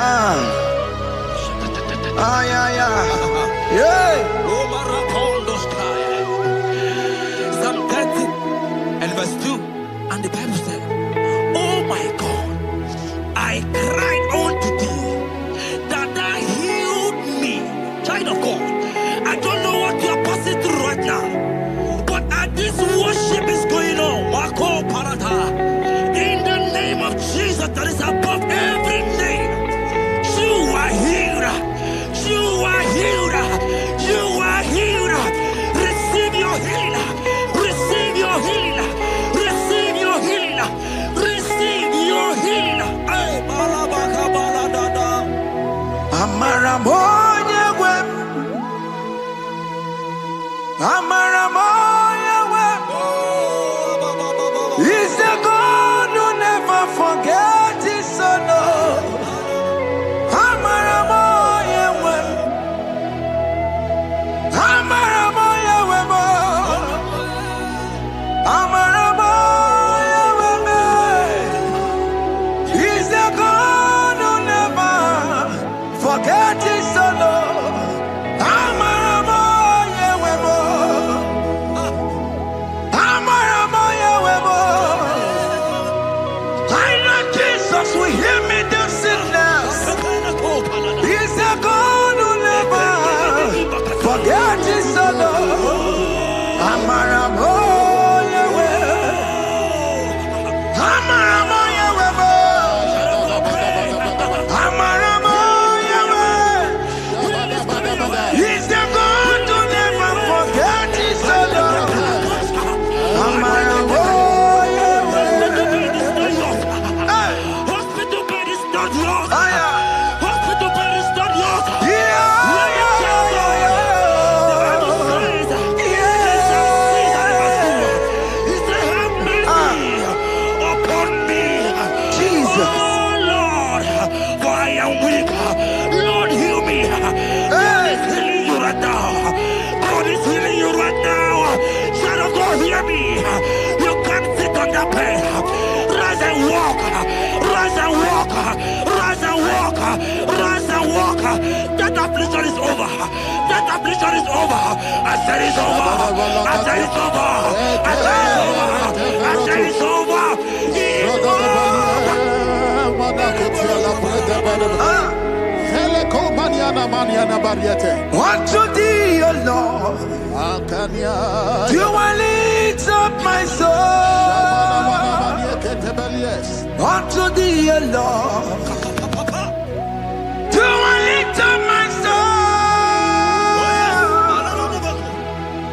Ah, ah, yeah, yeah. Yeah. Psalm 30 and verse 2. And the Bible said, oh my God, I cried unto thee that thou healed me. Child of God, I don't know what you are passing through right now, but as this worship is going on, Wako Parata, in the name of Jesus that is above every name, you are healed. You are healed. You are healed. Receive your healing. Receive your healing. Receive your healing. Receive your healing. Ay, balabaka baladada. Amaramoya wem. Amaramoya wem. He's the God who never forgets his son. Amaramoya wem. Amaramoya wem. Amaramoya wem. He's the God who never forgets his son. Amaramoya wem. Amaramoya wem. I know Jesus will hear me the sickness. He's the God who never forgets his son. Amaramoya wem. Amaramoya wem. Amaramoya wem. He's the God who never forgets his son. Amaramoya wem. Hey. Hospital bed is not yours. Ah, yeah. Hospital bed is not yours. Yeah, yeah, yeah, Jesus. Oh Lord, for I am weak. Lord, heal me. God is healing you right now. God is healing you right now. Child of God, hear me. You can't sit on that bed. Rise and walk. Rise and walk. Rise and walk. Rise and walk. That affliction is over. That affliction is over. I said it's over. I said it's over. I said it's over. I said it's over. It's over. Unto thee, O Lord, do I lift up my soul. Unto thee, O Lord, do I lift up my soul.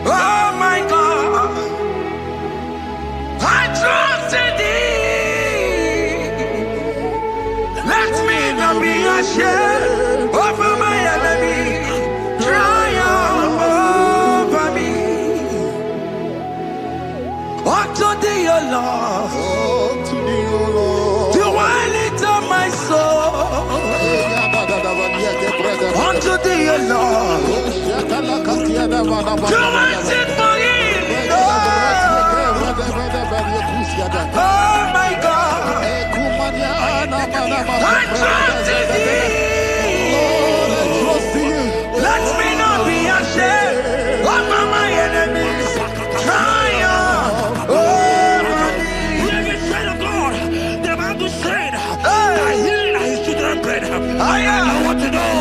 Oh my God, I trust in thee. Let me not be ashamed over my enemy. Triumph over me. Unto thee, O Lord, do I lift up my soul. Unto thee, O Lord, do I sit for him. Oh my God, I trust in thee. Let me not be ashamed over my enemies. Triumph over me. Hear the child of God. The Bible said, I heal his children bread. I want to know.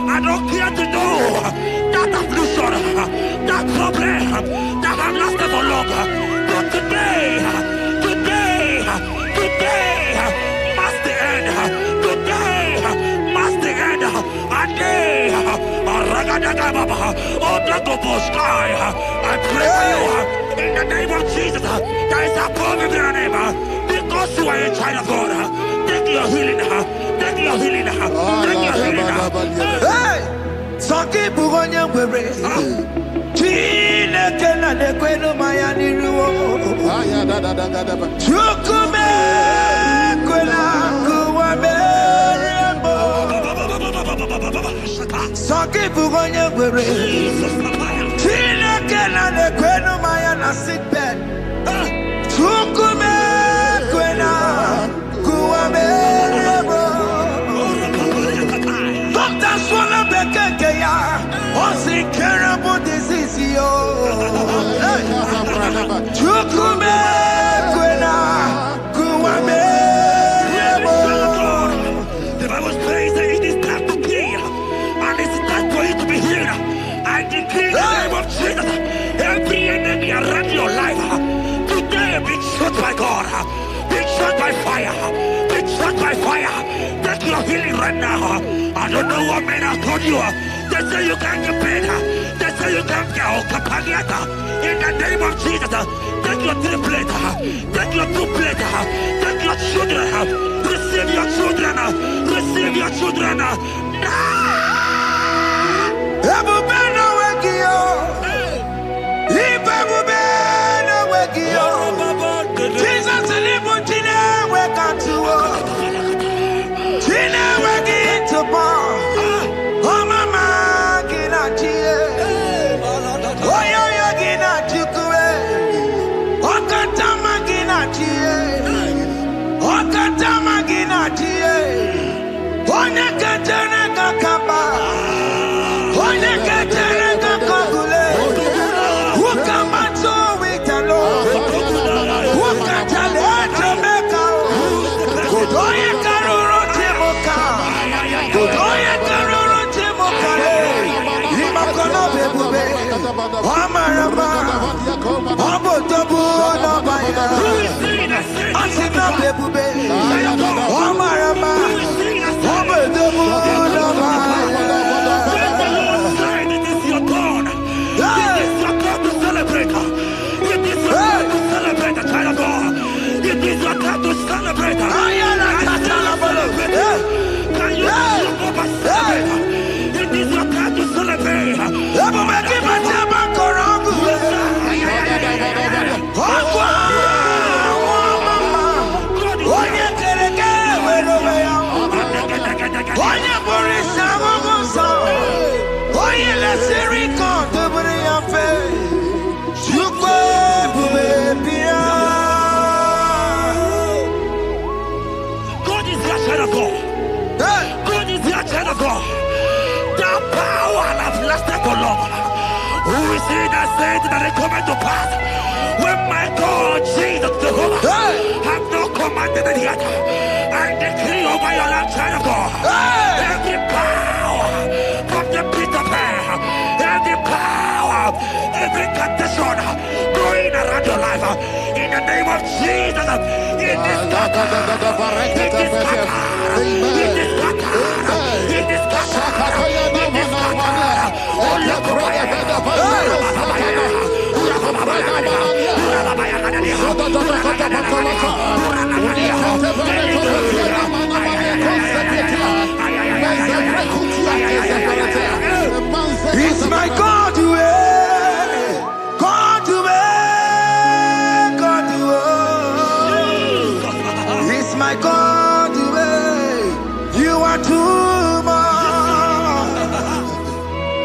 I don't care to know that affliction, that problem, that have lasted for long. But today must the end. Today must the end. A day. I pray for you in the name of Jesus. There is a problem in your name. Because you are a child of God. Take your healing. Take your healing. Take your healing. Hey, Sanki Bugonya Were. Chine Kena de Queno Mayani Ruo. Chukume Quena Kuame. Sanki Bugonya Were. Chine Kena de Queno Mayana sick bed. Chukume Quena Kuame. healing right now. I don't know what men have told you. They say you can't get better. They say you can't get Okapagiata. In the name of Jesus, take your 3 plate. Take your 2 plate. Take your children. Receive your children. Receive your children. Jesus who is he that said that it coming to pass? When my God, Jesus Jehovah, have not commanded it yet, I decree over your life, child of God, every power from the pit of hell, every power, every condition going around your life, in the name of Jesus, it is scattered, it is scattered, it is scattered, it is scattered, it is scattered. It's my God to God to God to it's my God to you are too much.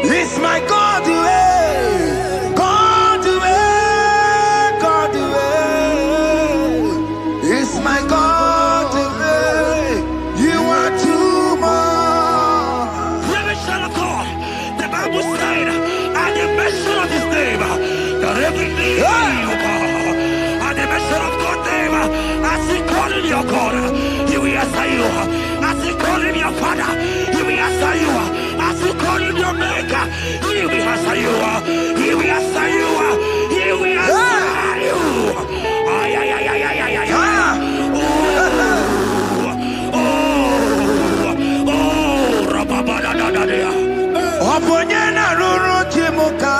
It's my God to God to God to it's my God to you are too much. The Bible said, at the mention of his name, that every knee will bow. At the mention of God's name, as he called him your God, he will answer you. As he called him your Father, he will answer you. As he called him your Maker, he will answer you. He will answer you. He will answer you. Ay, ay, ay, ay, ay, ay, ay, ay. Oponyena ruru chimuka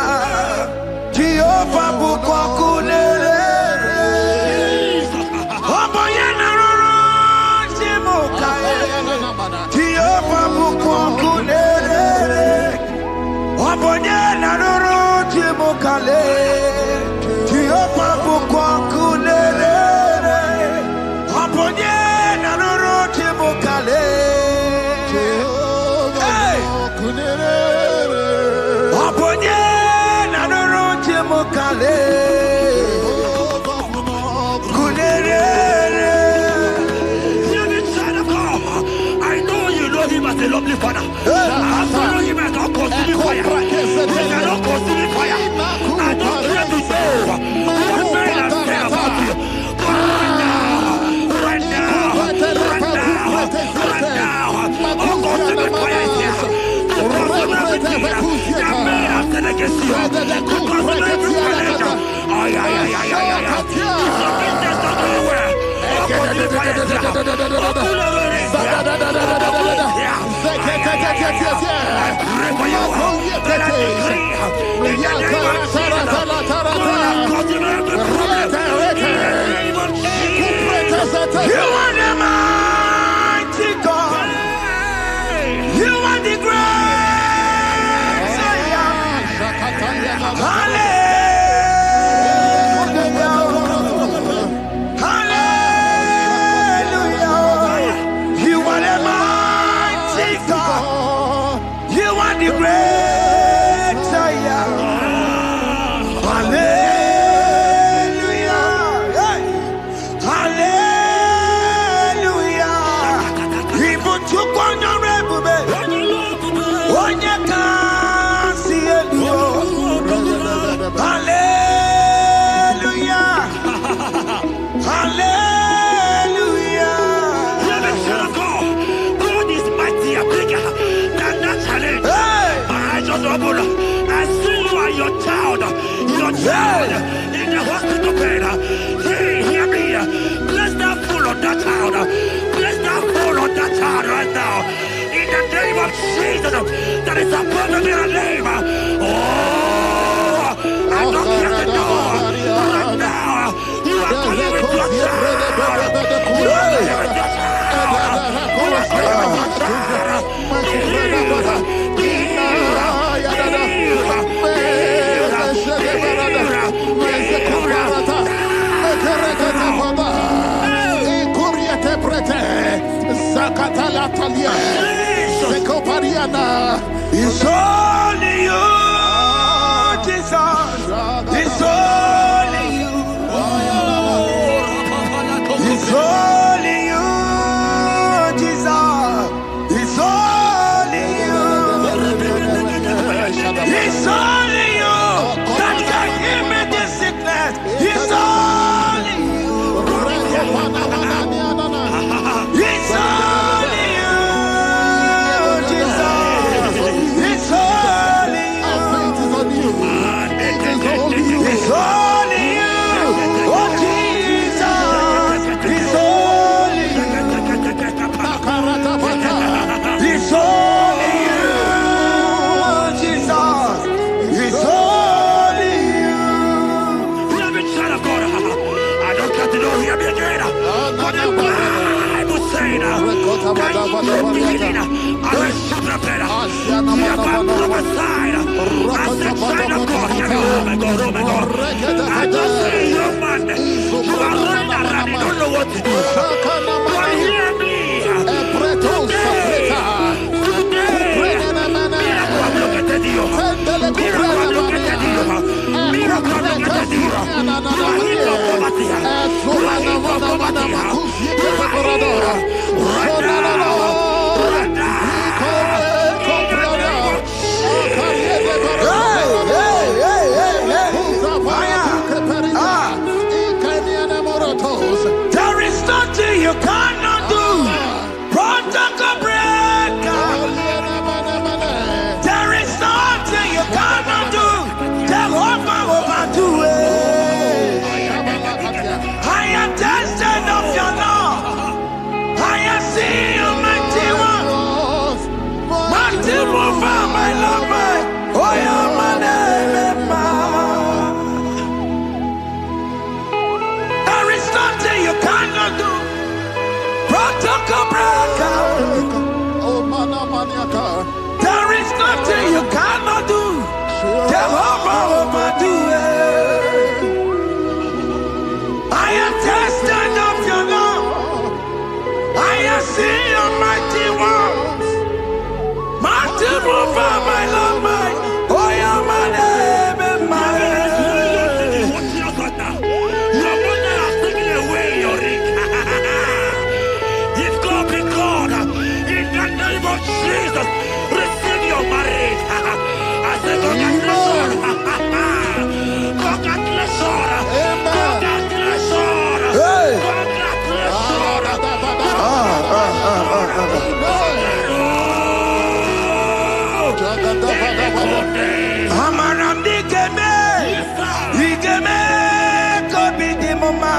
Jehova bukwa kulele Oponyena ruru chimuka Jehova bukwa kulele Oponyena ruru chimuka le in the hospital bed. Hear me. Bless that fool on that child. Bless that fool on that child right now. In the name of Jesus, that is above the name. Oh, I knock at the door right now. You are coming with your child. You are coming with your child. You are coming with your child. It's only you, Jesus. It's only you. It's only you, Jesus. It's only you. It's only you that can give me this sickness. It's only you. It's only you, Jesus. It's only you. It's only you. Oh, Jesus. It's only you. It's only you, Jesus. It's only you. Let me try to go. I don't got to know here again. But the Bible says, I will shut up better. You have got prophesied. I said, China, God, here oh my God. I just say, young man, you are running around, you don't know what to do. But hear me. There is nothing you cannot do. Protocol breaker. There is nothing you cannot do. Jehovah overdo it. I am tested of your love. I am seeing you, mighty one. Mighty mover, my love, my. Oh, yeah, my name, there is nothing you cannot do. Protocol breaker. There is nothing you cannot do. Jehovah overdo it. I am tested of your love. I am seeing your mighty ones. Mighty mover, my love, my. Oh, yeah, my name and my. Jesus, receive your marriage. I say, congratulations. Congratulations. Congratulations. Amaram digeme, digeme, kobi di mama.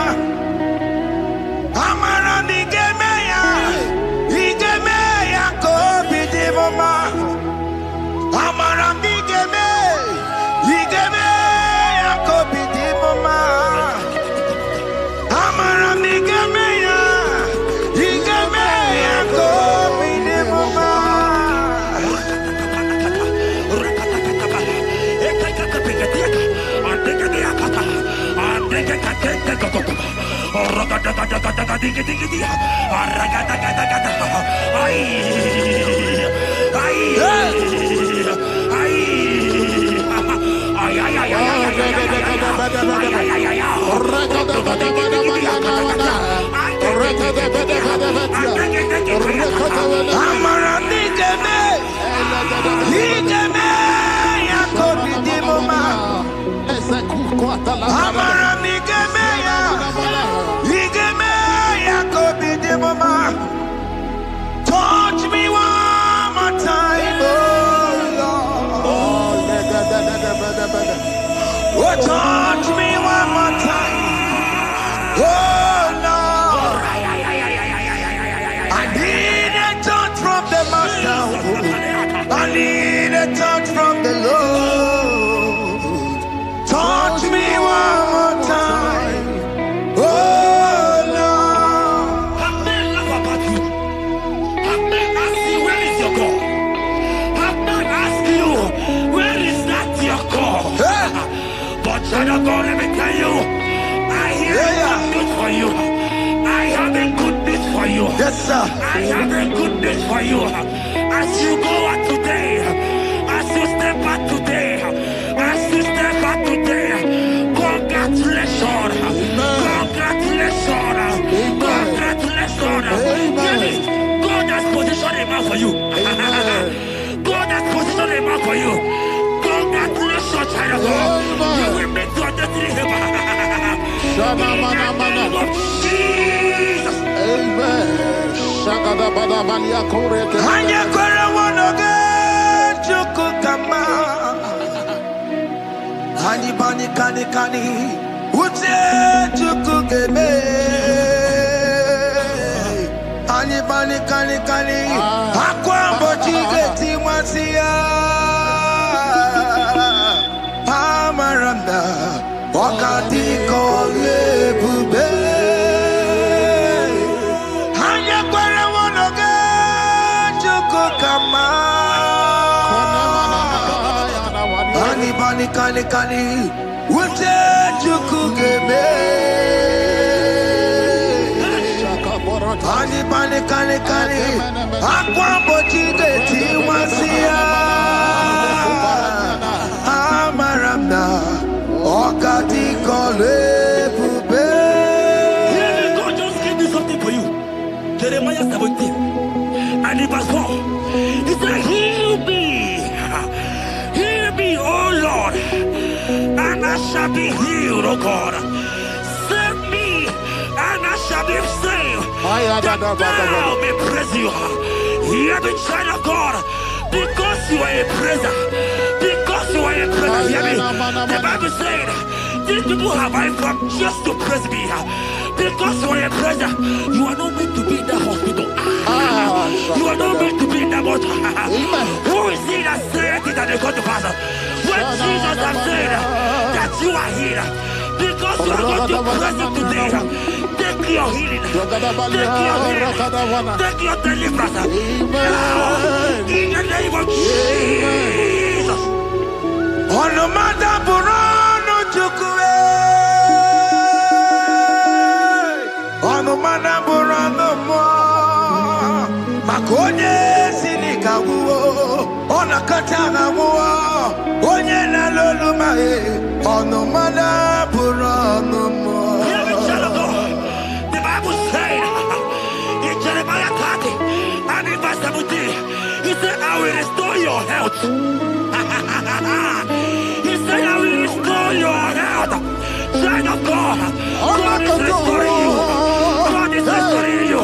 Amaram digeme ya, digeme ya kobi di mama. Amaram digeme, digeme ya kobi di mama. Amaram digeme ya, digeme ya kobi di mama. Touch me one more time, oh Lord. Oh Oh, touch me one more time. Oh, Lord. I need a touch from the Master. I need a touch from the Lord. Touch me one more time. Oh, Lord. Have men laugh about you. Have men ask you, where is your God? Have men ask you, where is that your God? Hey. But child of God, let me tell you, I hear a good news for you. I have a good news for you. Yes, sir. I have a good news for you. As you go out today, as you step out today, as you step out today, congratulations. Congratulations. Congratulations. Hear me. God has positioned a man for you. God has positioned a man for you. Congratulations, child of God. You will make your destiny happen. In the name of Jesus. Amen. Hanya kwere wonoge chukukama. Hani bani kani kani uche chukugeme. Hani bani kani kani akwa mbochige timwasia. Amaranda wakati kole bube. Hanya kwere wonoge chukukama. Hani bani kani kani uche chukugeme. Hani bani kani kani akwa mbochige timwasia. Amaranda wakati kole bube. Hear me, God just gave me something for you. Jeremiah 17 and in verse 4. He said, heal me, O Lord, and I shall be healed, O God. Save me, and I shall be saved, that thou may praise you. Hear me, child of God, because you are a praiser. Because you are a praiser, hear me. The Bible said, these people have I come just to praise me. Because you are a praiser, you are not meant to be in that hospital. You are not meant to be in that motor. Who is he that said it and they got to pass? When Jesus has said that you are healed, because you are going to praise him today, take your healing, take your deliverance. Now, in the name of Jesus. Onomada burano chukwe. Onomada burano mo. Makonye sinika wuo. Onakatana wuo. Onye na loluma e. Onomada burano mo. Hear me, child of God. The Bible said in Jeremiah 30 and in verse 17, he said, I will restore your health. He said, I will restore your health. Child of God, God is restoring you. God is restoring you.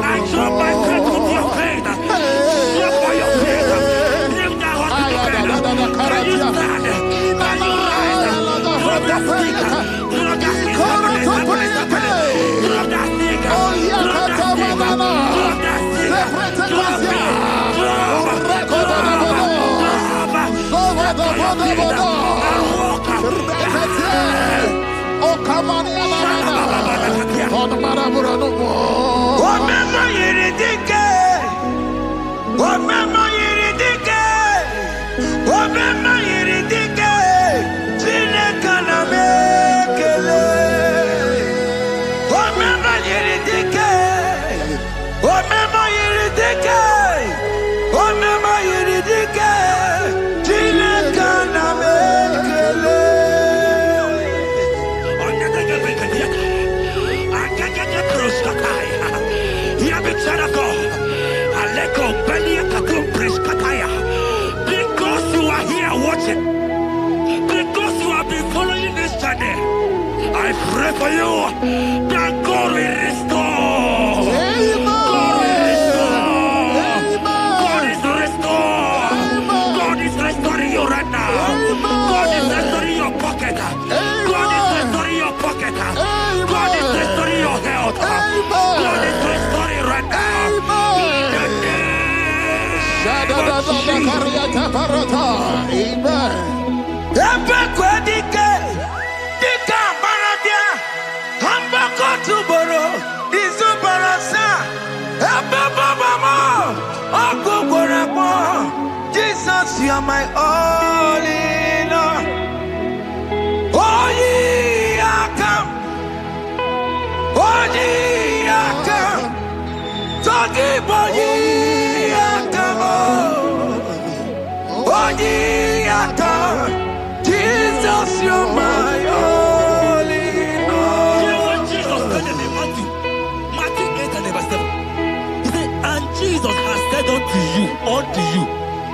I drop my faith with your faith. Drop by your faith. Leave that hospital bed. Can you stand? Can you rise? Drop that stick. Drop that stick. Drop that stick. Omema yiridike. Omema yiridike. Omema yiridike. Chineke na mekele. Omema yiridike. Omema yiridike. Omema yiridike. Chineke na mekele. Because you are here watching, because you have been following this journey, I pray for you that God will restore. God will restore. God is restoring you right now. God is are my all in all. Oh, ye are come. Oh, ye are come. Talking about ye are come. Oh, ye are come. Jesus, you're my all in all. You know what Jesus said in Matthew 8 and verse 7? He said, and Jesus has said unto you,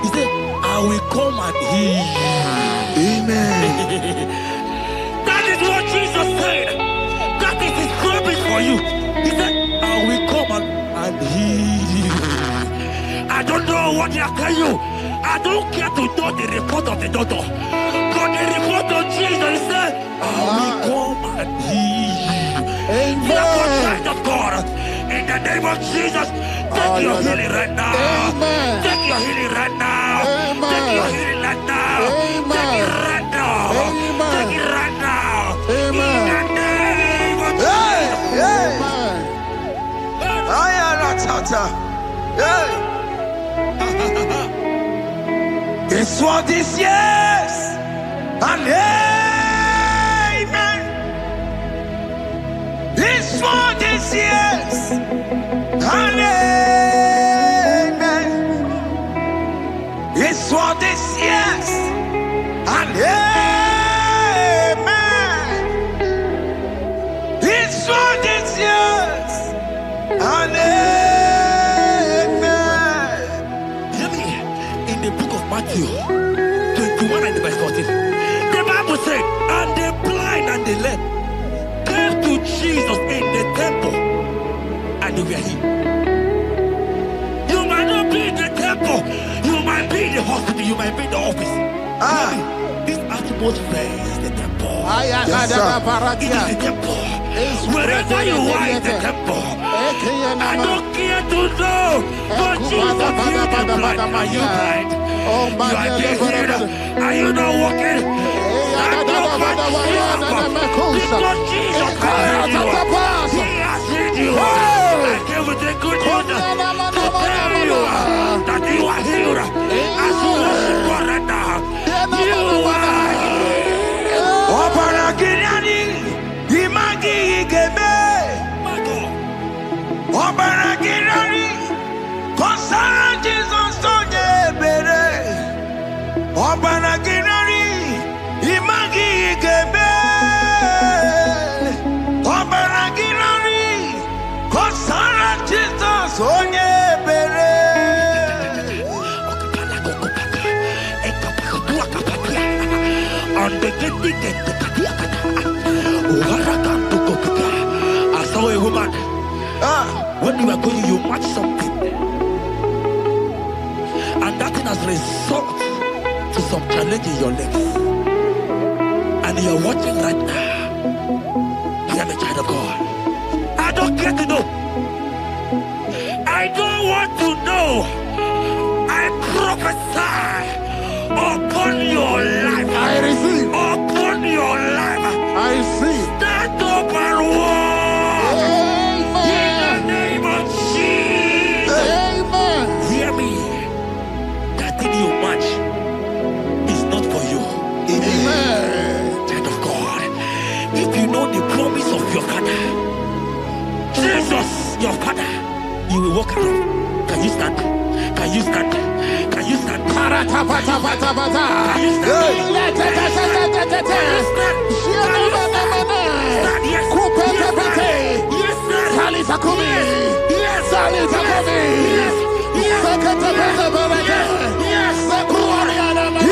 he said, I will come and heal you. Amen. That is what Jesus said. That is his promise for you. He said, I will come and heal you. I don't know what they are telling you. I don't care to know the report of the doctor. But the report of Jesus, he said, I will come and heal you. Therefore, child of God, in the name of Jesus, take your healing right now. Amen. Take your healing right now. Amen. Take your healing right now. Amen. Take it right now. Amen. Take it right now. Amen. In the name of Hey, hey. Amen. I am a tata. Hey. It's what this yes. And amen. It's what this yes. And amen. It's what this yes. And amen. It's what this yes. And amen. Hear me. In the book of Matthew 21 and verse 14, the Bible said, and the blind and the lame came to Jesus in the temple, and they were healed. You might not be in the temple, you might be in the hospital, you might be in the office. Ah. Hear me. This atmosphere is the temple. Yes, sir. It is the temple. Wherever you are in the temple, I don't care to know, but Jesus healed the blind. Are you blind? You are dead here. Are you not walking? Stand up and stand up. Because Jesus has healed you. He has healed you. I came with the good news to tell you that you are healed. As you worship God right now, you are healed. Opara Gideoni, Imagi Igebe. My God. Opara Gideoni, Kosara Jesus Sonye Bere. Opara Gideoni, Imagi Igebe. Opara Gideoni, Kosara Jesus Sonye Bere. I saw a woman. Ah, When you are going, you match something, and that thing has result to some challenge in your legs, and you are watching right now. I am a child of God. I don't care to know. I don't want to know. I prophesy upon your life. I receive. Upon your life. I receive. Stand up and walk. In the Amen. name of Jesus. Amen. Hear me. That thing you match is not for you. Amen. Child of God. If you know the promise of your father, Jesus, your father, you will walk around. Can you stand? Can you stand? Can you stand? Paratapatapatapata. Can you stand? Can you stand? Stand, yes. Kupetepete. Yes, sir. Salita kumi. Yes. Salita kumi. Yes. Yes. Seketepetepete. Yes. Sekuariana mama.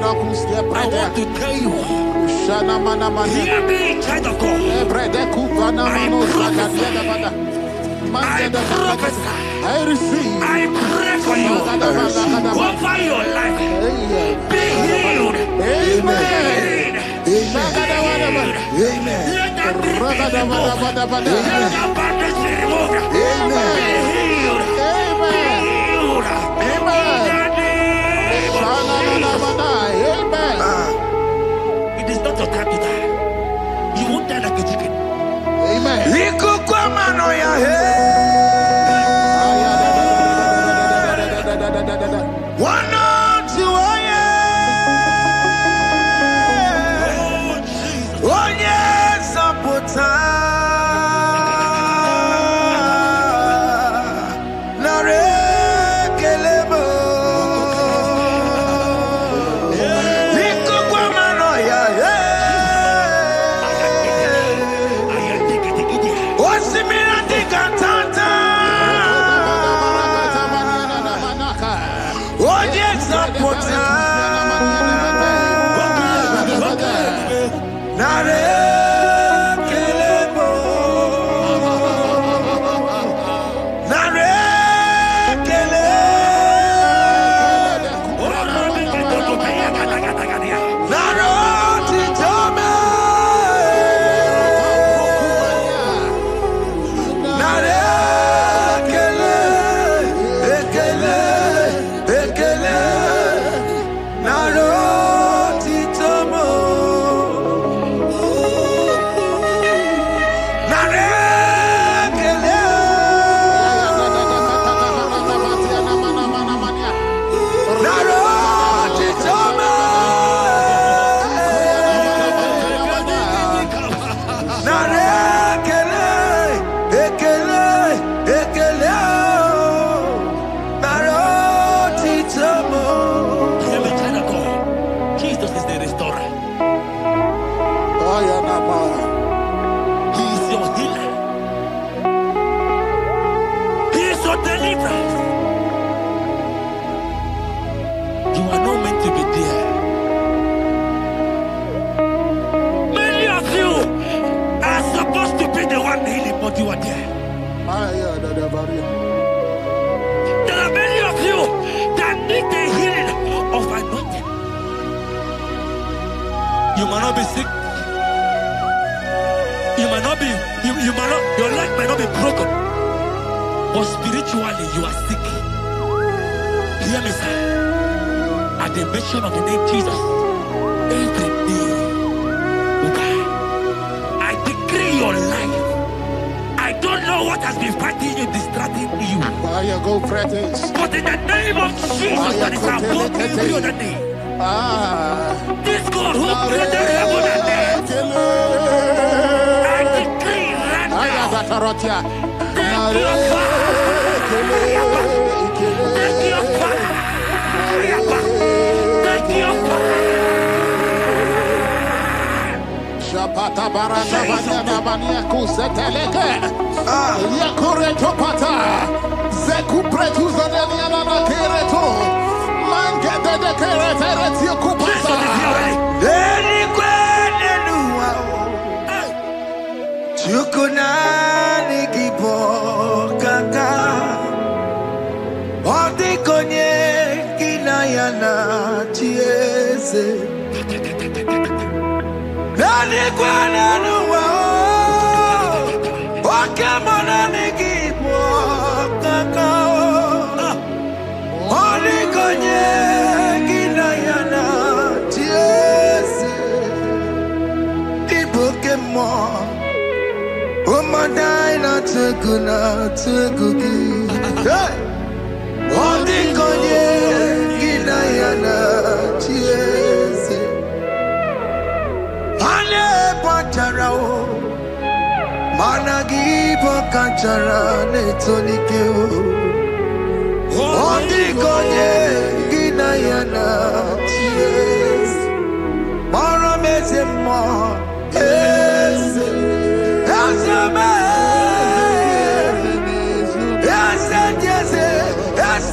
want to tell you, hear me, child of God. I prophesy. I pray for you over your life. Be healed. Amen. Amen. Let that be removed. Let that bandage be removed. Amen. Be healed. Be healed. It is not your time to die. You won't die like a chicken. Amen. You might not be sick. You might not be, your leg might not be broken. But spiritually, you are sick. Hear me, sir. At the mention of the name Jesus, every day will die. I decree your life. I don't know what has been fighting you, distracting you. But in the name of Jesus, that is above every other name. This God who created heaven and earth, I decree right now, take your fire, take your fire, take your fire. Shapata barata banyana bania kuseteleke. Yakureto pata. Zeku pretu zaneliana na kereto. Mangete de kerete kupata. Deni kwene nuwa. Chukunani kipo kaka. Odi konye kinayana chiese. Deni kwene nuwa. Wakemona nikipo kaka. Odi konye kinayana chiese. Pokemon, oh my dina teguki. Hey, oh the konye kinayana chiese. Ale pacharao, managi pokachara netonike. Oh the konye kinayana chiese. Mara mezemo. Yes, yes, yes, yes,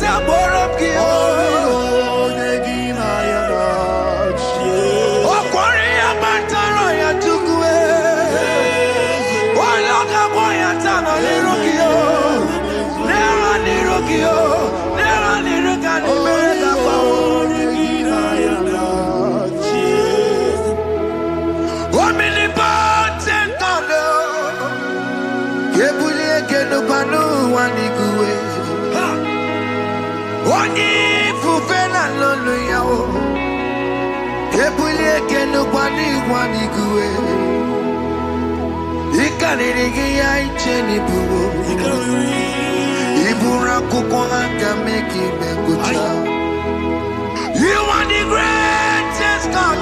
You are the greatest God,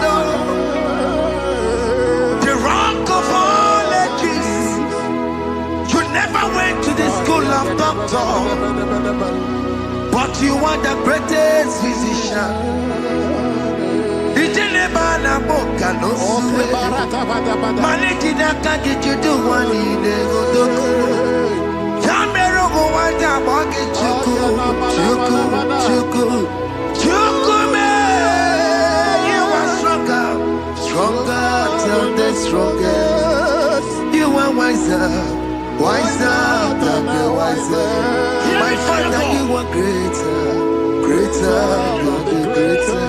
the rock of all ages. You never went to the school of doctor, but you are the greatest physician. You are stronger than the strongest. You are wiser than the wiser. My Father, you are greater than the greatest.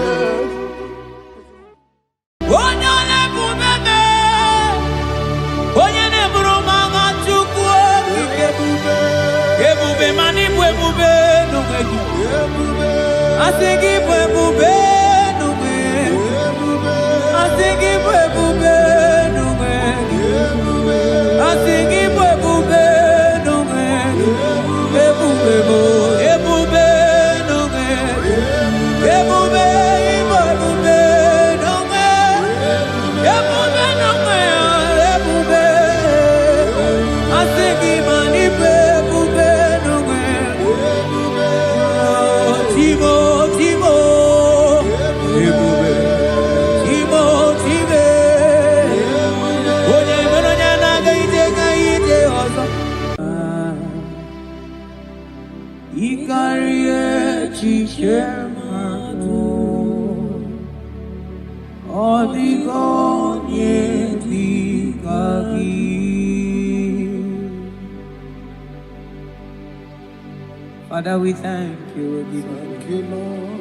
Father, we thank you. We thank you, Lord.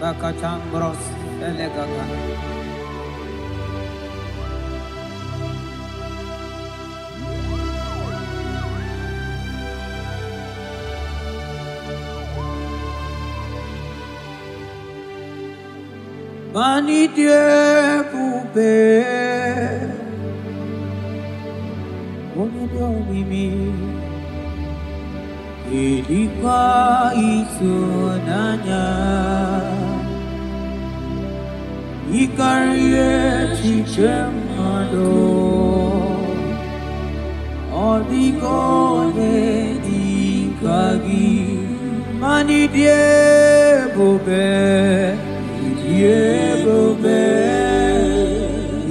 Bakachambros elegaga. Mani Dieu poubelle. Mimi ilikuwa isunanya ikarie chichemado odigone dikagi mani diebobe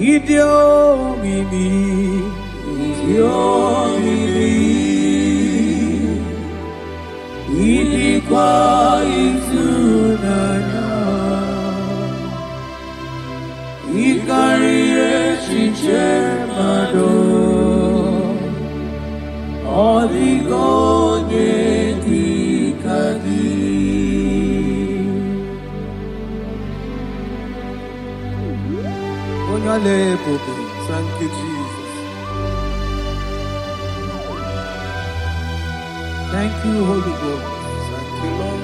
idio mimi ilikuwa isunanya ikarie chichemado oligonye dikagi onyale popo. Thank you, Jesus. Thank you, Holy Ghost. Thank you, Lord.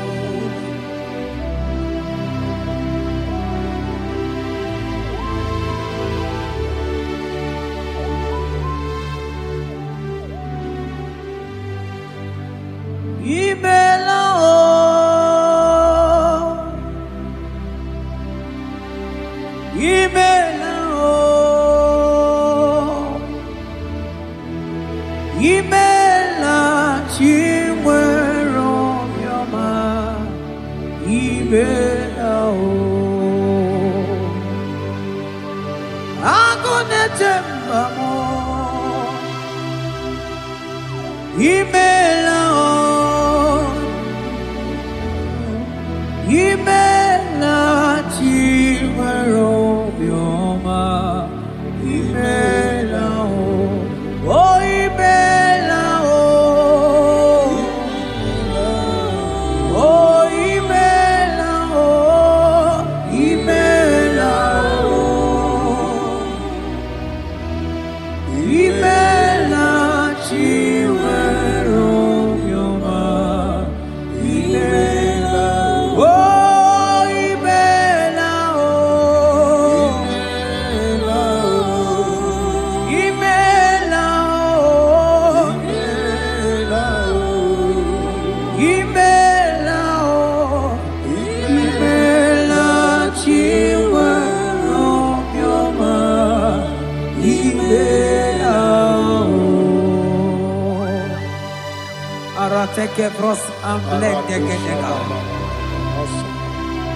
kevros amblende genega.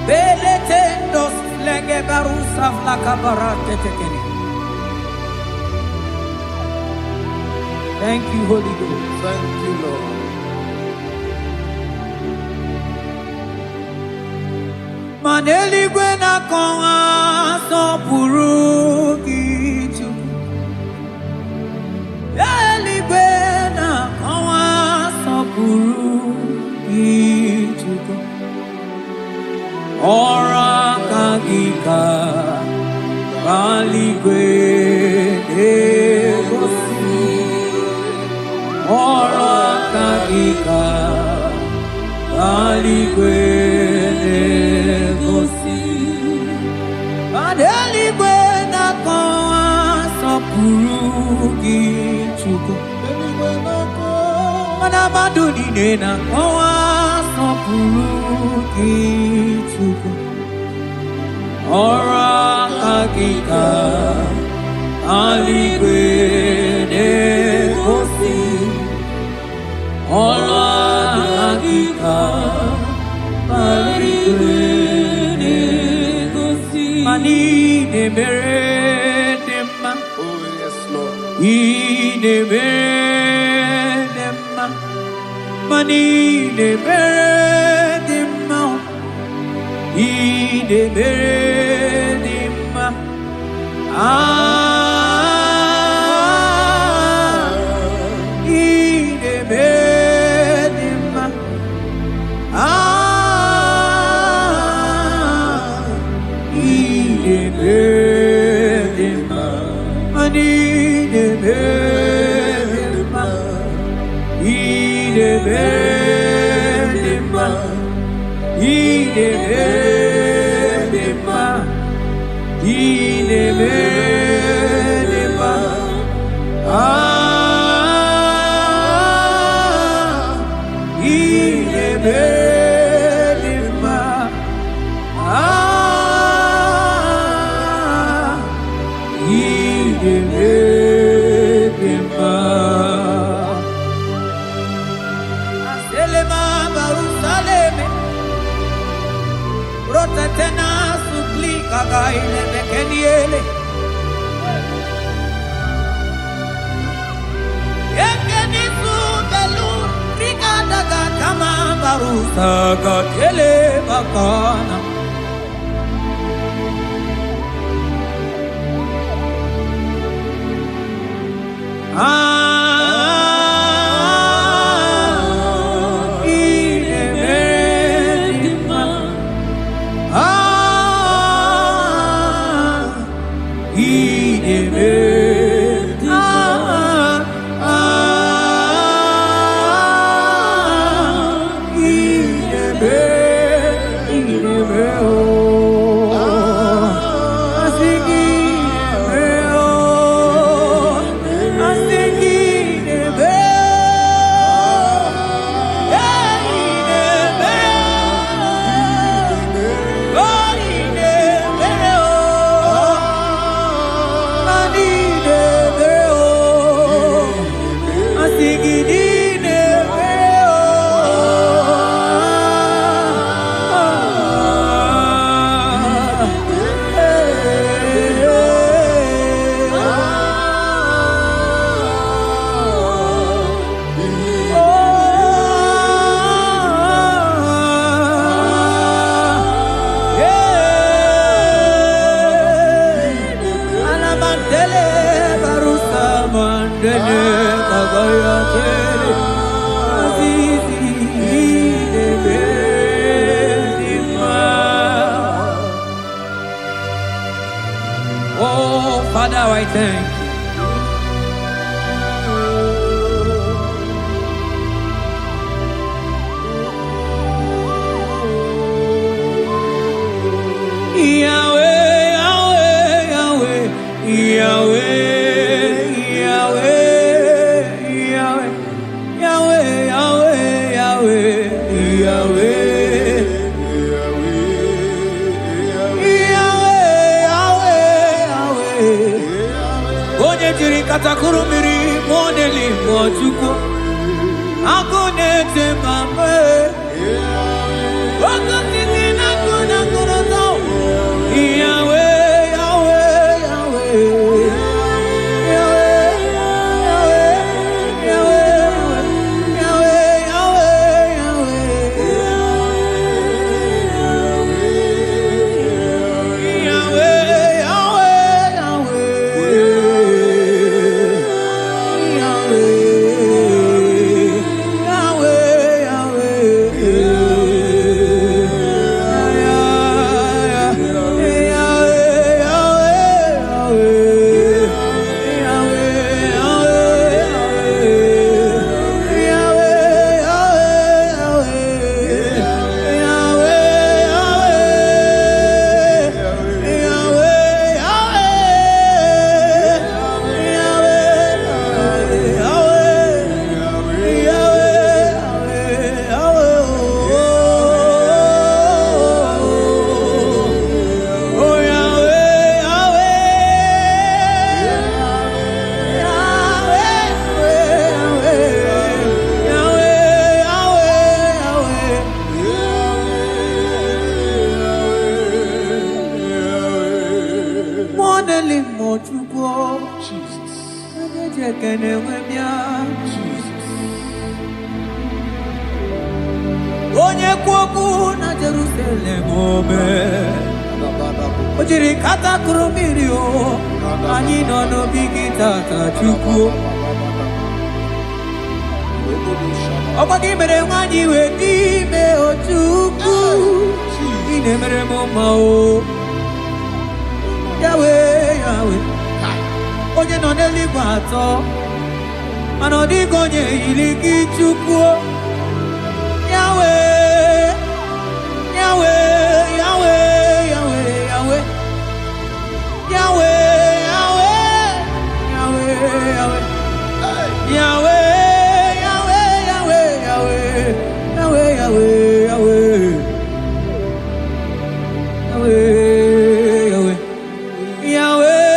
Beletendos lenge barusa vlakabarate tekeni. Thank you, Holy Ghost. Thank you, Lord. Maneli gwena konga so purugi tu. Eli gwena konga so purugi tu. Ora kagika bali gwene gosi. Ora kagika bali gwene gosi. Adeli gwena konga so purugi chuko. Mana maduni nena konga so purugi chuko. Ora kagika ali gwene gosi. Ora kagika ali gwene gosi. Mani ne meredema. Oh, yes, Lord. Ne meredema. Mani ne meredema. Ne meredema. Saga tele bakana Oh, Father, I thank you. Yahweh, Yahweh, Yahweh, Yahweh, Yahweh, Yahweh, Yahweh, Yahweh, Katakuru miri moneli mochuko akone Onye kwoku na Jerusalem ome Ojiri kata kurumiri o Anyị nọ n'obi gị tata Chukwu Ọkwa gị mere nwanyị wee n'ime o Chukwu Ị na-emere m mma o Yahweh, Yahweh Onye nọ n'eluigwe atọ Mana ọ dịghị onye yiri gị Chukwu Yahweh, Yahweh, Yahweh, Yahweh, Yahweh, Yahweh, Yahweh, Yahweh, Yahweh, Yahweh, Yahweh, Yahweh, Yahweh, Yahweh, Yahweh,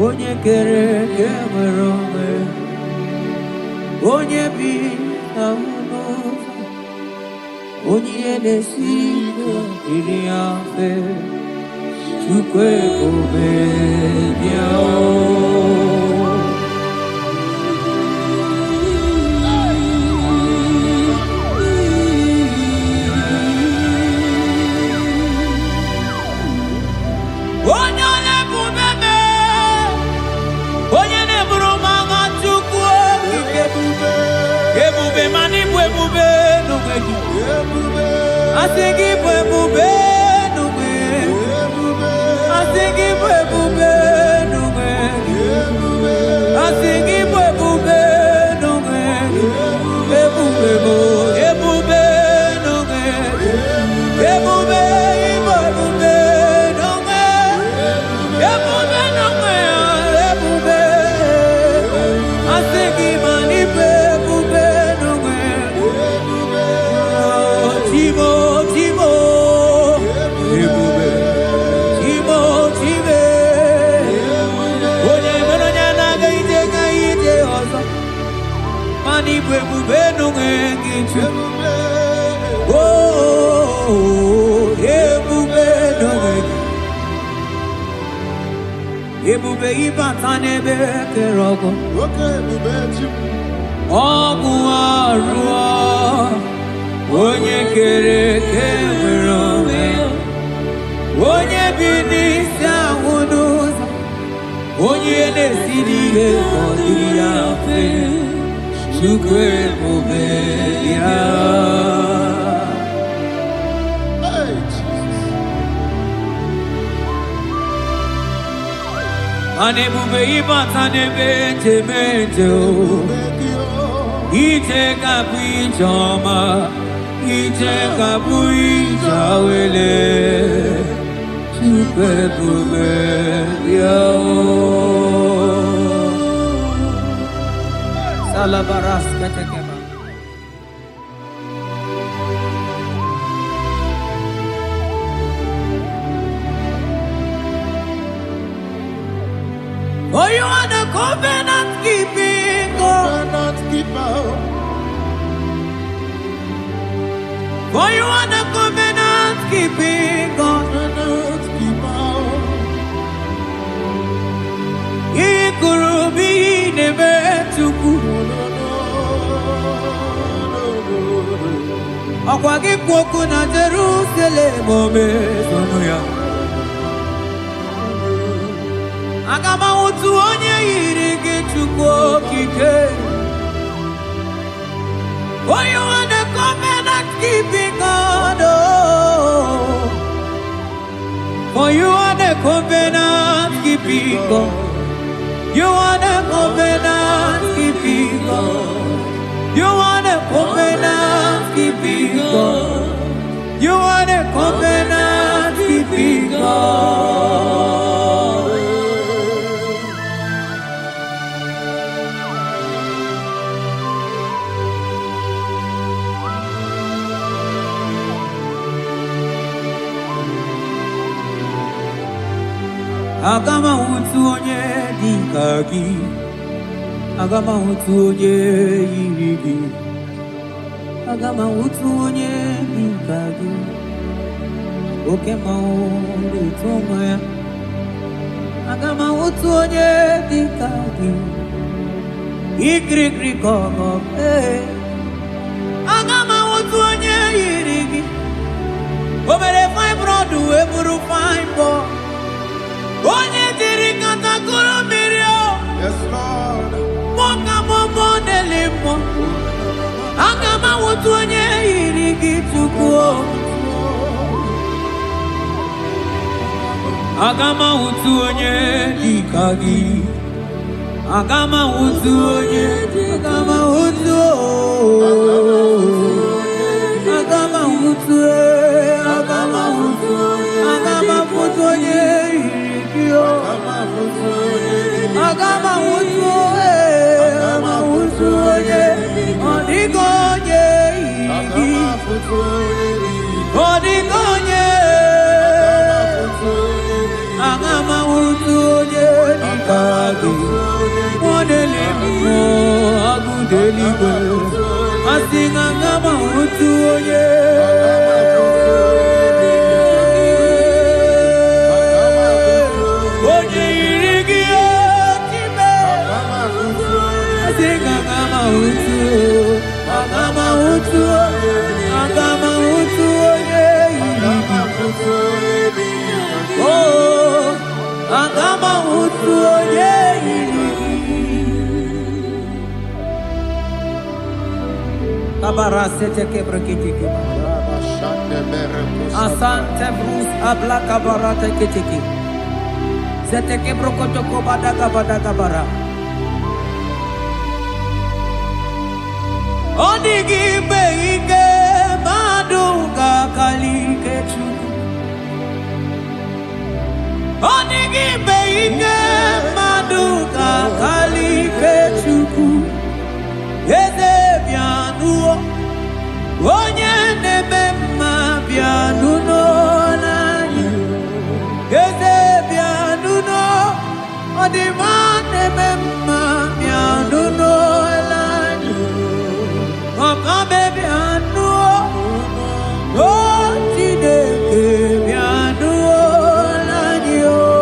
Onye kere ke nwere onwe Onye bi na ụlọ Onye na-esi iri afe Chukwu ebube bịa Onye na-eburu m agha Chukwu ebube n'onwe gị. Asị gị bụ ebube n'onwe gị. Asị gị bụ ebube n'onwe gị. Asị gị bụ ebube n'onwe gị. Ebube bụ ebube n'onwe gị. Ebube ịbụ ebube n'onwe gị. Ebube n'onwe ya, ebube. Asị gị ma n'ịbụ ebube n'onwe gị. Chibo, chibo, ebube. Chibo, chibe. Onye mere onye anaghị ije ọzọ. Ma n'ịbụ ebube n'onwe gị Chukwu. Ebube n'onwe gị. Ebube ịbata n'ebe kere ọgụ. Ọgụ arụọ. Onye kere eke nwere onwe ya. Onye bi n'isi ahụ n'ụzọ. Onye na-esiri ihe ka ọ dịrị ya mfe. Chukwu ebube ya. Ana ebube ịbata n'ebe njemeje o. Ije ga-abụ ije ọma. Ije ga-abụ ije awele. Chukwu ebube ya o. Salabaras katekema. For you are the covenant keeping God. For you are the covenant keeping God. Ikurubi nebe tuku. Akwa gị kwoku na Jerusalem omezono ya. Aga m ahụtụ onye yiri gị Chukwu okike. For you are the covenant keeping God. Oh. For you are the covenant keeping God. You are the covenant keeping God. You are the covenant keeping God. You are the covenant keeping God. Aga m ahụtụ onye dị ka gị. Aga m ahụtụ onye yiri gị. Aga m ahụtụ onye dị ka gị. Oke mmanwụ na-eto nwa ya. Aga m ahụtụ onye dị ka gị. Ikirikiri ka ọgọ. Aga m ahụtụ onye yiri gị. O mere fibroid wee bụrụ fibroid. Onye dịrị katakụrụ mmiri o. Yes, Lord. Mọka mọmọ deli mọ. Aga m ahụtụ onye yiri gị Chukwu o. Aga m ahụtụ onye dị ka gị. Aga m ahụtụ onye. Aga m ahụtụ o. Aga m ahụtụ e. Aga m ahụtụ. Aga m ahụtụ onye yiri gị o. Aga m ahụtụ e. Aga m ahụtụ onye. Ọ dịghị onye yiri gị. Ọ dịghị onye. Aga m ahụtụ onye dị ka gị. Mmụọ n'eluigwe, agụ n'eluigwe. Asị na aga m ahụtụ onye. Onye yiri gị otime. Asị na aga m ahụtụ. Aga m ahụtụ. Aga m ahụtụ onye yiri gị. Oh, aga m ahụtụ onye yiri gị. Kabarasete kebrekitiki. Asante brus abla kabarate kitiki. Zete kebrokotoko badaka badaka bara. Onigi beige madunga kalike chu. Onigi beige madunga kalike chu. Yede bianuo. Onye nebema bianuno na yu. Yede bianuno. Odima nebema bianuno na yu. Papa baby anuo. Oh, tideke bianuo na yu.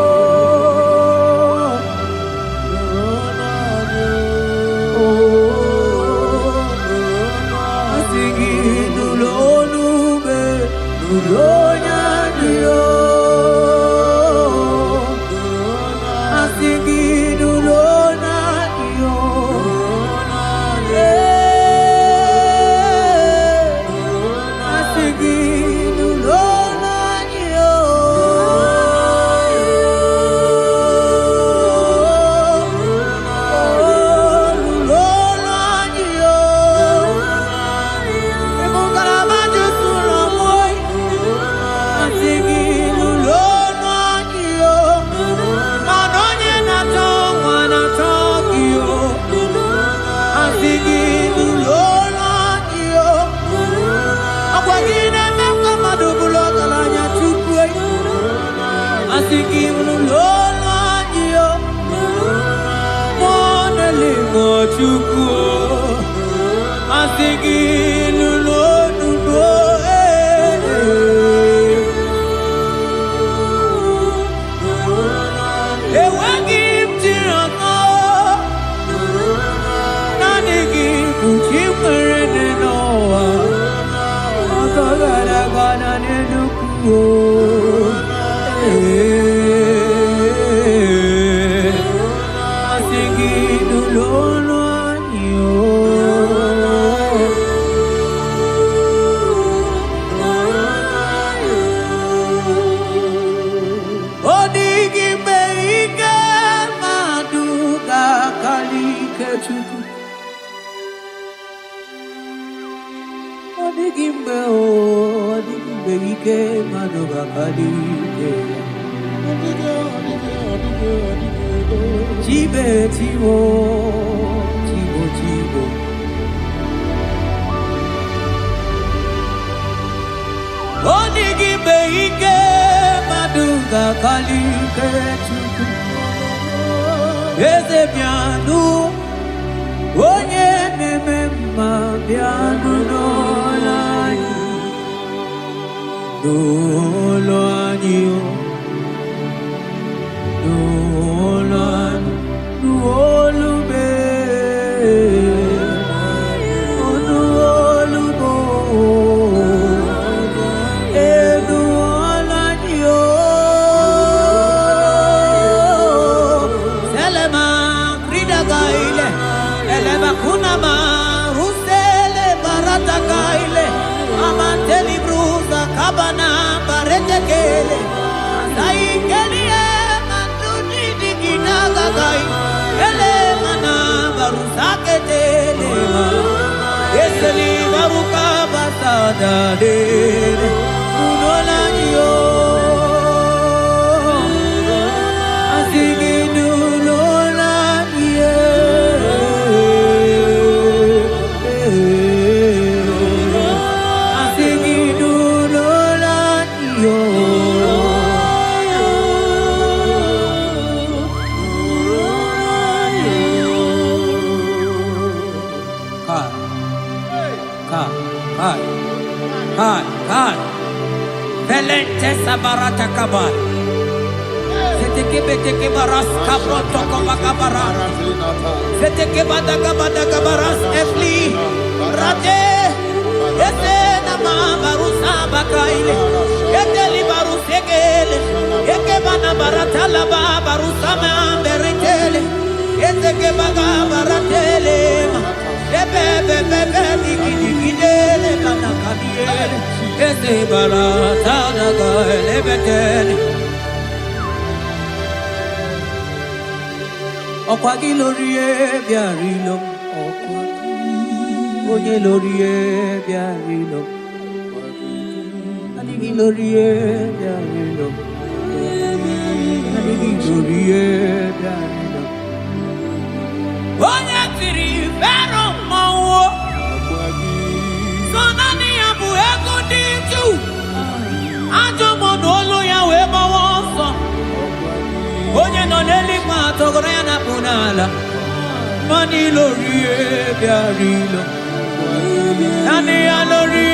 dele kana kamiele ese barata daga lebetene okwagi lori biarilo okwagi onye lori biarilo ani lori biarilo ani lori biarilo onye tiri fero mawo sonani abu ego di ju ajo mo no lo ya we mawo so onye no neli ma togoro ya na punala mani lori biarilo nani ya lori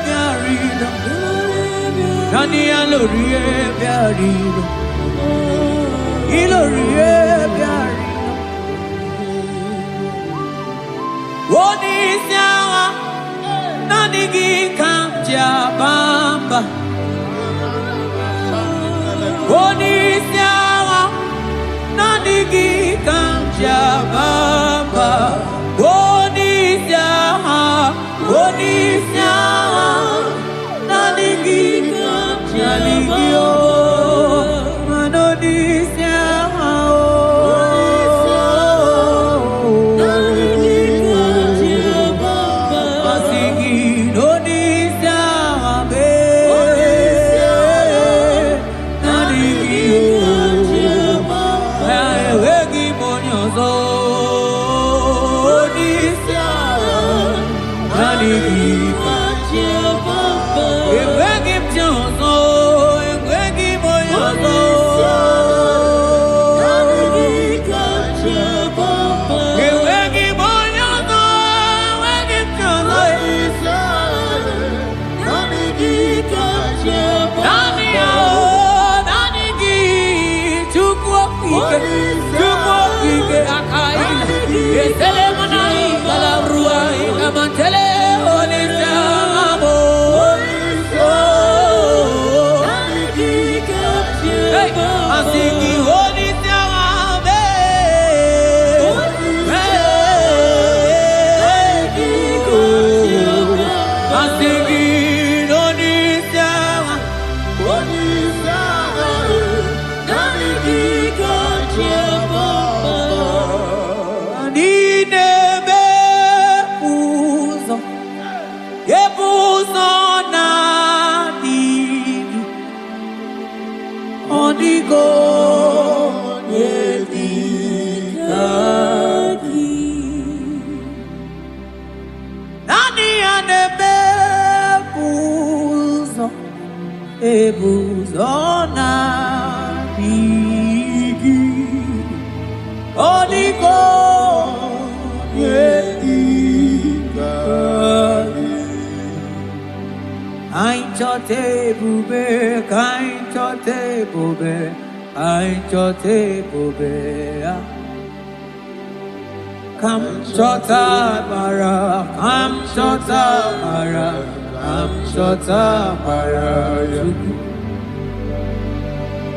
biarilo nani ya lori biarilo ilori biarilo Onisiawa nani gikamja bamba Onisiawa nani gikamja bamba Onisiawa nani gikamja ligio Manonisiawa Ebuzona bigi Oliko yedika Ainchote bube kainchote bube Ainchote bube Kamchota bara Kamchota bara Kamchota bara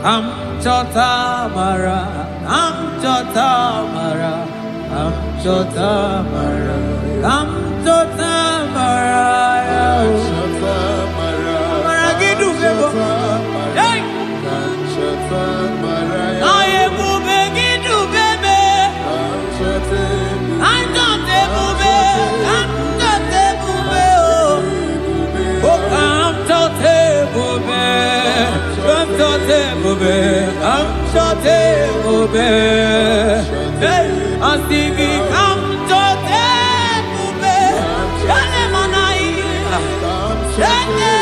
Kamchota bara Kamchota bara Kamchota bara Kamchota bara Kamchota bara Maragidu bebo Hey Kamchota bara Aye bube gidu bebe Kamchota Kamchota bube Kamchota bube Oh Kamchota bube Kamchota bube Kamchota bube Hey Asigi Kamchota bube Kale manai Kale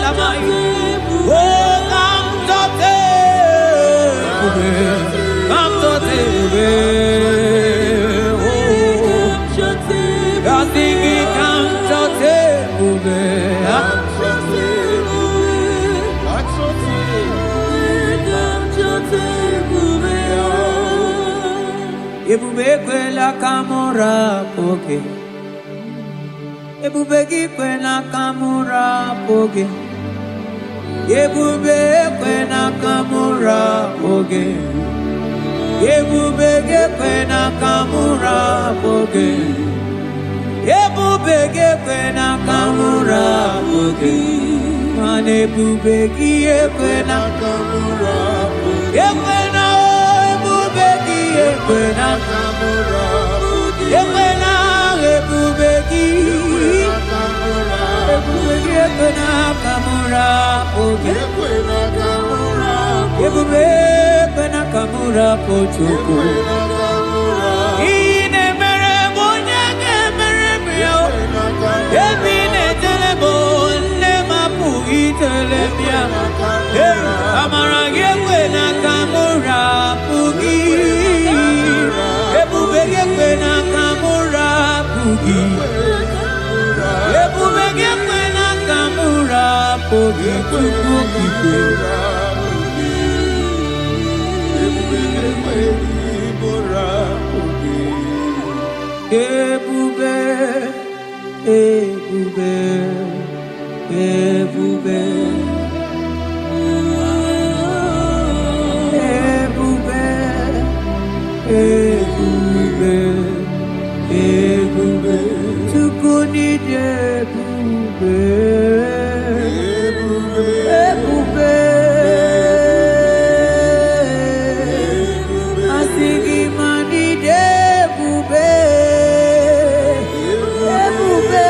la mai Oh Kamchota bube Kamchota bube Oh Asigi Kamchota bube Ebube kwela kamura poke Ebube kwela kamura poke Ebube kwela kamura poke Ebube kwela kamura poke Ebube ebubege kwena kamura bogi mane ebubegi ekwena kamura ekwena ebubegi ekwena kamura ekwena ebubegi ebubegi ekwena kamura bogi ekwena kamura ebubegi ekwena kamura pochuku Telebia, Amara Yekwena Kamura Pugi, Ebubegena Kamura Pugi, Ebubegena Kamura Pugi, Ebube, Ebube. Ebube, Ebube, Ebube, Ebube, Tukuni Ebube, Ebube, Asigi Mani Ebube, Ebube.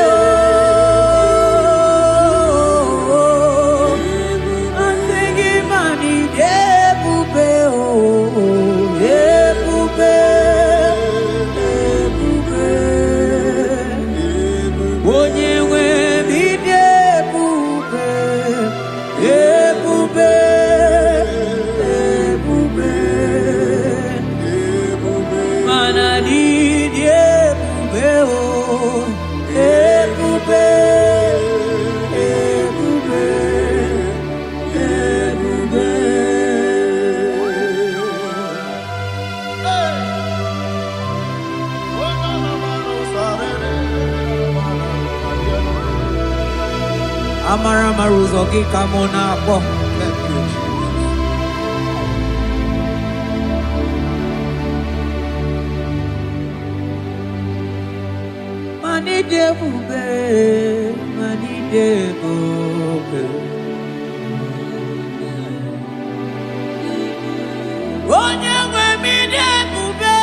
Amara maruzogi kamona po. Mani debube, mani debube. Onye nwe mi debube.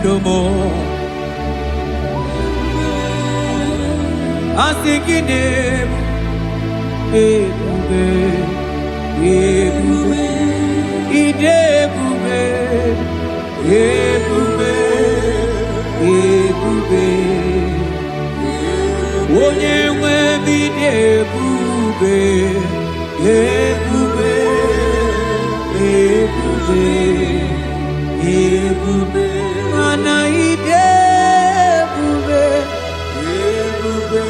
Domo Asikine Ebube Ebube Idebube Ebube Ebube Onye nwe bidebube Ebube Ebube Ebube Mana idebube Ebube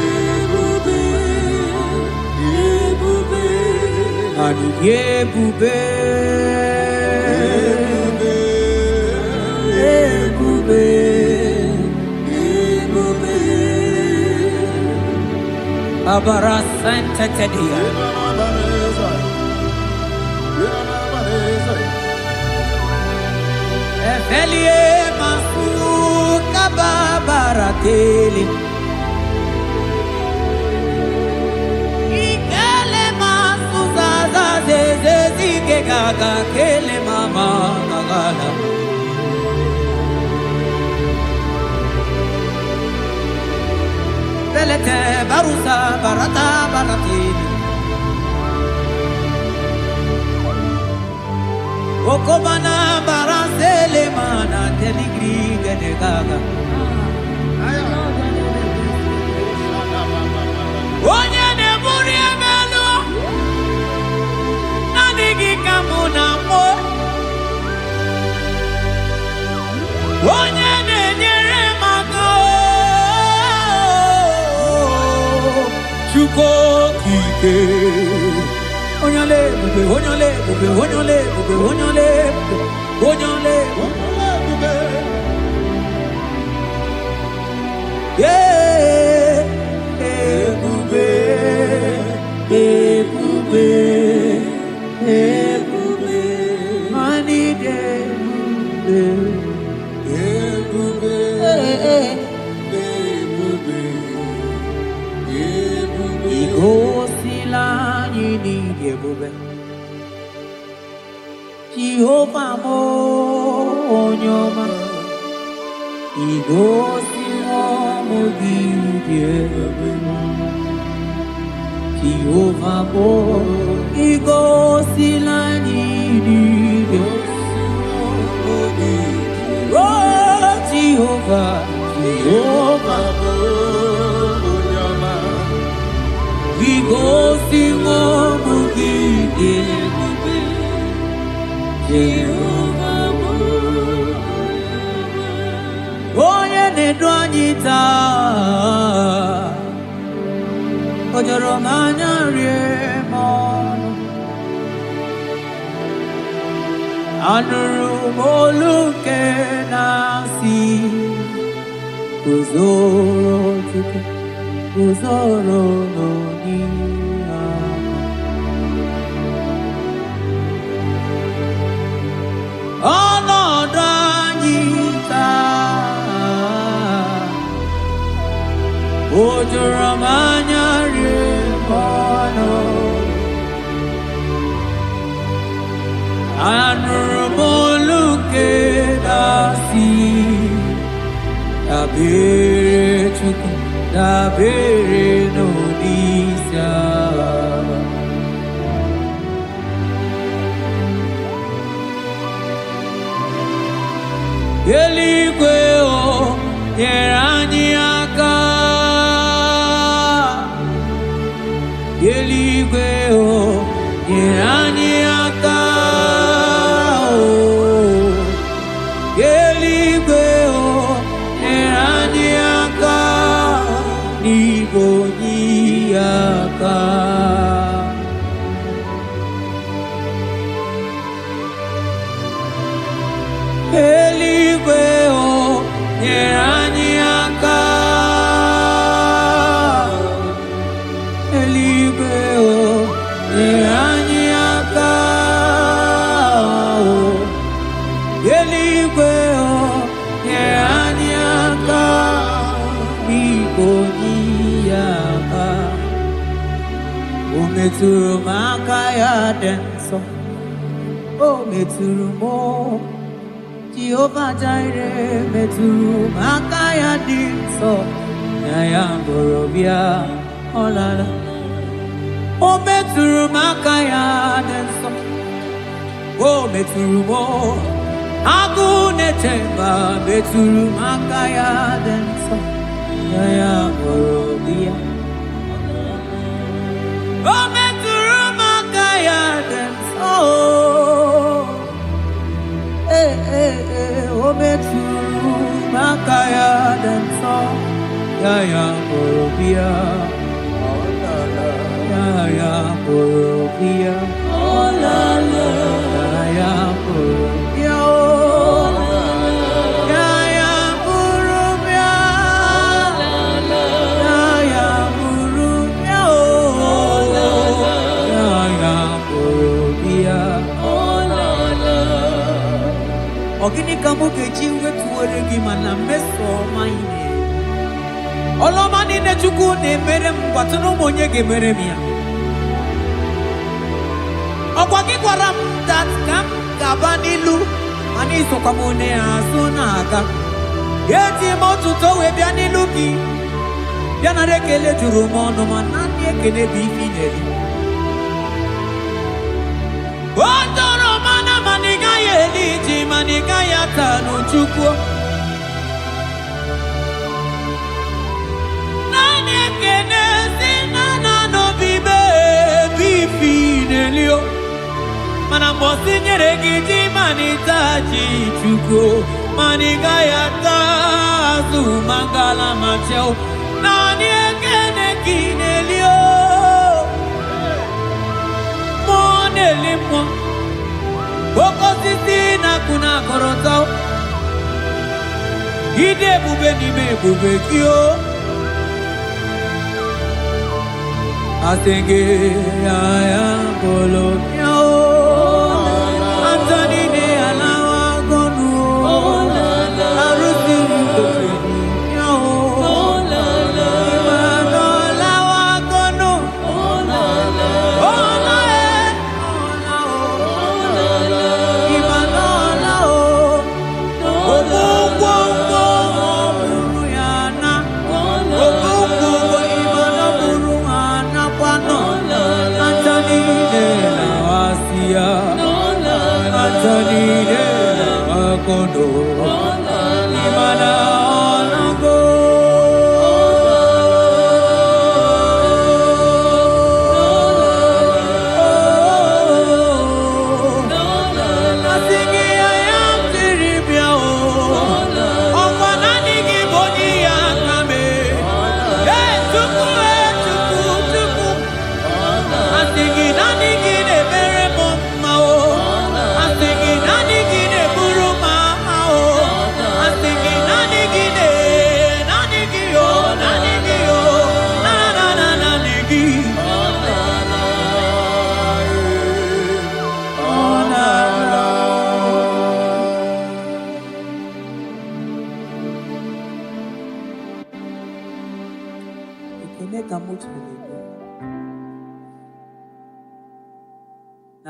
Ebube Ebube Ani ebube Ebube Ebube Abara Santa Tedia Efelie Masuka Babarateli Ikele Masuzaza Zezike Gaga Kele Mama Gagala Belete Barusa Barata Barateli Okobana Barasele Mana Teligri Gaga Onye neburi emelo Nadigi Kamuna Mo Onye nenyere mako Chuko Kike Onyole, onyole, onyole, onyole, onyole, onyole, onyole, n'idi ebube. Jehova mo onye ọma, igosi ọmụ gị dị ebube. Jehova mo igosila anyị ịdị ebube. Oh Jehova, Jehova mo onye ọma, igosi ọmụ gị dị ebube. Jehova mo onye na-edu anyị taa, o jọrọ m anya rie m ọnụ. Anụrụ m olu nke na-asị, guzoro Chukwu, guzoro n'onye ahụ. Ọnọdụ anyị taa, o juru m anya rie m ọnụ. Anụrụ m olu nke na-asị, dabere Chukwu, dabere n'Onyeisi agha. Eluigwe o nyere anyị aka, eluigwe o nyere anyị aka, eluigwe o nyere anyị aka, n'igwe onye aka. Eluigwe o nyere anyị aka, eluigwe o nyere anyị aka, eluigwe o nyere anyị aka, n'igwe onye aka. O metụrụ m aka ya dị nsọ, o metụrụ m Jehova Jireh metụrụ m aka ya dị nsọ, na ya bụrụ bịa ọlala. O metụrụ m aka ya dị nsọ, o metụrụ m agụ na-eche mba, metụrụ m aka ya dị nsọ, na ya bụrụ bịa. O metụrụ m aka ya dị nsọ, o metụrụ m aka ya dị nsọ, ya bụrụ bịa, ya bụrụ bịa, ya bụrụ bịa, ya bụrụ bịa, ya bụrụ bịa, ya bụrụ bịa. Ọ gịnị ka mụ ga-eji wetuwere gị mana mmeso ọma ị na-eme? Ọlụọma niile Chukwu na-emere m, gwatụrụ m onye ga-emere m ya. Ọkwa gị gwara m dat ka m ga-aba n'ilu, mana isokwa m onye azụ na-aga. Eti m ọtụtụ wee bịa n'ilu gị, bịa nara ekele juru m ọnụ, ma naanị ekele bụ ife ị na-eri. O toro mana ị gaghị eli ji, mana ị gaghị ata n'Chukwu. Naanị ekele si na n'obi ebe ife na-elio, mana mgbe o tinyere gị ji, mana ịta ji Chukwu, mana ị gaghị ata azụ mangala ma cheo. Naanị ekele gị na-elio, mmụọ na-eli mmụọ, oke osisi na-akụ na-akọrọta, ịdị ebube n'ime ebube gị o. Asị gị ya bụrụ bịa o, atọ niile alawa gọnụ o, arụsiri ofe bịa o, ịma nọ lawa gọnụ o, kono imana onago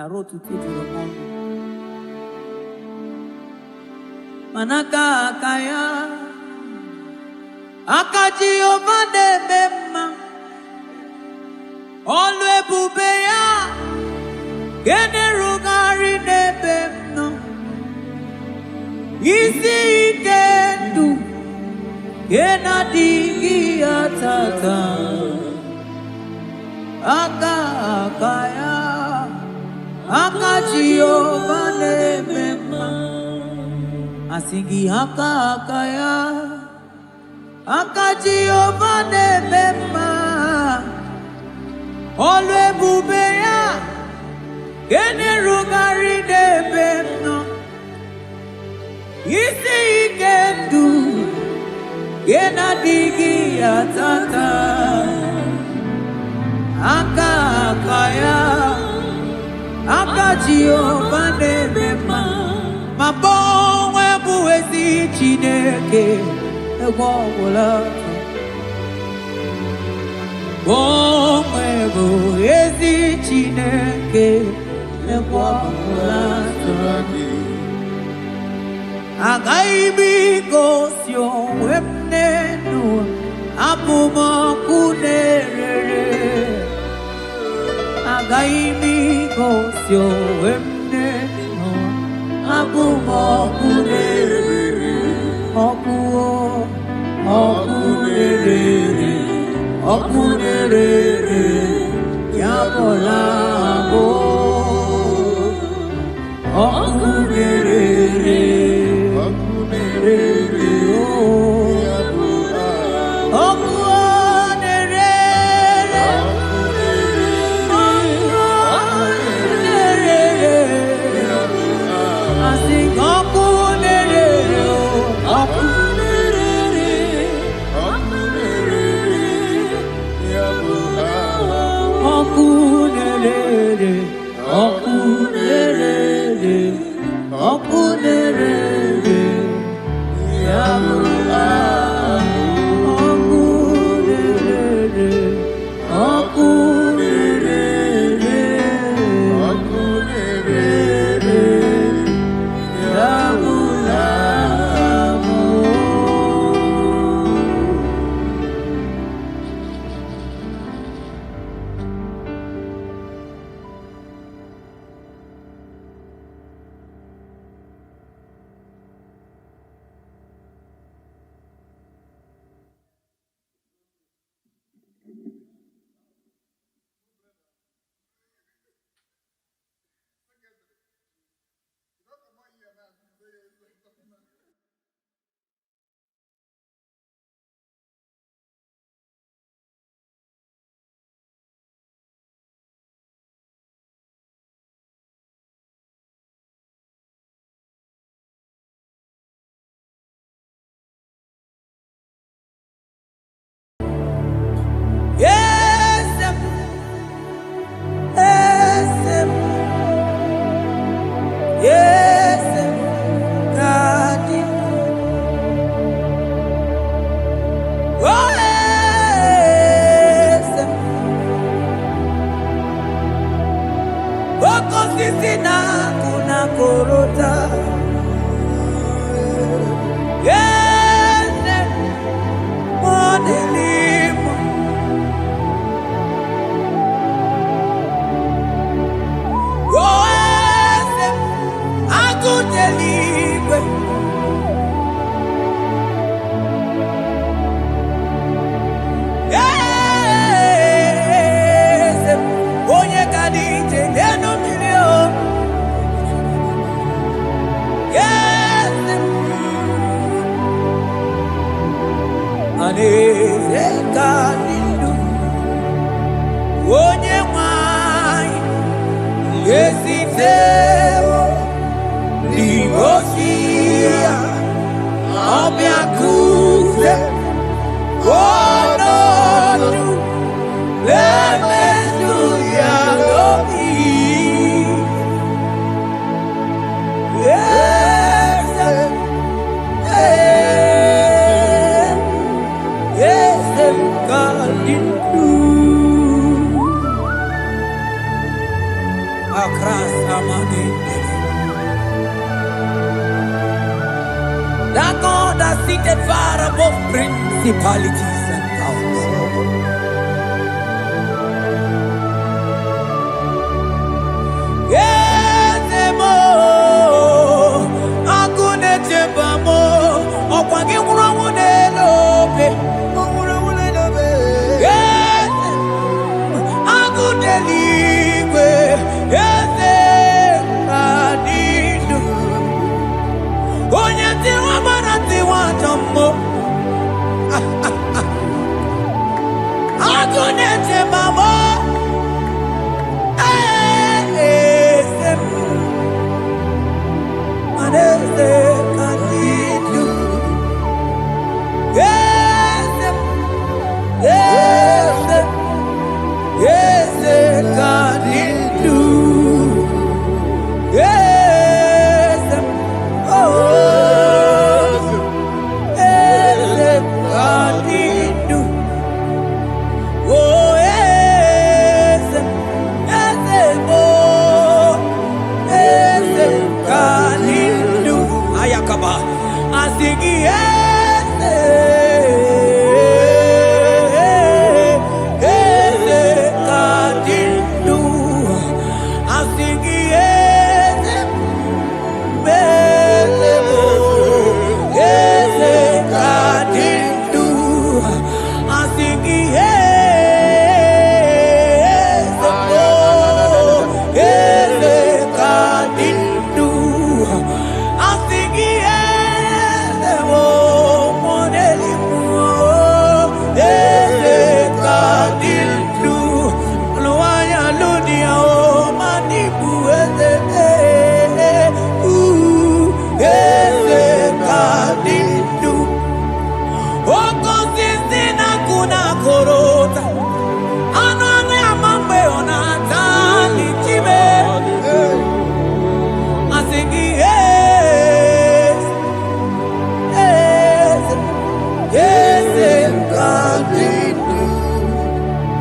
na rotu tujuru mondo manaka akaya akaji ovade bema olu ebube ya gene rugari nebemno isi ikendu gena digi atata akaya akaji ovade bema asingi akaya akaji ovade bema olu ebube ya gene rugari nebemno isi ikendu gena digi atata akaya akaji ovade bema mabonwe buwezi Chineke egwọgwụla bonwe buwezi Chineke egwọgwụla agaghị m igosi onwe m n'elu abụ m ọkụ na-erere agaghị m igosi onwe m n'elu abụ m ọkụ na-erere ọkụ na-erere ọkụ na-erere ya bụla abụ ọkụ na-erere Good delivery. Maneze kanindu onye nwanyị ezitewo n'imosi ya ọbịa kuze ọnọdụ emezu ya n'obi That God that seated far above principalities and powers. Yetemo, akune chebamo, okwangi ngurawune lobe, ngurawune lobe. Yete, akune ligwe, yete kadidu. Onye tiwa bara tiwa jammo. Akune chebamo.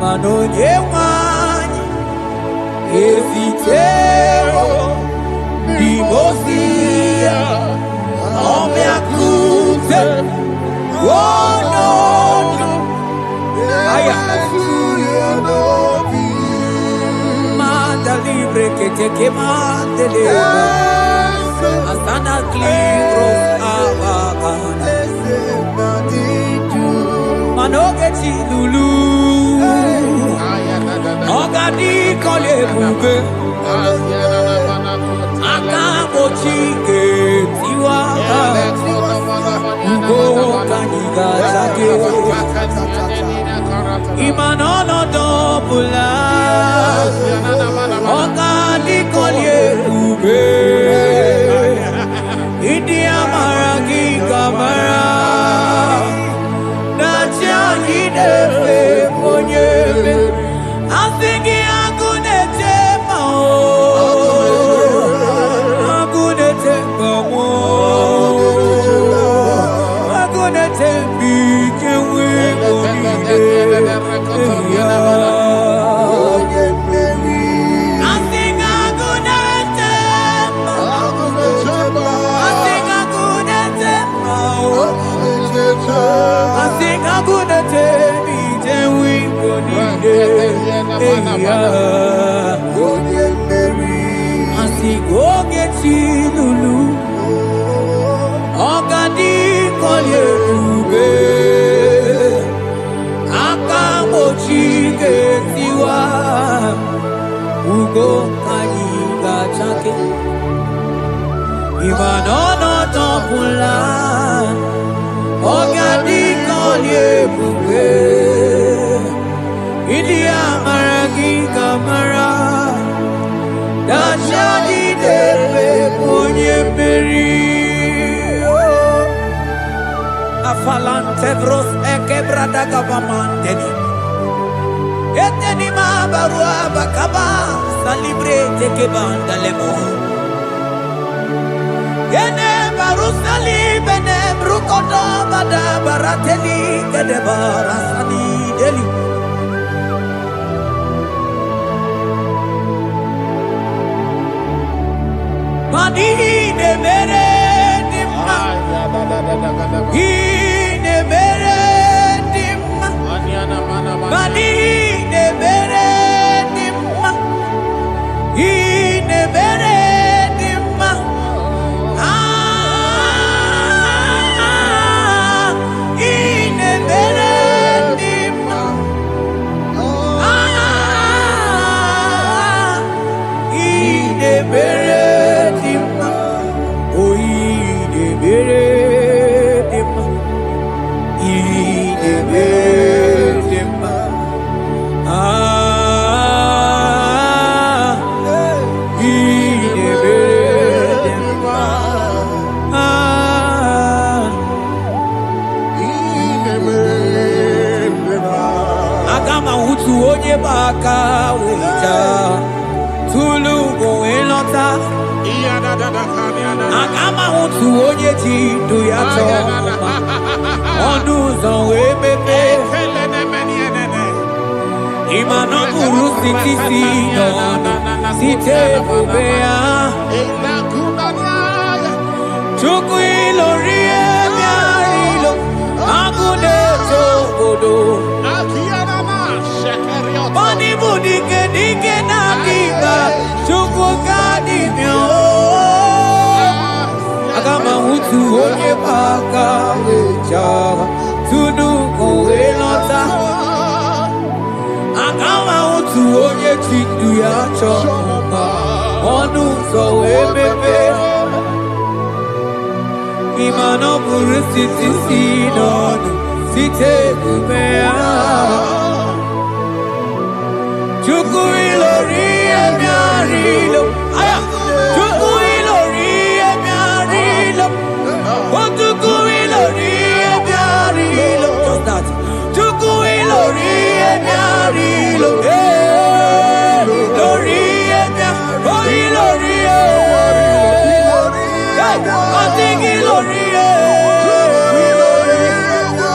Manonye wanyi ezitero dimosia omeakute wonono aya manda libre que te quemante leva asana cliros avagana manoge chilulu Ogadi kole bube Akabo chike tiwa Ugo kaniga zake Imanono dobula Ogadi kole bube Idi amara ki kamara Nacha hidefe konyebe I'm thinking I'm gonna take my own. I'm gonna take my own. I'm gonna take big and weak on the I think I'm gonna take my own. I think I'm gonna take my own. I think I'm gonna take big and weak on the Asigogeti lulu Ogadi kolye ube Akamochi getiwa Ugo kaniga chake Imanono topula Ogadi kolye ebube Idi amara gị kamara Dachadi debe onye mmeri Afalantevros ekebrada gabamanteni Eteni ma barua bakaba Salibre teke bandalemo Yene barusali bene brukodo bada barateli Kede barasani deli Mani ne mere dimma Ine mere dimma Mani ne mere dimma Ine mere dimma Ine mere dimma Ine mere Baka wita tulu go elota agama utu onye ti do ya to onu zo we pepe imano guru siti no site bobea chuku ilori emiarilo agune to godo Bani budike dike na diga chuku gadi myo Agama utu onye baka wecha Tudu kowe nota Agama utu onye chindu ya choma Onu so wepepe Imano buru siti sinonu Site kumea Chuku ilori emiarilo Aya Chuku ilori emiarilo Chuku ilori emiarilo Just that Chuku ilori emiarilo Lori emiarilo Ilori Nothing ilori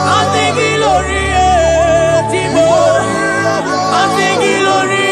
Nothing ilori Timo Nothing ilori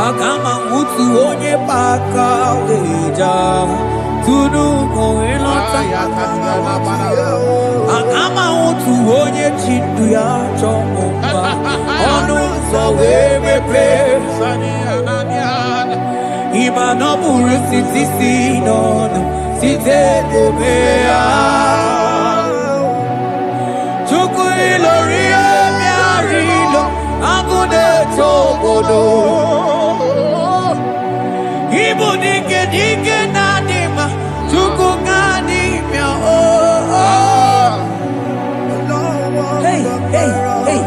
Agama utu onye paka weja tunu koelota. Agama utu onye chindu ya chomba onu so wemepe. Iba no buru sisi nono site debea. Chuku ilori emiarilo agune tobodo. Ibu dike dike nadima chuku ganimia oh. Hey, hey, hey.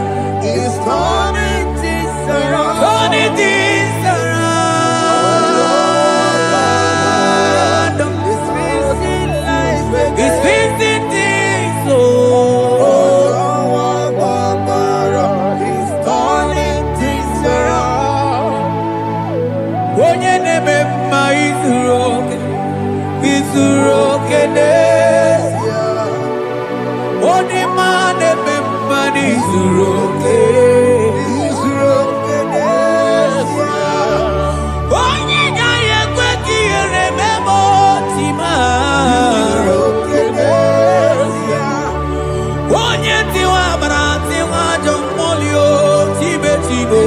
It's turning things around. Turning things around. It's fixing things oh. It's turning things around. Onye neme mma izuru oke n'ezie. Onye ma neme mma n'izuru oke. Onye gaghị ekwe ka ihere mee ma otu ma. Onye tiwa agbara tiwa ajọ mmụọ o tibe tibe.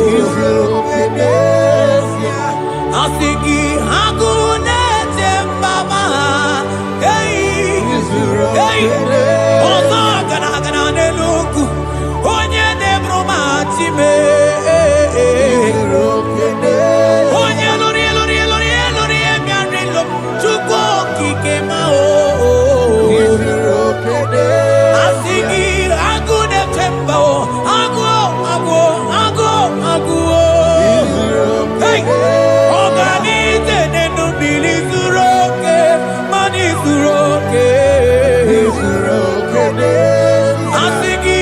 Asị gị agụ na-eche mbaba ha. Ọzọ gana n'elu ugwu. Onye na-eburu ma time. Onye lụrụ emịarịlụ Chukwu okike ma o. Asị gị agụ na-eche mba o. Agụ hey! Ọganize n'enu mmiri zuru oke, mmanụ zuru oke. Asị gị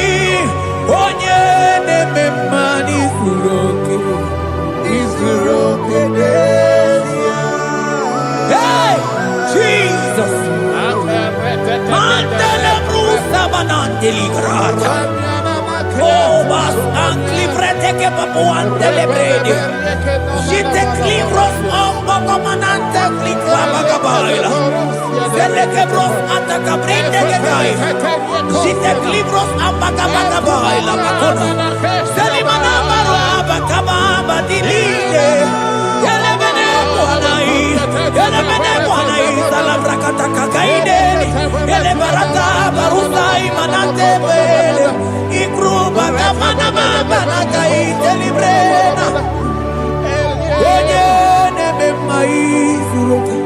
onye na-eme mmanụ zuru oke. Hey! Jesus! Mandele brusa banandeli grata. Oh, bas ankli prete che papuante le bredi. Jite klivros ombo comanante klikla bagabaila. Zelle che bros ataka brinde che dai. Jite klivros ambagabagabaila bakona. Zeli manamaro abakababa dilile. Yele bene buanai salavra kataka kaideni. Yele barata barusai manante bele. Ikruba kamana mabana kaite librena. Onye neme mma izuru oke.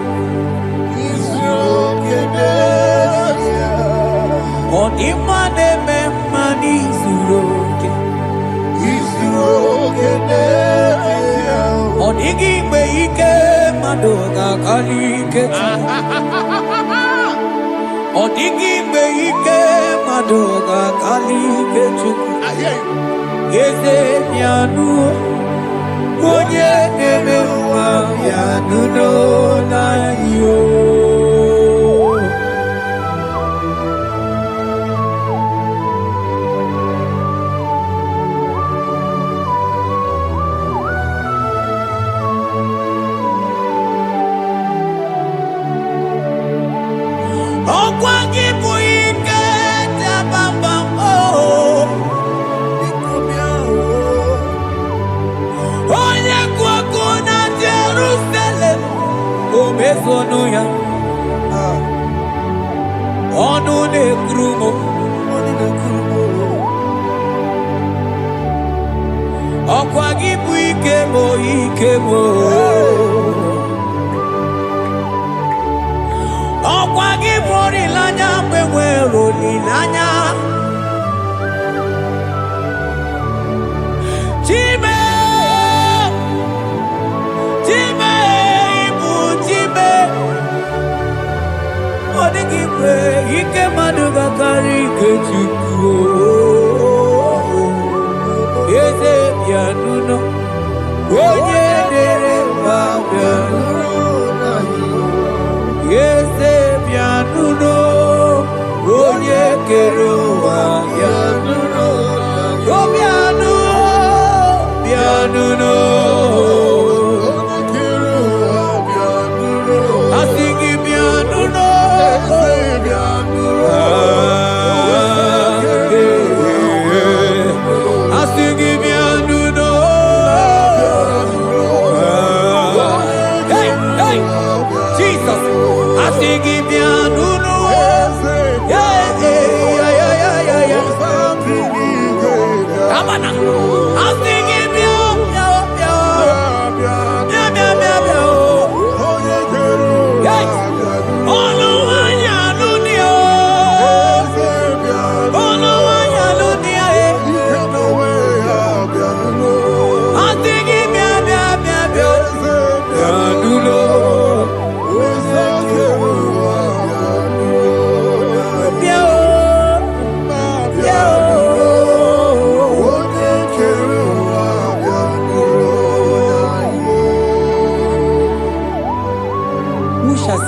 Ọ dị mma na-eme mma n'izuru oke. Ọ dịghị mgbe ike mmadụ ga-akarị ike Chukwu. Ọ dịghị mgbe ike mmadụ ga-akarị ike Chukwu. Eze bịanụ onye na-eme mma bịanụ n'ụlọ anyị o. Ọkwa gị bụ ike dabamba o. Onye kwụ ọkụ na Jerusalem o mezonu ya. Ọnụ na-ekwuru m. Ọkwa gị bụ ike m ike m. Ọkwa gị bụ olileanya mgbe nwere olileanya. Chime ịbụ Chime. Ọ dịghị mgbe ike mmadụ ga-akarị ike Chukwu. Eze bịanụ onye dere mba bịanụ. Eze bịanụ onye kere ụwa bịanụ. Bịanụ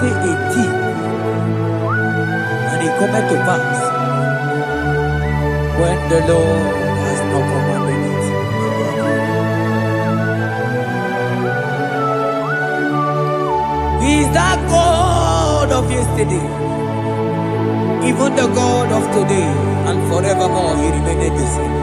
say a thing, and it cometh to pass when the Lord has not commanded it. He is that God of yesterday, even the God of today, and forevermore He remained the same.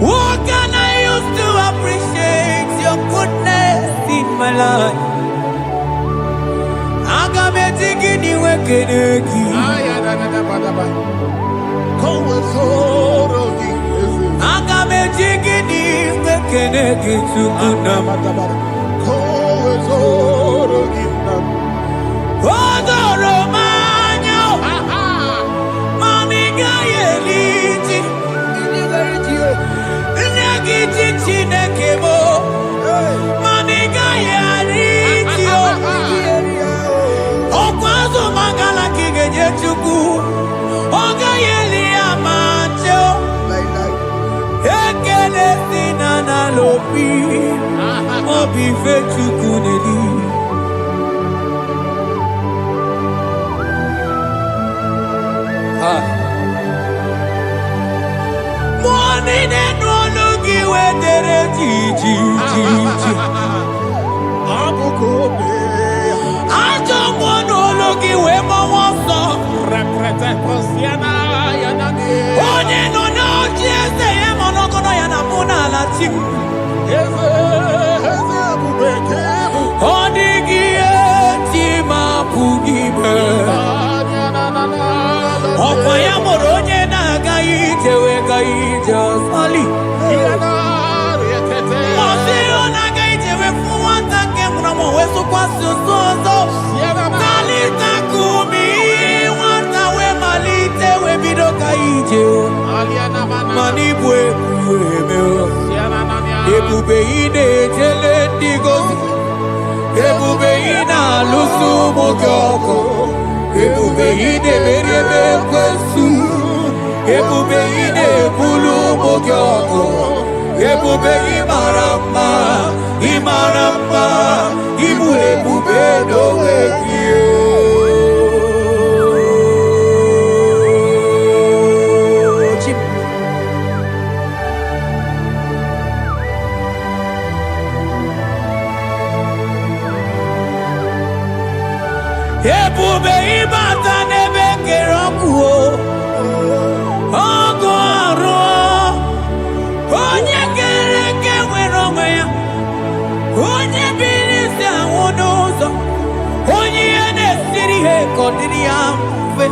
What can I use to appreciate your goodness in my life? Agametigini wekeneki. Agametigini wekeneki tukuna. Odoro manyo. Mamiga yeliti. Nyagiti chinekemo. Mamiga yeliti. Okwazo mangala kigeje chuku. Oga yeli amacho. Ekele sinana lopi. Obi fe chuku neli. Money no logi wedere ji. Ajo monologi we mawaso. Onye no no chiese ye monogono ya namuna la chim. Odigi tima pugibe. Okwa ya moronye na gaite we gaite sali. Osiro na gaite we fuwanta ke mnamo weso kwa sozo. Kalita kumi wanta we malite we bido gaite. Manibwe kuwemeo. Ebube ine jele digozi. Ebube ina lusu mogyoko. Ebube ine merebe kwesu. Ebube ine bulu mogyoko. Ebube imarama. Ibu ebube dowe kiyo. Ebube ibata nebe kerokuo. Ogo aro. Onye kereke weronwe ya. Onye bilisi awonozo. Onye ene siri he kodiri ya mfe.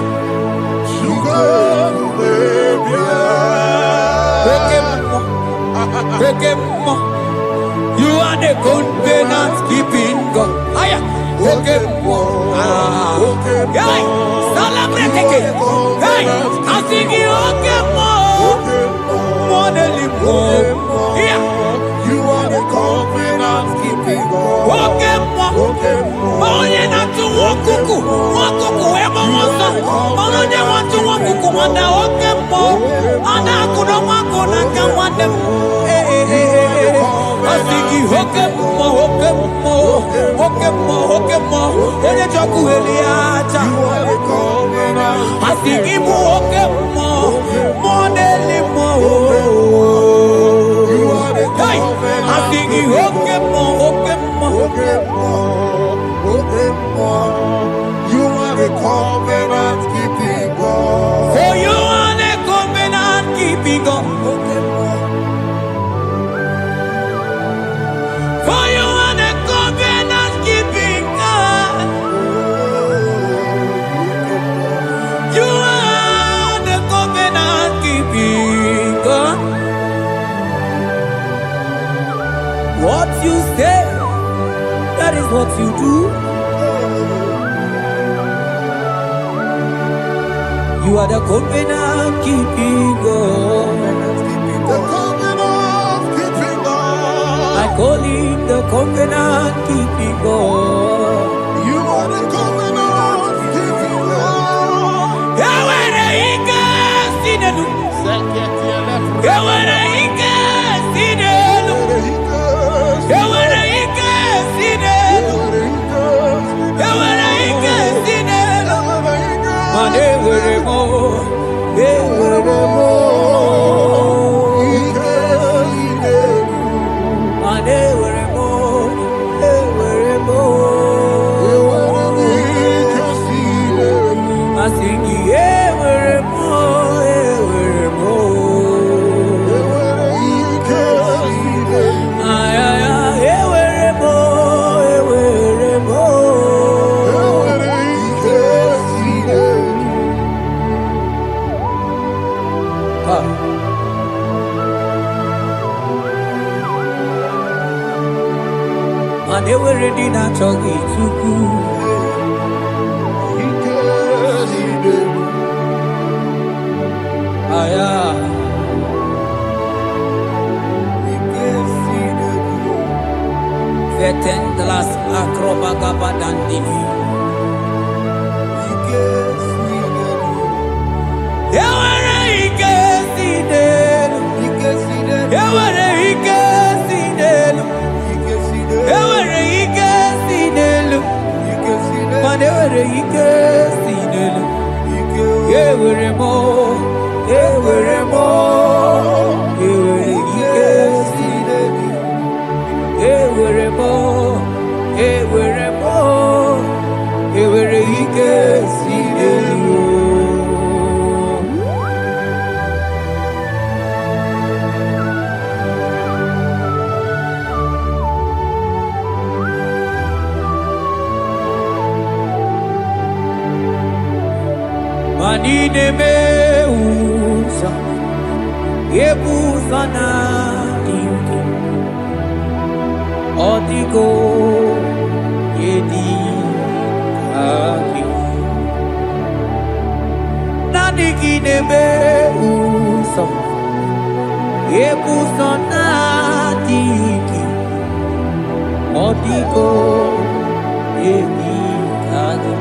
Ekemo. You are the covenant keeping God. Aya. Okemo. Hey, celebrate again. Hey, I sing you Okemo. Modelimo. Yeah. You are the covenant keeping God. Okemo. Onye na tu wokuku. Wokuku emo wasa. Onye watu wokuku wanda Okemo. Ana kuno wako na kawande. I sing you Okemo. Onye choku eliacha. I sing you Okemo. Modelimo. Hey, I sing you Okemo. You are the covenant keeping God. For you are the covenant keeping God. For you are the covenant keeping God. You are the covenant keeping God. What you say, that is what you do. You are the covenant keeping God. The covenant keeping God. I call him the covenant keeping God. You are the covenant keeping God. Yawere ika sinenu. Yawere ika And they were ready to talk it to Vetendlas acrobaga dandivi. Manine meusa yebusa na ingi odigo yedi aki nadigine meusa yebusa na ingi odigo yedi aki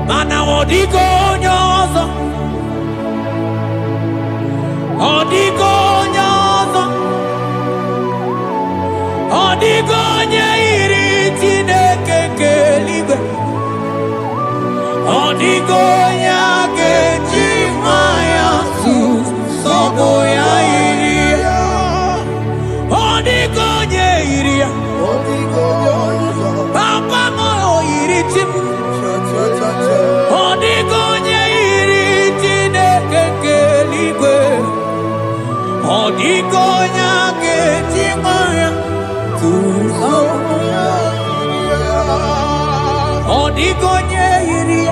mana odigo nyozo odigo nyozo odigo nyeiri Chineke keligwe odigo nyake chimaya sobo ya iri odigo nyeiri odigo nyozo papa mo iri chim odigonye iri Chineke keligwe odigonya ketimaya tuzo odigonye iri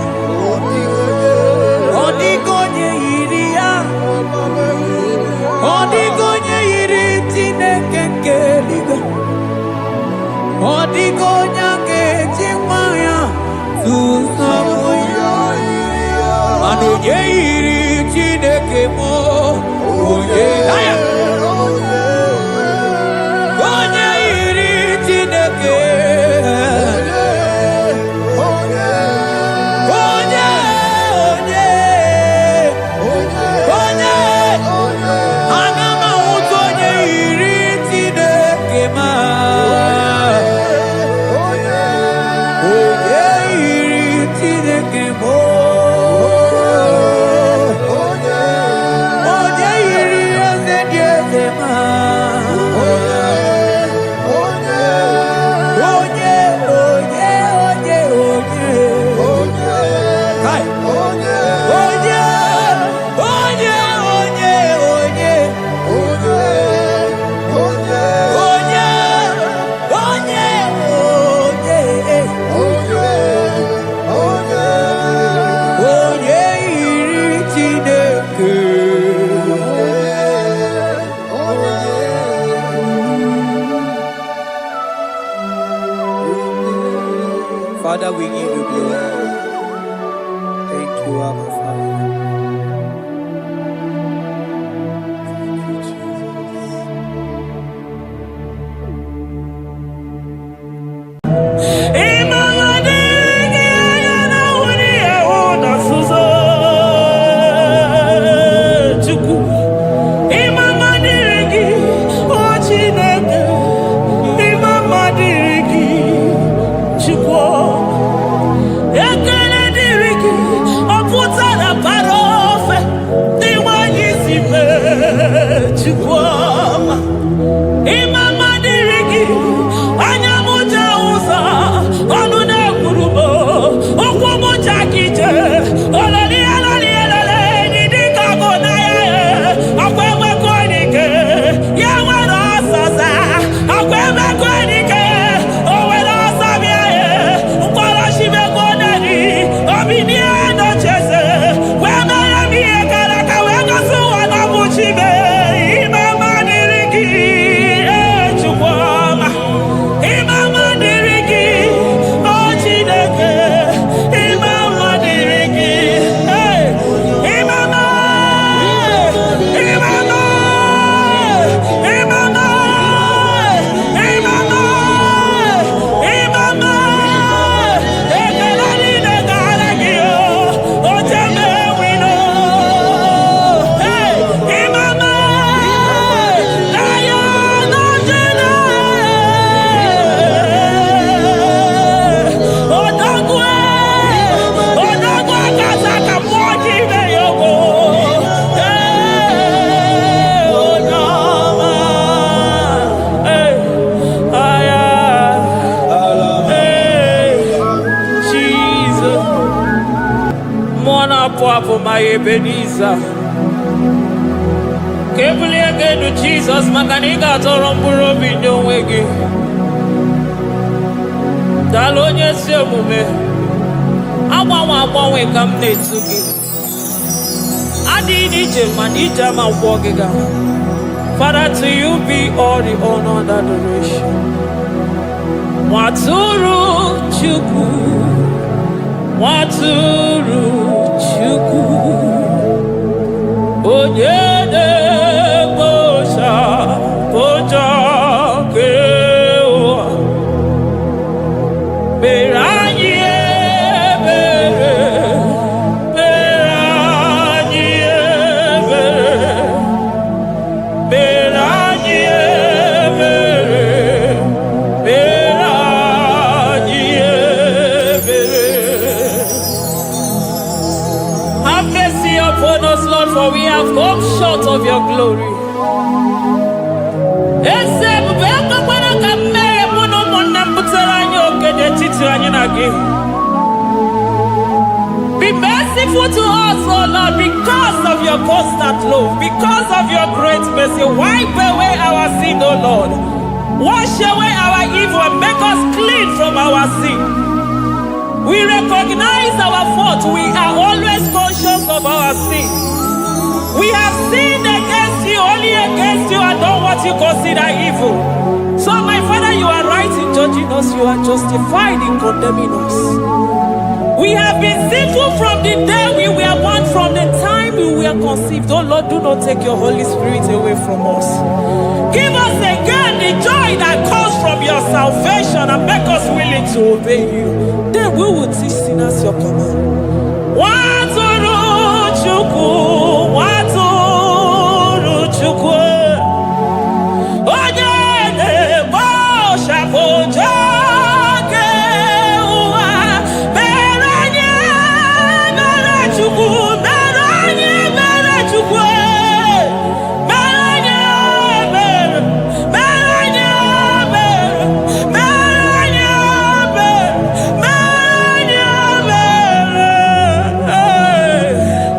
Ebenezer. Kebulie genu Jesus maka na ị ga-atọrọ mkpụrụ obi ndị onwe gị. Daalụ onye ezi omume. Agbanwe ka m na-etu gị. Adịghị n'ije mana ije ama gwọ gị ga. Father, to you be all the honor and adoration. Nwatụrụ Chukwu, Nwatụrụ Chukwu, onye na-ekpocha ụjọ nke ụwa, mere anyị ebere, mere anyị ebere, mere anyị ebere, mere anyị ebere. Have mercy upon us, Lord, for we have come short of your glory. Be merciful to us, oh Lord, because of your constant love, because of your great mercy. Wipe away our sin, oh Lord. Wash away our evil and make us clean from our sin. We recognize our fault. We are always conscious of our sin. We have sinned against you, only against you, and done what you consider evil. So, my Father, you are right in judging us. You are justified in condemning us. We have been sinful from the day we were born, from the time we were conceived. Oh Lord, do not take your Holy Spirit away from us. Give us again the joy that comes from your salvation and make us willing to obey you. Then we will teach sinners your command. Nwatụrụ Chukwu, Nwatụrụ Chukwu, onye na-ekpocha ụjọ nke ụwa, mere anyị ebere Chukwu, mere anyị ebere Chukwu, mere anyị ebere, mere anyị ebere, mere anyị ebere,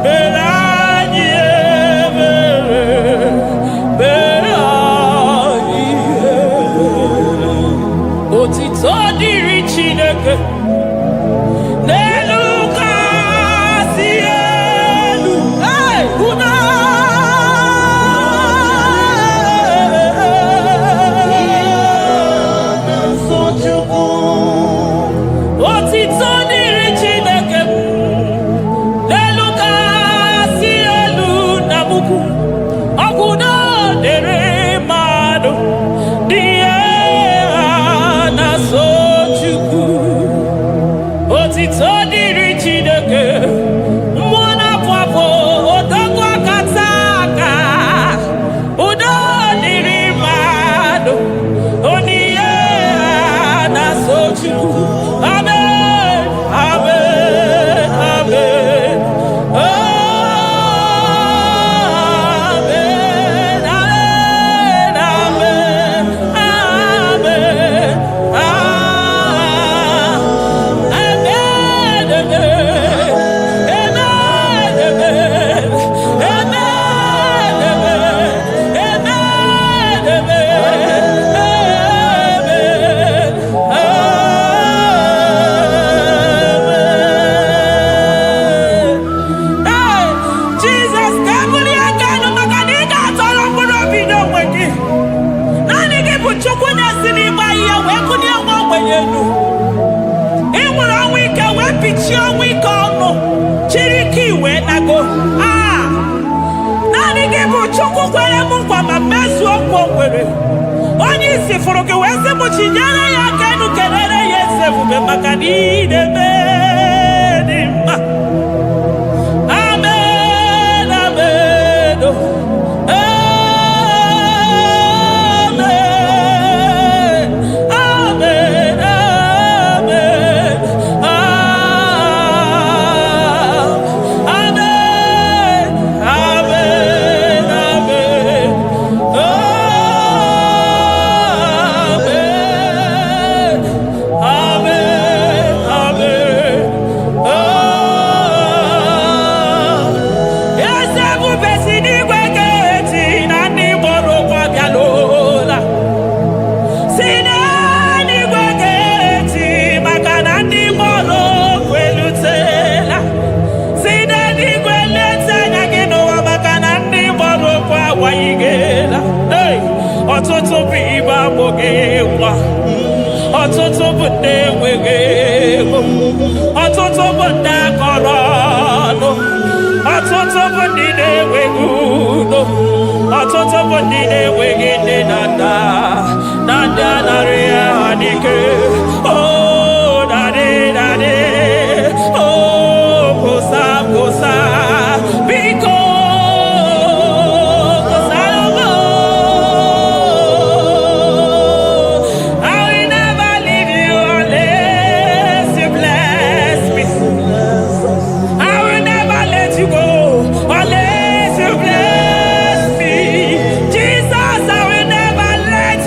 mere anyị ebere, mere anyị ebere. Otito dịrị Chineke n'elu kasị elu. Una otito dịrị Chineke n'elu kasị elu na mukwu. Ọgwụ na dịrị mmadụ dị na-so Chukwu. Otito dịrị Chineke, mmụọ na-apụ apụ, odogwu akata aka. Udo dịrị mmadụ, onyinye na-so Chukwu. Amen, amen, amen. Amen, amen, amen, amen, Jesus, kabuli agano maka na ị ga-atọrọ mkpụrụ obi n'onwe gị. Naanị gị bụ Chukwu na-esi n'ịgba ihe wee kụnye nwa ogbenye elu. Ị nwere ọnwụ ike wee pichie ọnwụ ike ọnụ, chiri ike iwe nago. Naanị gị bụ Chukwu kwere m nkwa ma mezuo nkwa o kwere. Onye isi fụrụ gị wee sị m chinyere ya aka enu, kelere ya eze ebube maka na ị na-eme dị mma. Amen, amen, oh. Amen, amen, amen, amen, amen, amen, amen, amen, amen. na-agbọghịkwa ọtụtụ bụ ndị enweghị ego ọtụtụ bụ ndị akọrọ ọnụ ọtụtụ bụ ndị na-enweghị udo ọtụtụ bụ ndị na-enweghị nne na nna na ndị anarị ya ha n'ike Unless you bless me, Jesus, I will never let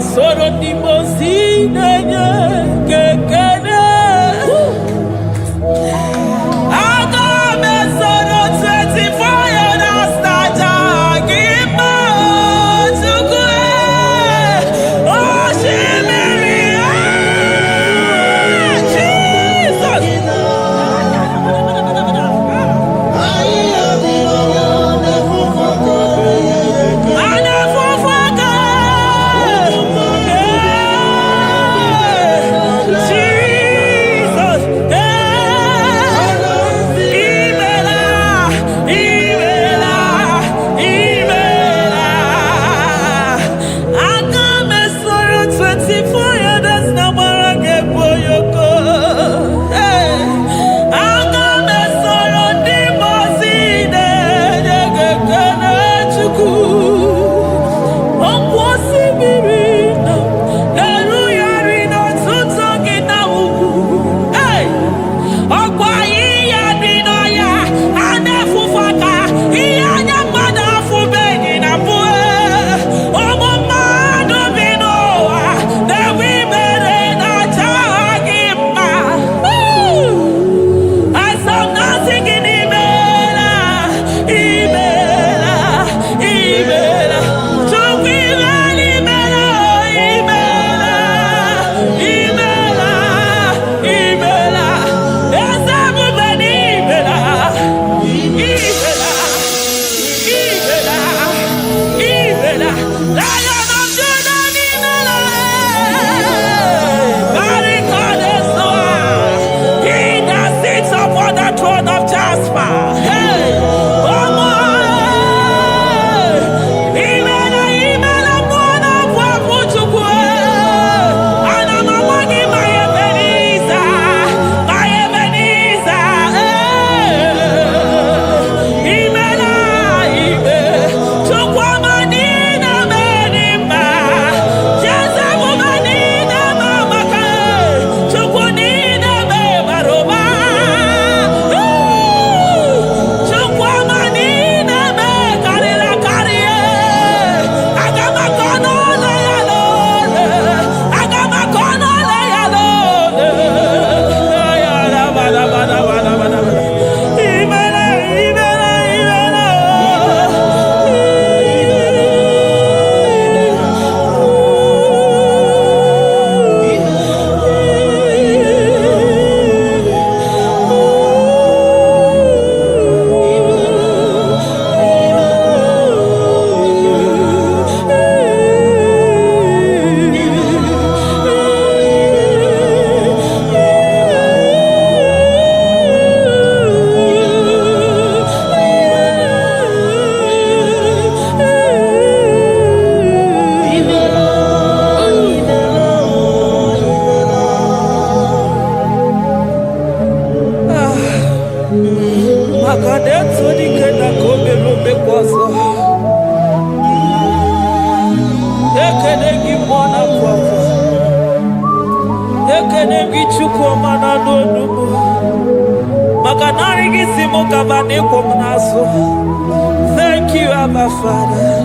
Soro di Mosina Kekene Agame Soro 24 Anastaja Gima Tukwe Oshimiri Jesus Akadeto dikenda kobe lobe kwaso. Ekenegi mwana kwafa. Ekenegi chukwu mana n'onumu. Maka nari gisi mo kabane kwa mnaso. Thank you, Abba Father.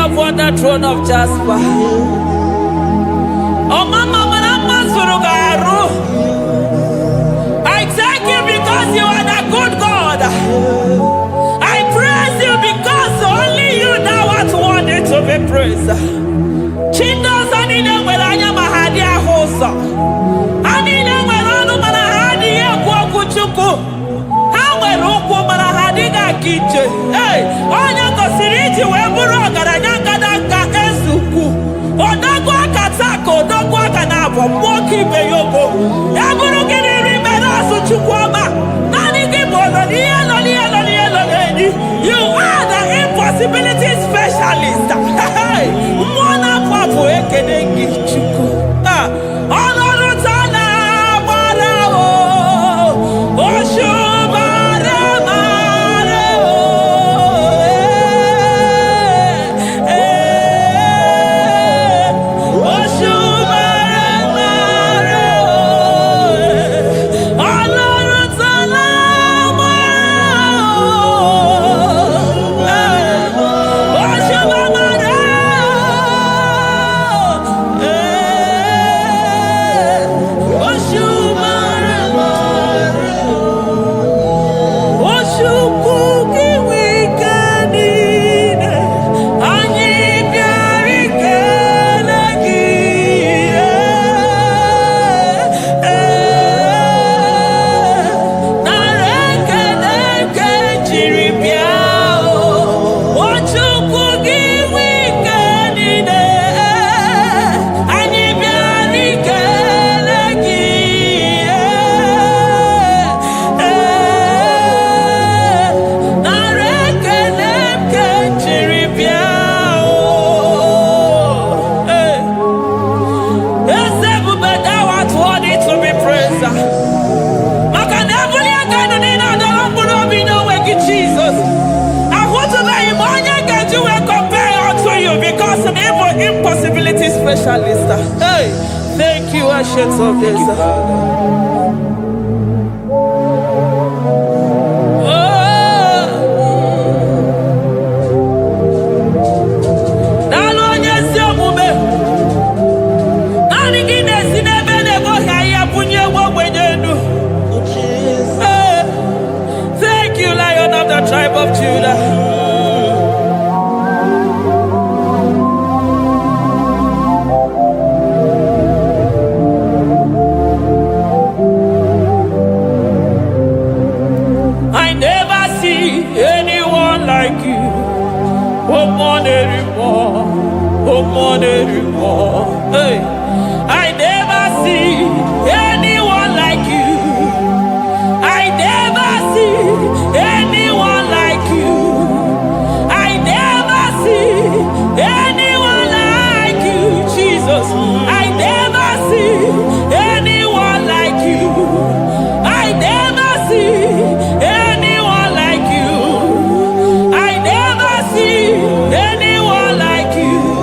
Upon the throne of Jasper. Oh, Mama, I thank you because you are the good God. I praise you because only you now are worthy to be praised. Chindos anine welanya mahadi ahosa. Anine welanu manahadi ya kwa kuchuku. Hawe ruku manahadi ga kiche. Hey, onya kosiriji weburu agaranya. Odagwa katako, odagwa kanabo, mwoki beyoko. Yaburu gini rimena suchukwama. Nani gibolo, lielo. You are the impossibility specialist. Mwana papu ekenengi chuku. Onorutana marao. Oshubare marao. Impossibility specialist. Hey, thank you, Ancient of Days. Thank you, Lion of the tribe of Judah. Oh, money, hey, I never see anyone like you. I never see anyone like you. I never see anyone like you, Jesus. I never see anyone like you. I never see anyone like you. I never see anyone like you.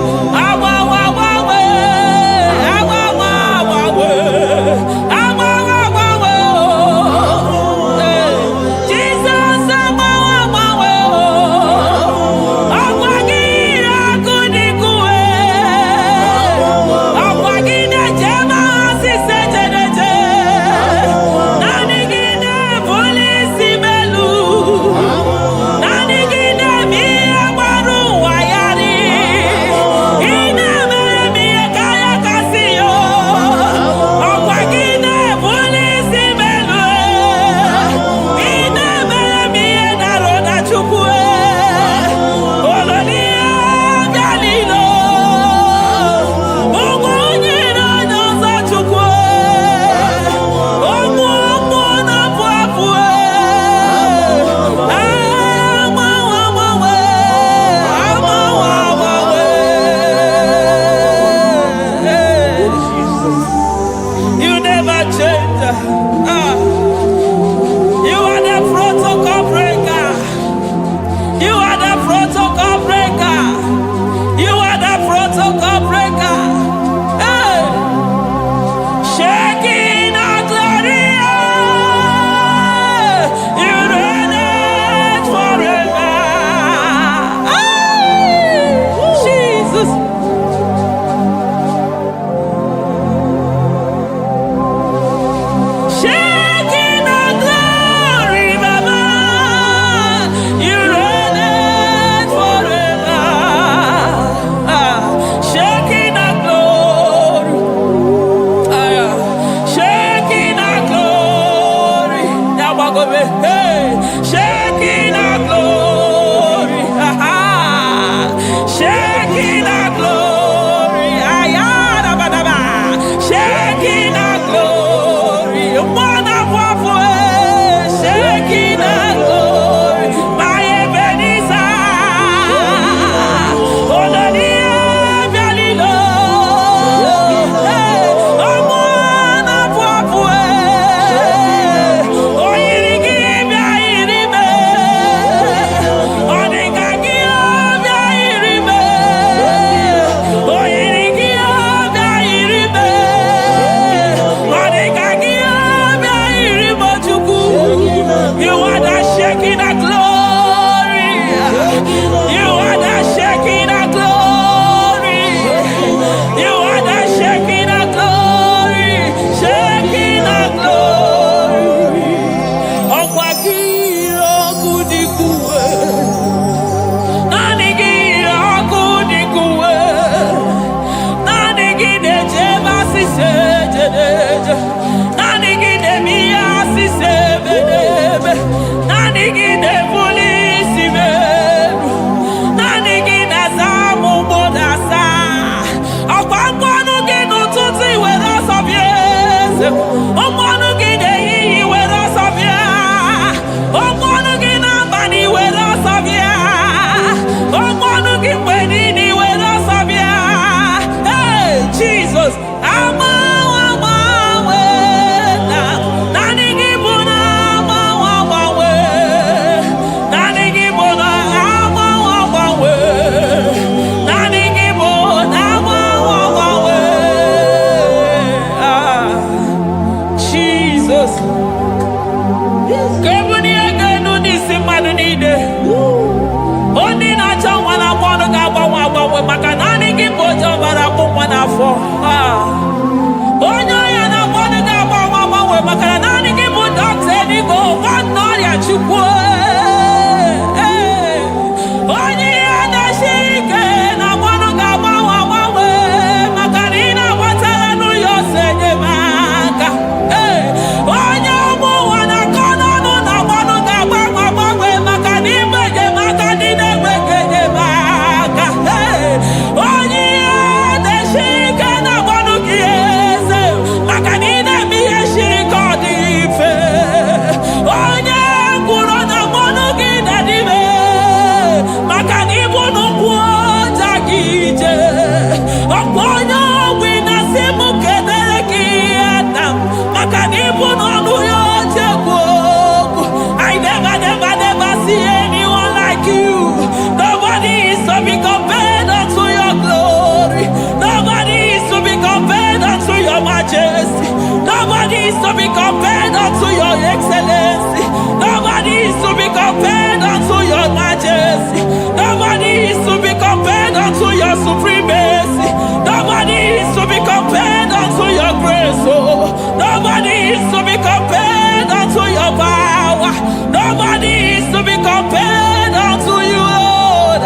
supremacy. Nobody is to be compared unto your grace. Oh, nobody is to be compared unto your power. Nobody is to be compared unto you, Lord.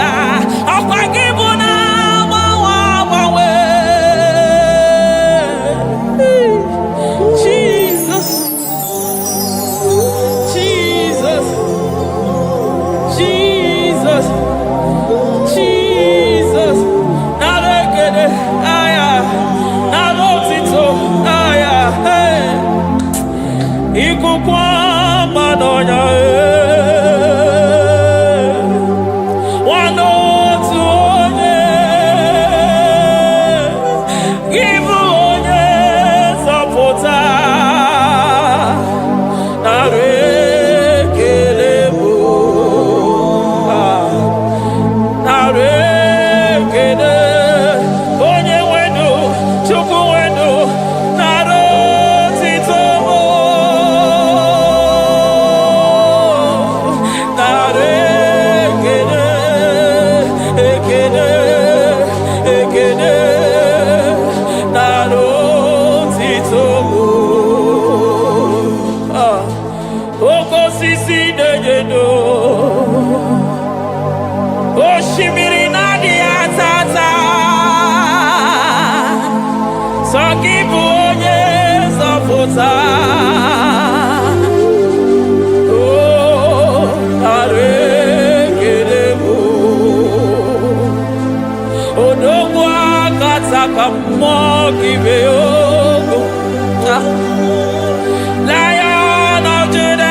Jesus, Jesus, Jesus, Jesus. Narekede, aya, narotito, aya, hey. Ikukwa madonya, Lion of Judah,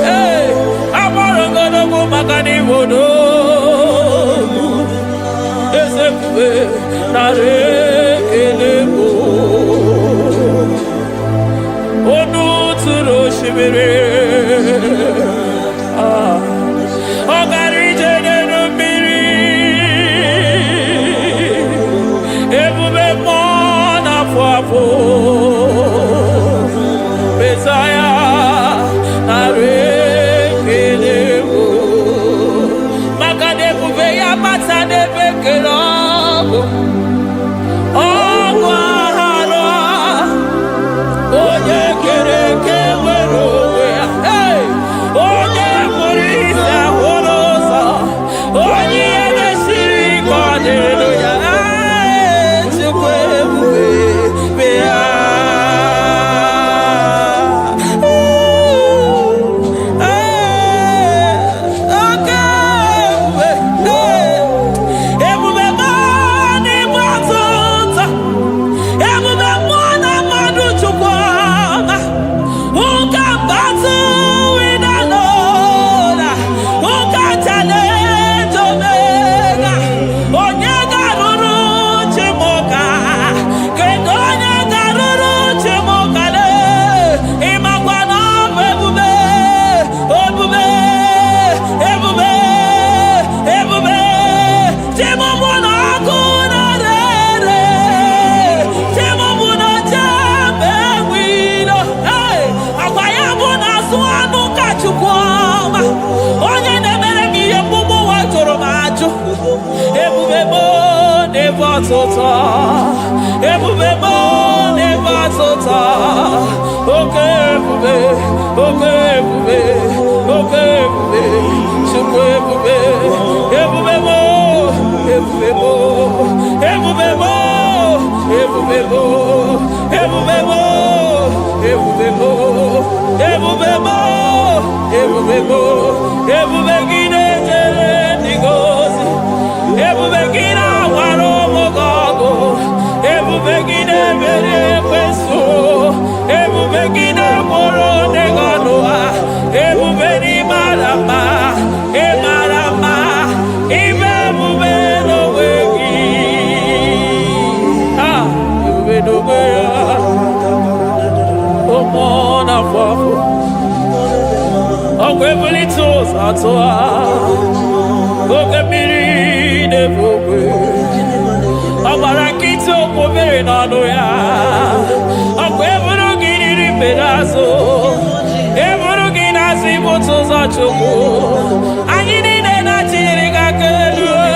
hey, Amorogodogo Magani Wodo, Ezekiel, Narekelebo, Onu Turo Shimere, Ogari Jene Miri, Ebube Mona Fafo, Messiah, Narekelebo, Makade Buveya Matane Bekelabo, Ogwahara, Oye Kereke Werowe, hey, Oye Morisa Horosa, Oye Neshiri Kwadeloya, Chukwe Buve, Bea. Ebubebo never tota. Okay, ebube, okay, ebube, okay, ebube, chukwu ebube, ebubebo, ebubebo, ebubebo, ebubebo, ebubebo, ebubebo, ebubebo, ebubebo, ebubegide jere ndigozi, ebubegina waro mogogo. Ebubegide mere kweso, ebubegide moro neganoa, ebubeni marama, emarama, ibebube no wegi. Ah, ebube no wegi. Omona fafo, okwebuli toza toa, okemiri nebogwe. Abarakito kobere nano ya, akweburu giri pedazo, eburu gina si boto za choko, anyi ni na chiri kakelu.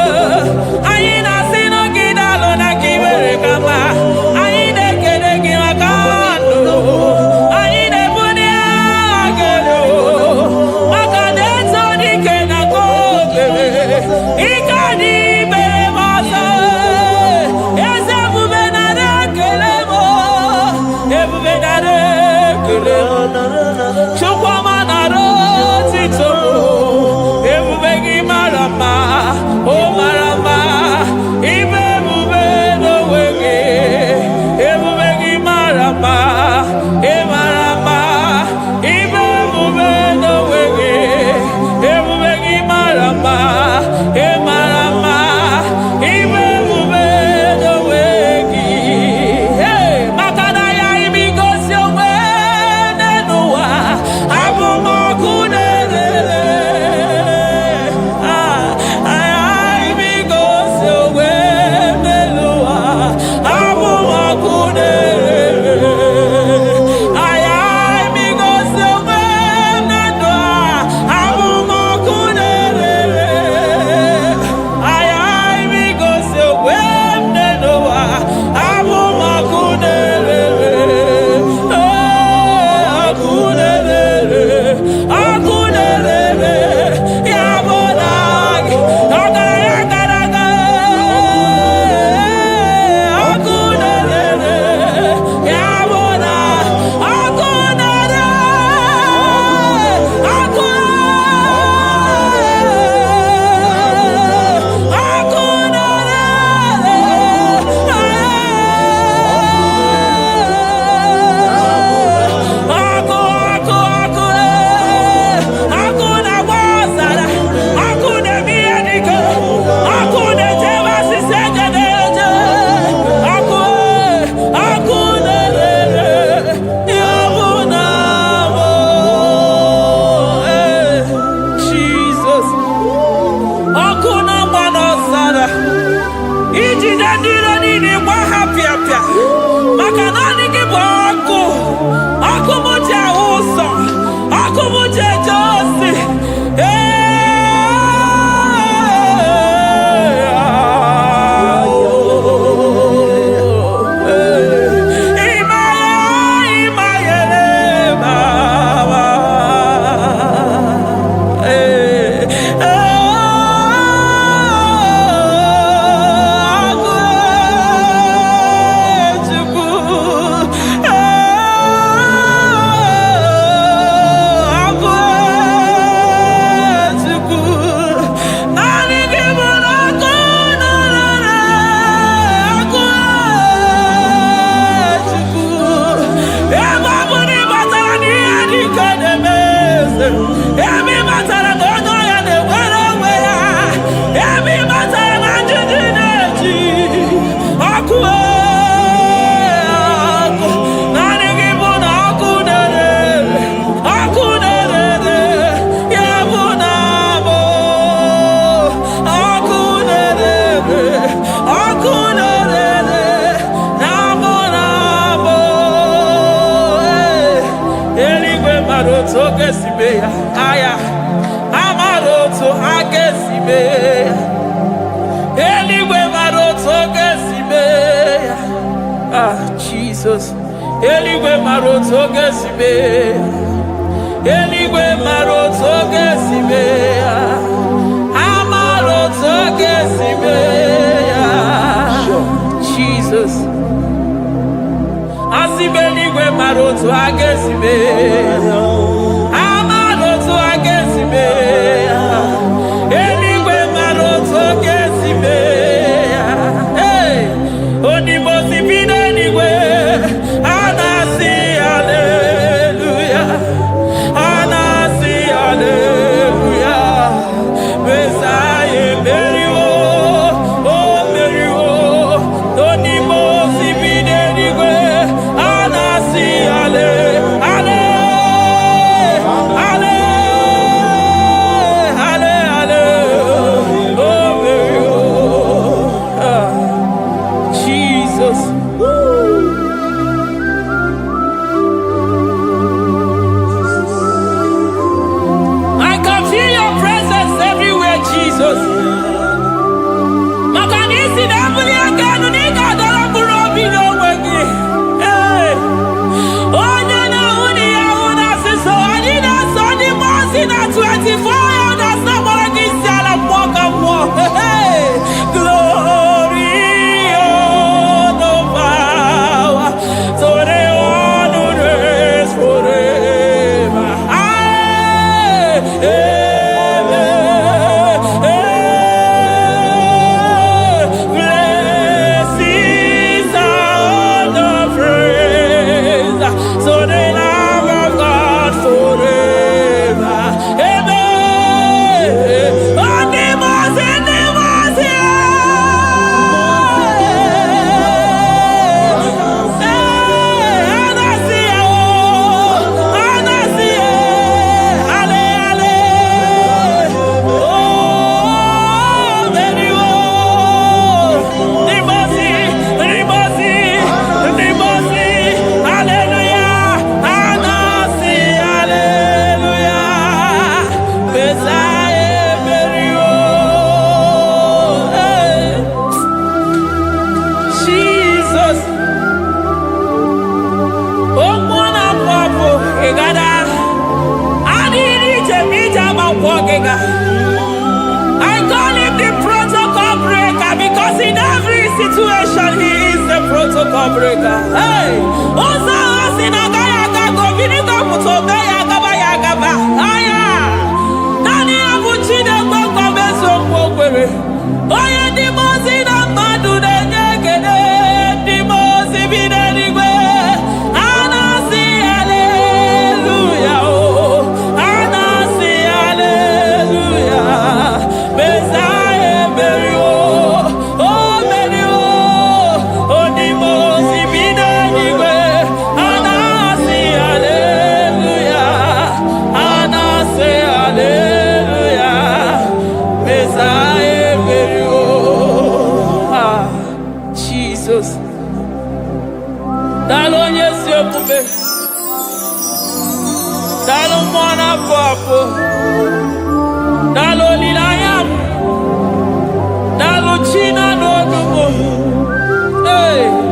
Jesus, Eligwe maroto gesibe, Eligwe maroto gesibe, Amaroto gesibe, Jesus, Asibe Eligwe maroto agesibe, Amaroto agesibe, Eligwe maroto gesibe, hey, Onimosi bide Eligwe. I call him the protocol breaker because in every situation he is the protocol breaker. Hey, Osa Osinaga Yagago Viniga Mutobe Yagaba Yagaba. Aya, Nani Abuchina Boko Beso Pokwe. Oya Dimosina Madu de Negede, Dimosi Vinegwe. Anasi, hallelujah. Anasi, hallelujah. Messiah, Merio, oh Merio, oh Dimosi Vinegwe. papo. Dalo lilayam. Dalo china no dumo. Hey.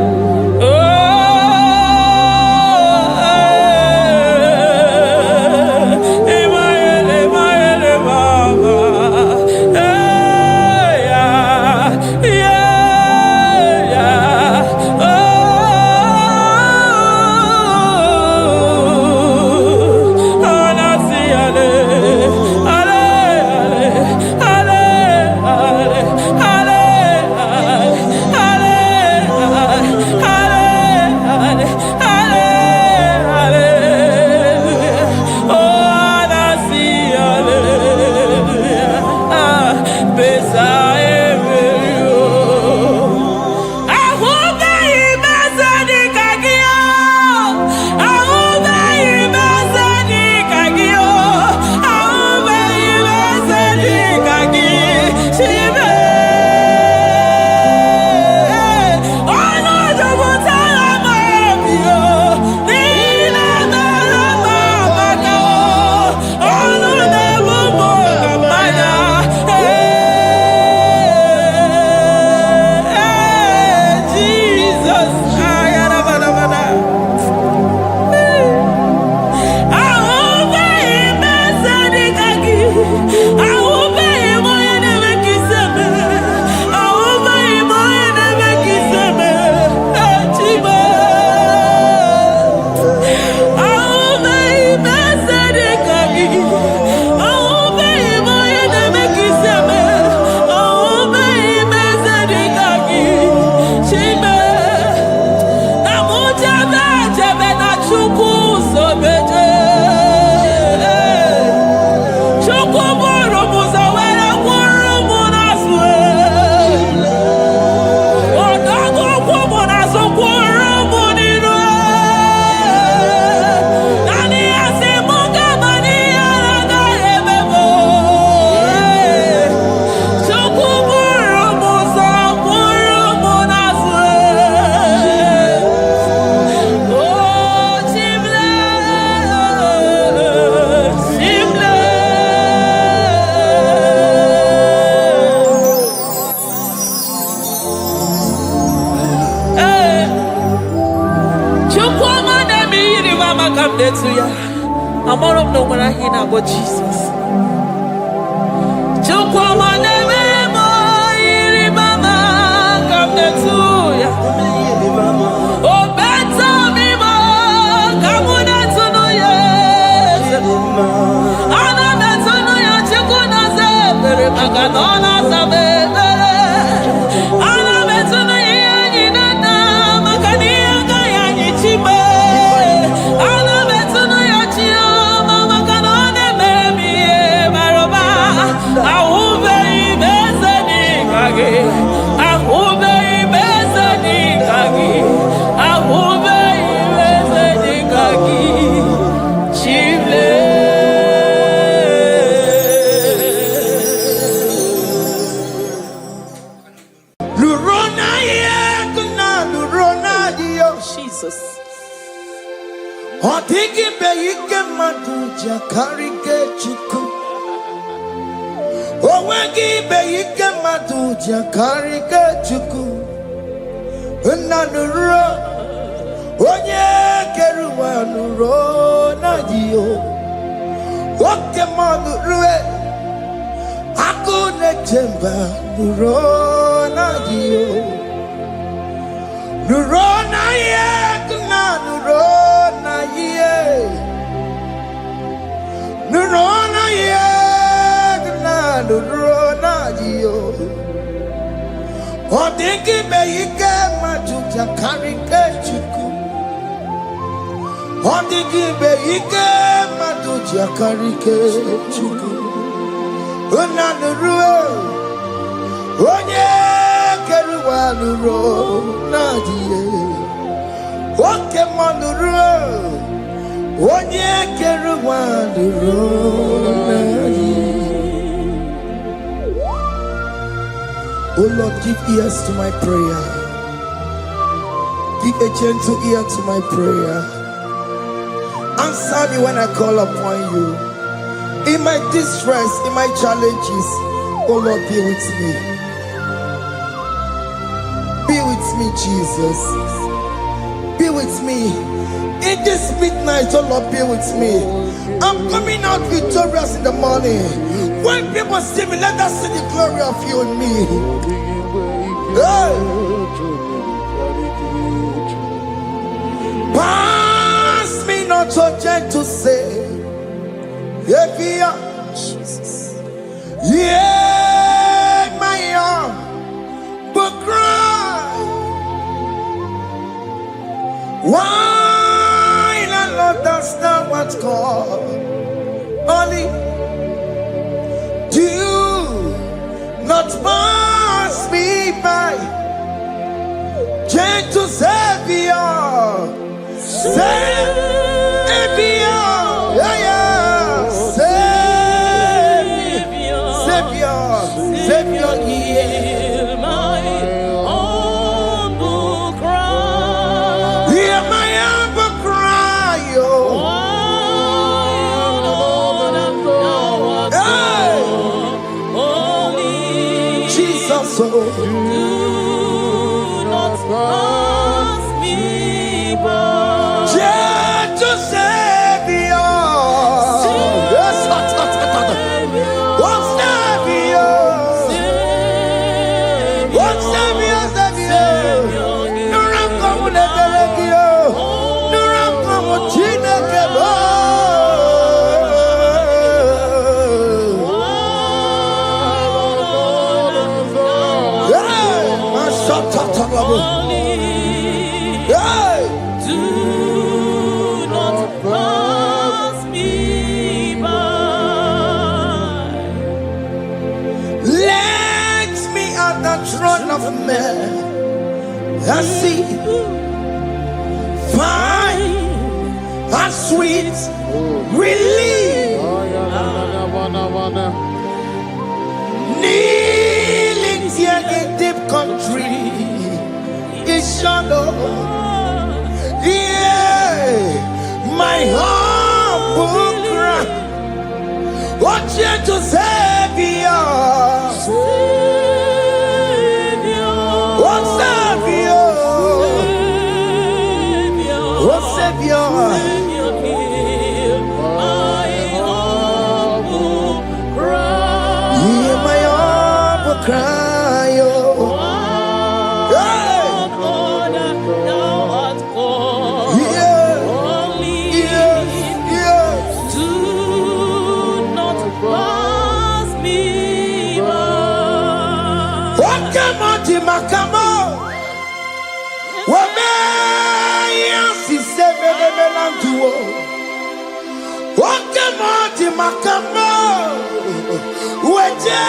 I'm all of no when I hear about Jesus. Oh Lord, give ears to my prayer. Give a gentle ear to my prayer. Answer me when I call upon you. In my distress, in my challenges, oh Lord, be with me. Be with me, Jesus. Be with me. In this midnight, oh Lord, be with me. I'm coming out victorious in the morning. When people see me, let us see the glory of you in me. Hey. Pass me not so gentle, say. Jesus. Yeah, my arm, but cry. Why not understand what's called? Only do not pass me by. Gentle Savior, Savior, yeah, yeah. Savior, hear my humble cry. Hear my humble cry, oh. Jesus, do not pass me by. Gentle Savior. Do not pass me by. Let me at the throne of men. I see fine and sweet relief. Kneeling here in deep country is shadow. Yeah, my humble cry. Watch you to Savior. Oh Savior. Oh Savior. Hear my humble cry. Oh. Makamo, wame yansi sevele melanduo. Wakamo makamo, weje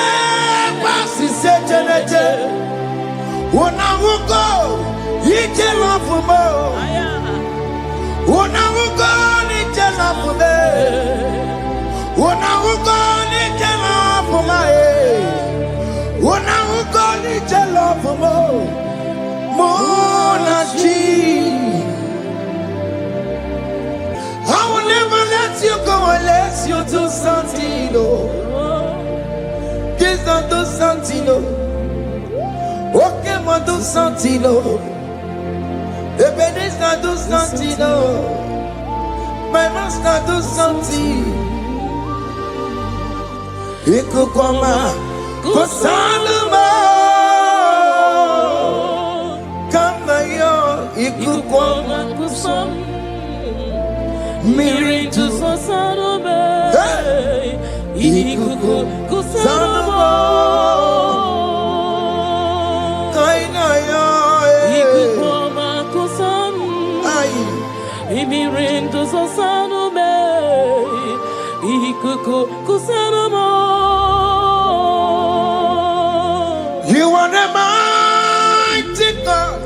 basi sejeneje. Unahugo ije lafumo, unahugo ije lafume, unahugo ije lafume. Unahugo ije lafumo, monaji. I will never let you go unless you do something. This not do something. Okay, mo do something. Baby, this not do something. My master do something. Ikukoma. Kusaluma kama yo ikukoma kusam miri tu sasarume ikuku kusaluma kaina yo ikukoma kusam miri tu sasarume ikuku kusaluma. You are the mighty God,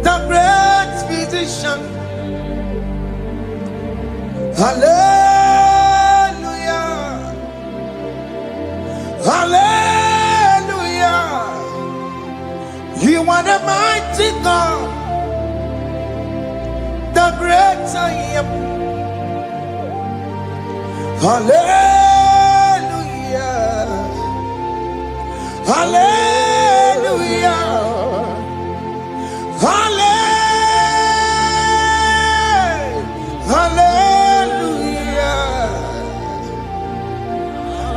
the great physician. Hallelujah, hallelujah. You are the mighty God, the great I am. Hallelujah. Hallelujah. Hallelujah.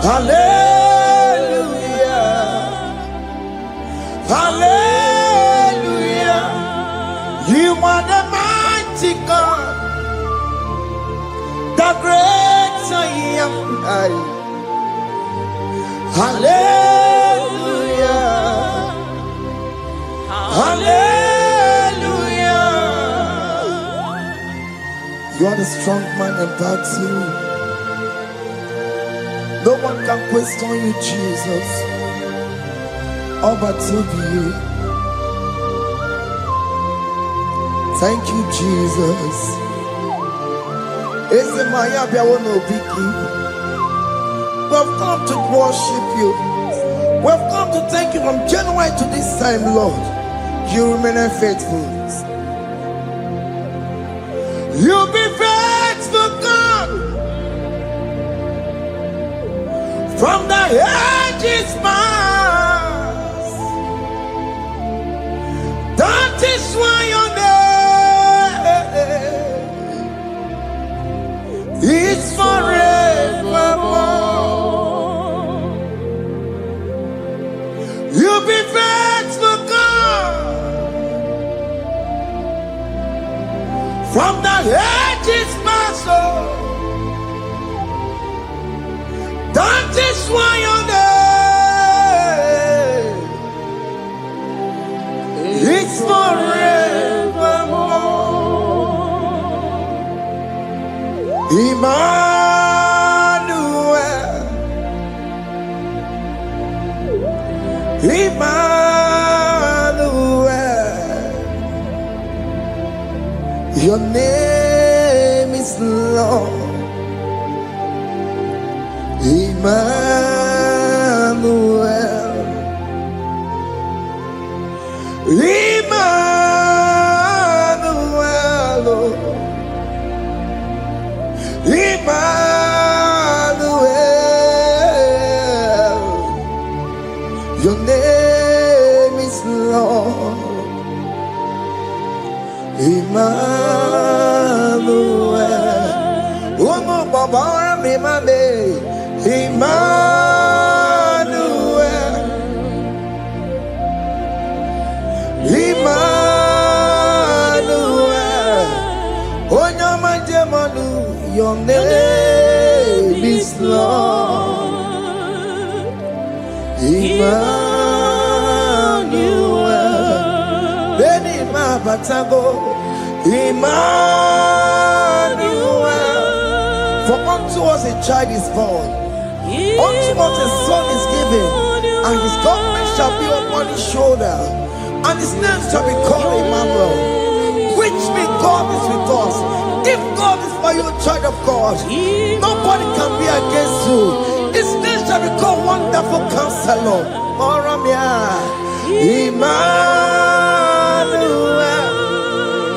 Hallelujah. Hallelujah. You are the mighty God, the great I am. Hallelujah. Hallelujah. You are the strong man in battle. No one can question you, Jesus. All but to be you. Thank you, Jesus. Is the Maya Biawono Biki? We've come to worship you. We've come to thank you from January to this time, Lord. You remain faithful. You be faithful, God. From the ages past. That is why your name is forevermore. You be faithful, God. From the ages past, that is why your name is forevermore. Emmanuel, Emmanuel, your name is Lord. Emmanuel, Emmanuel, Emmanuel, your name is Lord. Emmanuel, oh no, Baba, me mame. Emmanuel, Emmanuel, oh no, my demonu, your name is Lord. Emmanuel, Beni ma batago, Emmanuel, for unto us a child is born. Unto us a son is given, and his government shall be upon his shoulder, and his name shall be called Emmanuel, which means God is with us. If God is for you, child of God, nobody can be against you. His name shall be called Wonderful Counselor. Oramia, Emmanuel,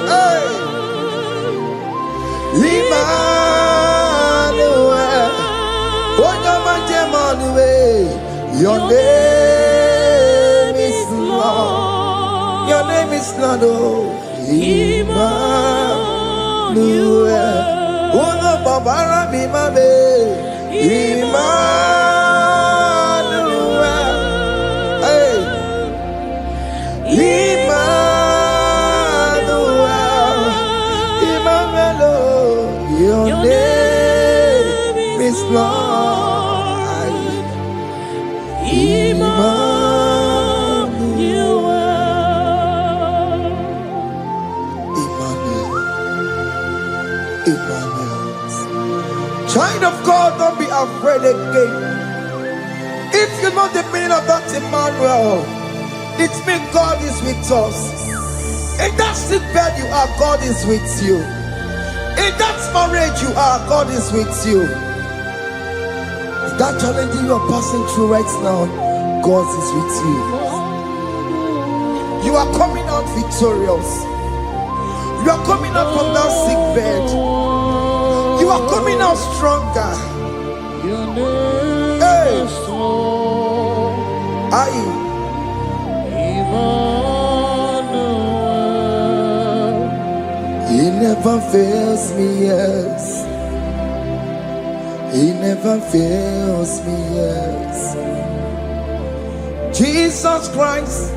hey, Emmanuel. Your name is Lord. Your name is Lord. Oh, Emmanuel. Oh no, Baba, be my baby. Emmanuel. Hey, Emmanuel. Emmanuel. Your name is Lord. Child of God, don't be afraid again. If you know the meaning of that Emmanuel, it means God is with us. In that sick bed you are, God is with you. In that marriage you are, God is with you. In that challenge you are passing through right now, God is with you. You are coming out victorious. You are coming out from that sick bed. You are coming out stronger. Hey. Aye. He never fails me, yes. He never fails me, yes. Jesus Christ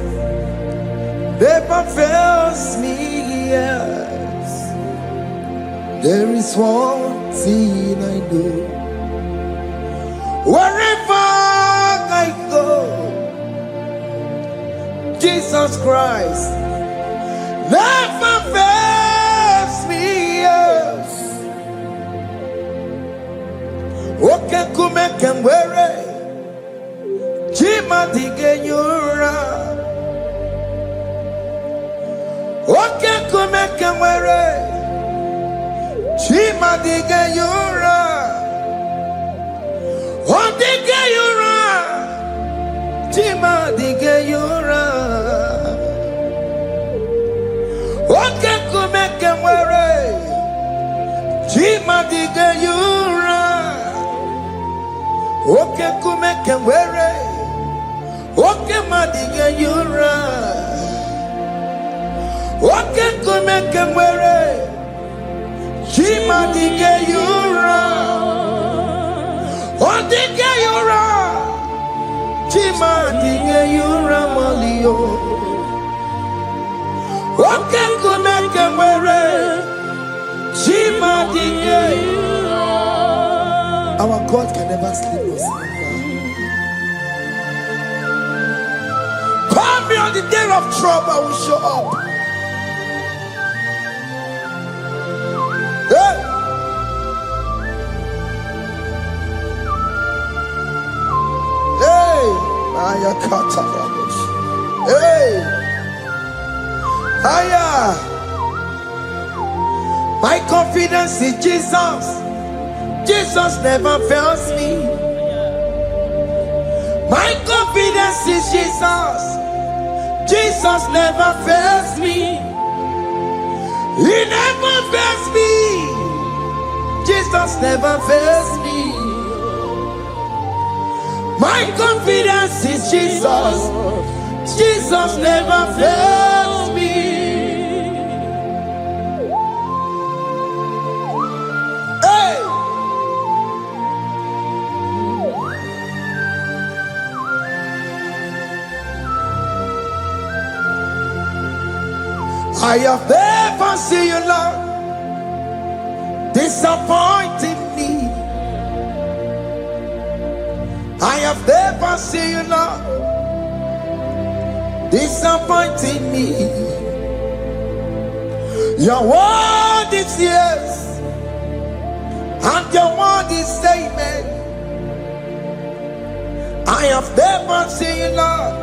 never fails me, yes. There is one thing I know. Wherever I go, Jesus Christ never fails me, yes. Okay, come and wear it. Chima digenyura. Okay, come and wear it. Chima digenyura. Oh, digenyura. Chima digenyura. Okay, come and wear it. Chima digenyura. Okay, come and wear it. Okay, madiga yura. Okay, come and wear it. She madiga yura. Oh, diga yura. She madiga yura malio. Okay, come and wear it. She madiga yura. Our God can never sleep or slumber. Call me on the day of trouble, I will show up. Hey. Hey. Aya kata rabosh. Hey. Aya. My confidence in Jesus. Jesus never fails me. My confidence is Jesus. Jesus never fails me. He never fails me. Jesus never fails me. My confidence is Jesus. Jesus never fails me. Hey! I have never seen you, Lord, disappointing me. I have never seen you, Lord, disappointing me. Your word is yes, and your word is amen. I have never seen you, Lord,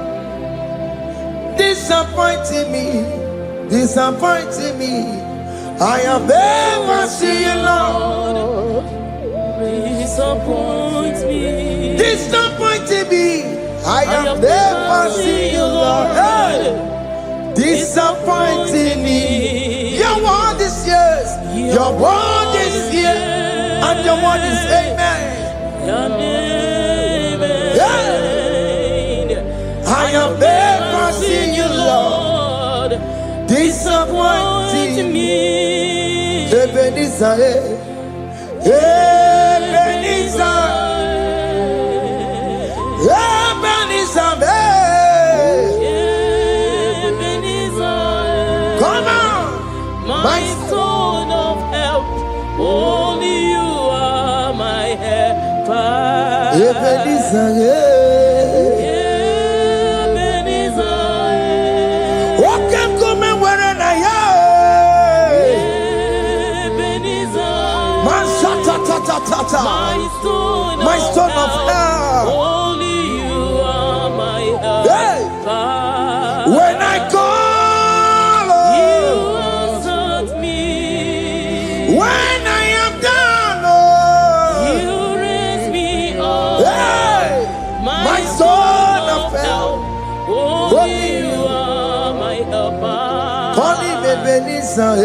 disappointing me. Disappointing me. I have never seen you, Lord. Disappoint me. Disappointing me. I have never seen you, Lord. Hey. Disappointing me. Your word is yes. Your word is yes. And your word is amen. Yeah. I have never seen you, Lord. Disappointing me. Ebenezer, Ebenezer, Ebenezer, Ebenezer. come on, My stone of help. Only you are my helper. Ebenezer, my stone of help. Only you are my help. Hey. When I call, you answered me. When I am down, you raise me up. Hey. My stone of help. Only you are my helper. Call him Ebenezer.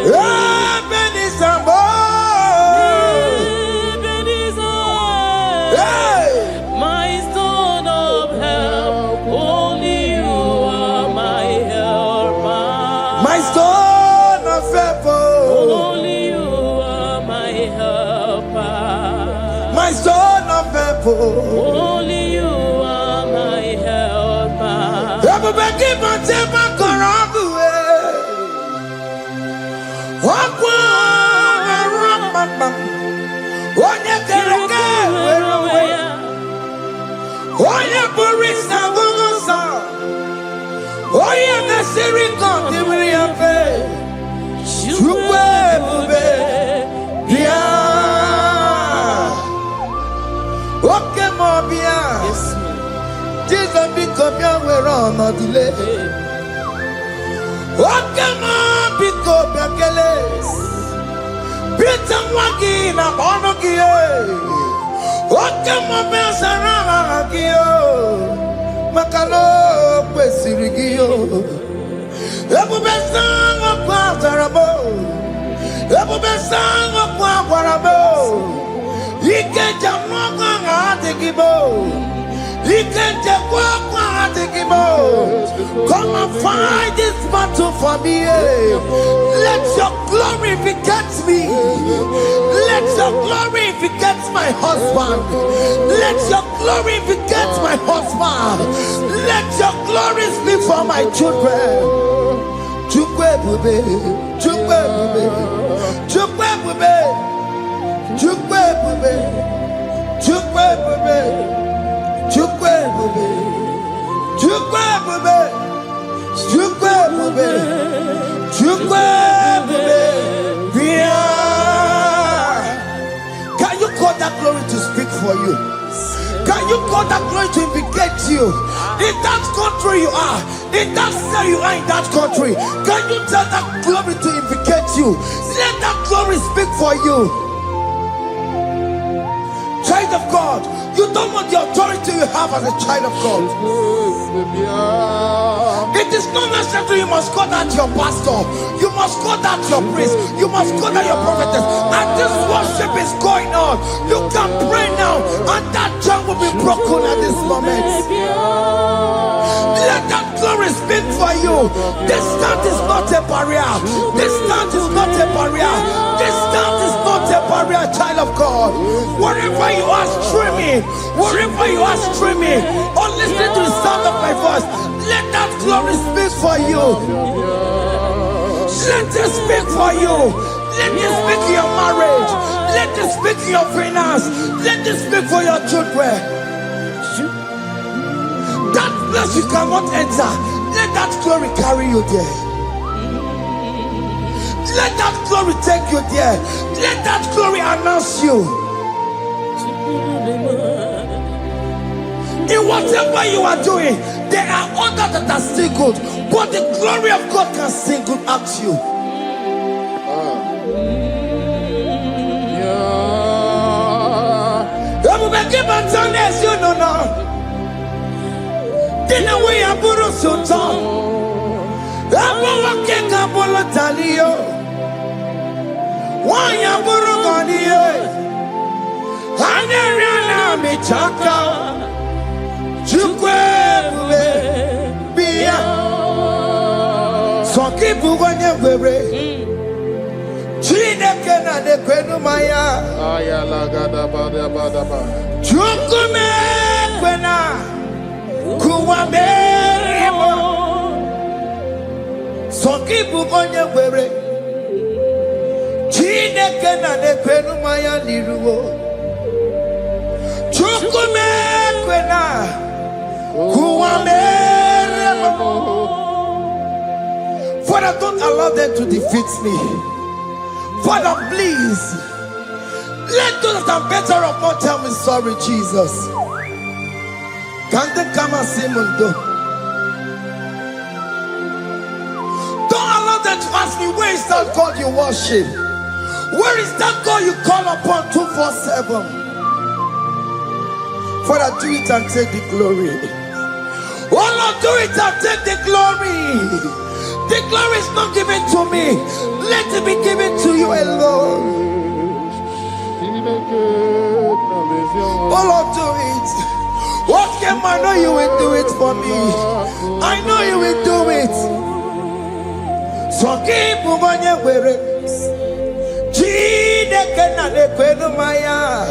Ebenezer, Only you are my helper. Everybody keep on telling my Karabu. Oye Burisa Gugusa. Oye Nasiri Kontimriafe. Chukwe Bube. Bia. Oke Mobia. Jesus Bikobia we're on a delay. Oke Mobikobia Keles. Bitan Wagi na Bonogie. Oke Mobia Makalo Pesirigio Ebu Besang of Quatarabo Ebu Besang of Quatarabo Ike Jamaka Atikibo Ike Jamaka Atikibo Come and fight this battle for me. Let your glory beget me. Let your glory beget my husband. Let your glory beget my husband. Let your glory speak for my children. Chukwe bube, chukwe bube, chukwe bube, chukwe bube, chukwe bube, chukwe bube, chukwe bube, chukwe bube, chukwe bube. Can you call that glory to speak for you? Can you call that glory to indicate you? In that country you are, in that cell you are in that country, can you tell that glory to indicate you? Let that glory speak for you. Child of God, you don't want the authority you have as a child of God. It is not necessary you must call that your pastor, you must call that your priest, you must call that your prophetess. And this worship is going on. You can pray now, and that chain will be broken at this moment. Let that glory speak for you. Distance is not a barrier. Distance is not a barrier. Distance is not a barrier, child of God. Wherever you are streaming, wherever you are streaming, or listening to the sound of my voice, let that glory speak for you. Let it speak for you. Let it speak in your marriage. Let it speak in your finance. Let it speak for your children. That place you cannot enter, let that glory carry you there. Let that glory take you there. Let that glory announce you. In whatever you are doing, there are others that are still good, but the glory of God can single out you. You know now. Dina we aburu sultan. Abu wakeka bolo talio. Why aburu ganiye. Haneriana michaka. Chukwe bube biya. Soki buganye bebe. Chineke na de kwenu maya. Ayala gada bada bada ba. Chukume kwena. Kuwamerimo Soki bugonye were Chineke na nekwenu maya niruwo Chukume kwena Kuwamerimo. Father, don't allow them to defeat me. Father, please let those that are better off not tell me sorry, Jesus. Can they come and see Mundo? Don't allow them to ask me, where is that God you worship? Where is that God you call upon 247? Father, do it and take the glory. Oh Lord, do it and take the glory. The glory is not given to me. Let it be given to you alone. Oh Lord, do it. What can I know you will do it for me? I know you will do it. So keep moving where it is. Chineke na nekwenu maya.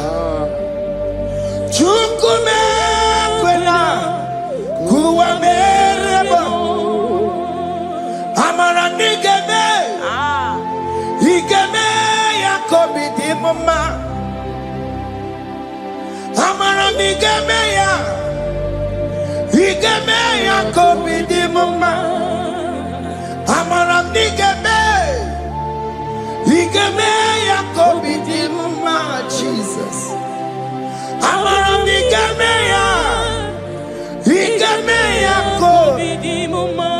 Igemeya kobidi mama. Amaram nigeme. Igemeya kobidi mama. Jesus. Amaram nigemeya. Igemeya kobidi mama.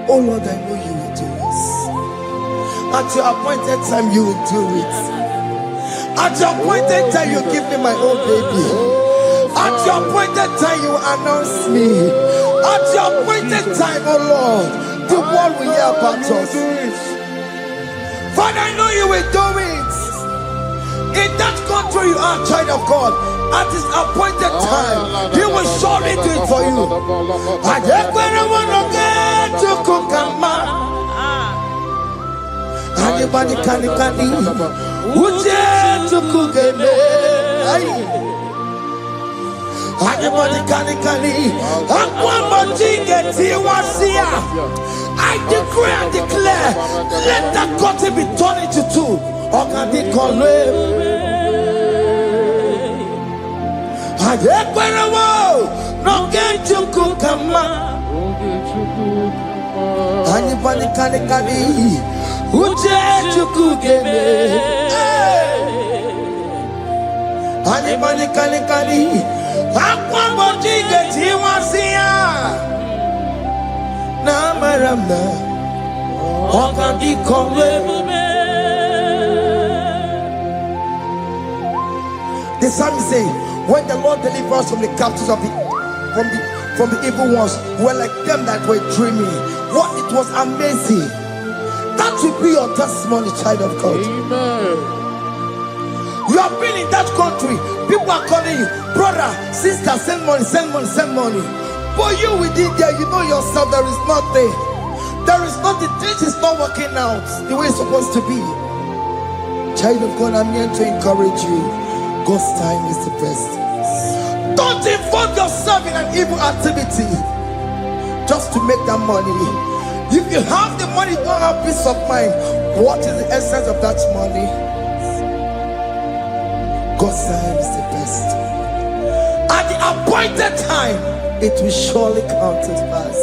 Oh Lord, I know you will do this. At your appointed time, you will do it. At your appointed time, you give me my own baby. At your appointed time, you announce me. At your appointed time, oh Lord, the world will hear about us. Father, I know you will do it. In that country, you are a child of God. At his appointed time, he will surely do it for you. I just want to get to Kokama. Anybody can Uje to Kugeme. Anybody can I decree and declare, let that curtain be torn into two. Or can they call him? I declare, no get to cook a man. Anybody can Uje to cook Anybody can Aqua get him was here. Namaramna. Oka di kombe. The psalmist say, when the Lord delivers us from the captives of from the evil ones, were like them that were dreaming. What it was amazing. That will be your testimony, child of God. Amen. You have been in that country. People are calling you, brother, sister, send money, send money, send money. But you within there, you know yourself, there is nothing. There is nothing. This is not working out the way it's supposed to be. Child of God, I'm here to encourage you. God's time is the best. Don't involve yourself in an evil activity just to make that money. If you have the money, you don't have peace of mind. What is the essence of that money? God's time is the best. At the appointed time, it will surely come to pass.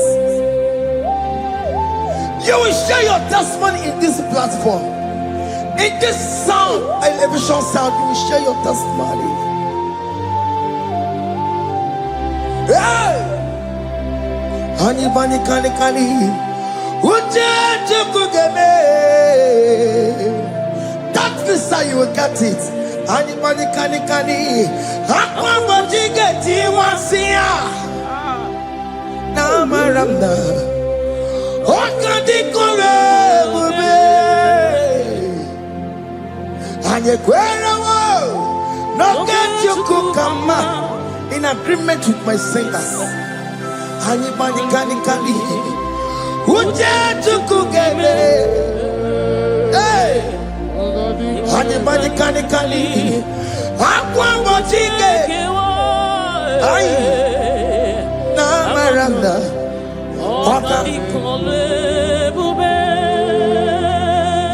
You will share your testimony in this platform. In this sound, elevation sound, you will share your testimony. Hey! Anybody can that visa, you will get it. Anybody can Aqua get you once here. Namaramna. Oka di kore. And you no get you kukama in agreement with my singers. Anybody can Uje to kugeme. Hey. Anybody can Aqua watching. Namaranda.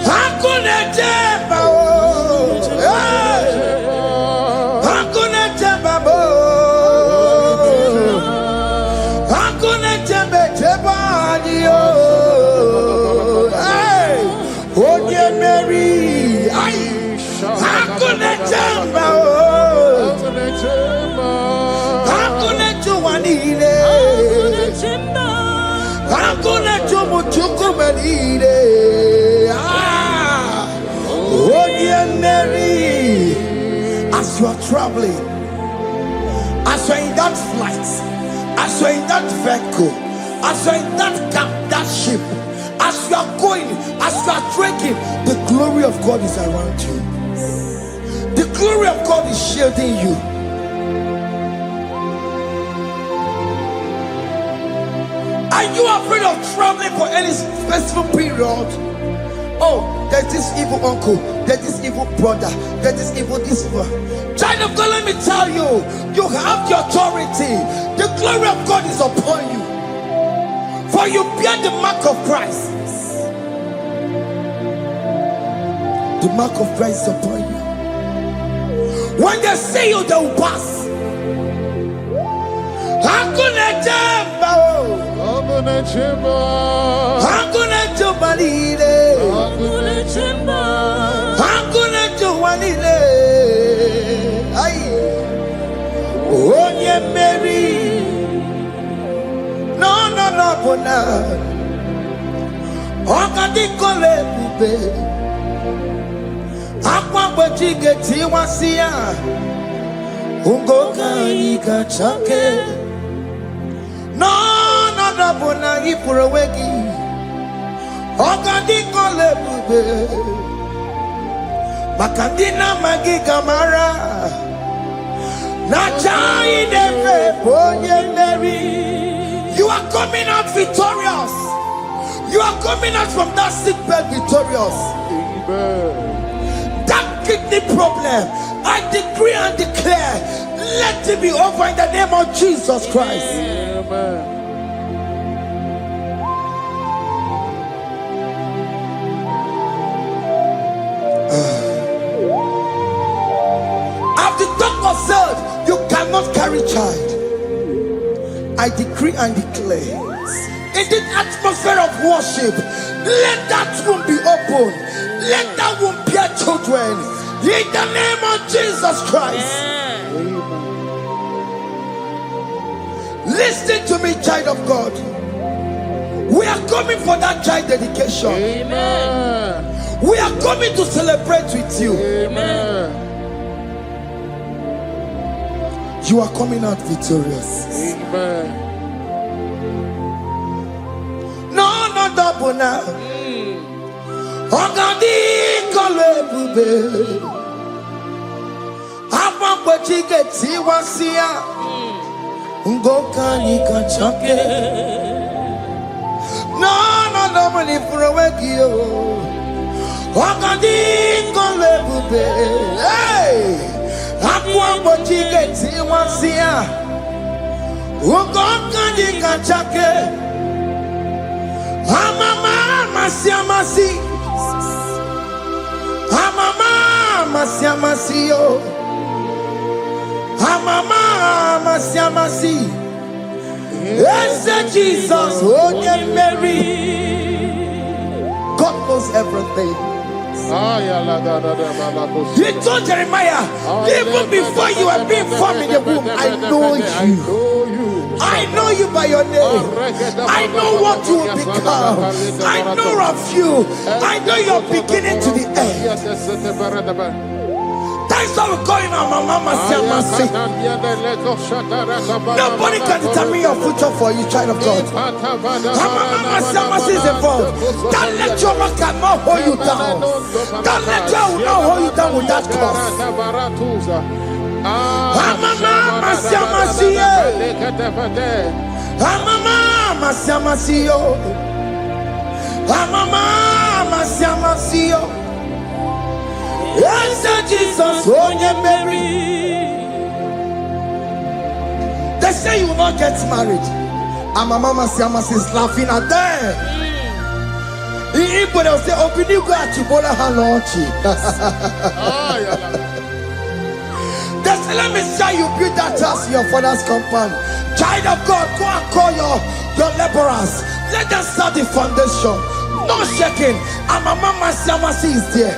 Hakuna jeba. Hakuna jeba. Hakuna jeba. Hey. Oh dear Mary. Hakuna jamba, hakuna chuanile, hakuna chumuchukumanile. Oh dear Mary, as you are traveling, as you are in that flight, as you are in that vehicle, as you are in that camp, that ship, as you are going, as you are trekking, the glory of God is around you. The glory of God is shielding you. Are you afraid of traveling for any specific period? Oh, there's this evil uncle, there's this evil brother, there's this evil this one. Child of God, let me tell you, you have the authority. The glory of God is upon you. For you bear the mark of Christ. The mark of Christ is upon you. When they see you, they will pass. Hakuna jambo, Hakuna chemba, hakuna jobalile, Hakuna chemba, hakuna jobalile. Ay, onye Mary, no, bona. Okadi kole bube, akwa bojige tiwasia, ungoka ika chake. No, bona ipurowegi, okadi kole bube, makandina magi kamara, na chai neve bonye Mary. You are coming out victorious. You are coming out from that sick bed victorious. Amen. That kidney problem, I decree and declare, let it be over in the name of Jesus Christ. Amen. As the doctor said, you cannot carry child. I decree and declare, in the atmosphere of worship, let that womb be open. Let that womb bear children. In the name of Jesus Christ. Listen to me, child of God. We are coming for that child dedication. Amen. We are coming to celebrate with you. Amen. You are coming out victorious. Amen. No, double now. Ogadi kole bube. Apa bojige tiwasia. Ngoka nika chake. No, double ni furawegi yo. Ogadi kole bube. Hey, apa bojige tiwasia. Ngoka nika chake. Amama masiamasi, amama masiamasi yo, amama masiamasi. Yes, Jesus, oh yeah, Mary. God knows everything. He told Jeremiah, even before you were being formed in the womb, I know you. I know you by your name. I know what you will become. I know of you. I know your beginning to the end. That's why we call him our Mama Siamasi. Nobody can determine your future for you, child of God. Our Mama Siamasi is involved. Don't let your man cannot hold you down. Don't let your will not hold you down with that cause. Mama Siamasi. Mama Siamasi. Mama Siamasi. Yes, Jesus, oh yeah, Mary. They say you will not get married, and my Mama Siamasi is laughing at them. People will say, "Open you go at Chibola Hanochi." They say, "Let me say you build that house in your father's compound." Child of God, go and call your laborers. Let them start the foundation. No shaking, and my Mama Siamasi is there.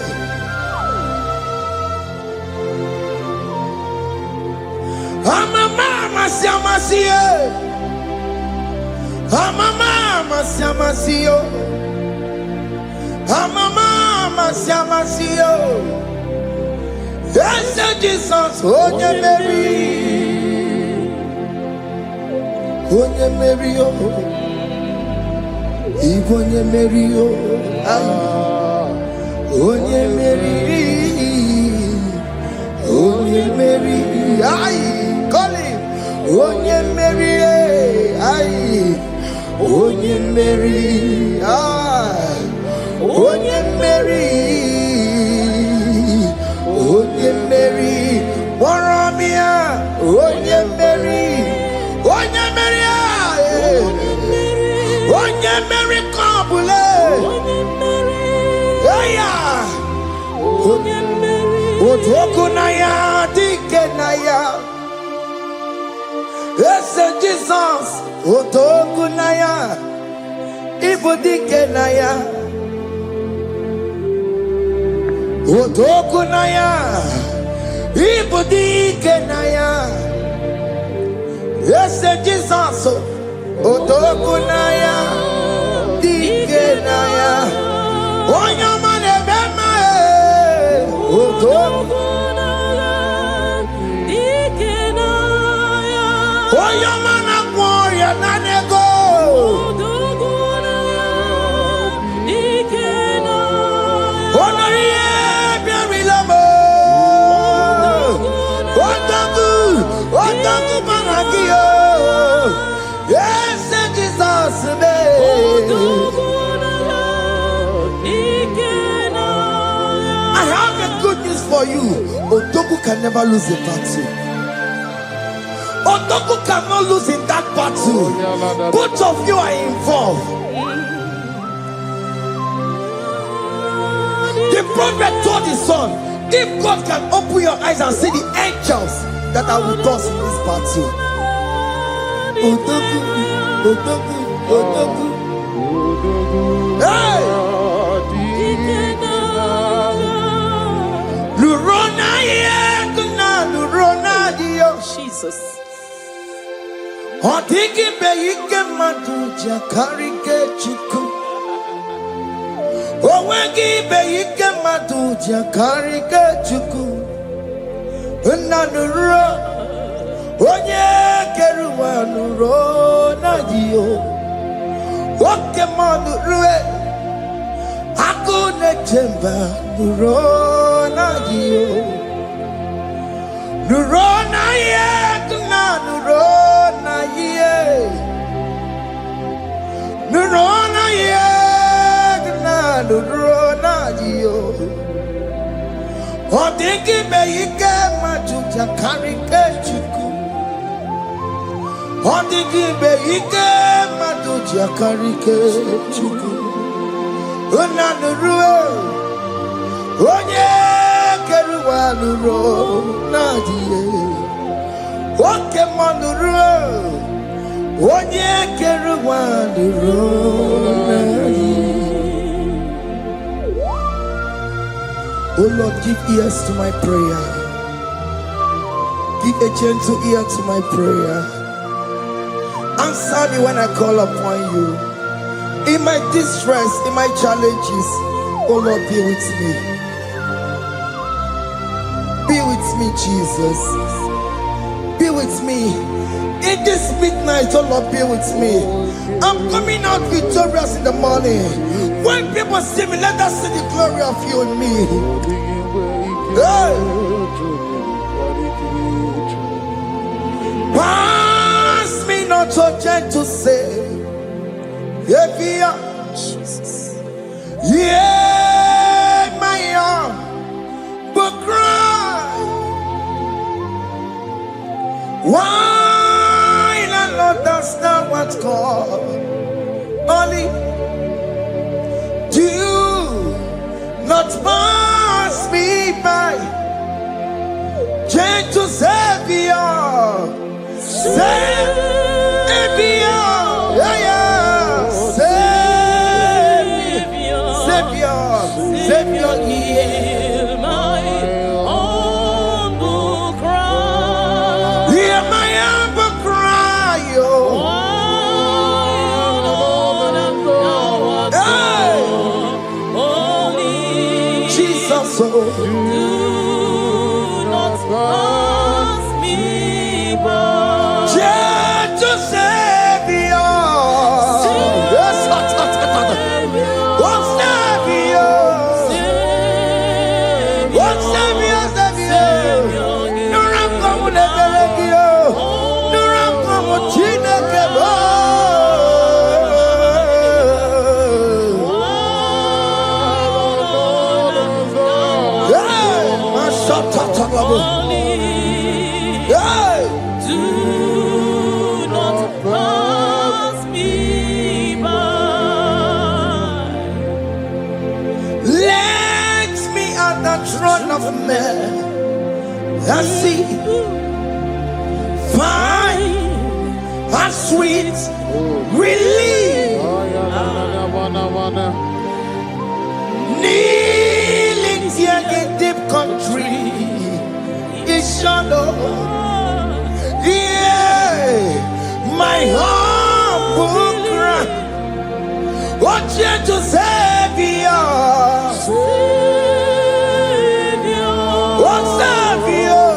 Mama Siamasi, Mama Siamasi, Mama Siamasi. Yes, Jesus, oh yeah, Mary, oh yeah, Mary, oh, even yeah, Mary, oh yeah, Mary, oh yeah, Mary, aye. Onye Mary, aye. Onye Mary, aye. Onye Mary, Onye Mary, Waramia, Onye Mary, Onye Mary, aye. Onye Mary, Kabule, Aya, Onye Mary, Otokunaya, Dik. Ese Jesus, Otoku Naya, Ibudike Naya, Otoku Naya, Ibudike Naya. Ese Jesus, Otoku Naya, Dike Naya, Oyamane Bema, Otoku. Oyamana warrior nanego. Onoye biarilamo. Otaku maragio. Yes, Jesus me. I have a good news for you. Otaku can never lose a battle. Otoku cannot lose in that battle. Both of you are involved. The prophet told his son, if God can open your eyes and see the angels that are with us in this battle. Otoku, Otoku, Otoku. Hey! Lurona yekuna, Lurona dio. Jesus. Otiki beike maduja karike chiku. Owegi beike maduja karike chiku. Nanuro, onye keruwa nuro nadio. Oke manurue, akune chemba nuro nadio. Nuro na ye, nuro. Nurona yegna nurona dio. Odiki beike majuja karike chiku. Odiki beike majuja karike chiku. Una nurue. Onye keruwa nurona dio. Oke manurue. Onye keruwa nurona. Oh Lord, give ears to my prayer. Give a gentle ear to my prayer. Answer me when I call upon you. In my distress, in my challenges, oh Lord, be with me. Be with me, Jesus. Be with me. In this midnight, oh Lord, be with me. I'm coming out victorious in the morning. When people see me, let us see the glory of you in me. Hey. Pass me not so gentle say, Jesus. Yeah, my arm, but cry. Why not understand what's called? Only do not pass me by. Gentle Savior, Savior, yeah, yeah. Savior, hear my humble cry. Hear my humble cry, oh. Jesus, oh. Do not pass me by. Gentle Savior. Yes, do not pass me by. Let me at the throne of men and see, find a sweet relief. Kneeling here in deep country is shadow. Yeah, my humble cry. What you to Savior? What Savior?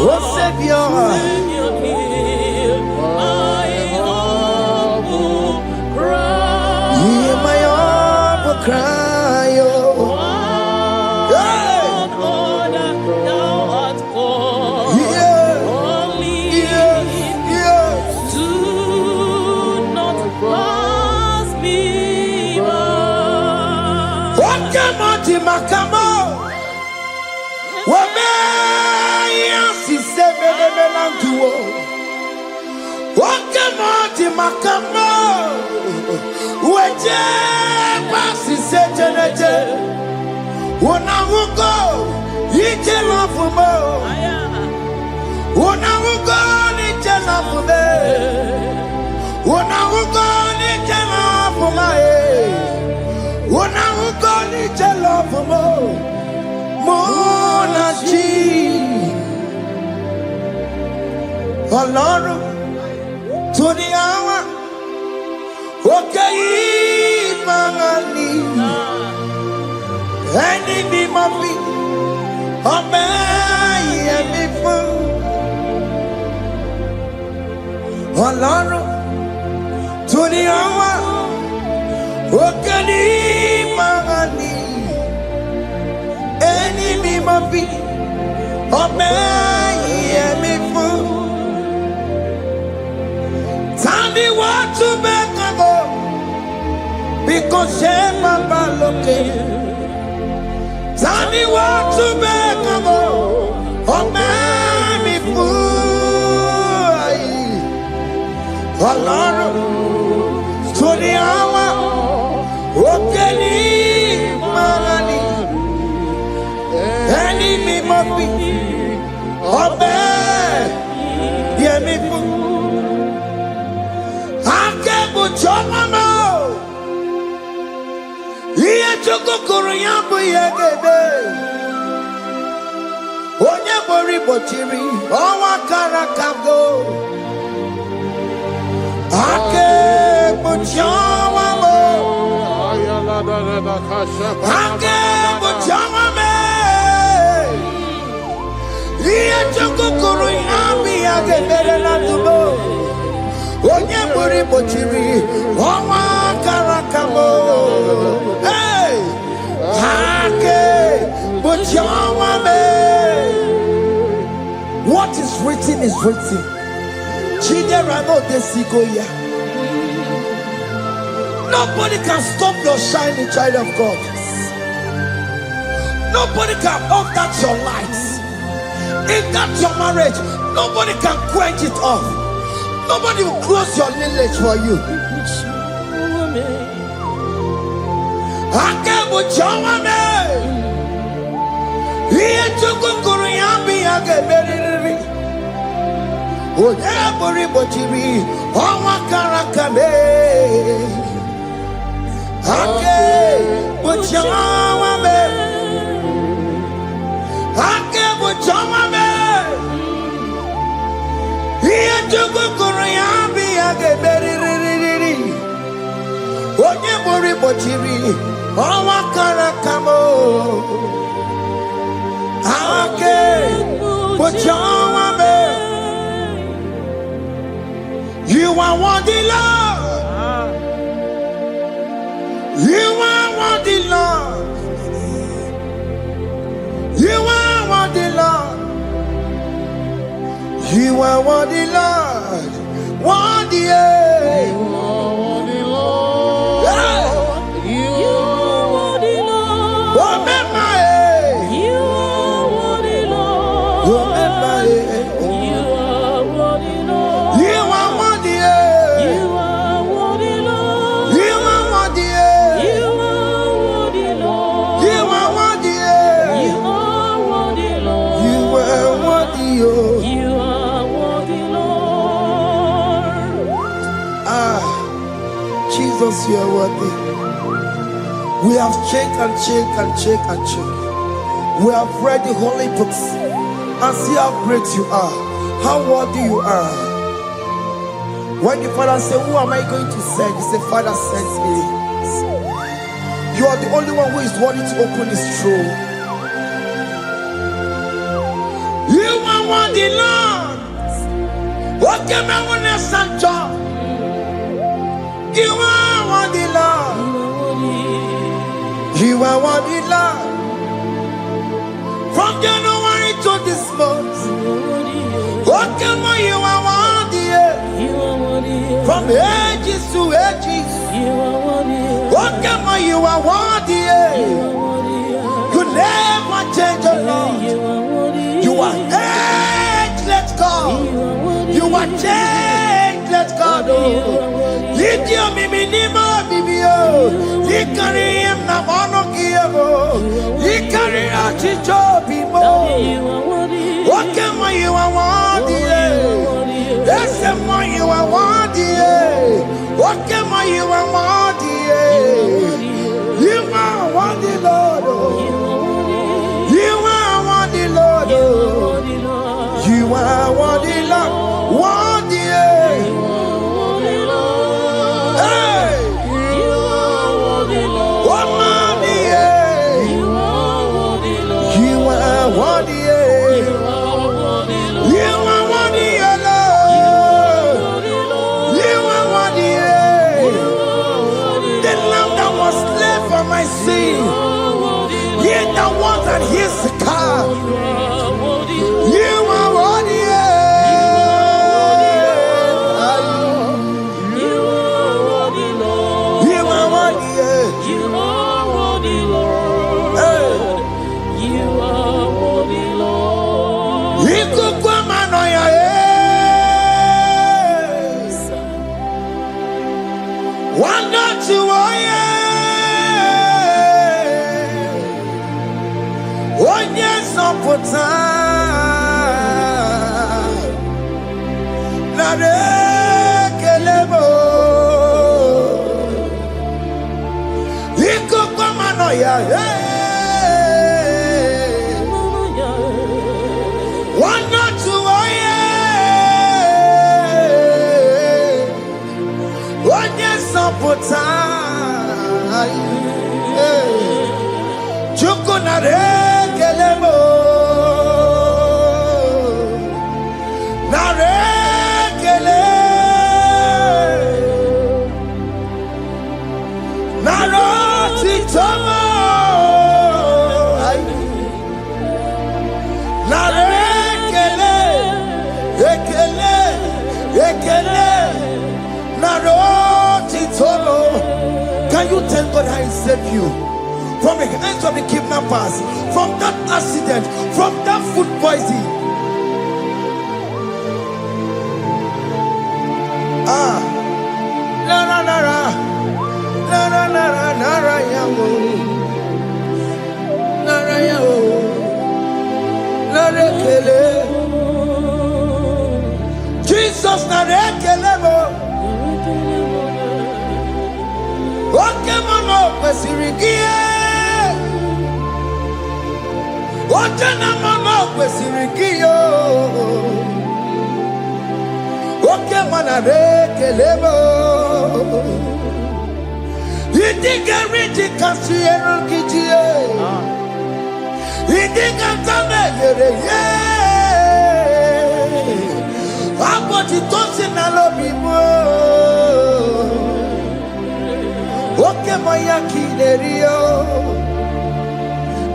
What Savior? Hear my humble cry. Makamo, Wamea, si seven melantuo. Wakamati Makamo, Waje, Pasi Sejanete, Wanamugo, Yitelafumo, Wanamugo, Yitelafume, Wanamugo, Yitelafume. Una ugoni jelo mo na ji Ọlọ́run tó ní àwa òkè yìí máa ní ẹni mímọ́ bí ọmọ ẹ̀mí fún Ọlọ́run tó ní àwa òkè ní Mangani, enemy mabi, me fool. Tell me what to make a go, because Shema Baloke. Tell me what to make a go, me fool. Alone to the hour. Okeni Mangani, enemy mabi, me fool. Akebo chomamo, iye choko kuruyambu yegede. Onye bori bochiri, owa karakago. Akebo chomamo, akebo chomame. Iye choko kuruyambu yegede na tubo. Onye buri bochiri, owa karakamo. Hey, hake bochawame. What is written is written. Chidera no desigoya. Nobody can stop your shining, child of God. Nobody can off that your lights. If that's your marriage, nobody can quench it off. Nobody will close your lineage for you. Akebo chawame. Iye chukukuru yambi ageberiri. Oye bori bochiri. Owa karakame. Akebo chawame. Akebo chawame. Iye chukukuru yambi ageberiri. Onye bori bochiri, owa karakamo. Ake bochawame. You are worthy, Lord. You are worthy, Lord. You are worthy, Lord. You are worthy, Lord. Worthy, Jesus, you are worthy. We have checked and checked and checked and checked. We have read the holy books and see how great you are, how worthy you are. When the Father said, who am I going to send? He said, Father, send me. You are the only one who is worthy to open his throne. You are worthy, Lord. What can I want to send? You are worthy, Lord. You are worthy, Lord. From January to this month, what can you are worthy? From ages to ages, what can you are worthy? You never change, Lord. You are ageless God. You are changeless God. You carry him now on you carry out people. What can you are worthy? That's the more you are worthy. What can you are worthy? You are worthy, Lord. You are worthy, Lord. You are worthy, Lord. Worthy. And here's the car. You are worthy. You are worthy, Lord. You are worthy. You are worthy, Lord. You are worthy, Lord. You could come on your head. One not to Can you thank God I saved you from the hands of the kidnappers, from that accident, from that food poisoning? Jesus narekelebo. Oke mano kwesirigie. Oje na mano kwesirigio. Oke manarekelebo. Idiga riji kasiyero kijie. Idiga tame yere ye. Aboti tosi na lobi mo. Oke moya kinerio.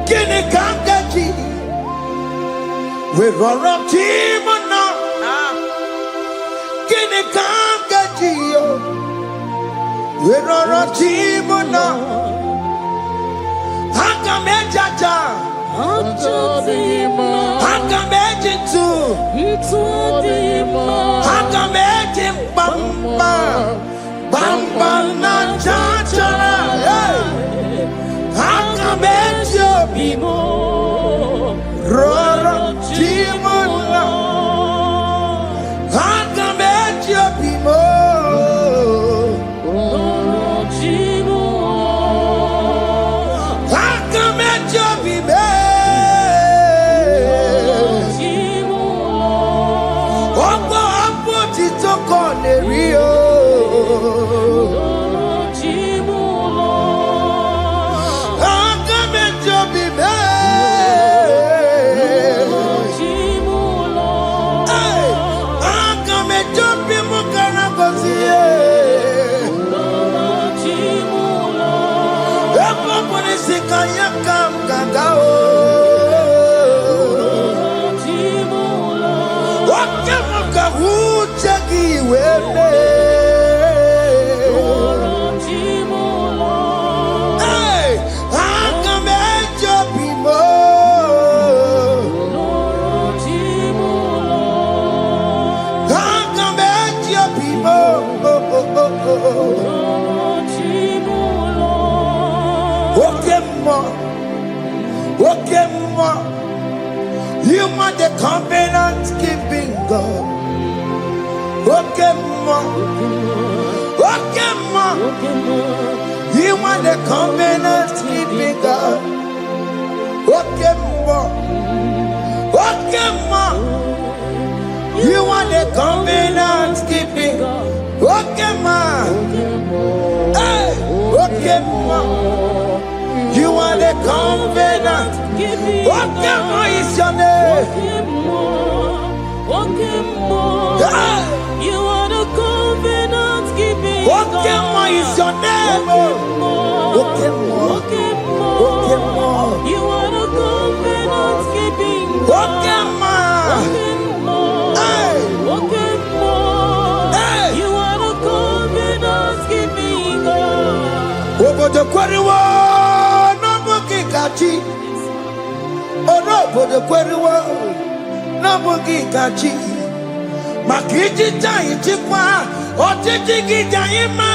Kini kangaji. We roro timona. Kini kangaji yo. We roro timona. Hanga mejaja. Hanga mejintu. Hanga mejim bamba. Bamba na chachara. Hanga mejo bimo. Roro timona. Hanga mejo bimo. You are the covenant keeping God. Okay, ma. Okay, ma. You are the covenant keeping God. Okay, ma. Okay, ma. You are the covenant keeping God. Okay, ma. Hey, okay, ma. You are the covenant. Okay, ma is your name. Hey. You are the covenant keeping God. Okay, ma is your name. Okay, ma. Okay, ma. You are the covenant keeping God. Okay, ma. Hey. Hey. You are the covenant keeping God. Over the quarry, no bookie kachi. Oh no, over the quarry, no bookie kachi. Makiji jai chikwa, o tiki jai ma.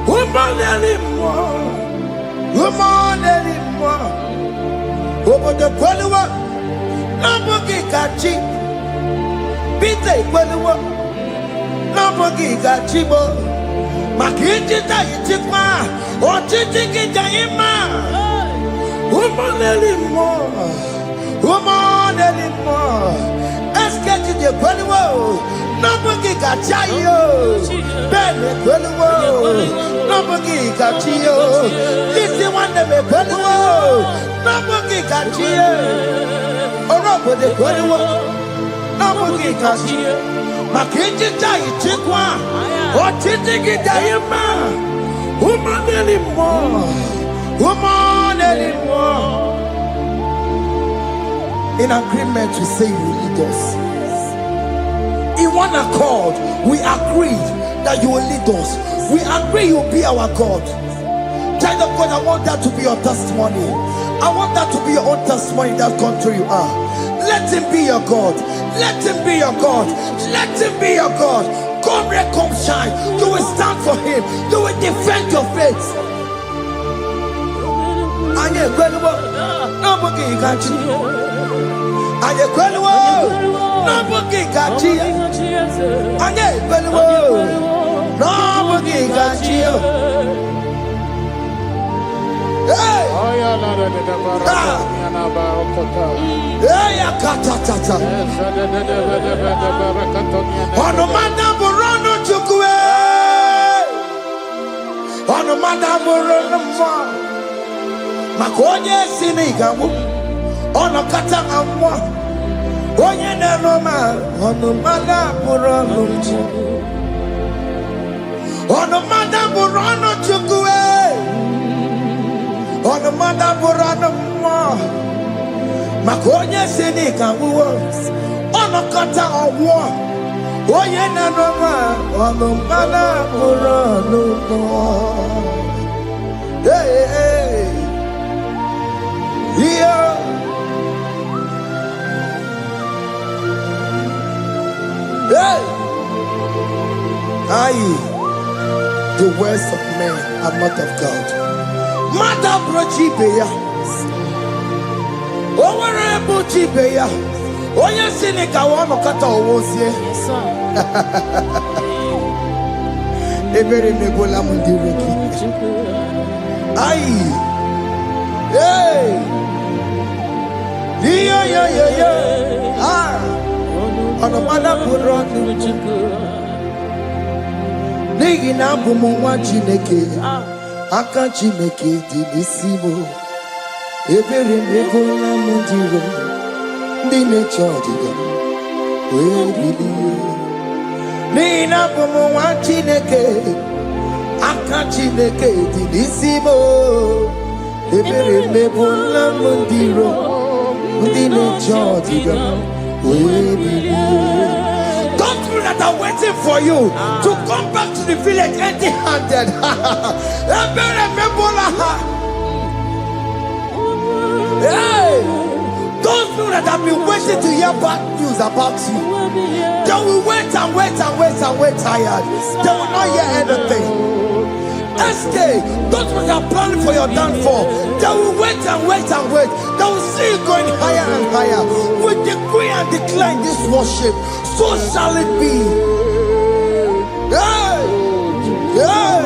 Woman anymore, woman anymore. Over the quarry, no bookie kachi. Pite quarry, no bookie kachi bo. Makiji jai chikwa, o tiki jai ma. Woman anymore, woman anymore. Get to the Quello, nobody got you. Benny Quello, nobody got you. This is one that may Quello, nobody got you. Or nobody Quello, nobody got you. Makinji Jai Chikwa, or Chitiki Diama, woman anymore, woman anymore. In agreement, we say you lead us. In one accord, we agree that you will lead us. We agree you will be our God. Child of God, I want that to be your testimony. I want that to be your own testimony in that country you are. Let him be your God. Let him be your God. Let him be your God. Come rain, come shine. You will stand for him. You will defend your faith. And you're incredible. Nobody can you. Aye kwelwo no bugi gachi aye kwelwo no bugi gachi hey Oya la de baraka na barokota. hey akata ono manda burono chukwe ono manda burono ma makonye sinigamu ono kata amwa onye na-eroma ọnụ mmadụ bụrụ ọnụ Chukwu ọnụ mmadụ bụrụ ọnụ Chukwu ọnụ mmadụ bụrụ ọnụ mmụọ maka onye si n'ịka nwụọ ọnụ kọta ọgwụọ onye na-eroma ọnụ mmadụ bụrụ ọnụ mmụọ ihe hey! Aye, the words of men are not of God. Mother brochi beya, over brochi beya. Oya sinika wano kata owosie. Ebere mebola mundireki. Aye, hey, yeah. Ah. Ono mana buronu nigi na bumu nwa Chineke aka Chineke dị n'isi m ebere mebola m dịrọ ndị na-eche ọdịda wee bilie nigi na bumu nwa Chineke aka Chineke dị n'isi m ebere mebola m dịrọ ndị na-eche ọdịda. Those people that are waiting for you to come back to the village empty-handed. Hey, those people that have been waiting to hear bad news about you, they will wait tired. They will not hear anything. SK, those who are planning for your downfall, they will wait and wait and wait. They will see you going higher and higher. We decree and declare this worship, so shall it be. Hey! Hey!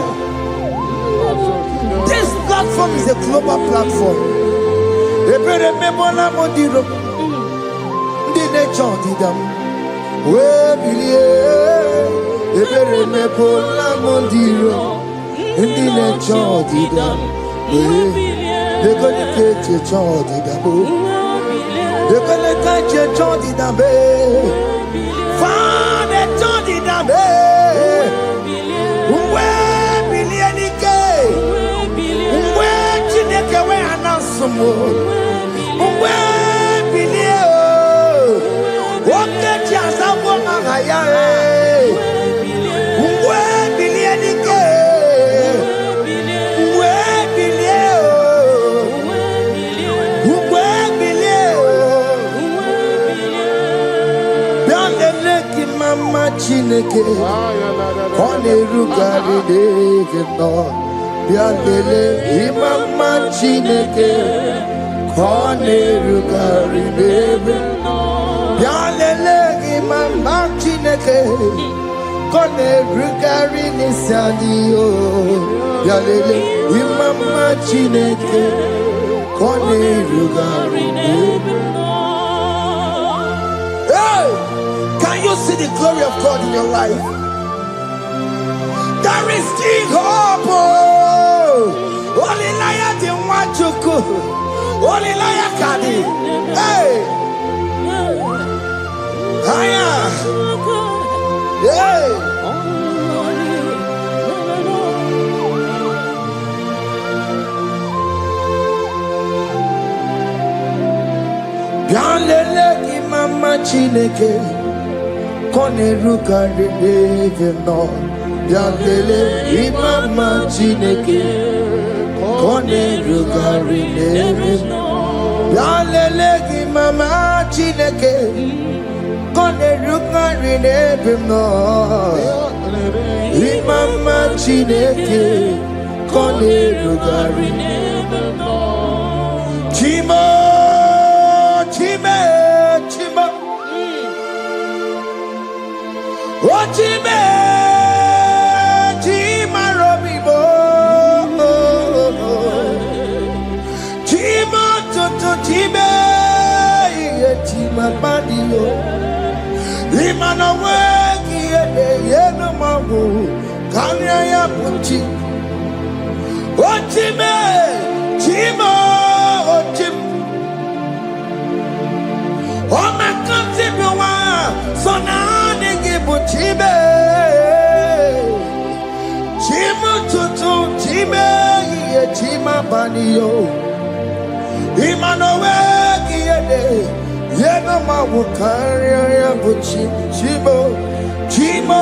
This platform is a global platform. Chineke kone rugari deke no bialele imama Chineke kone rugari deke no bialele imama Chineke kone rugari nisadio bialele imama Chineke kone rugari deke no. Can you see the glory of God in your life? There is still hope. Only liar didn't want to go. Only liar can. Hey, higher. Hey. Bialele imama Chineke kone rugari deke no bialele imama Chineke kone rugari deke no bialele imama Chineke kone rugari deke no imama Chineke kone rugari deke no. Chimo Ochime, Chima Robibo, Chima Toto Chime, Chima Badio, Imana Wagi, Yeno Mamu, Kanya Punchi, Ochime, Chima, Ochim, Oh, my country, so now. Chime, Chima Tutu, Chime, Chima Banio, Imanowe, Yenoma Wukaria, Chimo, Chimo,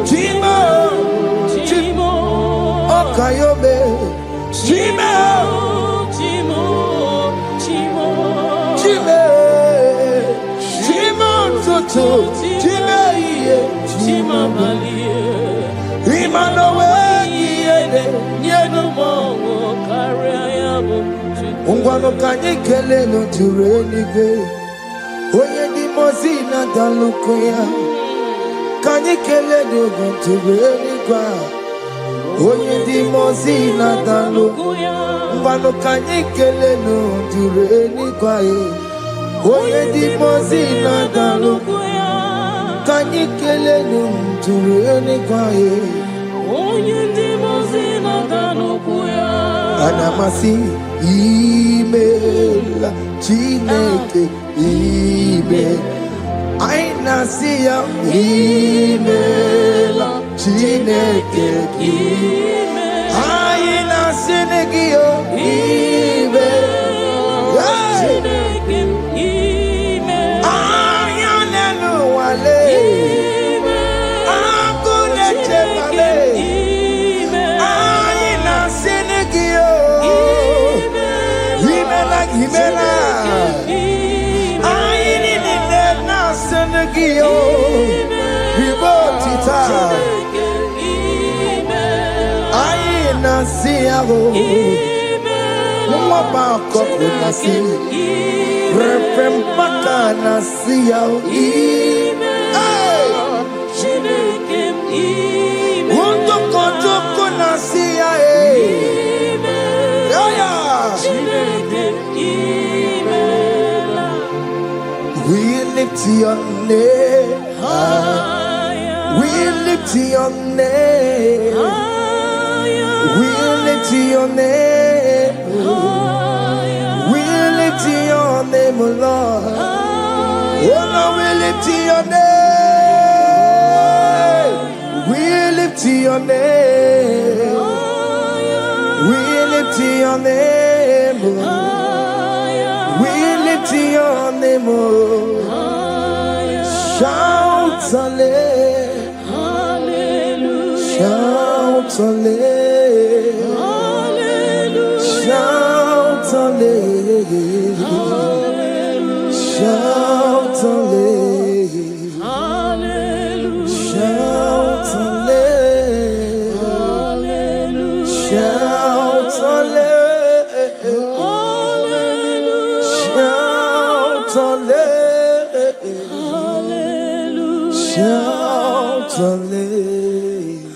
Chimo, Chimo, Okayobe, Chimo, Chimo, Chimo, Chime, Chimo Tutu, Chime. Chima Malie, Imanowe, Yenumo, Kariabu, Ungwano Kanyikele no Turenike, Oye di Mozina Dalukoya, Kanyikele no Turenika, Oye di Mozina Dalukoya, Ungwano Kanyikele no Turenika, Oye di Mozina Dalukoya. Kanyikele nunturene kwae Onye ndi mozina danukuya Anamasi imela Chineke ime Ainasiya imela Chineke ime Ainasinegio ime Chineke ime Ayanenu wale I We lift your name. We lift your name. We lift your name. We lift your name, Lord. Oh no, we lift your name. We lift your name. We lift your name. We lift your name. Shout hallelujah. Shout hallelujah. Shout hallelujah. Shout hallelujah. Shout hallelujah. Shout hallelujah. Shout hallelujah. Shout hallelujah.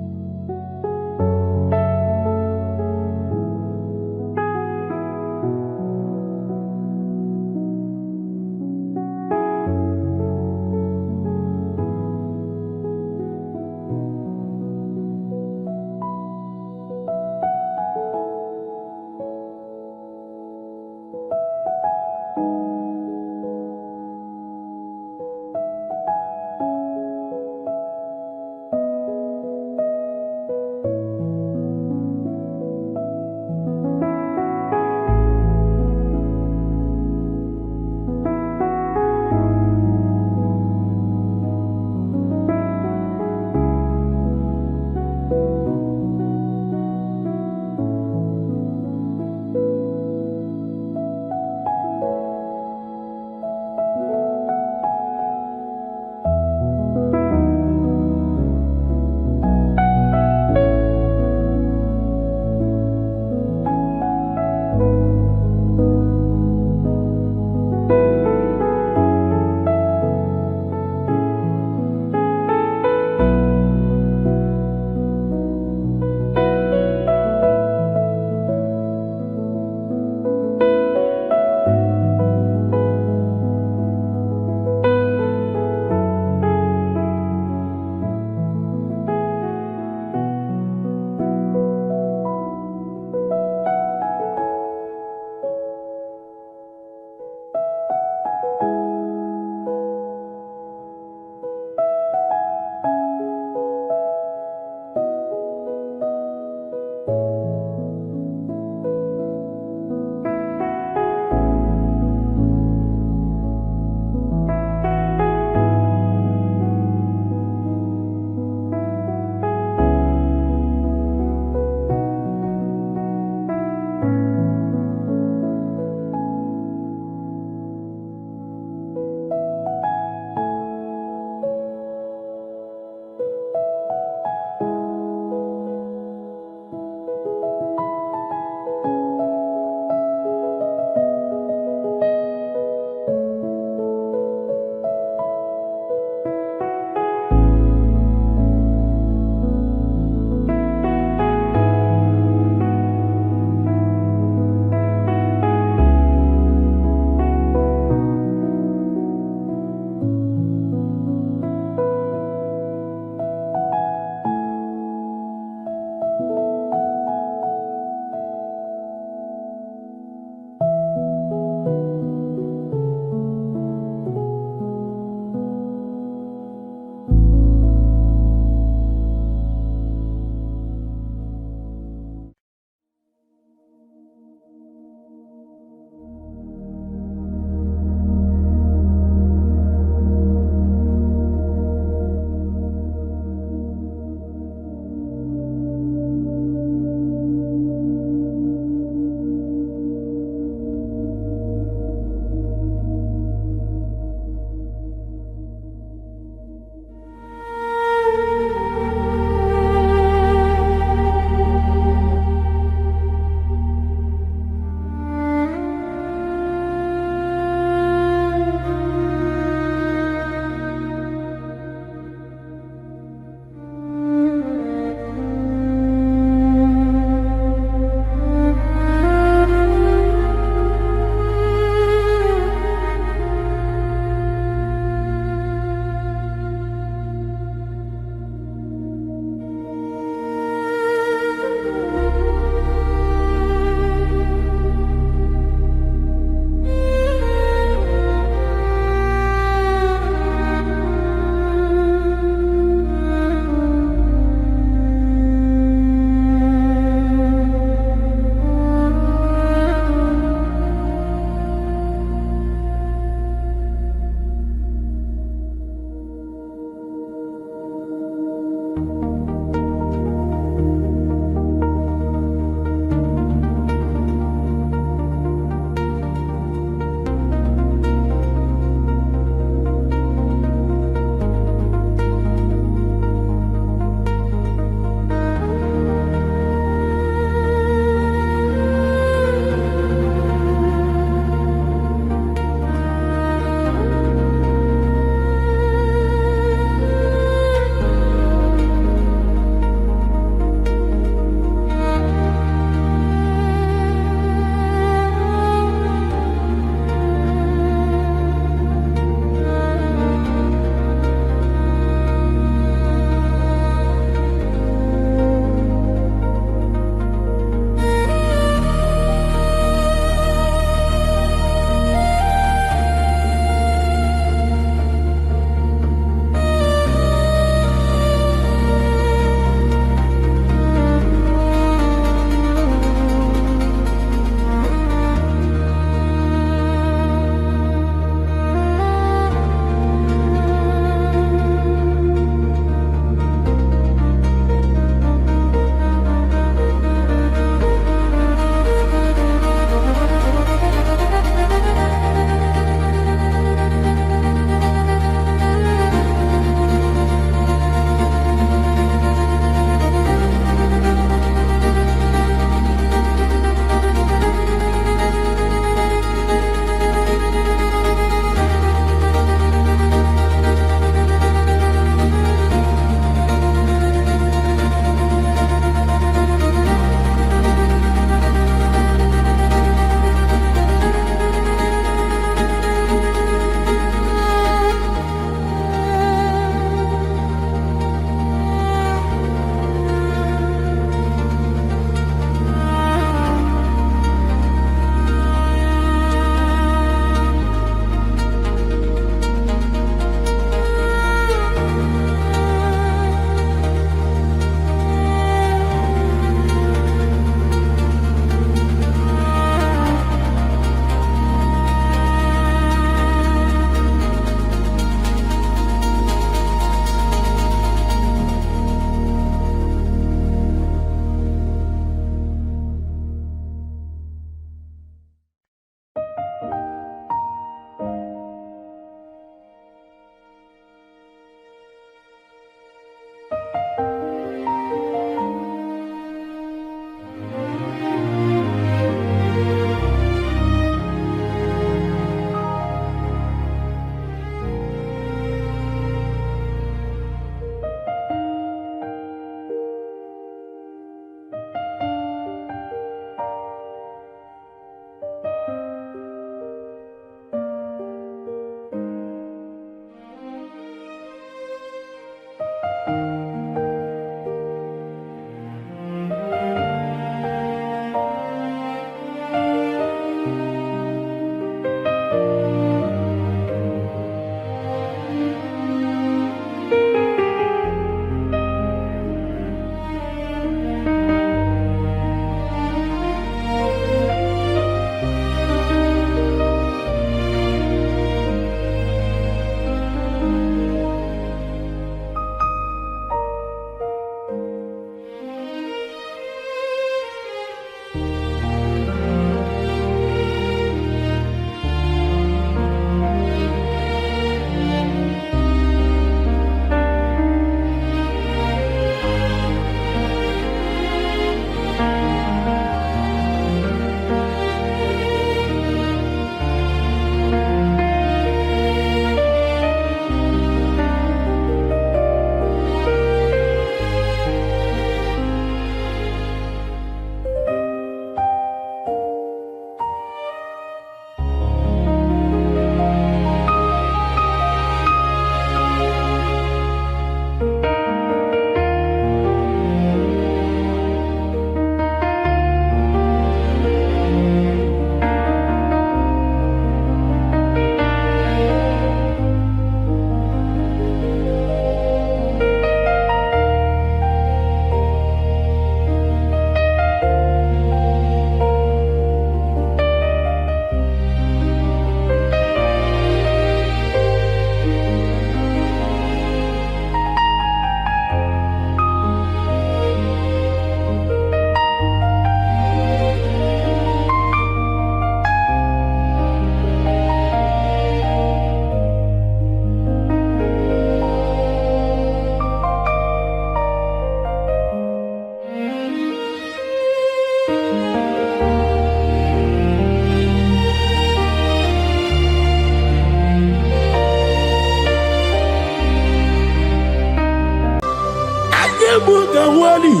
Only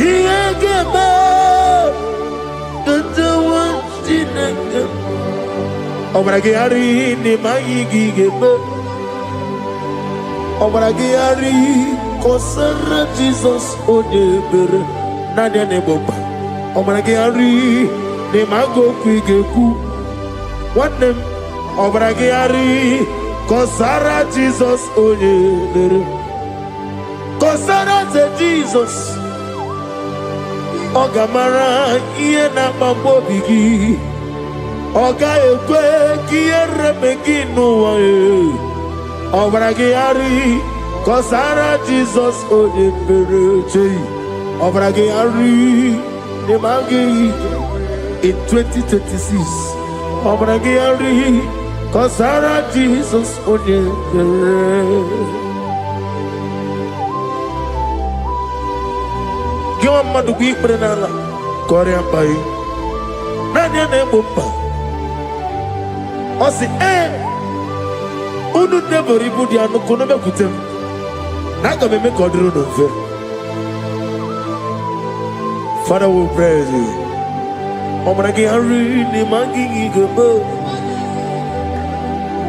Iagaba Katawa Chinaka Obragiari ni Magigi Gebe Obragiari Kosara Jesus Odebere Nadia Neboba Obragiari ni Mago Kwigeku What name Obragiari Kosara Jesus Odebere Kosara Jesus Ogamara iye na mambobigi Oga ekwe kiye remegi nuwa Obragiari Kosara Jesus Odebere Obragiari Nemagi in 2026 Obragiari Kosara Jesus Odebere Give madu bi prenala Korea pai Nanya ne bomba Osi Unu never ibudi anu kono me kutem Naga me kodru no fe Father we praise you Obragi ari ni mangi gebe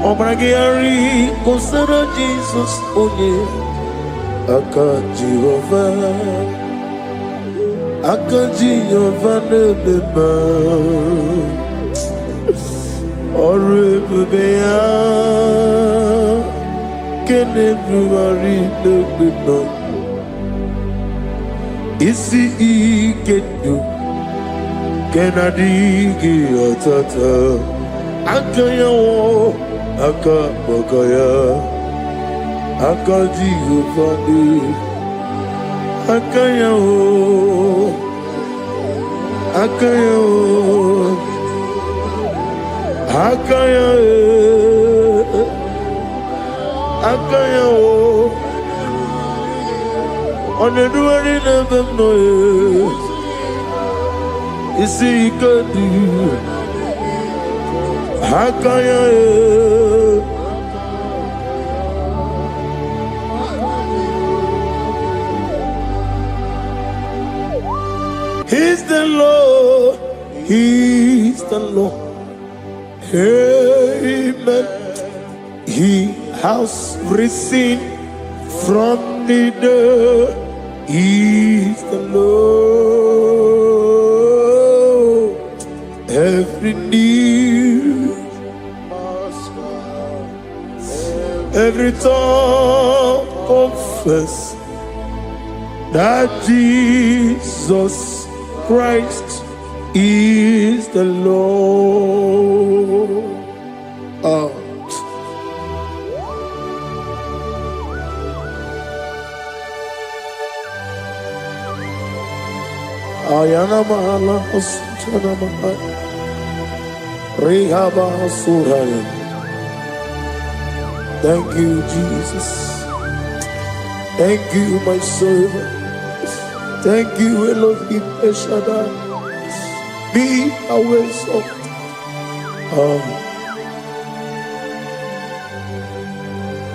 Obragi ari kosara Jesus onye Aka Jehovah Akaji Yovaneba Oribea Can everybody know Isi Ikenu Kenadigi Atata Akaya Akabakaya Akaji Yovaneba Akaya Akaya Akaya Akaya Oneduari never know Isi Ikadu Akaya He's the Lord, He's the Lord. Amen. He has risen from the dead. He's the Lord. Every knee, every tongue confess that Jesus Christ is the Lord. Ayana mahala osutana mahala Rehaba suraya. Thank you, Jesus. Thank you, my servant. Thank you, Elohim Eshadai. Be our song.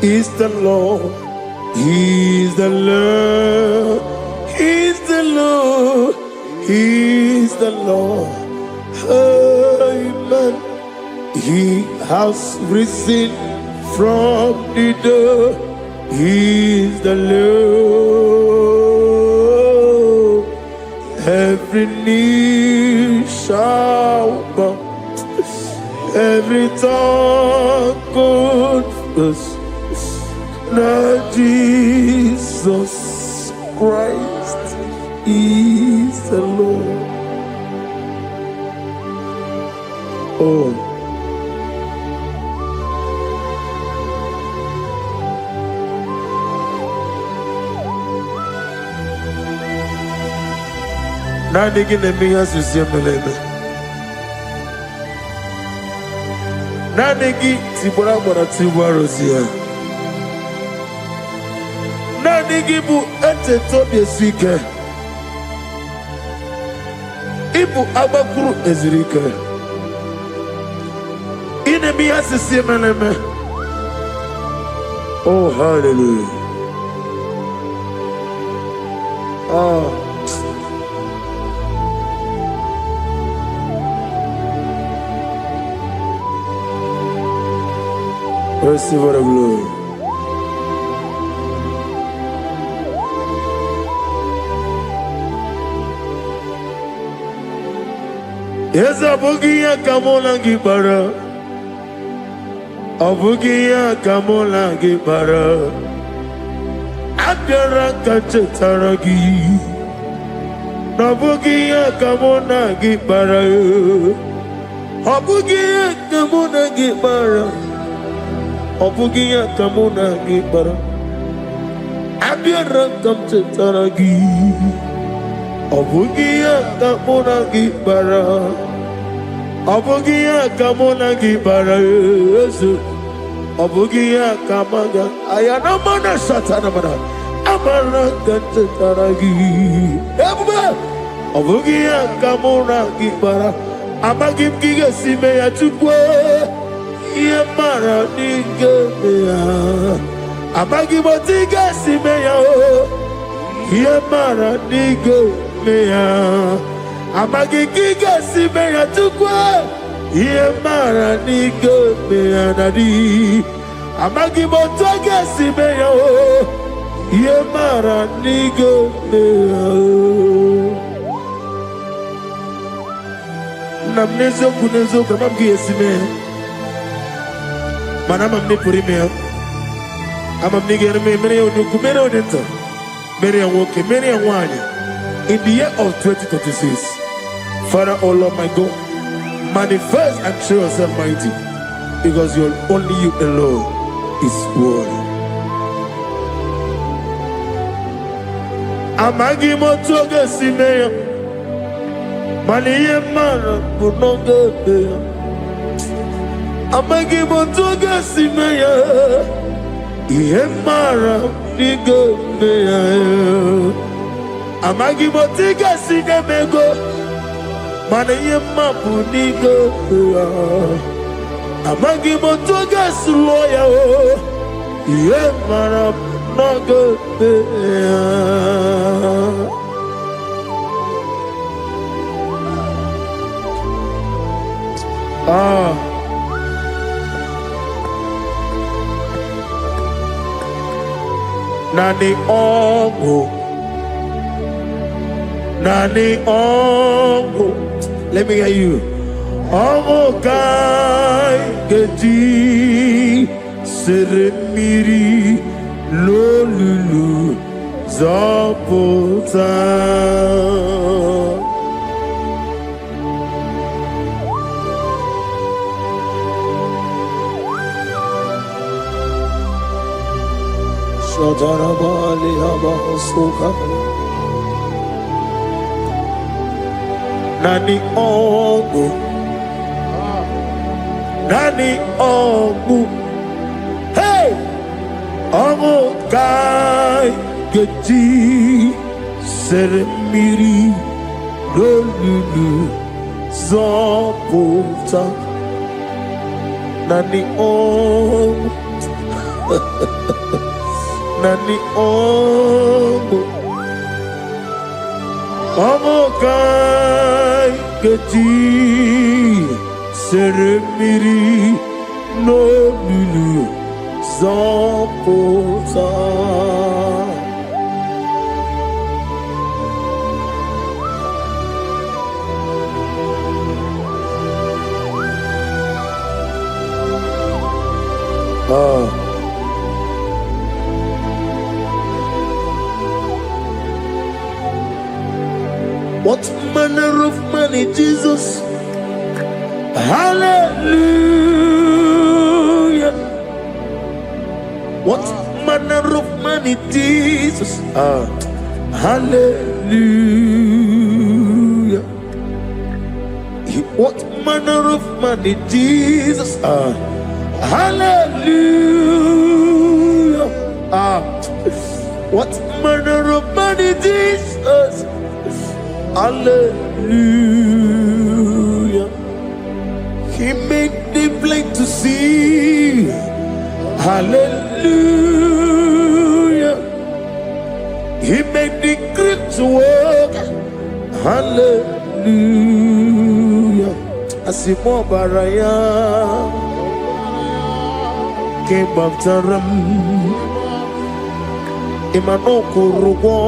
Is the Lord. He's the Lord. He's the Lord. He's the Lord. Amen. He has risen from the dead. He's the Lord. Every knee shall bow, every tongue confess that Jesus Christ is the Lord. Oh. Nanigi nemiya susiyemeleme. Nanigi tibora bora tibora rosia. Nanigi bu ete tobi esike. Ibu abakuru ezirike. Inemiya susiyemeleme. Oh, hallelujah. Receive the glory. Yes, Abugia Kamola Gibara. Abugia Kamola Gibara. Abdara Kachetaragi. Abugia Kamona Gibara. Abugia Kamona Gibara. Abugia Kamona Gibara. Abdara Kachetaragi. Abugia Kamona Gibara. Abugia Kamona Gibara. Abugia Kamaga. Ayana Mana Satana Mana. Amara Kachetaragi. Abugia Kamona Gibara. Amagim Giga Simeya Chukwe. Yamara Nigeria. Amagimotiga Simeya. Yamara Nigeria. Amagigiga Simeya Chukwe. Yamara Nigeria Nadi. Amagimotoga Simeya. Yamara Nigeria. Namnezo kunezo kamamgi Simeya. Manama mnipurime. Amamnigere mere onukumere onenta. Mere woke, mere wani. In the year of 2026, Father, oh Lord my God, manifest and show yourself mighty, because only you alone is worthy. Amagi motoga simeya, maniye mara kunoga beya. Amagi motoga simeya, iye mara niga beya. Amagi motiga sinemego, maniye mapu niga beya. Amagi motoga suloya, iye mara noga beya. Nani ongo, Nani ongo. Let me hear you. Ongo kai geti seremiri lolulu zapota. Shadarabali Abasuka Nani Ogu Nani Ogu. Hey! Ogu Kai Geti Seremiri Lolulu Zapota Nani Ogu. Nani ongo, ongo kai geti seremiri no lulu zapota. What manner of money, Jesus? Hallelujah. What manner of money, Jesus? Hallelujah. What manner of money, Jesus? Hallelujah. What manner of money, Jesus? Hallelujah. He made the blind to see. Hallelujah. He made the crippled to hallelujah. Asimo baraya King of Taram Imano Kurugo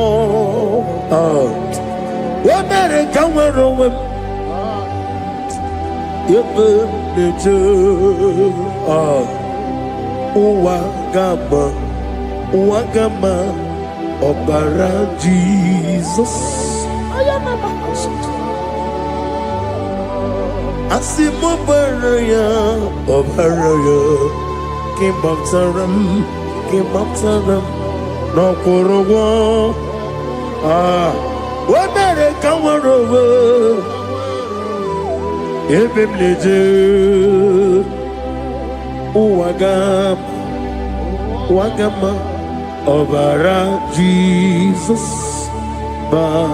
Wamere Kawarowem Yebe Neje Uwagama Obara Jesus Asimo baraya Obaraya King of Taram No Kurugo Wamere Kawarowem Yebe Neje Uwagama Obara Jesus Batara.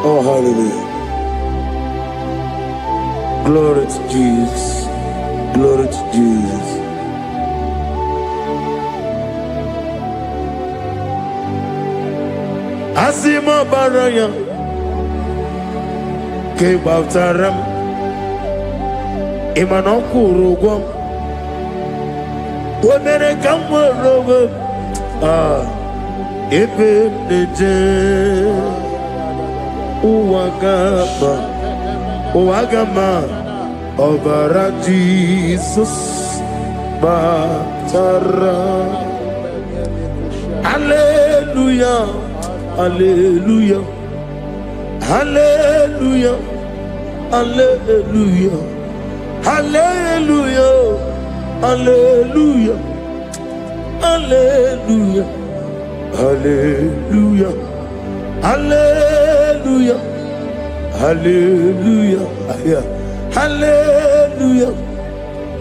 Oh, hallelujah. Glory to Jesus. Glory to Jesus. Asimo baraya Ke Baptaram Imano Kurugo Wamere Kamwarogo Ebe Neje Uwagama Obara Jesus Batara. Hallelujah, hallelujah, hallelujah, hallelujah, hallelujah, hallelujah, hallelujah, hallelujah, hallelujah, hallelujah, hallelujah,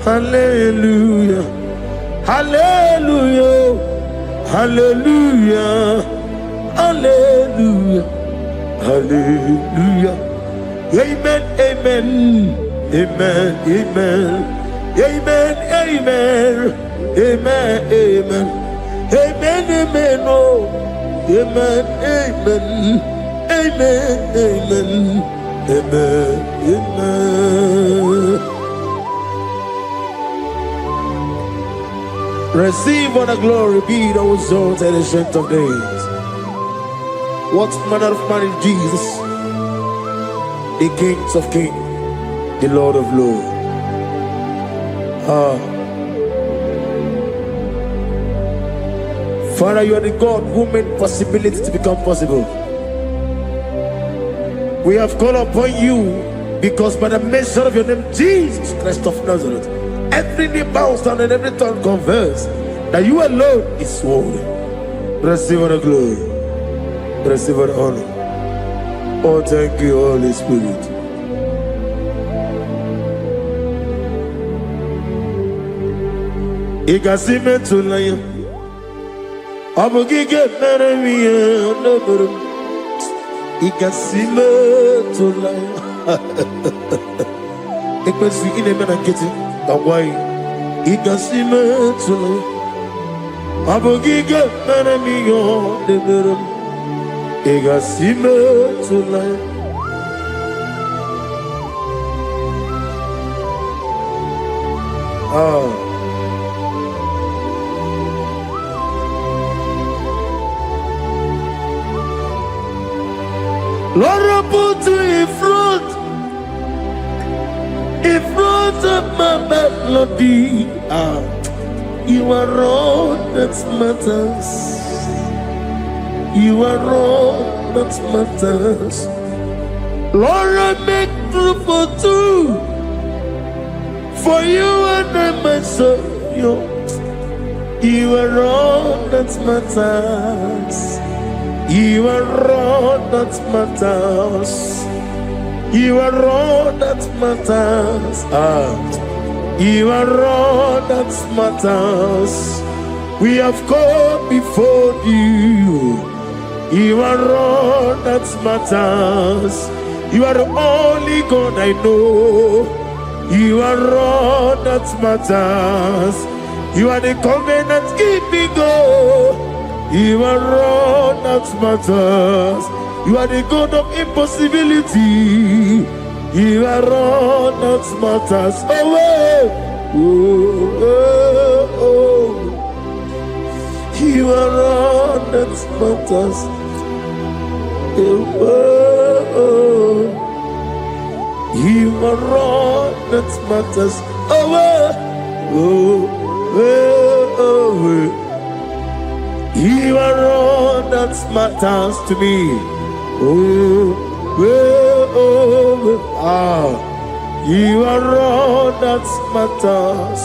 hallelujah, hallelujah, hallelujah, hallelujah, hallelujah. Amen, amen, amen, amen, amen, amen, amen, amen, amen, amen, oh, amen, amen, amen, amen, amen, amen. Receive all the glory, be thou exalted in the strength of days. What manner of man is Jesus? The Kings of Kings, the Lord of Lords. Father, you are the God who made possibility to become possible. We have called upon you because by the mention of your name, Jesus Christ of Nazareth, every knee bows down and every tongue confess that you alone is worthy. Receive all the glory. Receive all the honor. Oh, thank you, Holy Spirit. Ikasime tulaya Abugige meremiye Neburu Ikasime tulaya Ikpesu inemena kiti Kawai Ikasime tulaya Abugige meremiye Neburu Ikasime tulaya Lord, I put you in front of my melody. You are all that matters. You are all that matters. Lord, I make room for two, for you and I myself. You are all that matters. You are all that matters. You are all that matters. You are all that matters. We have come before you You are all that matters. You are the only God I know. You are all that matters. You are the covenant keeping God. You are all that matters. You are the God of impossibility. You are all that matters. Oh, oh, oh, oh. You are all that matters. Oh, oh. You are all that matters. Oh, oh, oh, oh. You are all that matters to me. Oh, oh, oh, ah. You are all that matters.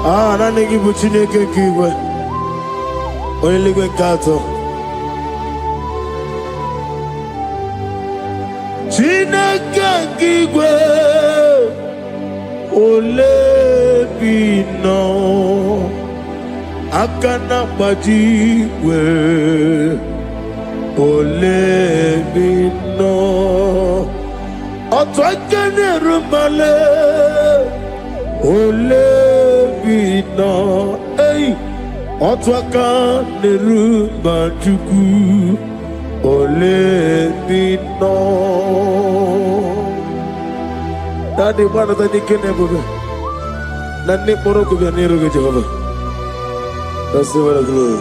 Ah, na nigi buchine ke kiwe. Oyeligwe kato. Chineke kiwe. Olebino. Akana bajiwe. Olebino. Otwakene rumale. Olebino, hey, otwaka nerumba chuku. Olebino. Daddy, what are the kenebobe? Nani poroko be niruge Jehovah. That's the word of glory.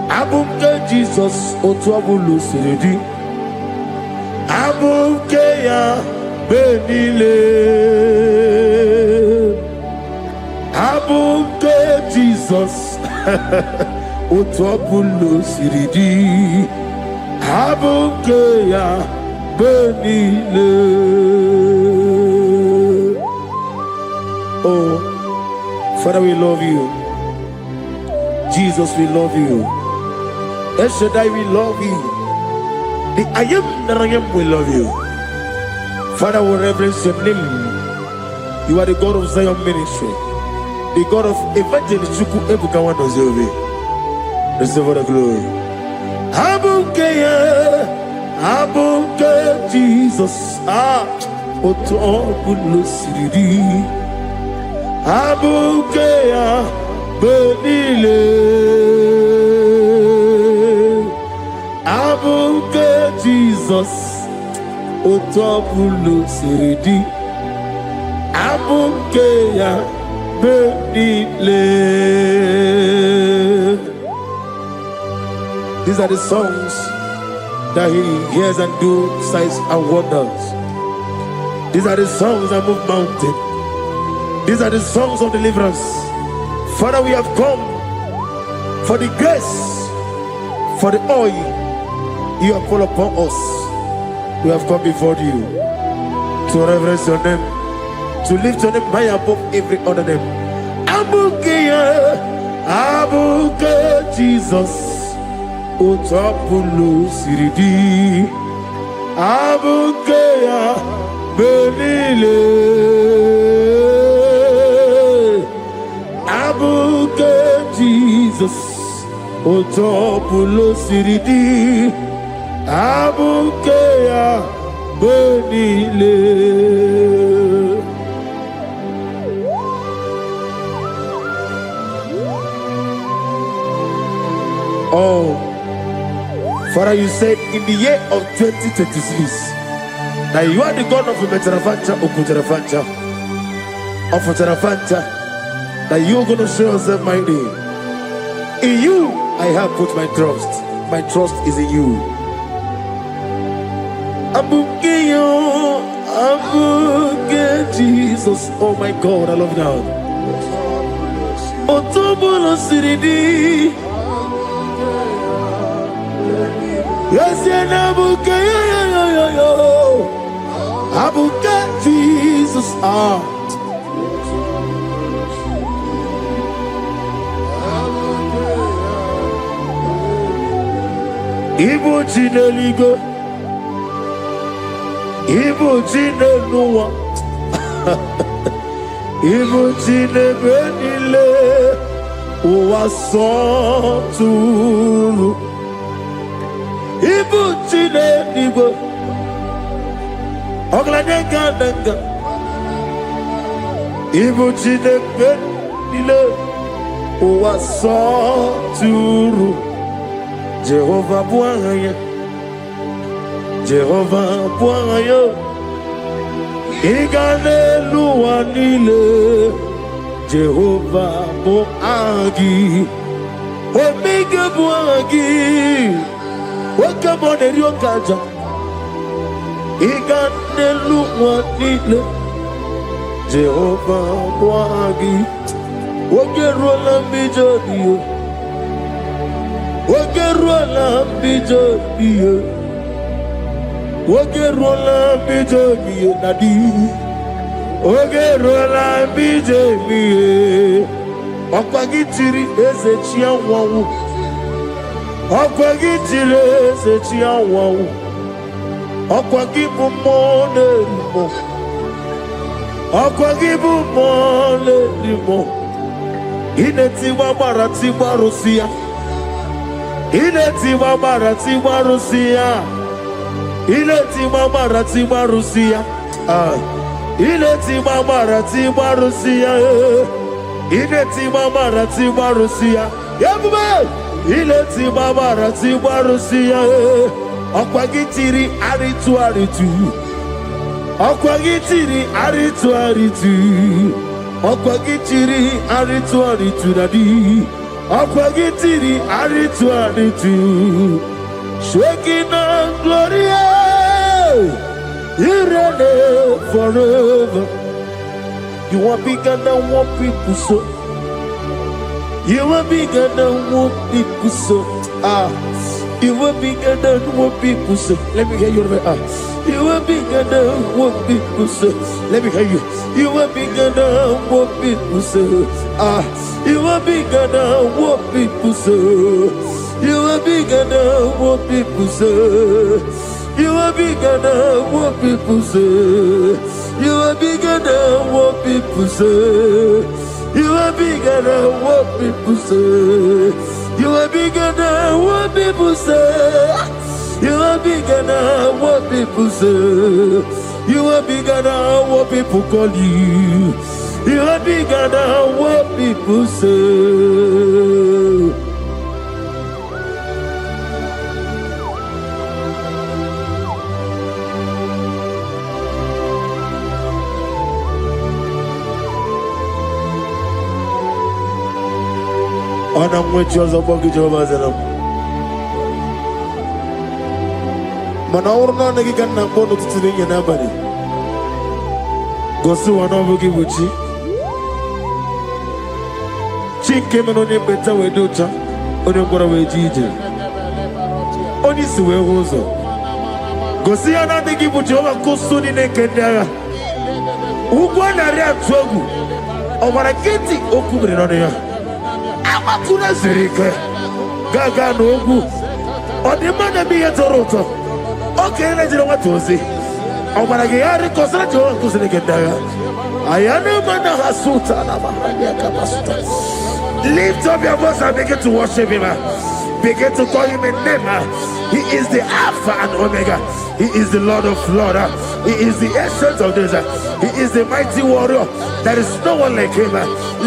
Abumke Jesus, otwabulu siridi. Abukeya benile, abuke Jesus, utwabulu siridi, abukeya benile. Oh, Father, we love you. Jesus, we love you. El Shaddai, we love you. The I am that I am will love you. Father, we reverence your name. You are the God of Zion ministry, the God of Evangelist Chuku Ebukawa Nozobe. Receive all the glory. Abuke Jesus. Ah, Oto Bulusiri. Abuke ya Benile. Abuke Jesus, Otobulu Siridi, Abuke ya Benile. These are the songs that he hears and do signs and wonders. These are the songs that move mountain. These are the songs of deliverance. Father, we have come for the grace, for the oil you have poured upon us. We have come before you to reverence your name, to lift your name high above every other name. Abuke Jesus, Otapulu Siridi, Abuke Benile, Abuke Jesus, Otapulu Siridi. Abukeya Benile. Oh, Father, you said in the year of 2026 that you are the God of Metarafancha, Okutarafancha, of Tarafancha, that you are going to show yourself mighty. In you, I have put my trust. My trust is in you. Abukeyo, Abuke Jesus. Oh my God, I love you now. Otobola Siridi. Yes, Abuke, Abuke Jesus. Jesus. Ah. Ibu Chineligo, Ibu Chinenuwa, Ibu Chinebenile, Uwasoturu, Ibu Chineligo, Oglanenga, Ibu Chinebenile, Uwasoturu. Jehovah Bwanya, Jehovah Bwanya, Igane Luanile, Jehovah Boagi, Omega Boagi, welcome on the Ryokaja, Igane Luanile, Jehovah Boagi, Ogerola Mijodio. Ogerola bijobiye, Ogerola bijobiye nadi, Ogerola bijobiye. Okwagitiri ezechi anwawu, Okwagitiri ezechi anwawu, Okwagibu monerimo, Okwagibu monerimo. Ineti wabara tibarusia. Ileti mama Rusia, Ileti mama Rusia, Ileti mama Rusia, Ileti mama Rusia, Yabume, Ileti mama Rusia, Okwagitiri aritu, Okwagitiri aritu nadi. Akwagitiri aritu, shaking on gloria, you reign forever. You are bigger than what people so. You are bigger than what people so. You are bigger than what people say. Let me hear you. You are bigger than what people say. Let me hear you. You are bigger than what people say. You are bigger than what people say. You are bigger than what people say. You are bigger than what people say. You are bigger than what people say. You are bigger than what people say. You are bigger than what people say. You are bigger than what people say. You are bigger than what people call you. You are bigger than what people say. Ana mwechoza bogi Jehovah Zelam. Manaurna nagi kanna bono tutuninye nabari. Gosu wana bogi buchi. Chinke menoni beta weducha. Oni mkora wejije. Oni suwe hozo. Gosi ana nagi buchi owa kusuni nekendaya. Ugwana rea twogu. Omara kiti okubri noneya. Amakuna zirike gaga n'ogwu ọdịmma mi yetoro ụtọ oke na-ejiri nwata ozi ọ gwara gị ya rịkọsịrị Jehova nkụziri gị ndị agha ayana mana ha suta na mahanya kapasuta. Lift up your voice and begin to worship him. Begin to call him a name. He is the Alpha and Omega. He is the Lord of Lords. He is the Ancient of Days. He is the mighty warrior. There is no one like him.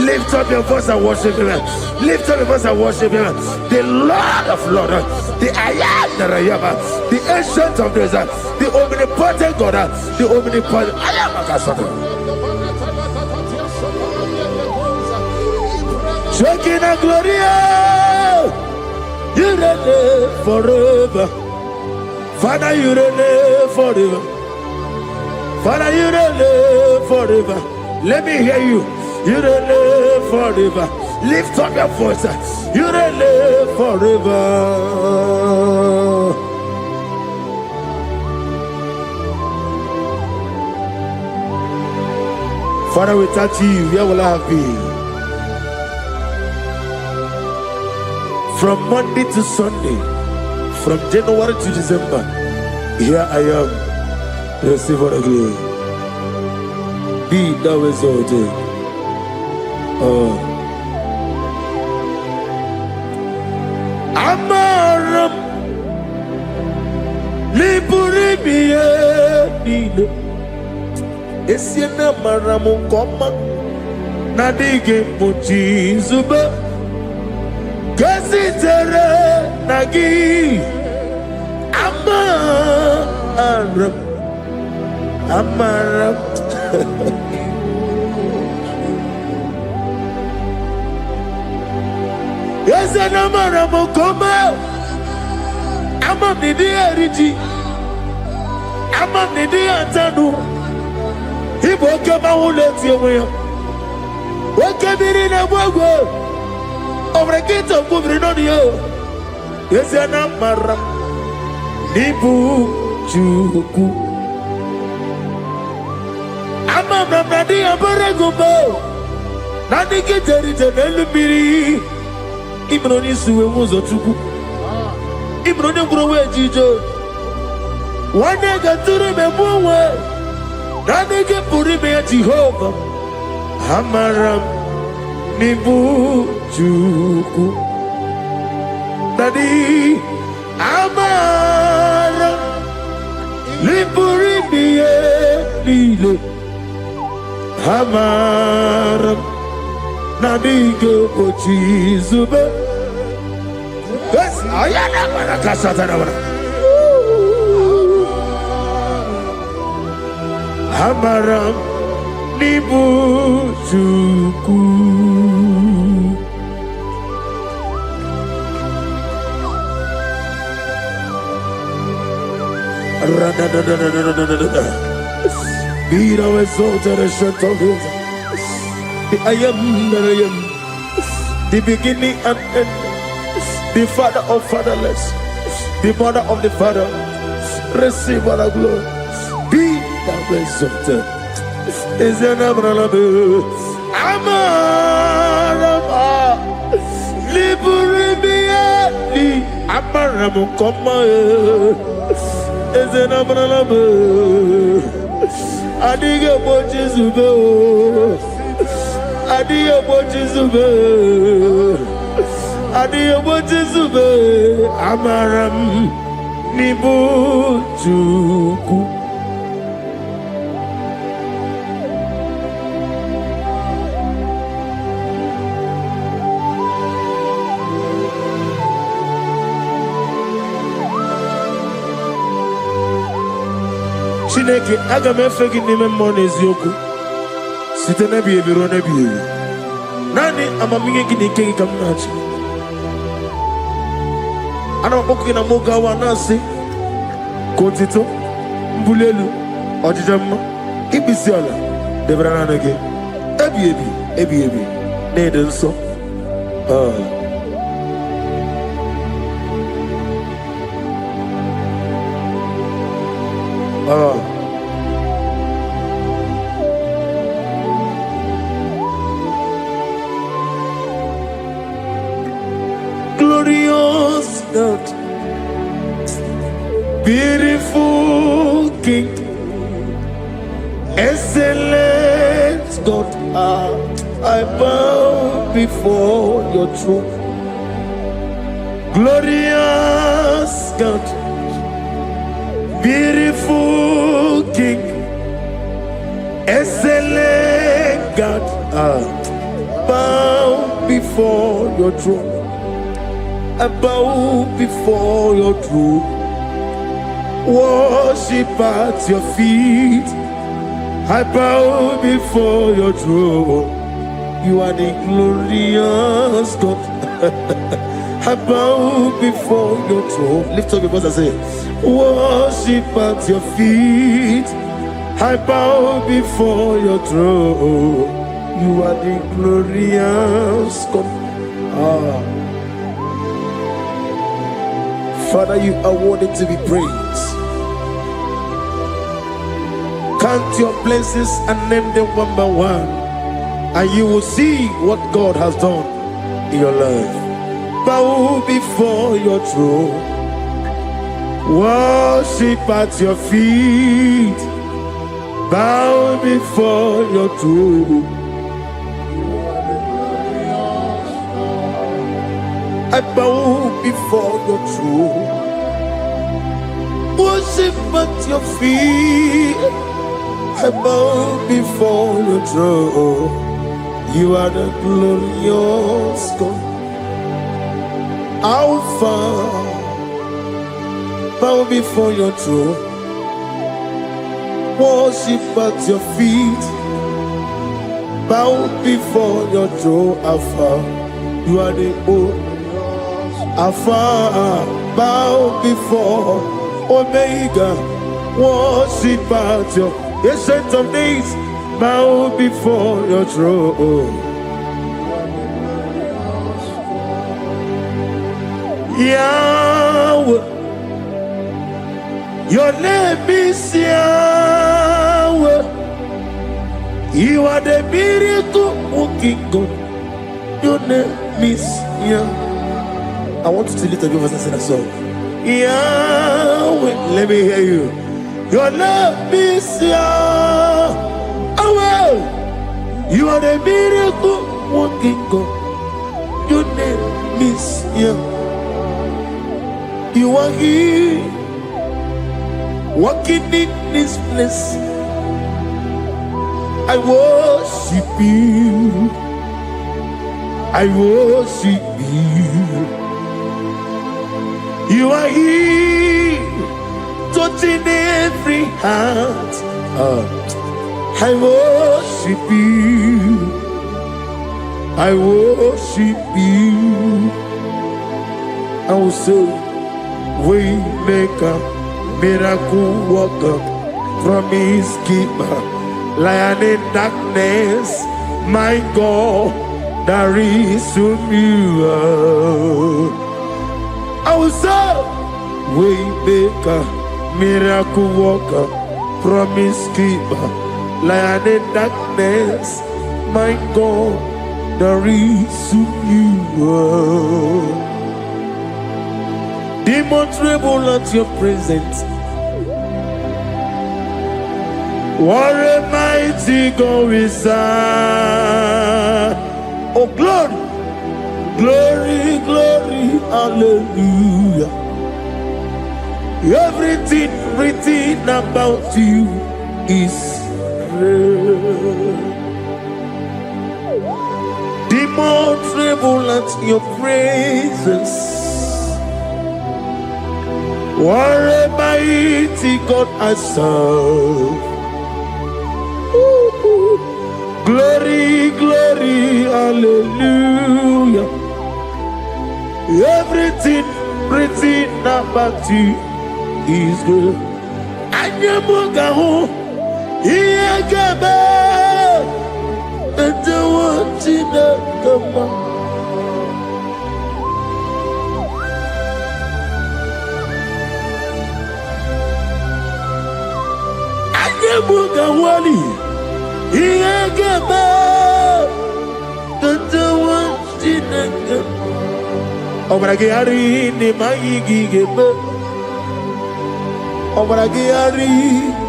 Lift up your voice and worship him. Lift up your voice and worship him. The Lord of Lords, the I am that I am, the Ancient of Days, the omnipotent God, the omnipotent I am. Shekinah Gloria, you reign forever. Father, you reign forever. Father, you reign forever. Let me hear you. You reign forever. Lift up your voice. You reign forever. Father, without you, where will I have been? From Monday to Sunday, from January to December, here I am. Receive all the glory. Be thou exalted. Amaram Liburibie Nino Esiena Maramu Koma Nadige Muchi Zuba Gazitere Nagi Amaram Yes, and Amaram Koma Amam Nidi Eriji Amam Nidi Antanu He woke up my let you away. What came in a world over a gate of moving on you? Yes, and Amaram Nibu Chuku Amam Nadi Abaragubo Nadi get a little Ibroni suwe muzo chuku Ibroni kurowe jijo Wane gaturi me muwe Nane ke puri me Jehovah Hamaram Nibu chuku Nadi Amaram Nipuri miye Lile Hamaram Nadige Ochi Zube. Yes, ayana barakasa tanabara. Hamaram Nibu Chuku. Be thou exalted and shut of it. I am that I am, the beginning and end, the father of fatherless, the mother of the father. Receive all the glory. Be thou exalted. Is an Abraham, Amarama, Liburibiati, Amaram, Koma, is an Abraham, Adiga Bojizubo. Adiyo Bojizube Amaram Nibu Chuku. Chineke aga m efe gị n'ime mmụọ na eziokwu site n'ebighị ebi ruo n'ebighị ebi. Naanị amamihe gị na ike gị ka m na-achị. Ana m akpọku gị na moge awa na-asị ka otito, mbuli elu, ọjịja mma, ikpisi ala debere naanị gị ebighị ebi ebighị ebi na-ede nsọ. Glorious God, beautiful King, excellent God, I bow before your throne. Glorious God, beautiful King, excellent God, bow before your throne. I bow before your throne, worship at your feet. I bow before your throne. You are the glorious God. I bow before your throne. Lift up your voice and say, worship at your feet. I bow before your throne. You are the glorious God. Father, you are worthy to be praised. Count your blessings and name them one by one, and you will see what God has done in your life. Bow before your throne, worship at your feet. Bow before your throne. I bow before your throne, worship at your feet. I bow before your throne. You are the glorious God, Alpha. Bow before your throne, worship at your feet. Bow before your throne, Alpha. You are the old Alpha. Bow before Omega, worship at your Ancient of Days. Bow before your throne. Yahweh, your name is Yahweh. You are the miracle working God. Your name is Yahweh. I want you to lift up your voice and sing a song. Yahweh, let me hear you. Your name is Yahweh. You are the miracle working God. Your name is Yahweh. You are here, walking in this place. I worship you. I worship you. You are here, touching every heart. I worship you. I worship you. I will say, Waymaker, miracle worker, promise keeper, lion in darkness, my God, there is you. I will say, Waymaker, miracle worker, promise keeper, lion in darkness, my God, there is you. Demons tremble at your presence. What a mighty God we serve. Oh, glory, glory, glory, hallelujah. Everything written about you is real. Demons tremble at your presence. What a mighty God I serve. Glory, glory, hallelujah. Everything written about you is good. Anyamugaho, Iyagaba, and the one in the Mugawali, Iyagaba, Tantawa, Jinaka, Obragiari, Nimayigigaba, Obragiari,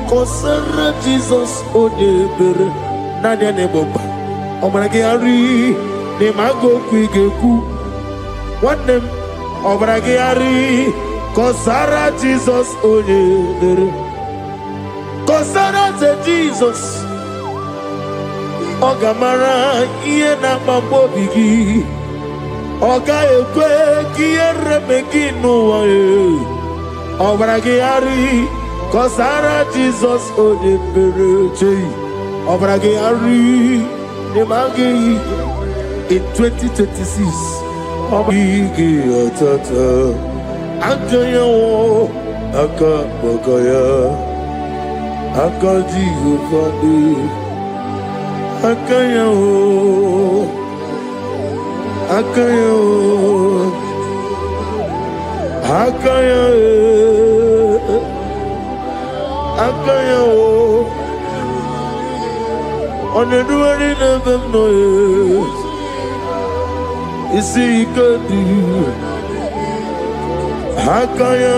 Kosara, Jesus, Odeber, Nadia Neboba, Obragiari, Nimago Quigeku, one name, Obragiari, Kosara, Jesus, Odeber. Kosara to Jesus, Ogamara, Iena Mambobigi, Oga Ekwe, Kiere Megino, Obragiari, Kosara Jesus, Odepereche, Obragiari, Nemagi, in 2026, Obigi, Tata, Antonio, Aka, Bogaya. Akadi Ufadi Akayo Akayo Akayo Akayo On the dwelling of them, no, you see, good. Hakaya,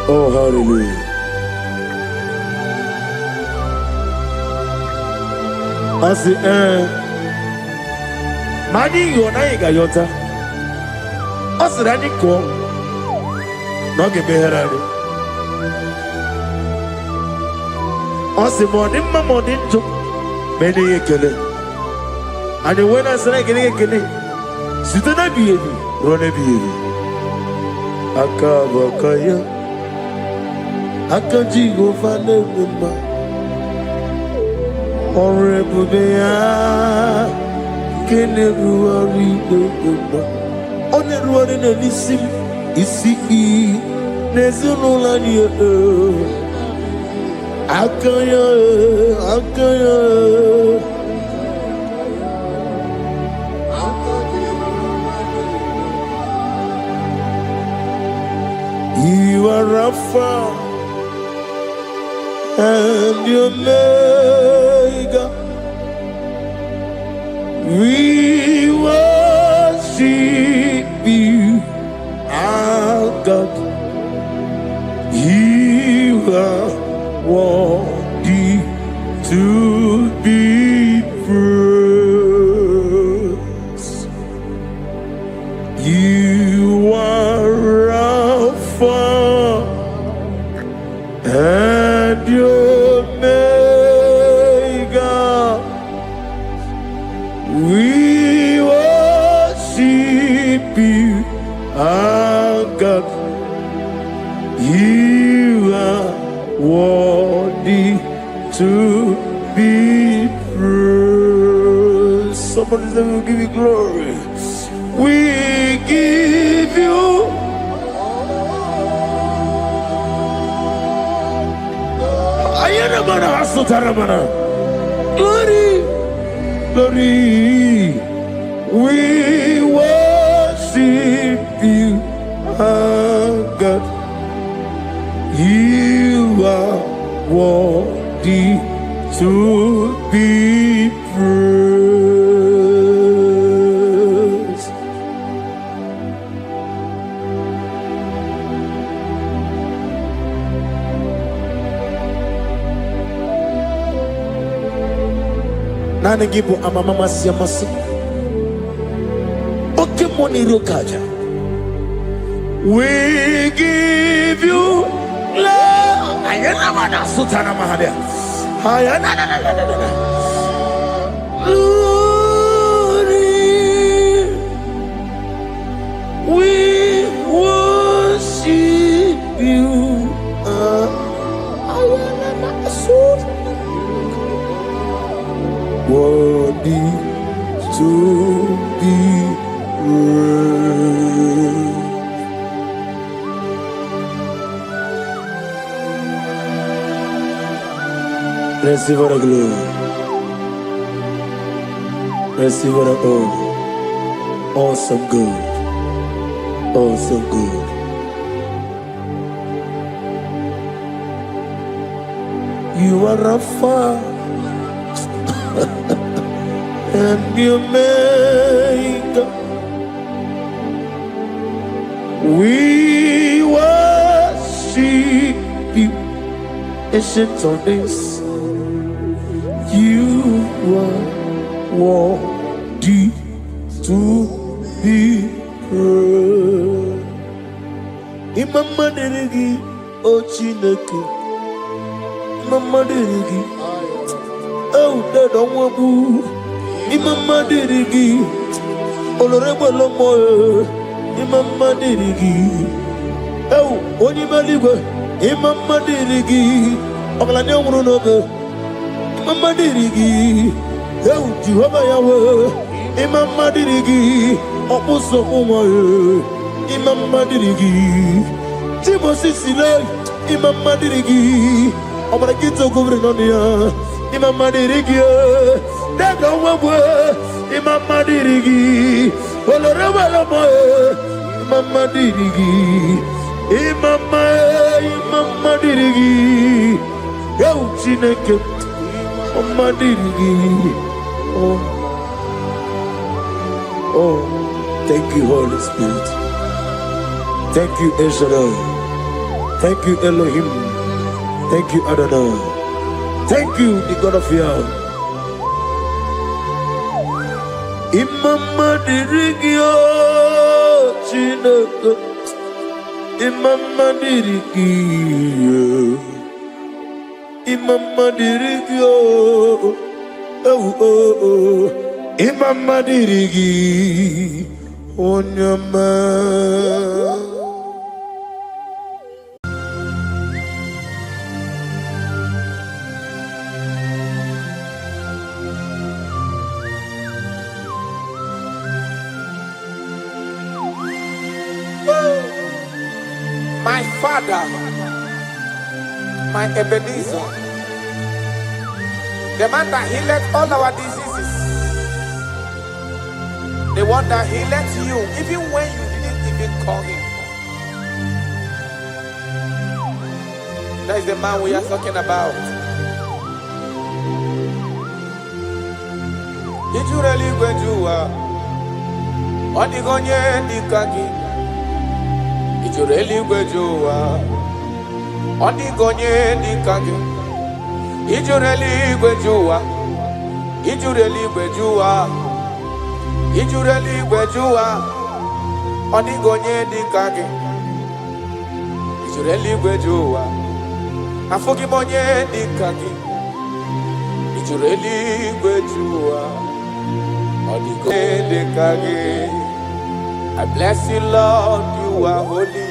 oh, hallelujah. I say, Mani, you're not a gayota. I said, I didn't call. Not get better. I said, morning to many a killer. And when I said, I get a killer, sit on a baby, run a baby. Akabakaya, Akajigo Fanema, Horrible Bea, Keneruari, on the road in a lissim, is see, Nezulania. Akaya. You are Rapha and your Omega. We worship you, our God. You are worthy to be praised. You are Alpha and Omega. We worship you, our God. You are worthy to be praised. Somebody say, we'll give you glory. We give you glory, glory. We worship you, our God. You are worthy to be praised. Nana gibo amamama siamasi. Oke moni rokaja. We give you love. Ayana mana sutana mahadia. Ayana na. Glory. We worship you. Ayana na sutana. Worthy to be praised. Receive the glory. Receive the honor. Awesome God. Awesome God. You are Rapha and the Omega. We worship you, ancient of days. You are worthy to be praised. Imama deregi o Chineke. Imama deregi o Dadonwabu. Imama deregi Olorebo Lomo. Imama deregi o Onimaligwe. Imama deregi Oglane Omurunobe. Imama dirigi, Jehovah Yahweh. Imama dirigi, Opuso Umaye. Imama dirigi, Timosi Sile. Imama dirigi, Obarakito Governonia. Imama dirigi, Dadonwabu. Imama dirigi, Olorama, Mama Dirigi, Mama Dirigi, Yo Chineke, Mama Dirigi. Oh, thank you, Holy Spirit. Thank you, El Shaddai. Thank you, Elohim. Thank you, Adonai. Thank you, the God of Yah. Imama dirigio, Chineke. Imama dirigio. Imama dirigio. Oh. Imama dirigi. Onyama. My Father, my Ebenezer, the man that healed all our diseases, the one that healed you even when you didn't even call him. That is the man we are talking about. Did you really go to Onigonye Nikagi? Did you really go to Onigonye Nikagi? Did you really go to Did you really go to Did you really go to Onigonye Nikagi? Did you really go to Afogimonye Nikagi? Did you really go to Onigonye Nikagi? I bless you, Lord, you are holy,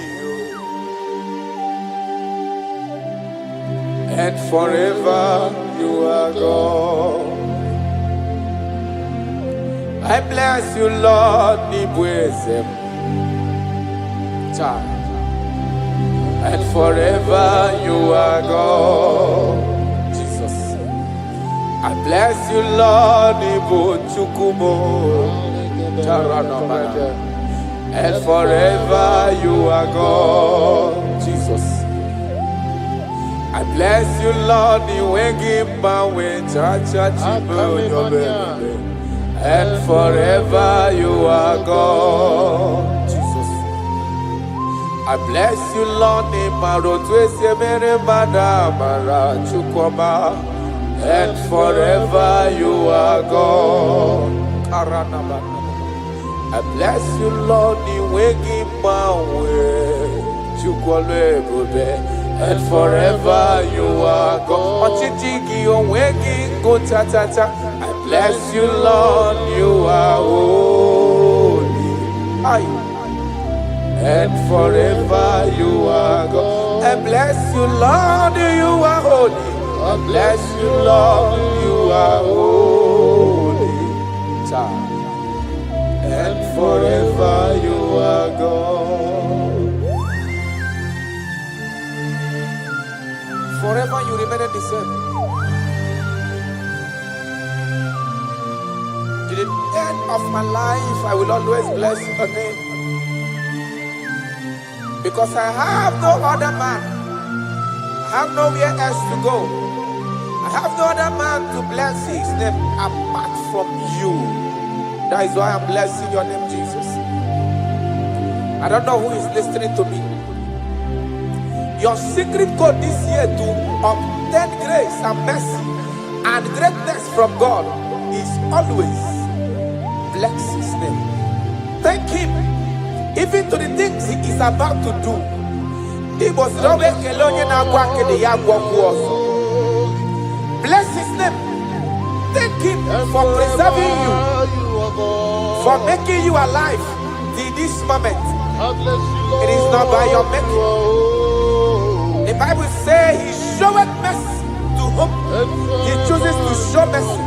and forever you are God. I bless you, Lord, and forever you are God. Jesus. I bless you, Lord, and forever you are God. Jesus. I bless you, Lord, and forever you are God. Jesus. I bless you, Lord, and forever you are God. I bless you, Lord, and forever you are God. I bless you, Lord, you are holy, and forever you are God. I bless you, Lord, you are holy. I bless you, Lord, you are holy, and forever you are God. Forever you remain the same. To the end of my life, I will always bless your name. Because I have no other man. I have nowhere else to go. I have no other man to bless his name apart from you. That is why I'm blessing your name, Jesus. I don't know who is listening to me. Your secret code this year to obtain grace and mercy and greatness from God is always bless his name. Thank him even to the things he is about to do. Bless his name. Thank him for preserving you, for making you alive till this moment. It is not by your making. The Bible says he showeth mercy to whom he chooses to show mercy.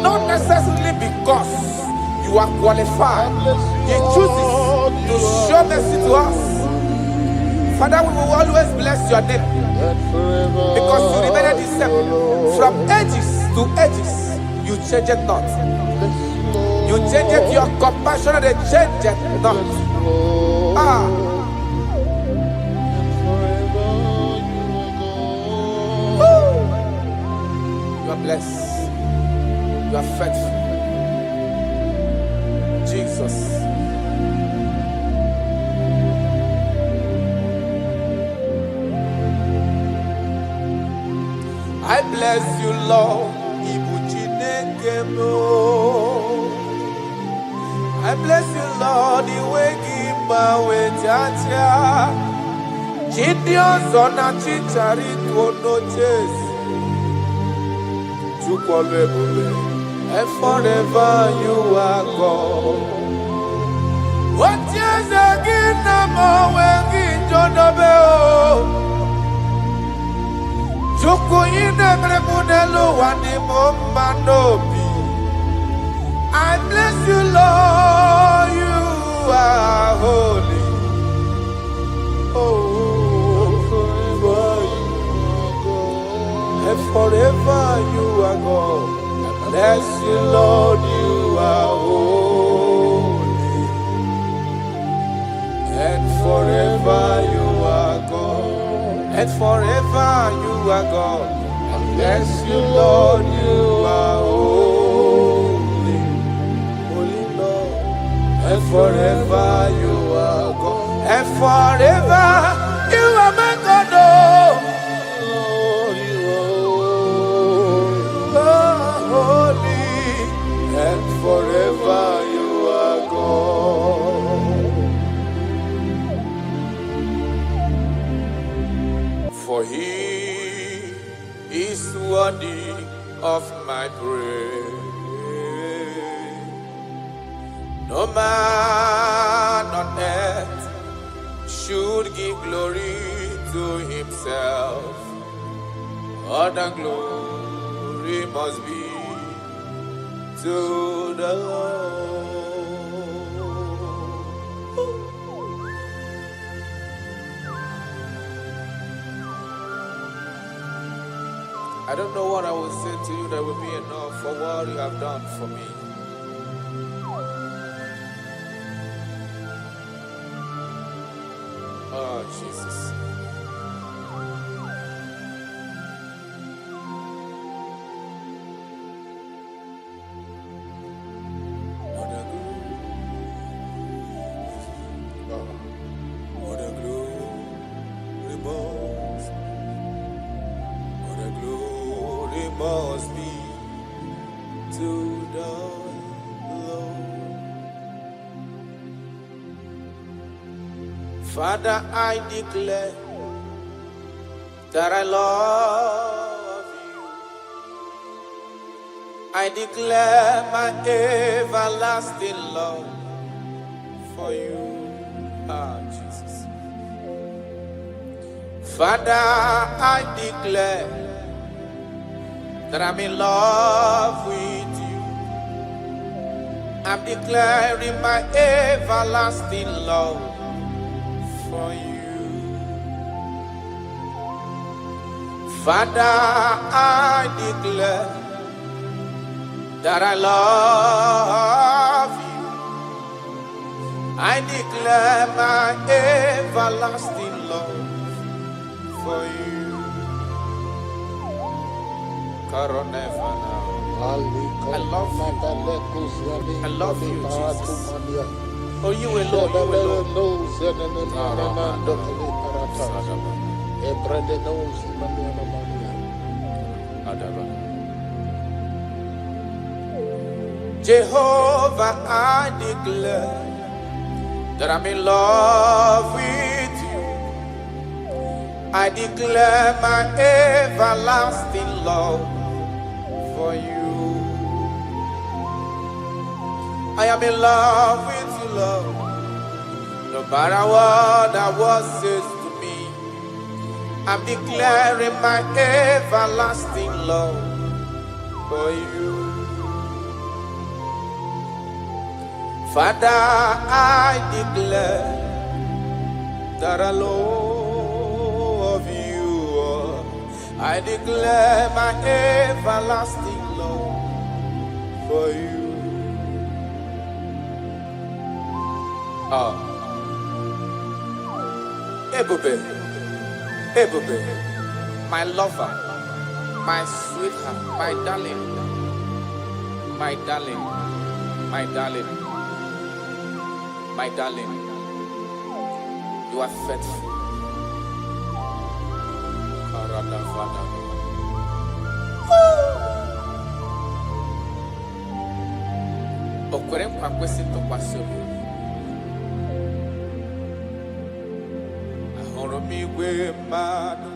Not necessarily because you are qualified. He chooses to show mercy to us. Father, we will always bless your name because you remain the same. From ages to ages, you change it not. You You change it, your compassion, they change it not. Ah. Woo. You are blessed. You are faithful. Jesus. I bless you, Lord. I bless you, Lord. The way give my way, Jaja. Gideon Zona Chichari to no chase. And forever you are God. What years again, I'm always John Abel. Chuku ine mrebunelo wani momanobi. I bless you, Lord, you are holy. Oh, forever you are God. And forever you are God. I bless you, Lord, you are holy. And forever you are God. And forever you are God. I bless you, Lord, you are holy. Holy Lord. And forever you are God. And forever you are my God. Oh, you are holy. And forever you are God. For he is worthy of my praise. No man on earth should give glory to himself. All the glory must be to the Lord. I don't know what I will say to you that will be enough for what you have done for me. Oh, Jesus. What a glory must be to the Lord. Father, I declare that I love you. I declare my everlasting love for you. Ah, Jesus. Father, I declare that I'm in love with you. I'm declaring my everlasting love for you. Father, I declare that I love you. I declare my everlasting love for you. I love you. I love you, Jesus. Oh, you alone, you alone. Jehovah, I declare that I'm in love with you. I declare my everlasting love for you. I am in love with you, Lord. No matter what the world says to me, I'm declaring my everlasting love for you. Father, I declare that I love you. I declare my everlasting love for you. Oh, Ebube, Ebube, my lover, my sweetheart, my darling, my darling, my darling, my darling. You are faithful. Okwere nkwa kwesị ntụkwasị obi. Ahụrụ m igwe mmadụ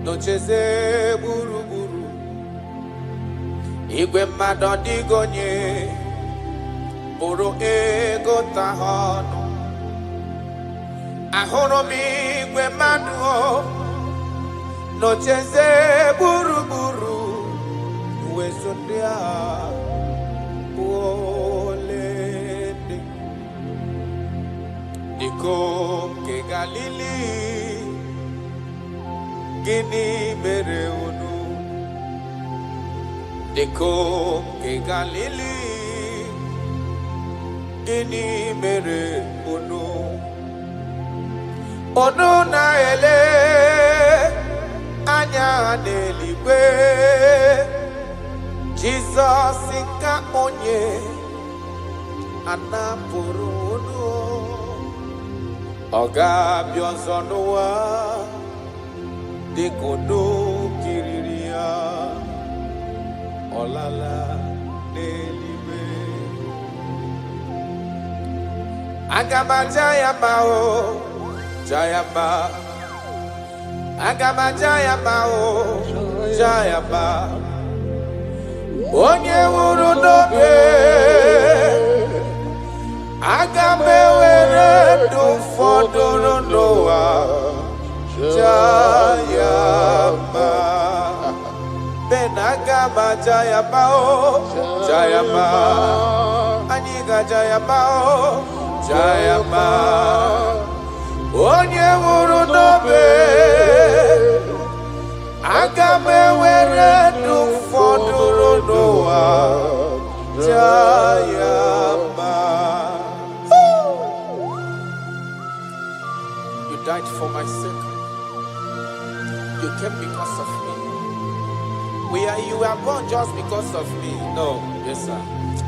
n'ocheze gburugburu. Igwe mmadụ ọ dịghị onye bụrụ ego ta ha ọnụ. Ahụrụ m igwe mmadụ n'ocheze gburugburu. Uwezo ndị agha olende Dikom ke Galili gịnị mere unu? Dikom ke Galili gịnị mere unu? Unu na-ele anya n'eluigwe. Jesus ka onye anapụrụ unu. Ọ ga-abịa ọzọ n'ụwa dịka unu kiriri ya. Ọ lala n'eluigwe. Aga m aja ya mma o, ja ya mma. Aga m aja ya mma o, ja ya mma. Onye nwụrụ n'obe, aga m ewere ndụ fọdụrụ n'ụwa, jaa ya mma. Ben aga m aja ya mma o, jaa ya mma. Anyị ga-aja ya mma o, jaa ya mma. Onye nwụrụ n'obe, aga m ewere ndụ fọdụrụ n'ụwa, jaa ya mma. You died for my sake. You came because of me. You were born just because of me. No, yes sir.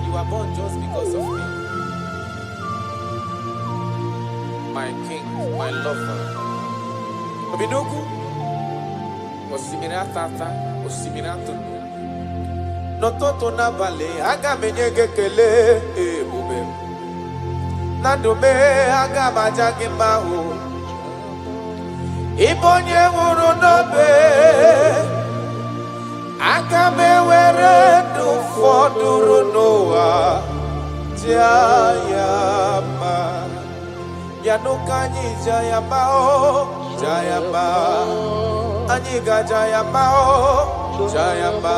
You were born just because of me. My king, my lover. Obidogu. Osimiri atata, osimiri atụrụ. N'ụtụtụ n'abalị, aga m enye gị ekele ebube. Na ndụ m, aga m aja gị mma o. Ị bụ onye nwụrụ n'obe, aga m ewere ndụ fọdụrụ n'ụwa, jaa ya mma. Ya n'ụka anyị jaa ya mma o, jaa ya mma. Anyị ga-aja ya mma o, jaa ya mma.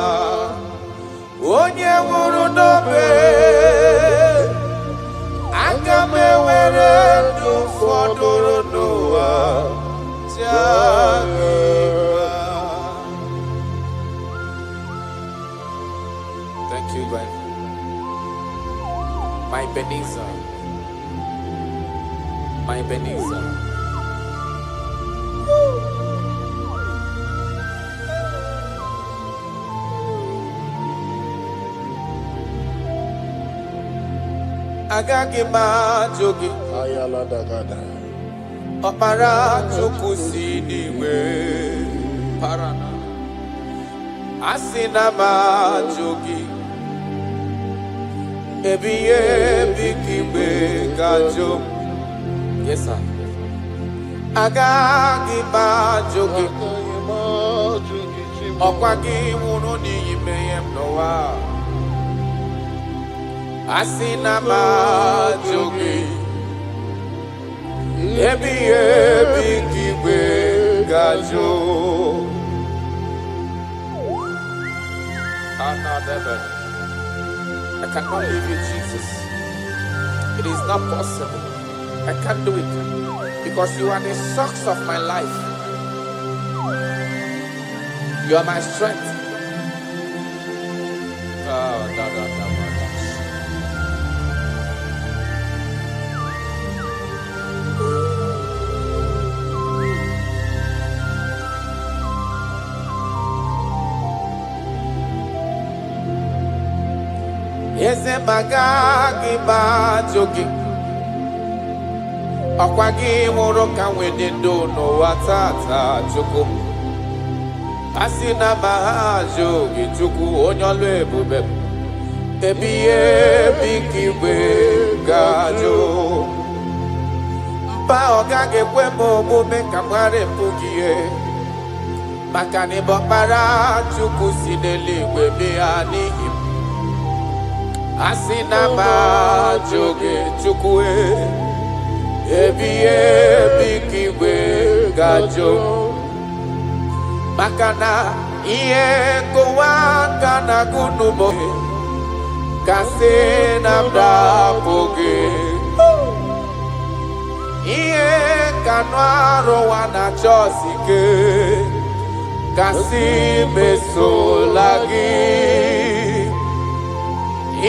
Onye nwụrụ n'obe, aga m ewere ndụ fọdụrụ n'ụwa, jaa gị mma. Thank you, God. My Ebenezer, my Ebenezer. Agaghị m ajụ gị ọkpara Chukwu si n'igwe para. Asị na m ajụ gị ebighị ebi ka igwe ga-ajụ m. Yes sir. Agaghị m ajụ gị ọkwa gị nwụrụ n'ihi mmehie m n'ụwa. Asị na m ajụ gị ebighị ebi ka igwe ga-ajụ. I cannot leave you, Jesus. It is not possible. I can't do it because you are the source of my life. You are my strength. eze magagi bajogi ọkwa gị nwụrụ ka nwede ndo n'ụwa tata chukwu asị na mahajogi chukwu onye ọlụ ebube ebighị ebi ka igwe ga-ajụ mba ọ gaghị ekwe m omume ka mgharịpụ gị ihe maka na ịbụ ọkpara chukwu si n'eluigwe bịa n'ihi m asị na majụ gị chukwu ebighị ebi ka igwe ga-ajụ maka na ihe nkụwa aka na gụnụmọ kasị na m dapụ gị ihe kanụ arụwa na chọọsị ike kasị mesola gị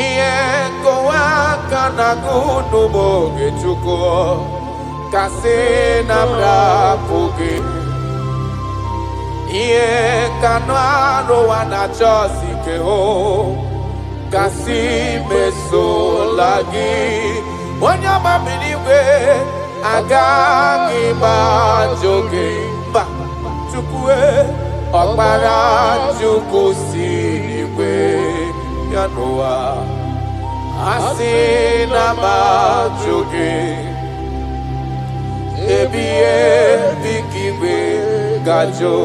ihe nkụwa aka na gụnụmọ oge chukwu kasị na m dapụ gị ihe kanụ arụwa na chọọsị ike hụ kasị mesola gị onye ọmamiri igwe agaghị gbajụ gị mba chukwu ọkpara chukwu si n'igwe ya n'ụwa asị na gbajụ gị ebighị ebi ka igwe gajụ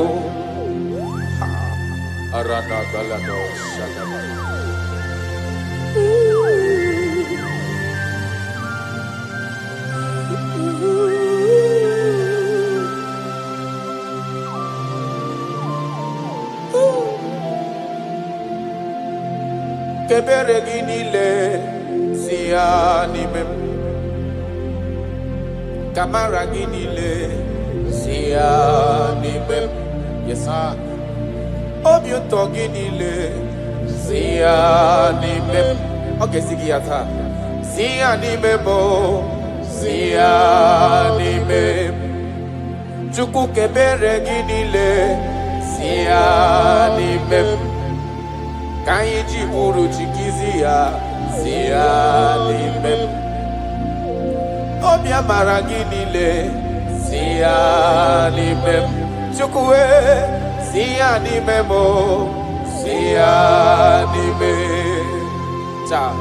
kebere gị niile si ya n'ime m kamara gị niile si ya n'ime m yesa obi ụtọ gị niile si ya n'ime m ọ ga-esi gị ya taa si ya n'ime m si ya n'ime m chukwu kebere gị niile si ya n'ime m ka anyị ji bụrụ chikizi ya si ya n'ime m obi amara gị niile si ya n'ime m chukwu si ya n'ime m si ya n'ime taa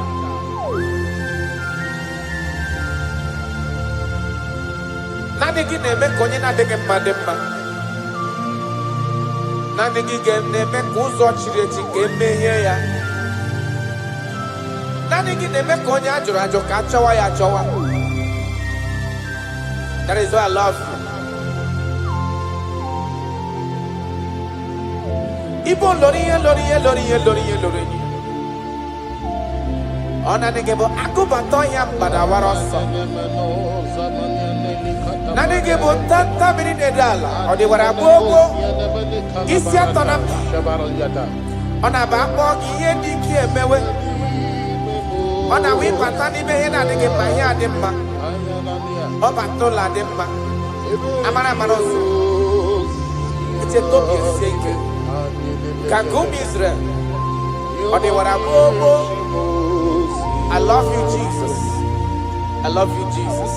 naanị gị na-eme ka onye na-adịghị mma dị mma naanị gị na-eme ka ụzọ chiri echi ka emeghe ya naanị gị na-eme ka onye a jụrụ ajụ ka achọwa ya achọwa. That is why I love you. Ibo lori. Ona nige bo akubato ya mbada waroso. Na nige bo tanta mini nedala. Odi warabogo. Isi atona. Ona ba bogi ye diki emewe. Ona wi patani be na nige ba ya demma. Oba tola demma. Amara maroso. Ite tobi seke. Kagum Israel. Odi warabogo. I love you, Jesus. I love you, Jesus.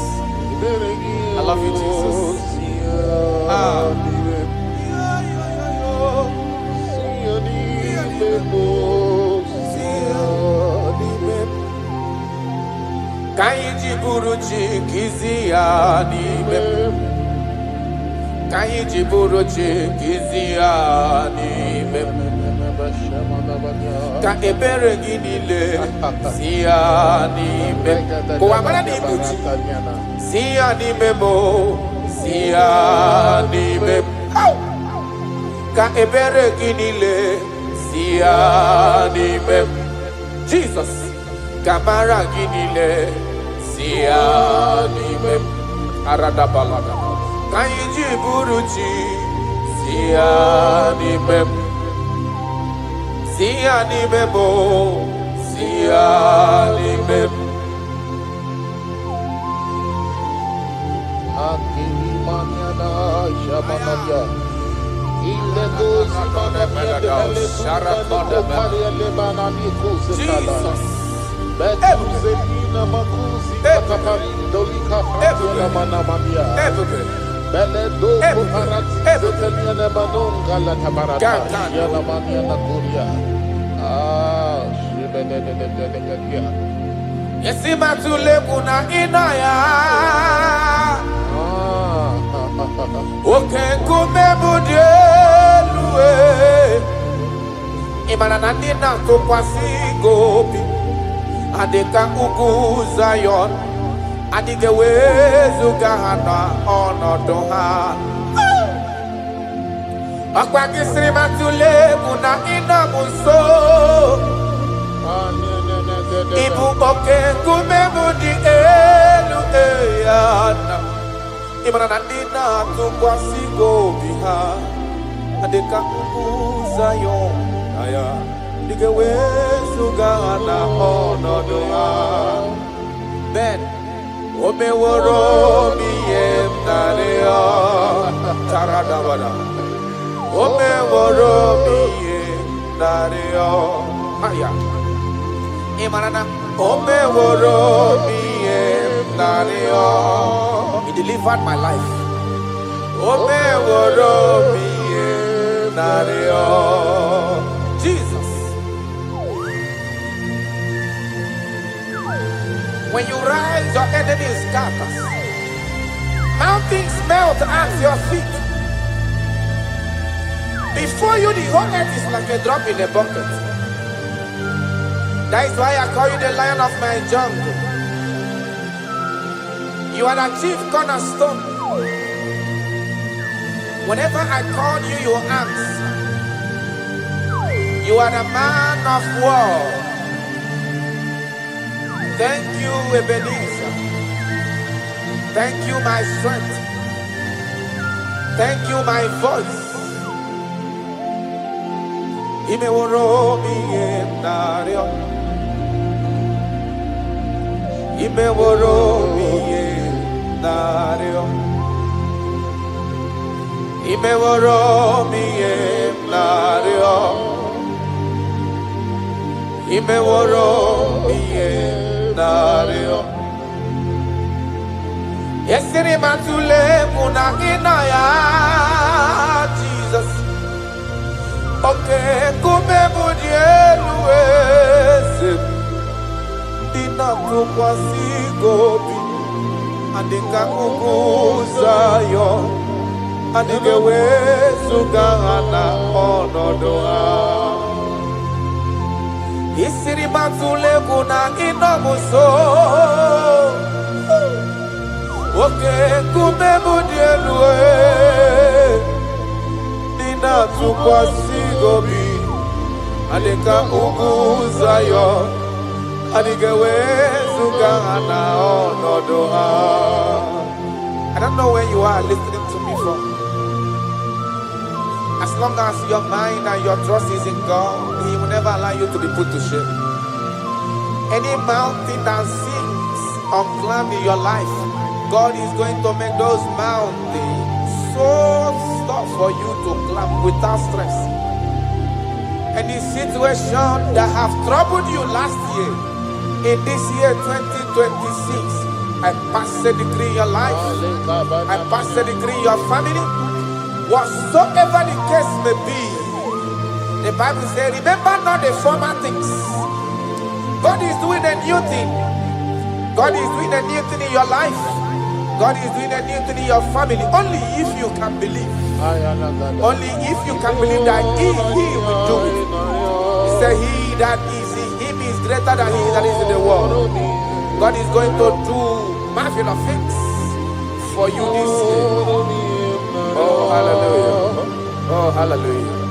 I love you, Jesus. Kaiji buruchi kizia nibe. Kaiji buruchi kizia nibe. Ka ebere gị niile si ya n'ime kụwa mara n'ibuchi si ya n'ime m si ya n'ime m ka ebere gị niile si ya n'ime m Jesus ka mara gị niile si ya n'ime m aradabalaga ka anyị ji bụrụ chi si ya n'ime m si ya n'ime m si ya n'ime m Ebube. Yesima tule kuna inaya. Oke kumebudie luwe. Imana nandina tukwasi gobi. Adeka ugu Zion. Adige wezu gahana onodoha. Akwa kisrima tule kuna ina muso. Ibu oke kumebudi elu eyana. Imana nandina tukwasi gobiha. Adeka ugu Zion. Aya. Adige wezu gahana onodoha. Ben. Ome woro mi emnarea taradabada. Ome woro mi emnarea. Maya. Imanana. Ome woro mi emnarea. He delivered my life. Ome woro mi emnarea. Jesus. When you rise, your enemy scatters. Mountains melt at your feet. Before you, the whole earth is like a drop in a bucket. That is why I call you the lion of my jungle. You are the chief cornerstone. Whenever I call you, you answer. You are the man of war. Thank you, Ebenezer. Thank you, my strength. Thank you, my voice. Ime woro mi emnario. Ime woro mi emnario. Ime woro mi emnario. Ime woro mi emnario. Yesiri matule muna inaya Jesus. Okay, kume budieluese. Dina tukwasi gobi. Andika ukuzayo. Andike wesu gana onodoa. Isiri matule kuna inomuso. Oke kumebudieluwe. Nina tukwasi gobi. Adeka ukuzayo. Adigewe sugana onodoha. I don't know where you are listening to me from. As long as your mind and your trust is in God, He will never allow you to be put to shame. Any mountain that seems unclimbed in your life, God is going to make those mountains so tough for you to climb without stress. Any situation that have troubled you last year, in this year 2026, I pass a decree in your life. I pass a decree in your family. Whatsoever the case may be, the Bible says, remember not the former things. God is doing a new thing. God is doing a new thing in your life. God is doing a new thing in your family. Only if you can believe. Only if you can believe that He will do it. He said, He that is in Him is greater than he that is in the world. God is going to do marvelous things for you this year. Oh, hallelujah. Oh, hallelujah.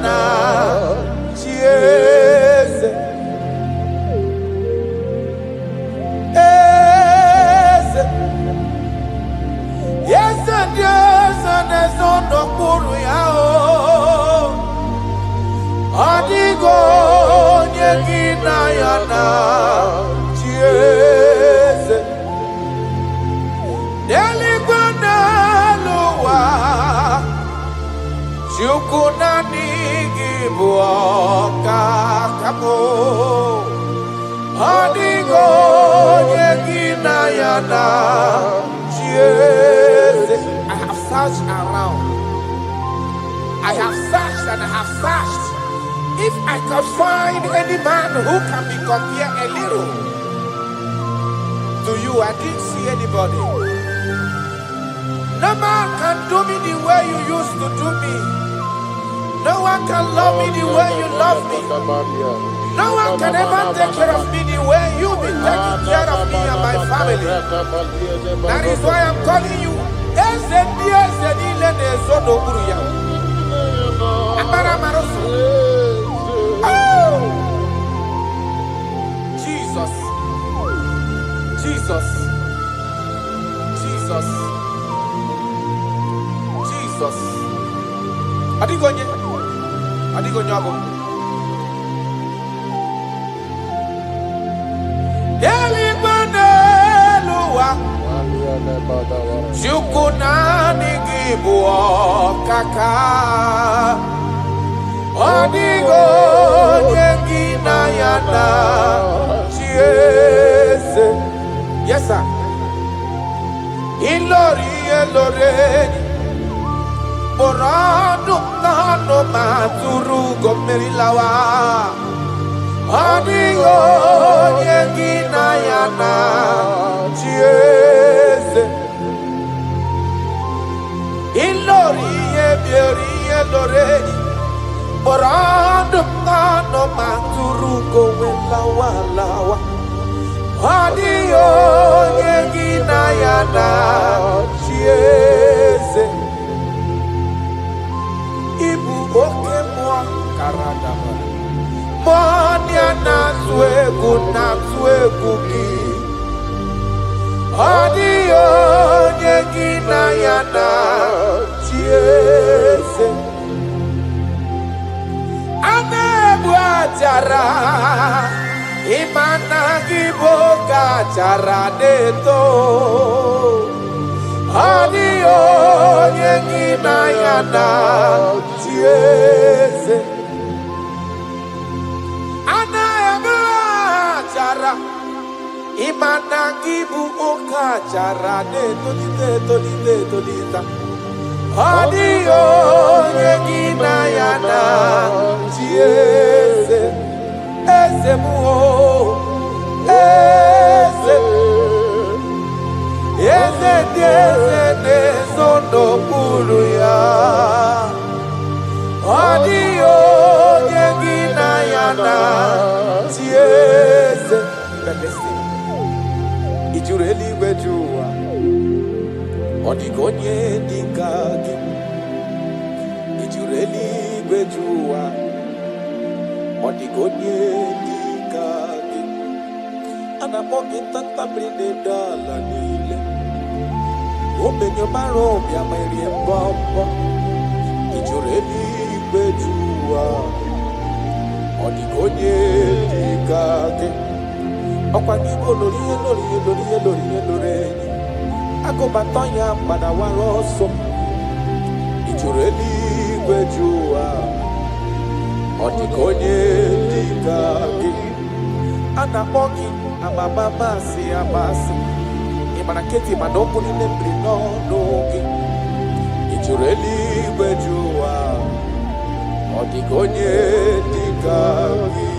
na chieze eze yese dieze nezondo kuru ya o adigo nyegina ya na chieze deligwana luwa chukuna nigibuoka kamo adigo nyegina ya na chieze. I have searched around. I have searched and I have searched. If I could find any man who can be compared a little to you, I didn't see anybody. No man can do me the way you used to do me. No one can love me the way you love me. No one can ever take care of me the way you've been taking care of me and my family. That is why I'm calling you. Jesus, Jesus, Jesus, Jesus. Adigonye, adigonye abo. Delibaneluwa, chukunani gibuokaka. Adigonye ginayana chieze. Yes, sir. Ilori eloreni. Borado nano maturu gomerilawa. Adigo yegina yana chieze. Ilori ebiori eloreni. Borado nano maturu gomerilawa lawa. Adigo yegina yana chieze. Ibu oke mwa karadaba Monia na tuegu ki Adio nyegina yana chiese Anebu ajara Imana giboga jara deto Adio nyegina yana chieze Anaema jara Imana gibu oka jara tolita Adio nyegina yana chieze Eze muo Eze Eze diese nezondo kuru ya Adio nyegina yana chieze. But listen, Ijureli wejua Odigonye dikagi Ijureli wejua Odigonye dikagi Anamogi tata brinde dala nile Obenyo maro bia meri mbombo Ijureli wejua Odigonye dikagi Okwangibo lori Agobatonya padawaroso Ijureli wejua Odigonye dikagi Anamogi amamamasi amasi Imanaketi manoko ni nembri no nogi Ijureli wejua Odigonye dikagi.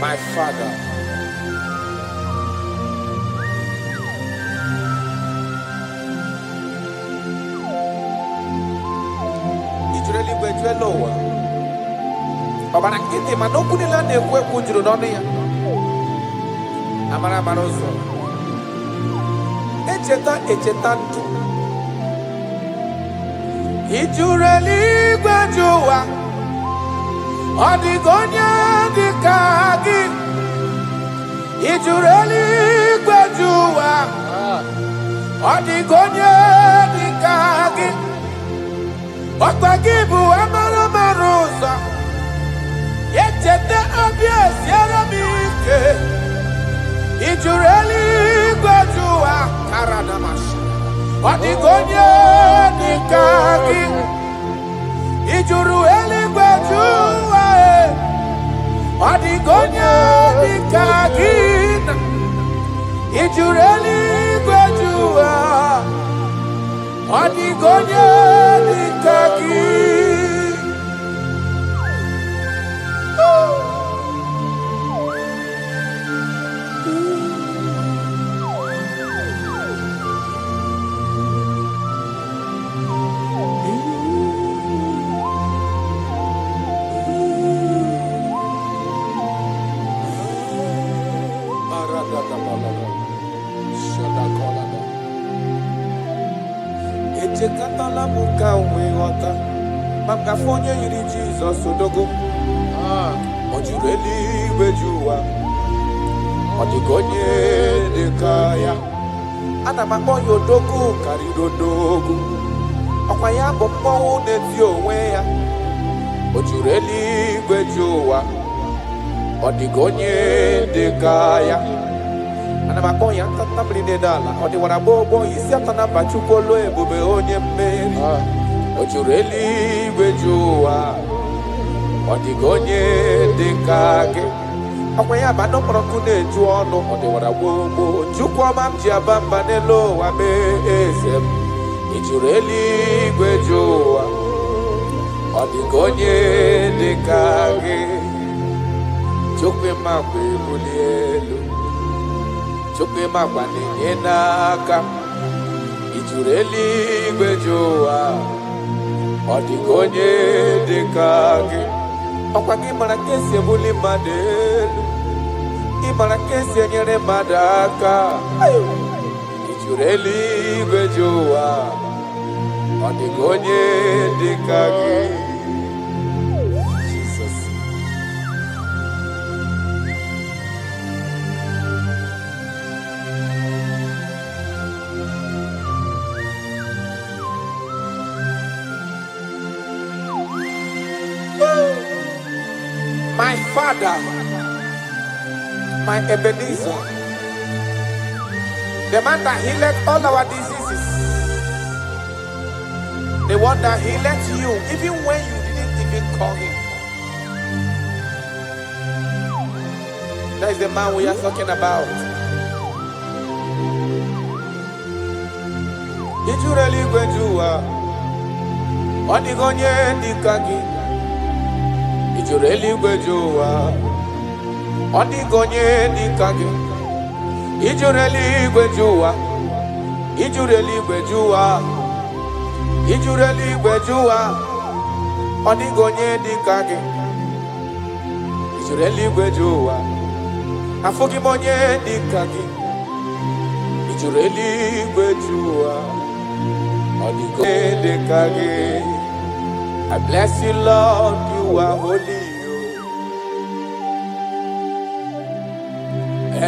My Father, Ijureli wejuelowa Obana kiti manoku nila nekwe kujuru nonu ya Amara marozo echeta ndụ. Ị jụrụ eluigwe jụ ụwa, ọ dịghị onye dị ka gị. Ị jụrụ eluigwe jụ ụwa, ọ dịghị onye dị ka gị. Ọkwa gị bụ amara mara ụzọ, echeta obi esiere m ike. Ị jụrụ eluigwe jụ ụwa, karadamasị, ọ dịghị onye dị ka gị. Ị jụrụ eluigwe jụ ụwa, ọ dịghị onye dị ka gị. Ị jụrụ eluigwe jụ ụwa, ọ dịghị onye dị ka gị. Echekatala m ka nwee ghọta maka afọ onye yiri Jizọs odogo. Ọ jụrụ eluigwe jụ ụwa, ọ dịghị onye dị ka ya. Ana m akpọ ya odogo karịrị odogo, ọkwa ya bụ mmọnwụ na-eti onwe ya. Ọ jụrụ eluigwe jụ ụwa, ọ dịghị onye dị ka ya. Ana m akpọ ya ntatamri n'ala, ọ dịwara gbogbo isi atọ na mba Chukwu olu ebube onye mmeri. Ọ jụrụ eluigwe jụ ụwa, ọ dịghị onye dị ka gị. Ọkwa ya bụ anụ mkpọrọ ọkụ na-eju ọnụ, ọ dịwara gbogbo Chukwu ọma m ji aba mba n'elu ụwa mee eze m. Ị jụrụ eluigwe jụ ụwa, ọ dịghị onye dị ka gị. Chukwu ma mgbe ebuli elu, Chukwu ma gba na-enye n'aka. Ị jụrụ eluigwe jụ ụwa, ọ dịghị onye dị ka gị. Ọkwa gị mara ka esi ebuli mmadụ elu, ị mara ka esi enyere mmadụ aka. Ị jụrụ eluigwe jụ ụwa, ọ dịghị onye dị ka gị. Jesus. My Father, my Ebenezer, the man that healed all our diseases, the one that healed you even when you didn't even call him. That is the man we are talking about. Did you really go to on the gonye dikagi? Ị jụrụ eluigwe jụ ụwa, ọ dịghị onye dị ka gị. Ị jụrụ eluigwe jụ ụwa, ị jụrụ eluigwe jụ ụwa, ị jụrụ eluigwe jụ ụwa, ọ dịghị onye dị ka gị. Ị jụrụ eluigwe jụ ụwa, afụghị m onye dị ka gị. Ị jụrụ eluigwe jụ ụwa, ọ dịghị onye dị ka gị. I bless you, Lord, you are holy,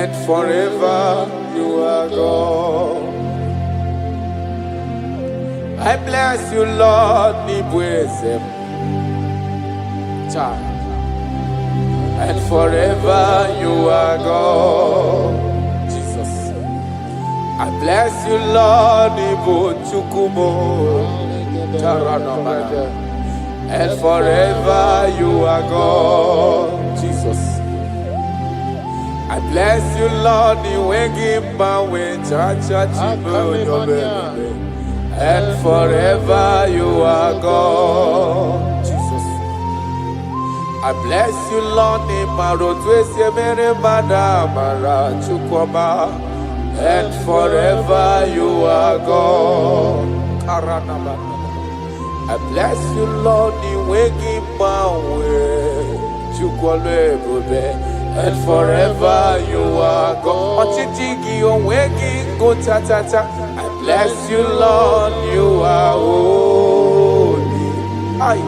and forever you are God. I bless you, Lord, Nibwezem, and forever you are God. Jesus. I bless you, Lord, Nibu Chukumo, Taranamana. And forever you are God, Jesus. I bless you, Lord, and forever you are God, Jesus. I bless you, Lord, and forever you are God. I bless you, Lord, and forever you are God. bless you, Lord, you are holy. Aye.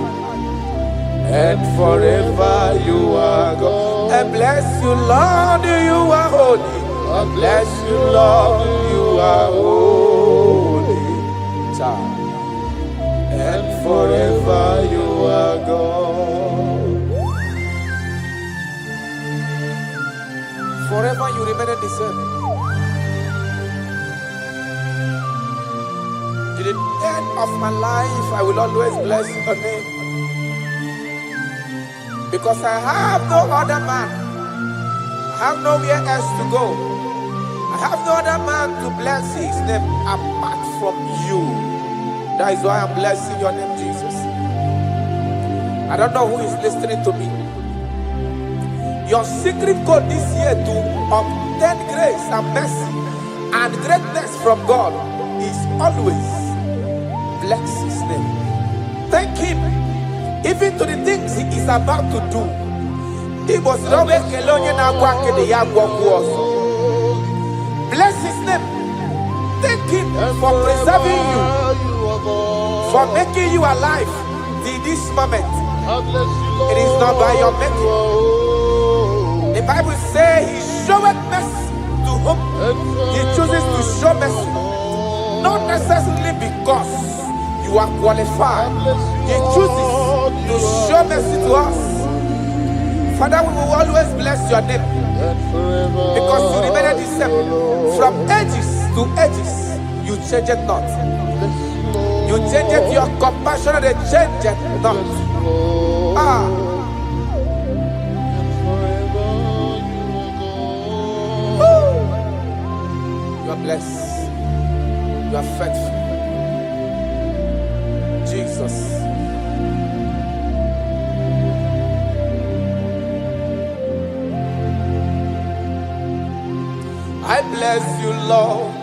And forever you are God. And bless you, Lord, you are holy. And bless you, Lord, you are holy. Child. And forever you are God. Forever you remain the same. To the end of my life, I will always bless your name. Because I have no other man. I have nowhere else to go. I have no other man to bless his name apart from you. That is why I'm blessing your name, Jesus. I don't know who is listening to me. Your secret code this year to obtain grace and mercy and greatness from God is always bless his name. Thank him. Even to the things he is about to do. He was bless his name. Thank him for preserving you, for making you alive in this moment. It is not by your making. The Bible says he showeth mercy to whom he chooses to show mercy. Not necessarily because you are qualified. He chooses to show mercy to us. Father, we will always bless your name because you remain the same. From ages to ages, you change it not. You change it, your compassion, and they change it not. You are blessed. You are faithful. Jesus. I bless you, Lord.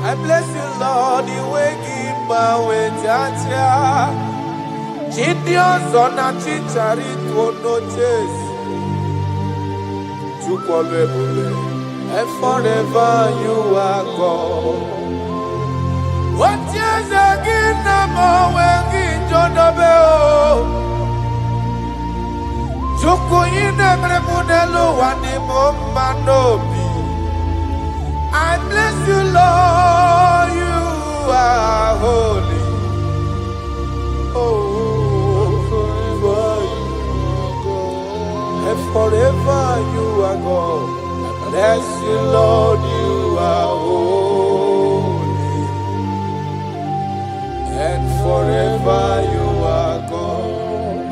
I bless you, Lord. The way give my way, Jaja. Gideon's on a chichari to no chase. And forever you are God. What years again, Namo, when John Dobeo. Joko in every modelo, one Manobi. I bless you, Lord, you are holy. Oh, forever you are God. And forever you are God. I bless you, Lord, you are holy. And forever you are God.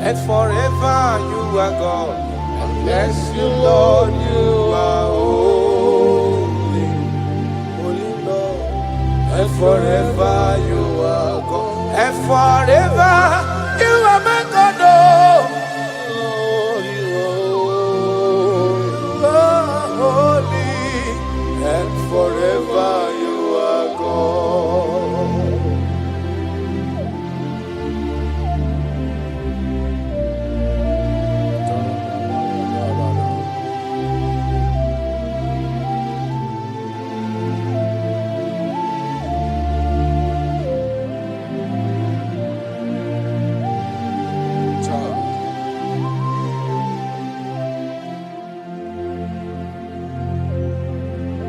And forever you are God. I bless you, Lord, you are holy. Holy Lord. And forever you are God. And forever you are my God. Oh, you are holy. And forever you are God.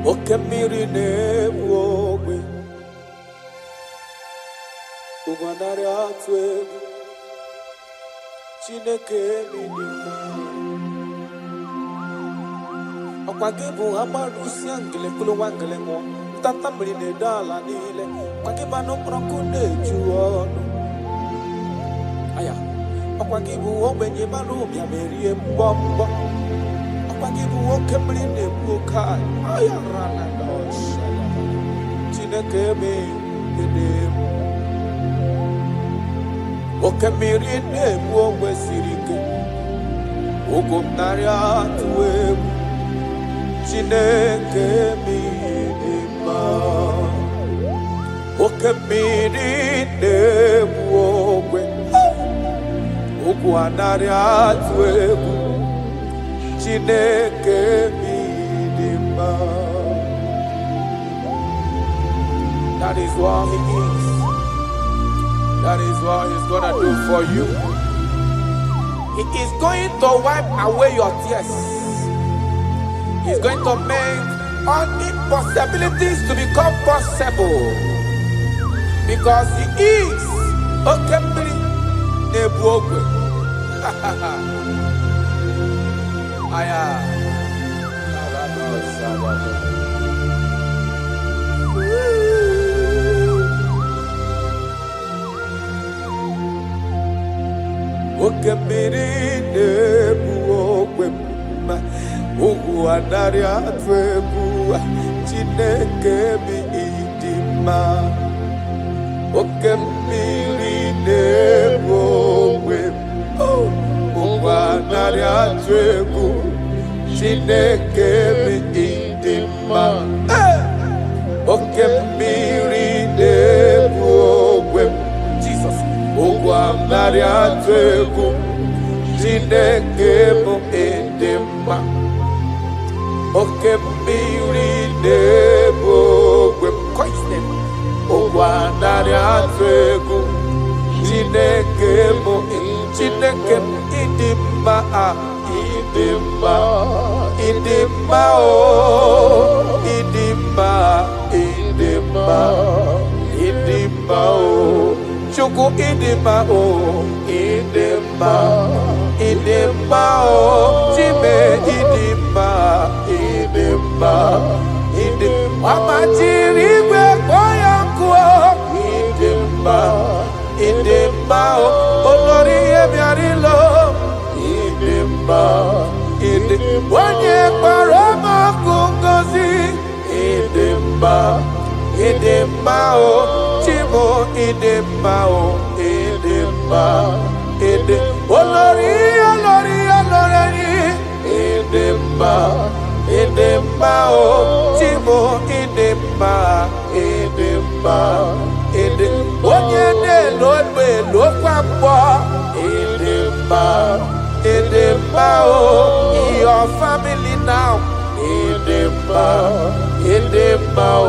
Okemiri nebwowe Ugwanari atwe Chineke minima Okwagibu amarusi angele kulu wangele mo Tata mrine dala nile Kwagiba no prokune juono Aya Okwagibu obenye barubia merie mbombo Okwagibu okemrine bukai Aya rana dosha Chineke minima Okemiri nebwo wesirike Ugumnari atwe Chineke minima Okemiri nebwo Ugwanari atwe Chineke minima That is what He is. That is what He's gonna do for you. He is going to wipe away your tears. He's going to make all impossibilities to become possible. Because He is Okembili Nebuogwe. Aya. Okembili Nebuogwe. Ugu anari atwebu Chineke mi idima. Okembili Nebuogwe. Ugu anari atwebu Chineke mi idima. Okembili Nebuogwe. Jesus. Ugu anari atwebu Chineke mi idima. Okembili Nebuogwe. Question. Ogwanari atwegu. Chineke mo Chineke idima idima idima o idima idima idima o Chuku idima o idima idima o Chime idima idima idima Amachirigwe koyankuo idima idima o Olori ebiarilo idima idima Onye parama kungozi idima idima o Chimo idima o idima idima Olori idima idima o Chimo idima idima idima Onye lo kwambo idima idima o your family now idima idima o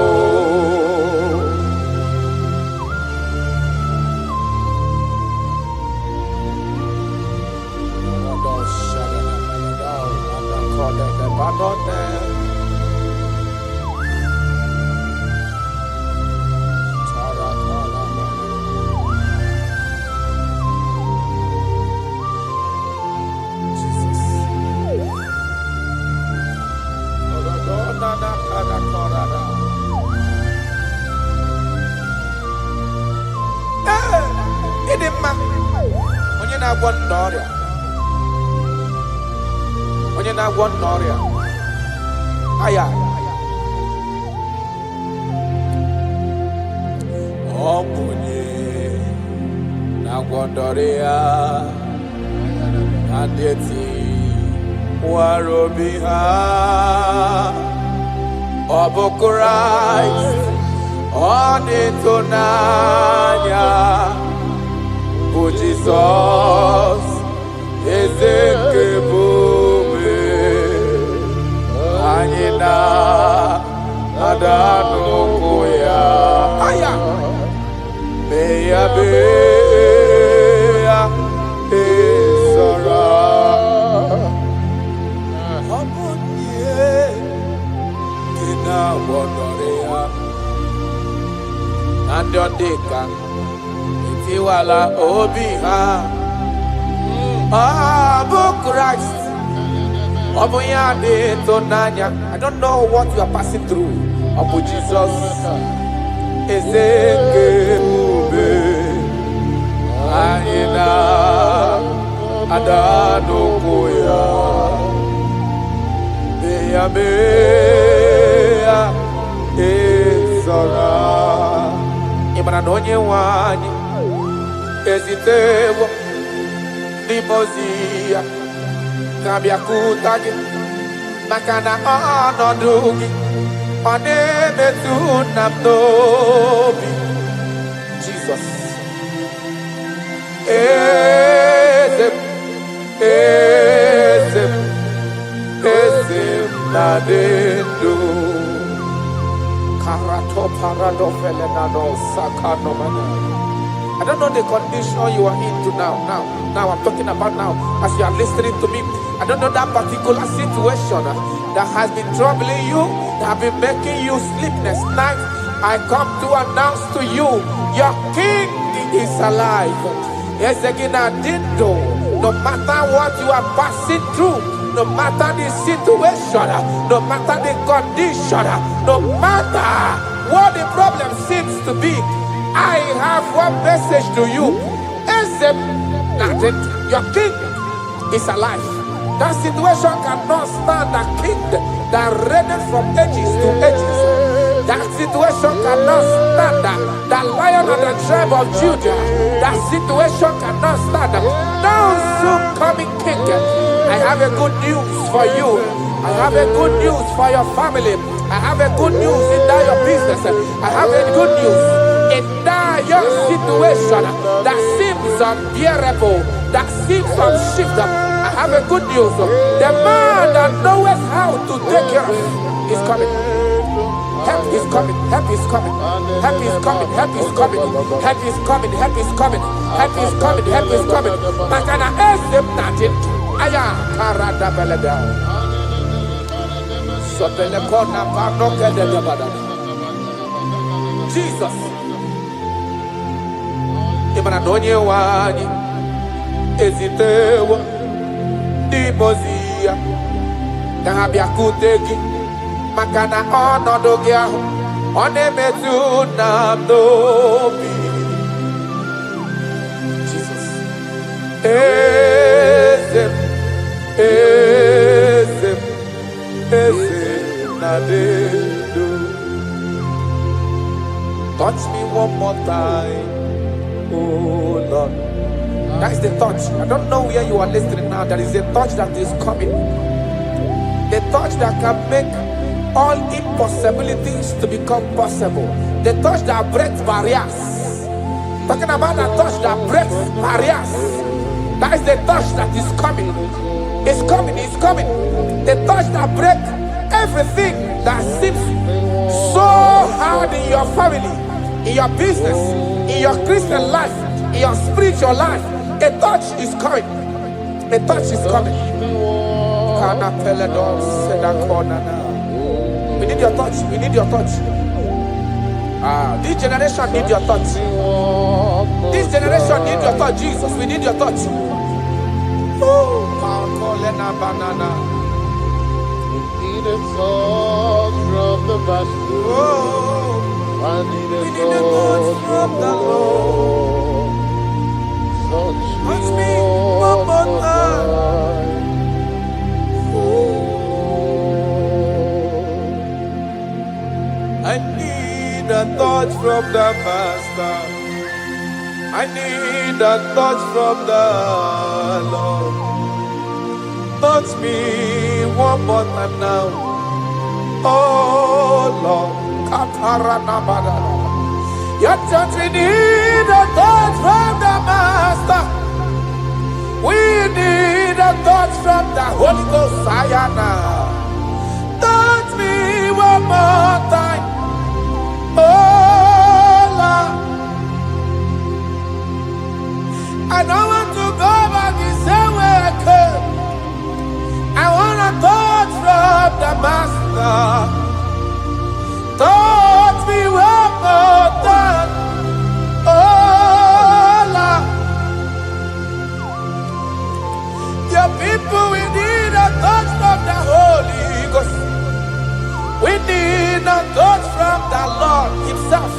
Onye na-agwọ n'ọrịa aya ọ bụ onye na-agwọ n'ọrịa adịghị nwara obi ha ọ bụ Kraịst ọ dị n'anya bụ Jizọs eze nke ebube anyị na-ada n'ụkwụ ya mee ya esara ọ bụ ihe dị na-agwọdọrọ ya na ndị ọ dị ka etiwala obi ha bụ Christ. I don't know what you are passing through. Abu Jesus Ezekebe Aina Adano Koya Beya Ezara Imana Nonye Wani Ezitewo Dimozia Kabiakutagi Makana Onodugi Onemetu Namdobi Jesus Ezem Nadendo Karato I don't know the condition you are into now. Now I'm talking about now. As you are listening to me, I don't know that particular situation that has been troubling you, that have been making you sleepless nights. I come to announce to you, your King is alive. Yes, again, I did know. No matter what you are passing through, no matter the situation, no matter the condition, no matter what the problem seems to be, I have one message to you. Your King is alive. That situation cannot stand a king that reigned from ages to ages. That situation cannot stand the Lion of the tribe of Judah. That situation cannot stand now soon coming King. I have a good news for you. I have a good news for your family. I have a good news in that your business. I have a good news in that your situation that seems unbearable, that seems unshifted. I have a good news. The man that knows how to take care of is coming. Help is coming. Help is coming. Help is coming. Help is coming. Help is coming. Help is coming. Help is coming. Help is coming. Makana esem natin. Aya karada beleda. Sotele kona panoke de dabada. Jesus. Imana donye wani ezitewa dimozia kabia kuteki makana onodo gị ahụ ọ na-emetụ na n'obi. Jesus. Eze na dedo. Touch me one more time, oh Lord. That is the touch. I don't know where you are listening now. There is a touch that is coming. The touch that can make all impossibilities to become possible. The touch that breaks barriers. Talking about the touch that breaks barriers. That is the touch that is coming. It's coming, it's coming. The touch that breaks everything that seems so hard in your family, in your business, in your Christian life, in your spiritual life. A touch is coming. A touch is coming. We need your touch. We need your touch. This generation needs your touch. This generation needs your touch, Jesus. We need your touch. Banana. We need a touch from the Master. I need a touch from the Lord. Touch me one more time. I need a touch from the Master. I need a touch from the Lord. Touch me one more time now. Oh Lord. Your church, we need a touch from the Master. We need a touch from the Holy Ghost. Sayana. Touch me one more time. Oh Lord. I don't want to go back the same way I came. I want a touch from the Master. Touch me one more time. Oh Lord. Your people, we need a touch from the Holy Ghost. We need a touch from the Lord Himself.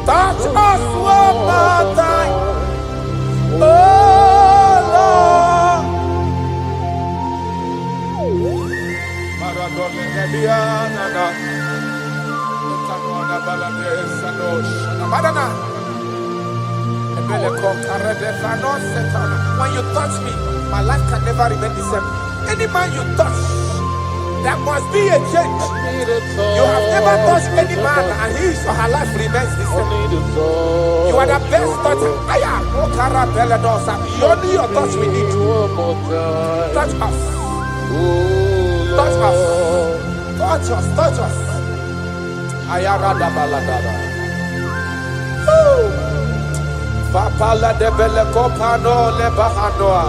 Touch us one more time. Oh Lord. When you touch me, my life can never remain the same. Any man you touch, there must be a change. You have never touched any man and his or her life remains the same. You are the best toucher. Only your touch we need. Touch us. Touch us. Touch us. Touch us. Ayarada baladara. Papala de bele kopano le bahanoa.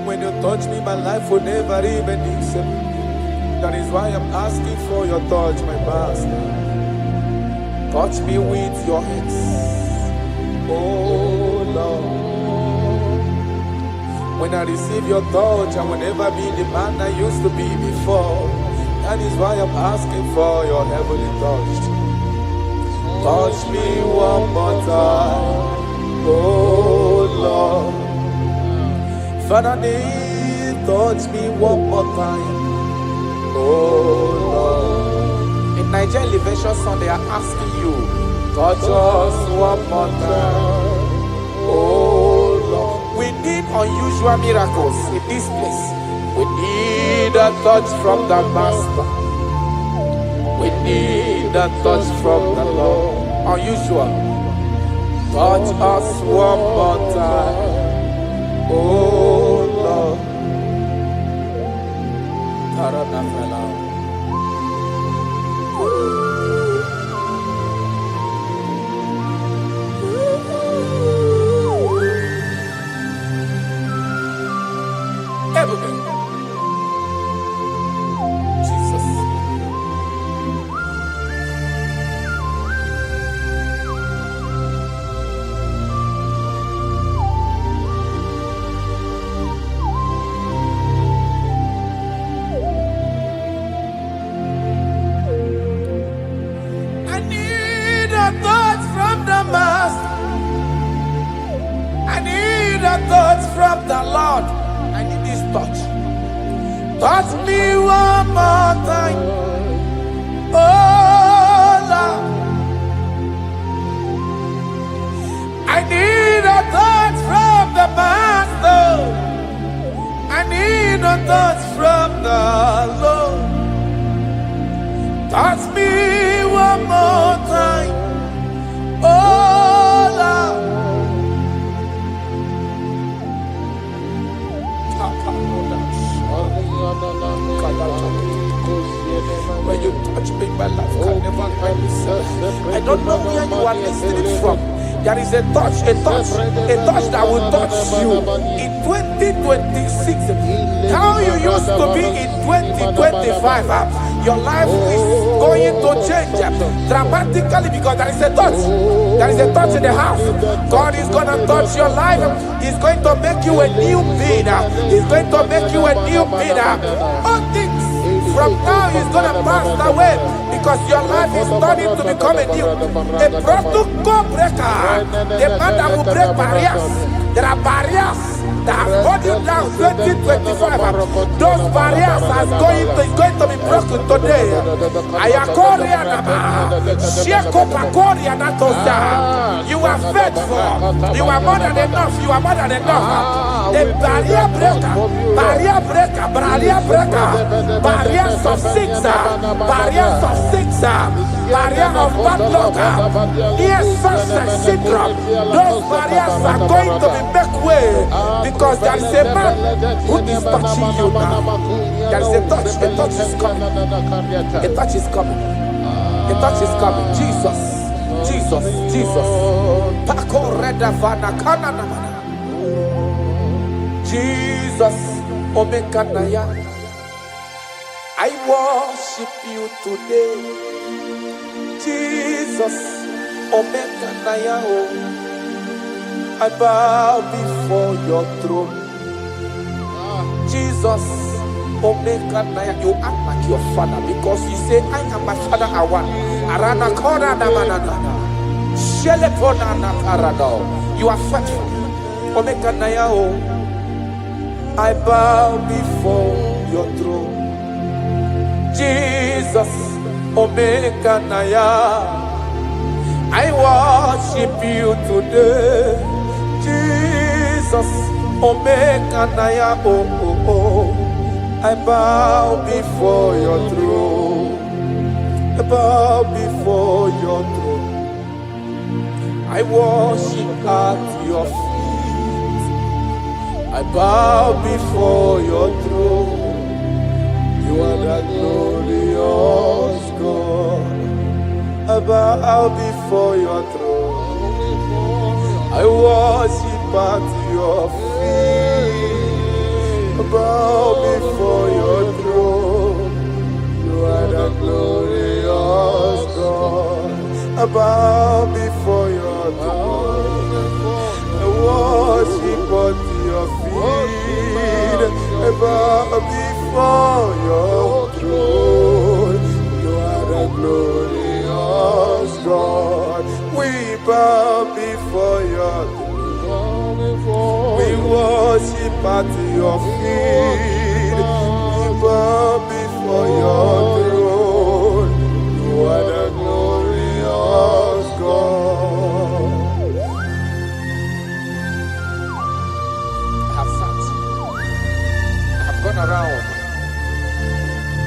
When you touch me, my life will never even be the same. That is why I'm asking for your touch, my master. Touch me with your hands, oh Lord. When I receive your touch, I will never be the man I used to be before. That is why I'm asking for your heavenly touch. Touch me one more time, oh Lord. Father, touch me one more time, oh Lord. In Nigeria Elevation Song, they are asking you, touch us one more time, oh Lord. We need unusual miracles in this place. We need a touch from the Master. We need a touch from the Lord. Unusual. Touch us one more time, oh Lord. Taranafela. Jesus. I need a touch from the Master. I need a touch from the Lord. I need this touch. Touch me one more time, oh Lord. I need a touch from the Master. I need a touch from the Lord. Touch me one more time, oh Lord. When you touch me, my life can never find itself. I don't know where you are listening from. There is a touch that will touch you in 2026. How you used to be in 2025, your life is going to change dramatically because there is a touch. There is a touch in the house. God is going to touch your life. He's going to make you a new being. He's going to make you a new being. All things from now is going to pass away because your life is starting to become a new. A protocol breaker. The man that will break barriers. There are barriers that have hold you down 2025. Those barriers are going to be broken today. You are faithful. You are more than enough. You are more than enough. The barrier breaker, barrier breaker, barrier breaker, barriers of six, barriers of six, barrier of bad luck, near success syndrome. Those barriers are going to be make way because there is a man who is touching you now. There is a touch is coming. A touch is coming. A touch is coming. Jesus. Jesus. Jesus. Pako reda vana kana namana. Jesus. Omekanaya. I worship you today. Jesus. Omekanaya. I bow before your throne. Jesus, Omekanaya, you act like your father because you say, I am my father, I want. Arana kora na manana. Shelepona na parado. You are faithful. Omekanaya, I bow before your throne. Jesus, Omekanaya, I worship you today. Jesus, Omekanaya, I bow before your throne. I bow before your throne. I worship at your feet. I bow before your throne. You are the glorious God. I bow before your throne. I worship at your feet. I bow before your throne. You are the glorious God. I bow before your throne. I worship at your feet. I bow before your throne. You are the glorious God. We bow before your throne. We worship at your feet. We bow before your throne. You are the glorious God. I have sat. I have gone around.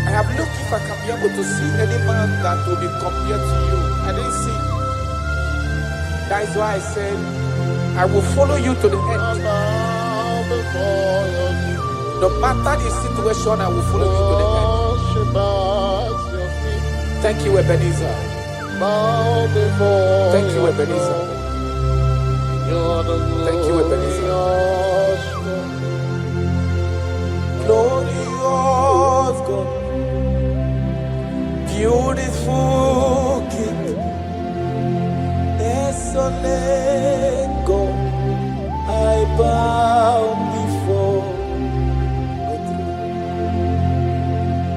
I have looked if I can be able to see any man that will be compared to you. I didn't see. That is why I said, I will follow you to the end. No matter the situation, I will follow you to the end. Thank you, Ebenezer. Thank you, Ebenezer. Thank you, Ebenezer. Glorious God, beautiful King, excellent God, I bow before your throne.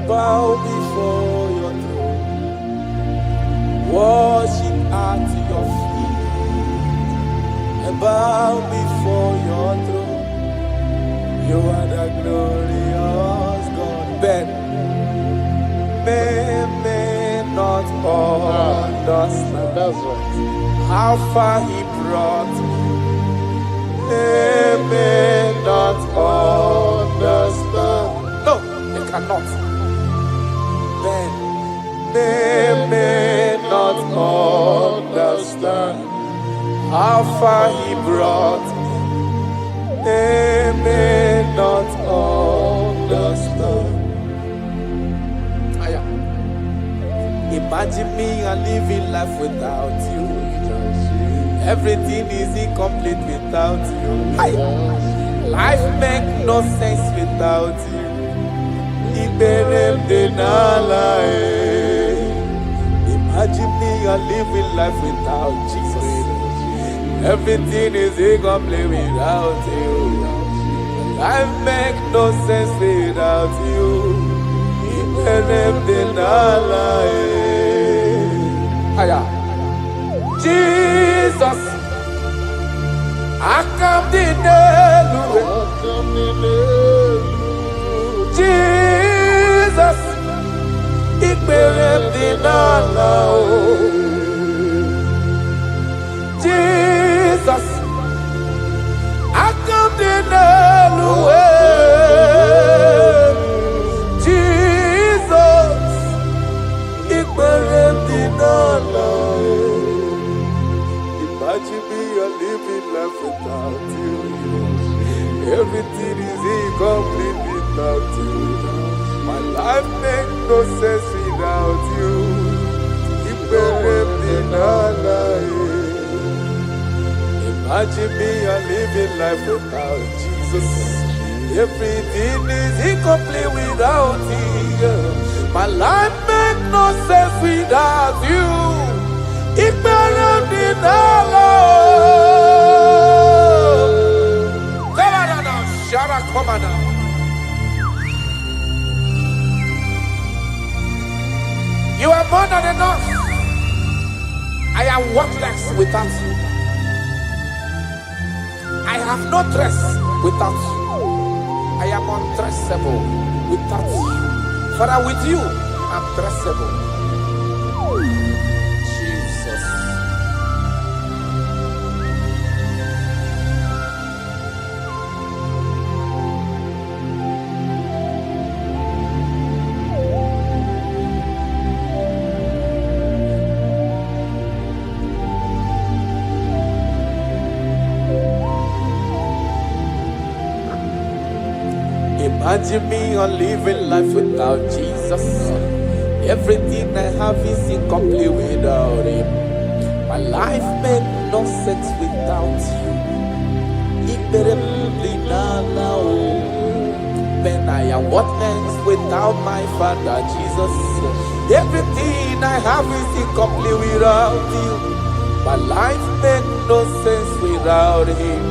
Bow before your throne. Worship at your feet. I bow before your throne. You are the glorious God. Ben, may not understand. That's right. How far he brought me. They may not understand. No, they cannot. Then they may not understand how far he brought me. They may not understand. Imagine me and living life without you. Everything is incomplete without you. Life makes no sense without you. Imagine me and living life without Jesus. Everything is incomplete without you. Life makes no sense without you. Jesus, I come to Jesus, it Jesus, I come to Imagine me a living life without you. Everything is incomplete without you. My life makes no sense without you. Imagine me a living life without Jesus. Everything is incomplete without you. My life makes no sense without you. You are more than enough. I am worthless without you. I have no dress without you. I am undressable without you. Father, with you, I'm dressable. Jesus. Imagine me on living life without Jesus. Everything I have is incomplete without Him. My life made no sense without you. Then I am worthless without my Father Jesus. Everything I have is incomplete without you. My life made no sense without Him.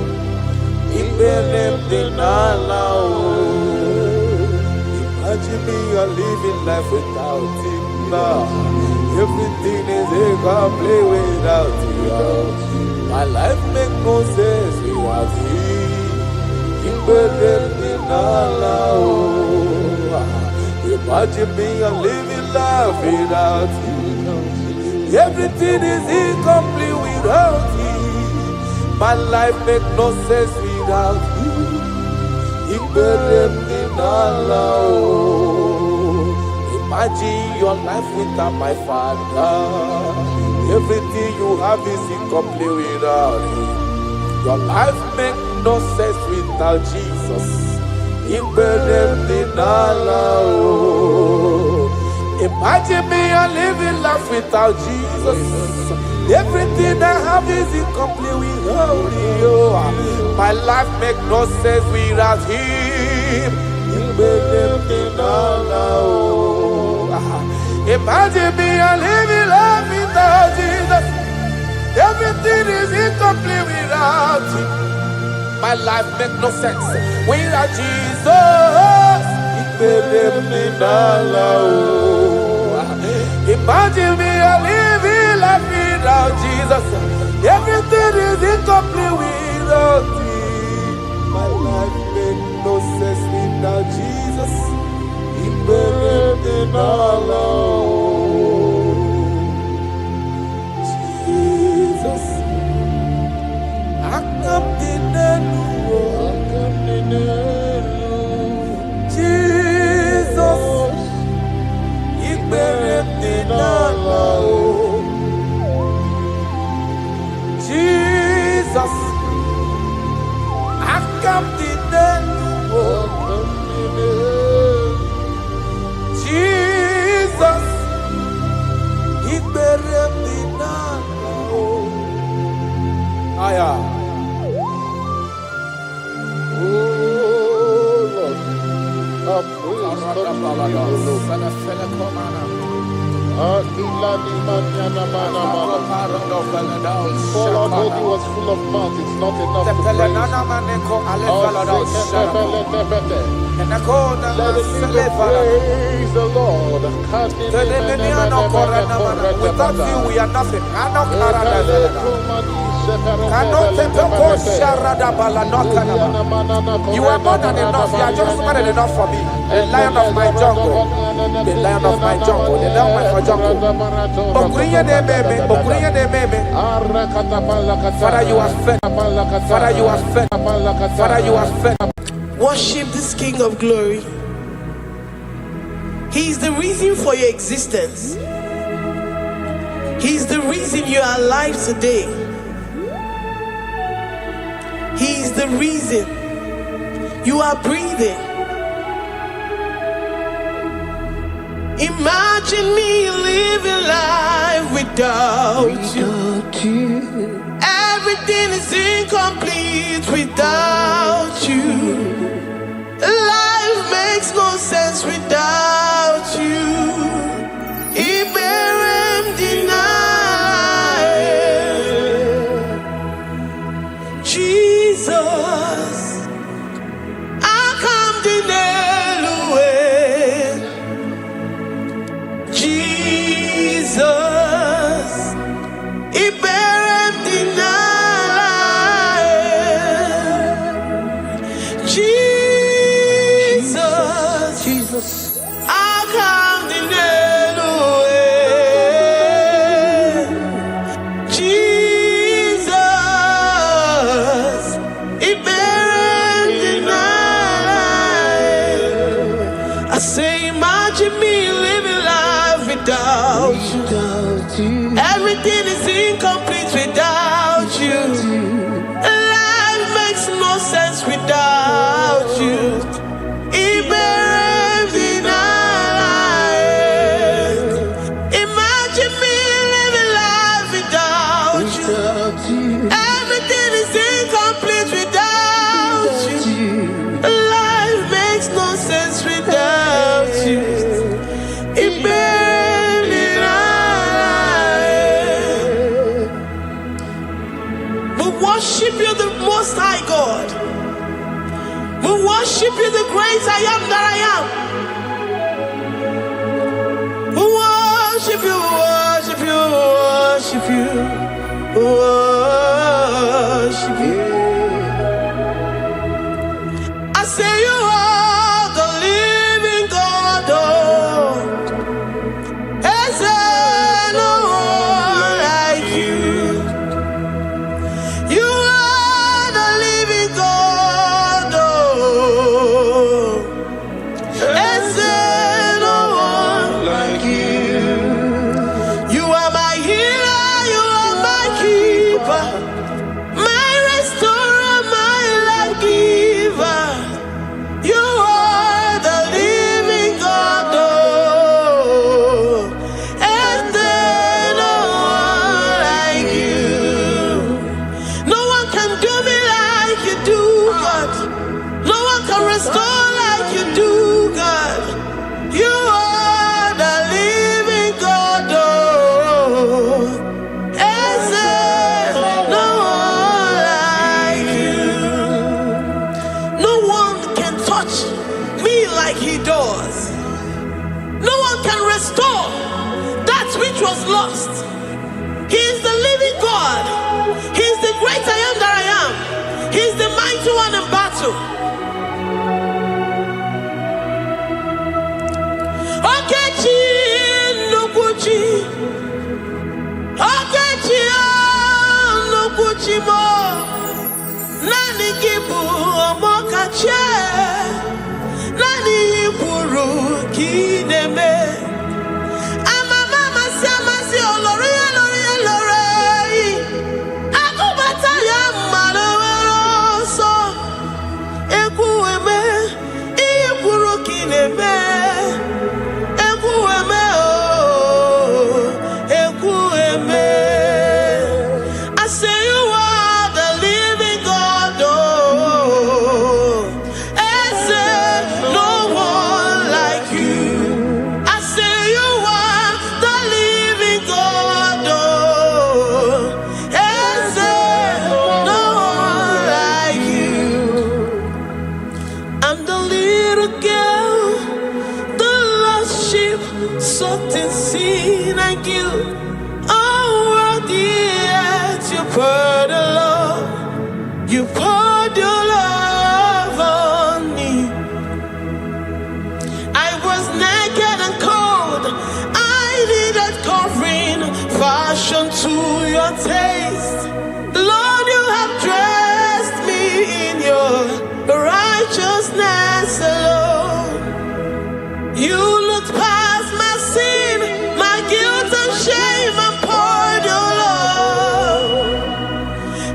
Imagine me a living life without Him now. Everything is incomplete without you. My life makes no sense without Him. Imagine me a living life without you. Everything is incomplete without you. My life makes no sense without you. Imagine your life without my Father. Everything you have is incomplete without Him. Your life makes no sense without Jesus. Imagine me a living life without Jesus. Everything I have is incomplete without you. My life makes no sense without Him. Imagine me a living life without Jesus. Everything is incomplete without Him. My life makes no sense without Jesus. Imagine me a living life without Jesus. Everything is incomplete without Him. My life makes no sense without Jesus. Jesus, I come Jesus, Jesus, I come Jesus, Aya. For our body was full of mouth, it's not enough to praise. Let it praise the Lord. Without you, we are nothing. You are more than enough. You are just more than enough for me. The lion of my jungle. The lion of my jungle. The lion of my jungle. Father, you are fed. Father, you are fed. Father, you are fed. Worship this King of Glory. He is the reason for your existence. He is the reason you are alive today. He is the reason you are breathing. Imagine me living life without you. Everything is incomplete without you. Life makes no sense without you. Iberem deny. Jesus, I come deny. Jesus, Iberem deny. Jesus, I come deny. Jesus, Iberem deny. I say, imagine me living life without you. Everything is incomplete without you. Life makes no sense without you. Most High God. We worship you, the great I am that I am. We worship you, worship you, worship you, worship you. I say you are the living God. Is there no one like you? You are the living God. Is there no one like you? You are my healer, you are my keeper, my restorer, my life giver. You are the living God. Is there no one like you? No one can do me like you do, God. No one can restore like you do, God. You are the living God. Is there no one like you? No one can touch me like he does. No one can restore that which was lost. He is the living God. He is the great I am that I am. He is the mighty one in battle. Okechi Nukuchi. Okechi Nukuchi mo. Nani kibu omokache. Nani iburu kineme. Amama samasi olori olori olori. Akubata ya malowero so. Ekueme iburu kineme. Ekueme oh. Ekueme. I say you are the living God. Oh. Is there no one like you? I say you are the living God. Oh. Is there no one like you? I'm the little girl, the lost sheep, soaked in sin and guilt. Oh, worthy yet you poured a love. You poured your love on me. I was naked and cold. I needed covering, fashioned to your taste. Lord, you have dressed me in your righteousness alone. You looked past my sin, my guilt and shame, and poured your love.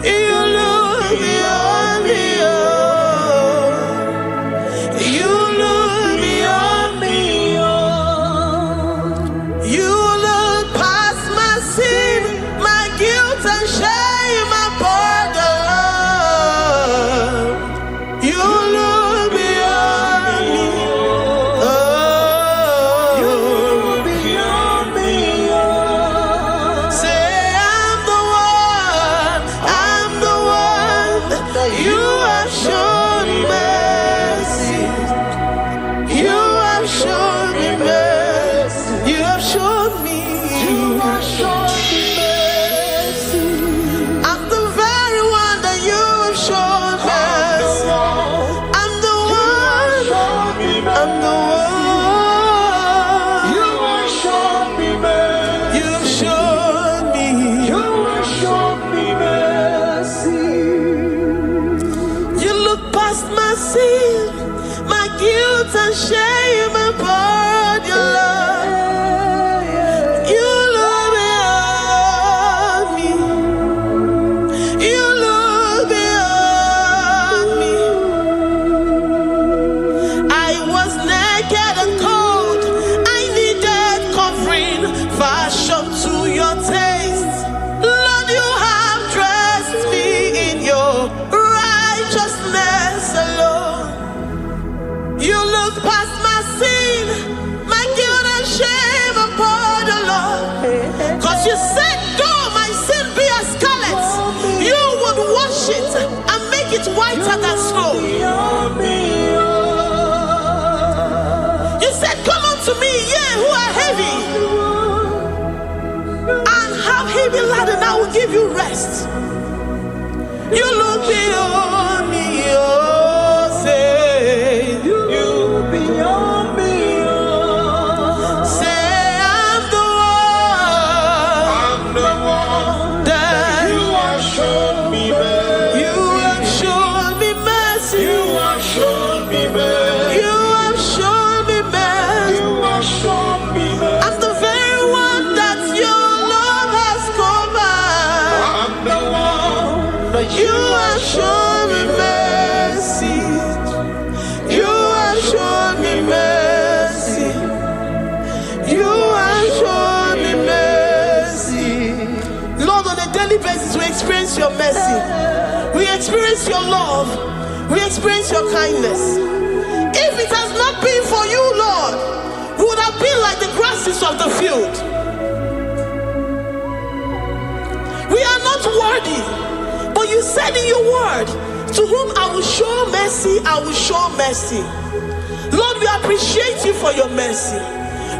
You look beyond me, oh. You look beyond me, oh. You look past my sin, my guilt and shame, and poured your love. You look beyond me, oh. You look beyond me, oh. Say I'm the one that you have shown mercy. You have shown me mercy. You have shown me. You have shown me mercy. I'm the very one that you have shown mercy. I'm the one. I'm the one. You have shown me mercy. You have shown me. You have shown me mercy. You look past my sin, my guilt and shame, and poured your love. You look beyond me. You look beyond me. I was naked and cold. I needed covering, fashioned to your taste. Lord, you have dressed me in your righteousness alone. You looked past my sin, it whiter than snow. You said, come unto me, ye who are heavy, and have heavy laden, I will give you rest. You look beyond me, oh, say, you look beyond me, oh. Say, I'm the one that You have shown me mercy. you have shown me mercy. You have shown me mercy. You have shown me mercy. You have shown me mercy. I'm the very one that your love has covered. I'm the one that You have shown me mercy. You have shown me mercy. You have shown me mercy. Lord, on a daily basis, we experience your mercy. We experience your love. We experience your kindness. If it has not been for you, Lord, we would have been like the grasses of the field. We are not worthy, but you said in your word, to whom I will show mercy, I will show mercy. Lord, we appreciate you for your mercy.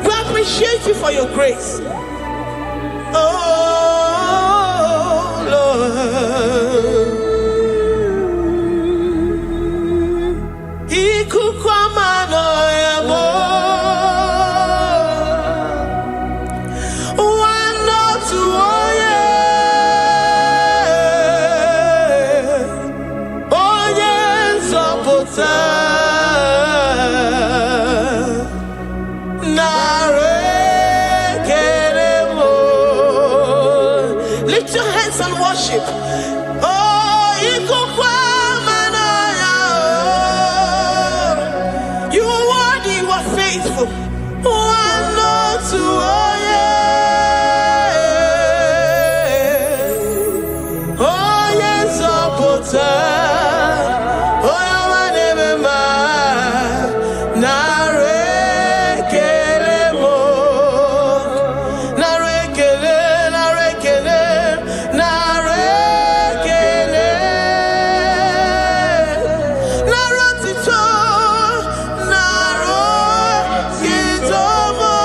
We appreciate you for your grace. Oh, Lord. Ikukwamano yamo. Wanotu oye. Oye nzọpụta. Narekelemo. Lift your hands and worship. Oh, ikukwamano yamo. You are worthy, you are faithful. Wanotu oye. Oye nzọpụta. Oye nwanebema. Narekelemo. Narekele, narekele, narekele. Narotito, narotitomo.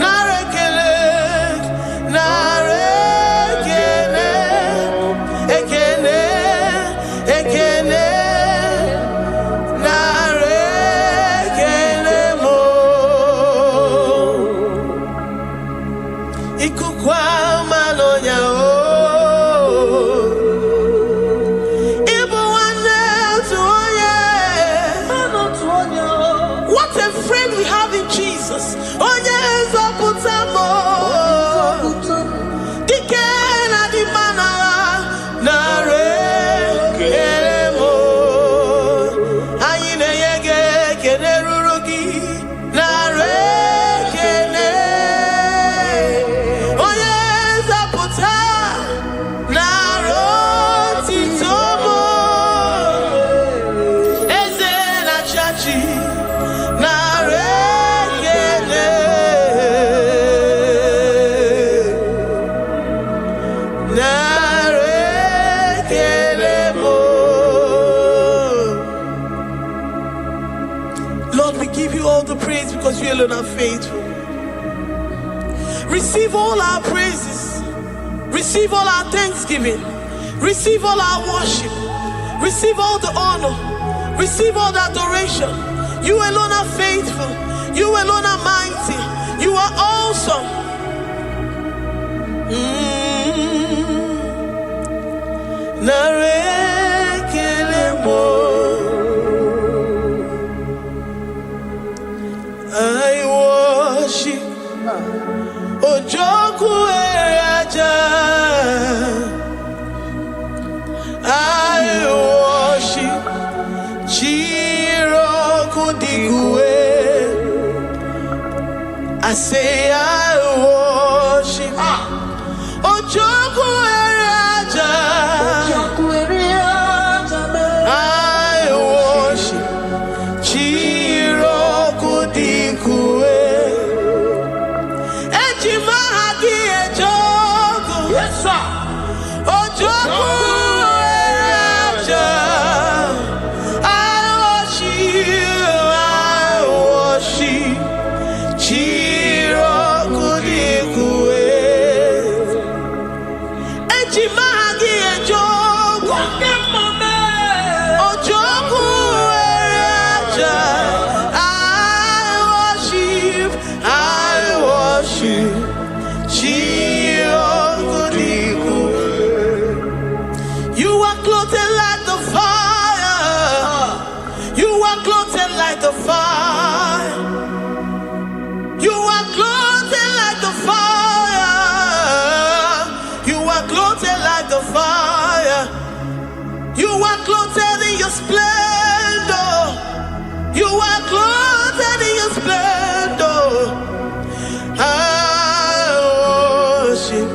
Narekele, narekele. Ekele, ekele. Narekelemo. Ikukwamano yao. Ibu nwanne otu onye. What a friend we have in Jesus. Onye nzọpụta mo. Dike na dimana. Narekelemo. Anyị na-enye gị ekele ruru gị. Narekele. Onye nzọpụta. Narotitomo. Eze na-achị. Narekele. Narekelemo. Lord, we give you all the praise because you alone are faithful. Receive all our praises. Receive all our thanksgiving. Receive all our worship. Receive all the honor. Receive all the adoration. You alone are faithful. You alone are mighty. You are awesome. Narekelemo. I worship Ojoku Eraja. I worship Chiroku Digwe. I say I worship Ojoku Eraja. I worship Chiroku Digwe. Ejima hadi ejoku. Yes, sir. Ojoku clothed like the fire. You are clothed like the fire. You are clothed like the fire. You are clothed like the fire. You are clothed in your splendor. You are clothed in your splendor. I worship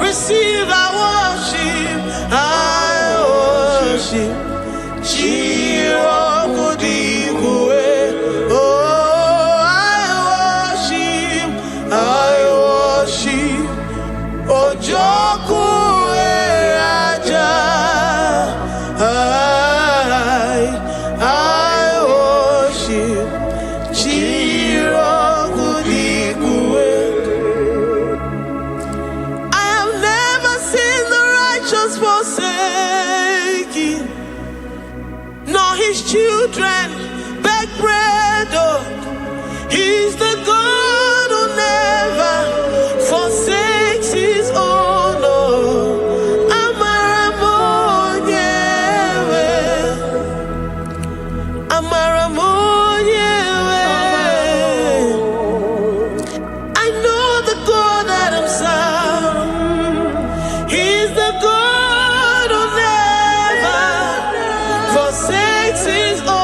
receive our worship. I worship. Oh, I worship. Ojoku Raja. I worship. Forsaken, nor his children beg bread. Oh, he's the God who never forsakes his own. Oh, I know the God that I'm serving. He's the God who never forsakes his own.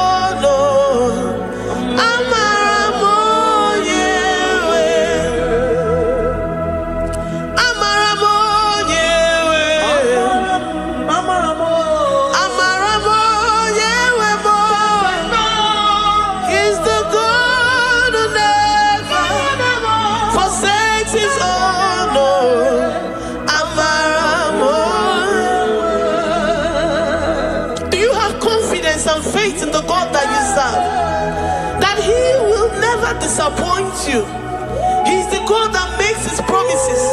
He's the God who never forsakes his own. Do you have confidence and faith in the God that you serve? That he will never disappoint you. He's the God that makes his promises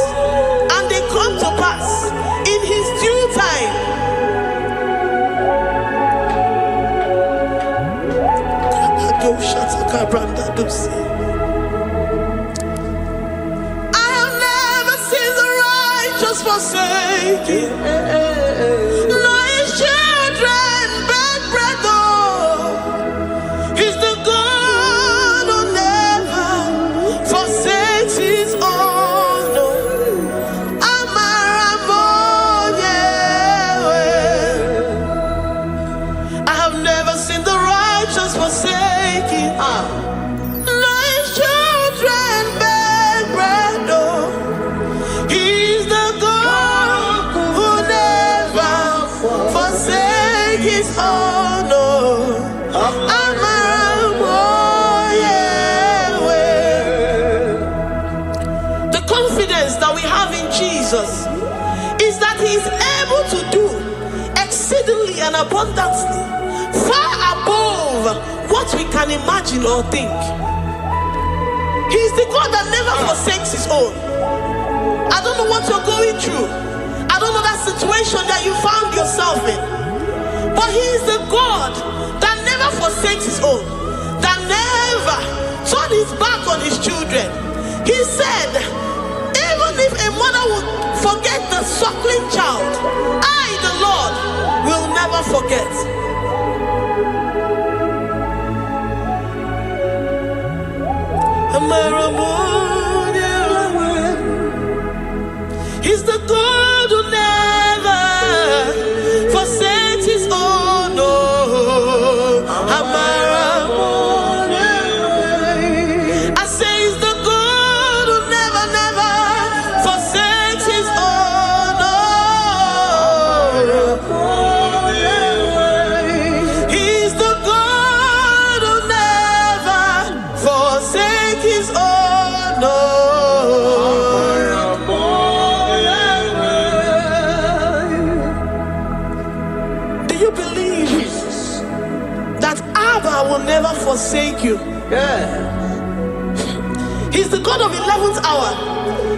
and they come to pass in his due time. I have never seen the righteous forsaken, nor his children beg bread. Oh, he's the God who never forsakes his own. I have never seen the righteous forsaken, nor his children beg bread. Oh, he's the God who never forsakes his own. The confidence that we have in Jesus is that he is able to do exceedingly and abundantly, far above what we can imagine or think. He is the God that never forsakes his own. I don't know what you're going through. I don't know that situation that you found yourself in. But he is the God that never forsakes his own, that never turned his back on his children. He said, even if a mother would forget the suckling child, I, the Lord, will never forget. He's the God who never forsakes his own. I say he's the God who never forsakes his own. He's the God who never forsakes his own. Will never forsake you. He's the God of 11th hour.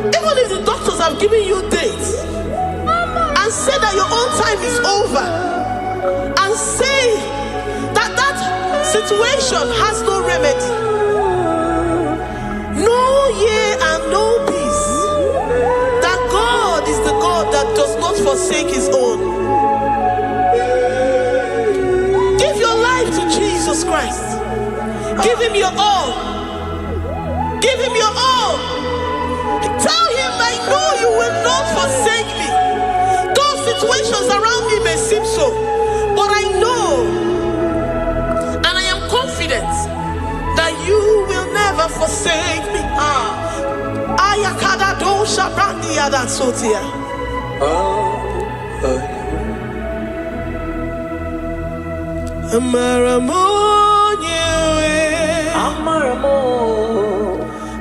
Even if the doctors have given you dates and said that your own time is over, and say that situation has no remedy, no year and no peace, that God is the God that does not forsake his own. Give your life to Jesus Christ. Give him your all. Give him your all. Tell him, I know you will not forsake me. Those situations around me may seem so, but I know and I am confident that you will never forsake me. Ayakada dosha brandi yada sotia. Amaramonye,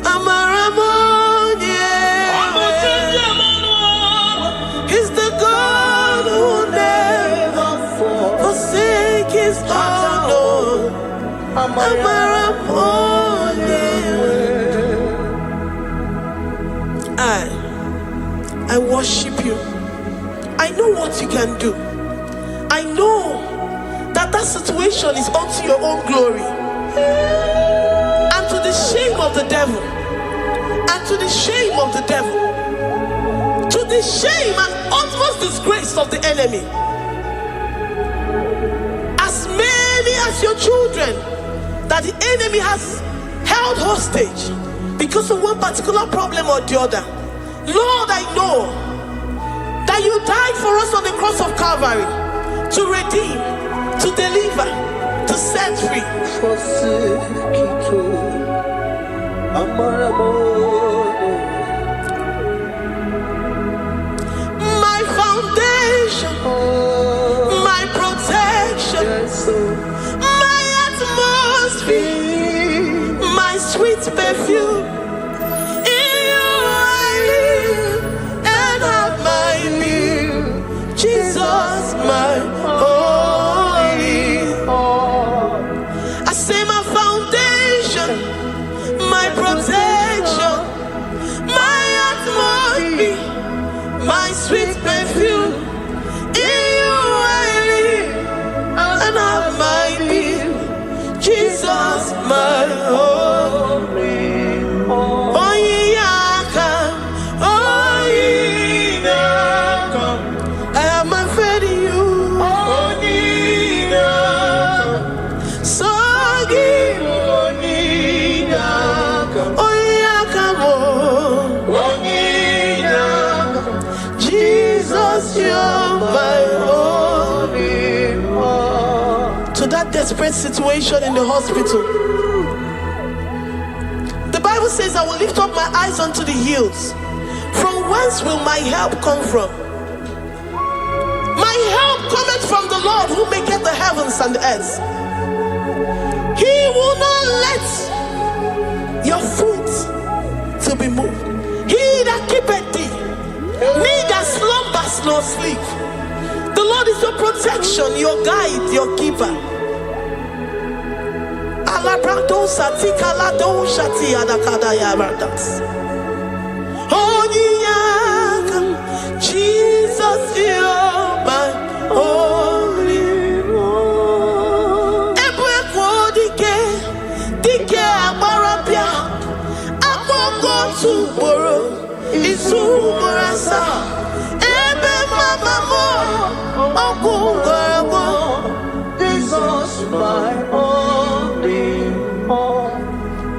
Amaramonye, he's the God who never forsake his own. Amaramonye. I worship you. I know what you can do. I know that situation is unto your own glory and to the shame of the devil, and to the shame of the devil, to the shame and utmost disgrace of the enemy. As many as your children that the enemy has held hostage because of one particular problem or the other, Lord, I know that you died for us on the cross of Calvary to redeem, to deliver, to set free. My foundation, my protection, my atmosphere, my sweet perfume. In you I live and have my being. Jesus, my my sweet perfume. In you I live and have my being. Jesus, my only. Oh, yeah, I have my faith in you. So give. Oh, yeah, come on. Jesus, you're my only one. To that desperate situation in the hospital, the Bible says, I will lift up my eyes unto the hills. From whence will my help come from? My help cometh from the Lord who maketh the heavens and the earth. He will not let your foot to be moved. He that keepeth thee, neither slumbers nor sleep. The Lord is your protection, your guide, your keeper. Jesus, you're my only one.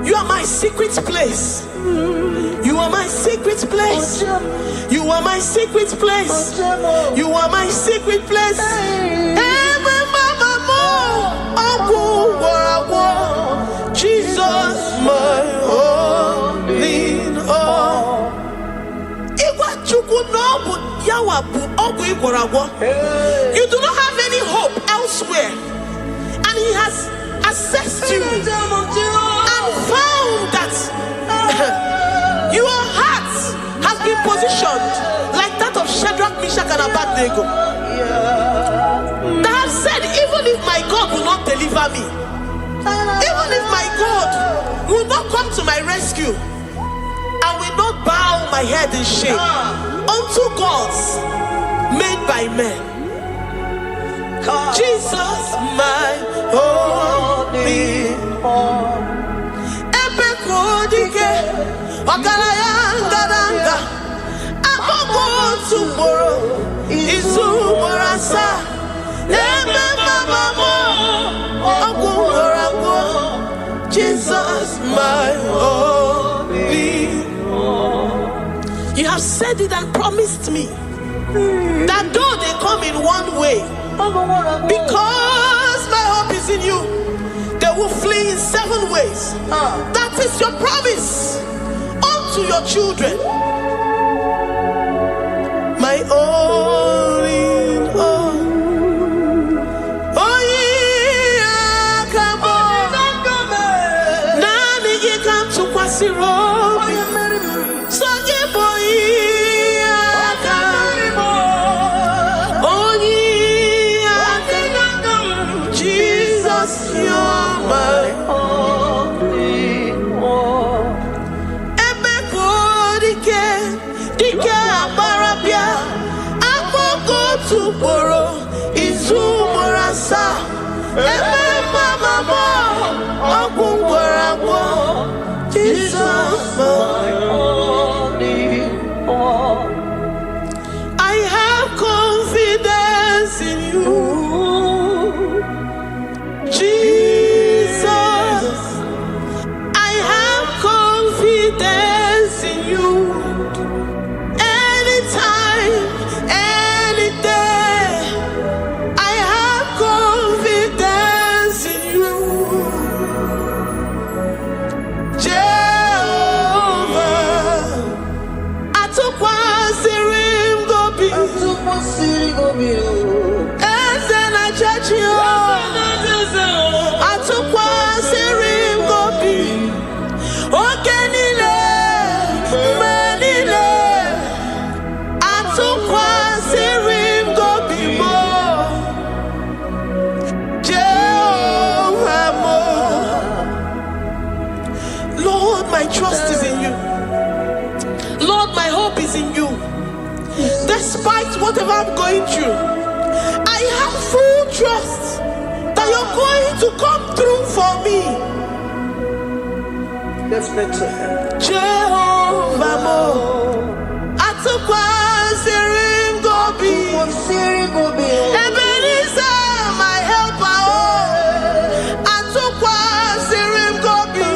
You are my secret place. You are my secret place. You are my secret place. You are my secret place. Jesus, my only all. You do not have any hope elsewhere, and he has assessed you and found that your heart has been positioned like that of Shadrach, Meshach, and Abednego. That have said, even if my God will not deliver me, even if my God will not come to my rescue, I will not bow my head in shame unto gods made by men. Jesus, my only Ogaraya ngaranga akpọkọ otu ugboro izu ugboro asaa ebe mama m ọgwụ ugboro abụọ. Jesus, my only. You have said it and promised me that though they come in one way, because my hope is in you, they will flee in 7 ways. That is your promise unto your children. My only. I have confidence in you, Jesus. I have confidence in you. Anytime, any day, I have confidence in you. Lord, my trust is in you. Lord, my hope is in you. Despite whatever I'm going through, I have full trust that you're going to come through for me. Jehovah Mo, Atukwa Sirim Gobi, Ebenezer, my helper, Atukwa Sirim Gobi,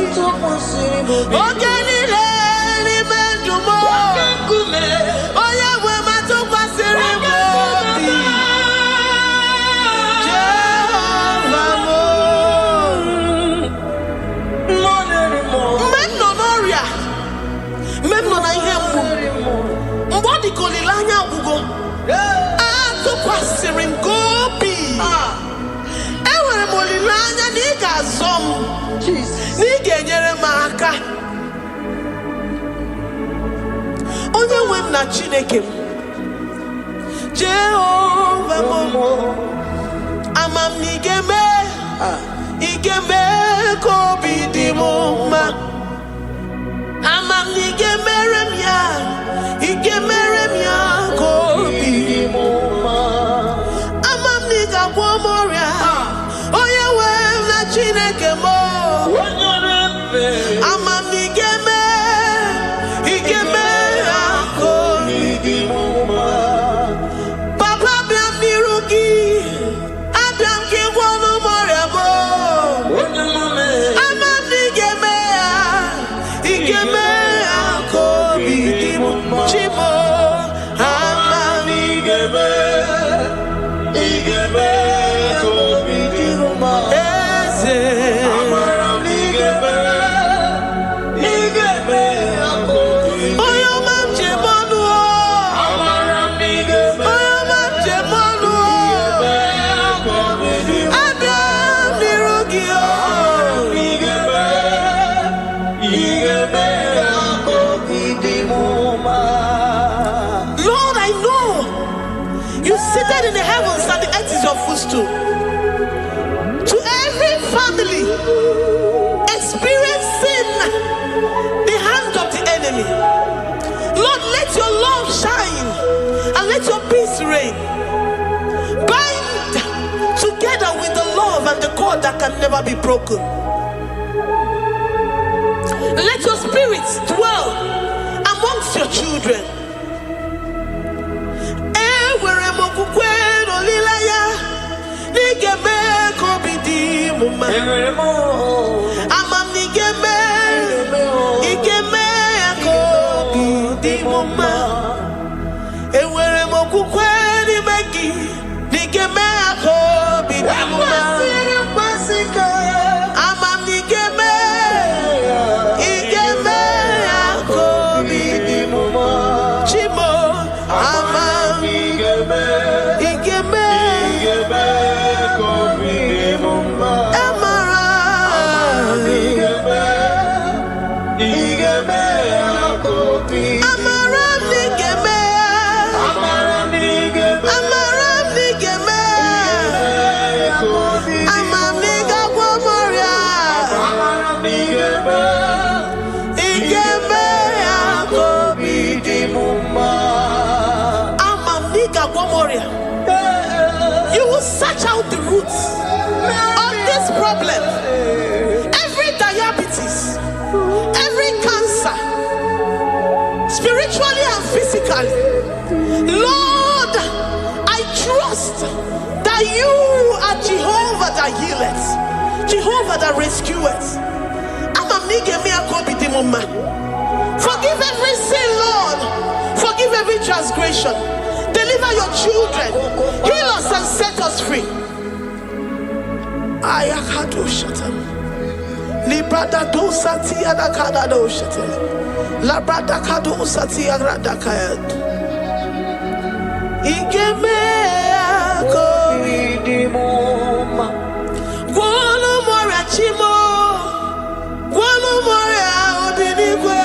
Ogenile, Nimendumo, Oyawe Matukwa Sirim Gobi, Jehovah Mo. Onye nwe m na Chineke m, Jehovah Mo, ama m na ị ga-eme ka obi dị m mma. Ama m na ị ga-emere m ya ka obi dị m mma. Ama m na ị ga-agwọ m ọrịa, onye nwe m na Chineke m. Ama m na ị ga-eme ya ka obi dị m mma. Papa, bịa m n'iru gị, abịa m ka ị gwọọ m ọrịa m. Ama m na ị ga-eme ya ka obi dị m mma. Chimo, ama m na ị ga-eme ka obi dị m mma. Eze, amara m na ị ga-eme ya ka obi dị m mma. Onye ọma m ji eme ọnụ, amara m na ị ga-eme. Onye ọma m ji eme ọnụ, abịa m n'iru gị, ị ga-eme ya ka obi dị m mma. Lord, I know you seated in the heavens and the earth is your footstool. To every family experiencing the hand of the enemy, Lord, let your love shine and let your peace reign. Bind together with the love and the cord that can never be broken. Let your spirit dwell amongst your children. You will search out the roots of this problem. Every diabetes, every cancer, spiritually and physically. Lord, I trust that you are Jehovah that healeth, Jehovah that rescueth. Forgive every sin, Lord. Forgive every transgression. Deliver your children. Heal us and set us free. Ayakado shatam. Librada do sati adakada do shatam. Labrada kado sati agrada kayad. Igeme akoridimoma. Guano morachimo. Guano mora odinigwe.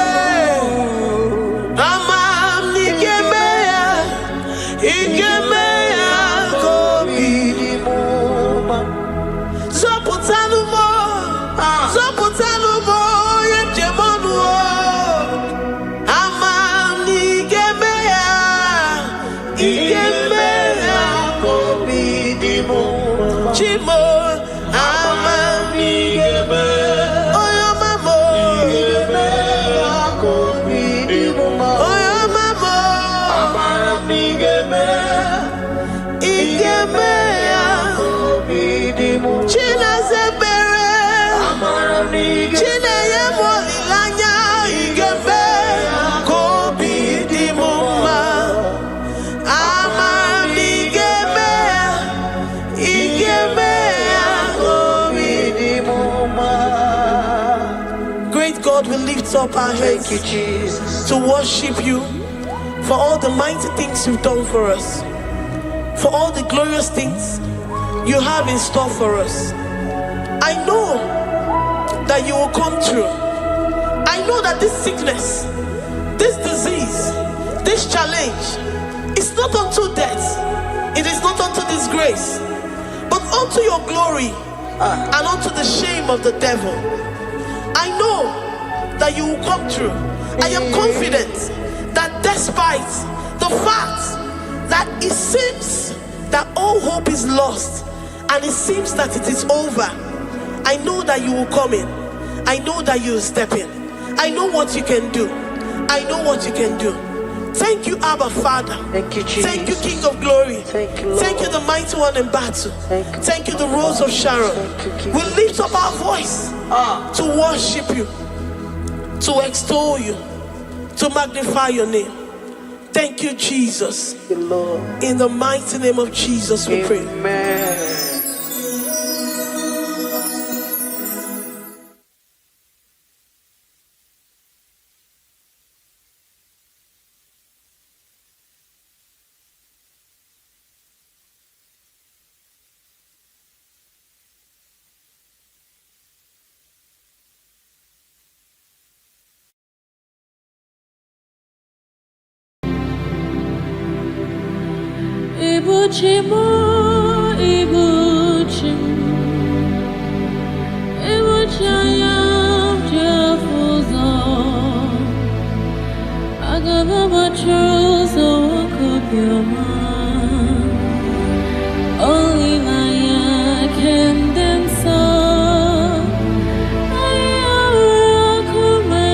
Up our heads. Thank you, Jesus, to worship you for all the mighty things you've done for us, for all the glorious things you have in store for us. I know that you will come through. I know that this sickness, this disease, this challenge is not unto death, it is not unto disgrace, but unto your glory and unto the shame of the devil. I know that you will come through. I am confident that despite the fact that it seems that all hope is lost and it seems that it is over, I know that you will come in. I know that you will step in. I know what you can do. I know what you can do. Thank you, Abba Father. Thank you, Jesus. Thank you, King of Glory. Thank you, Lord. Thank you, the mighty one in battle. Thank you, the Rose of Sharon. We lift up our voice to worship you, to extol you, to magnify your name. Thank you, Jesus. Thank you, Lord. In the mighty name of Jesus, we pray. Amen. Ibuchimo, Ibuchim, Ibuchayam, Jafuzo, Agavabatrozo, Kopioma, only Maya can dance. Ayawakuma,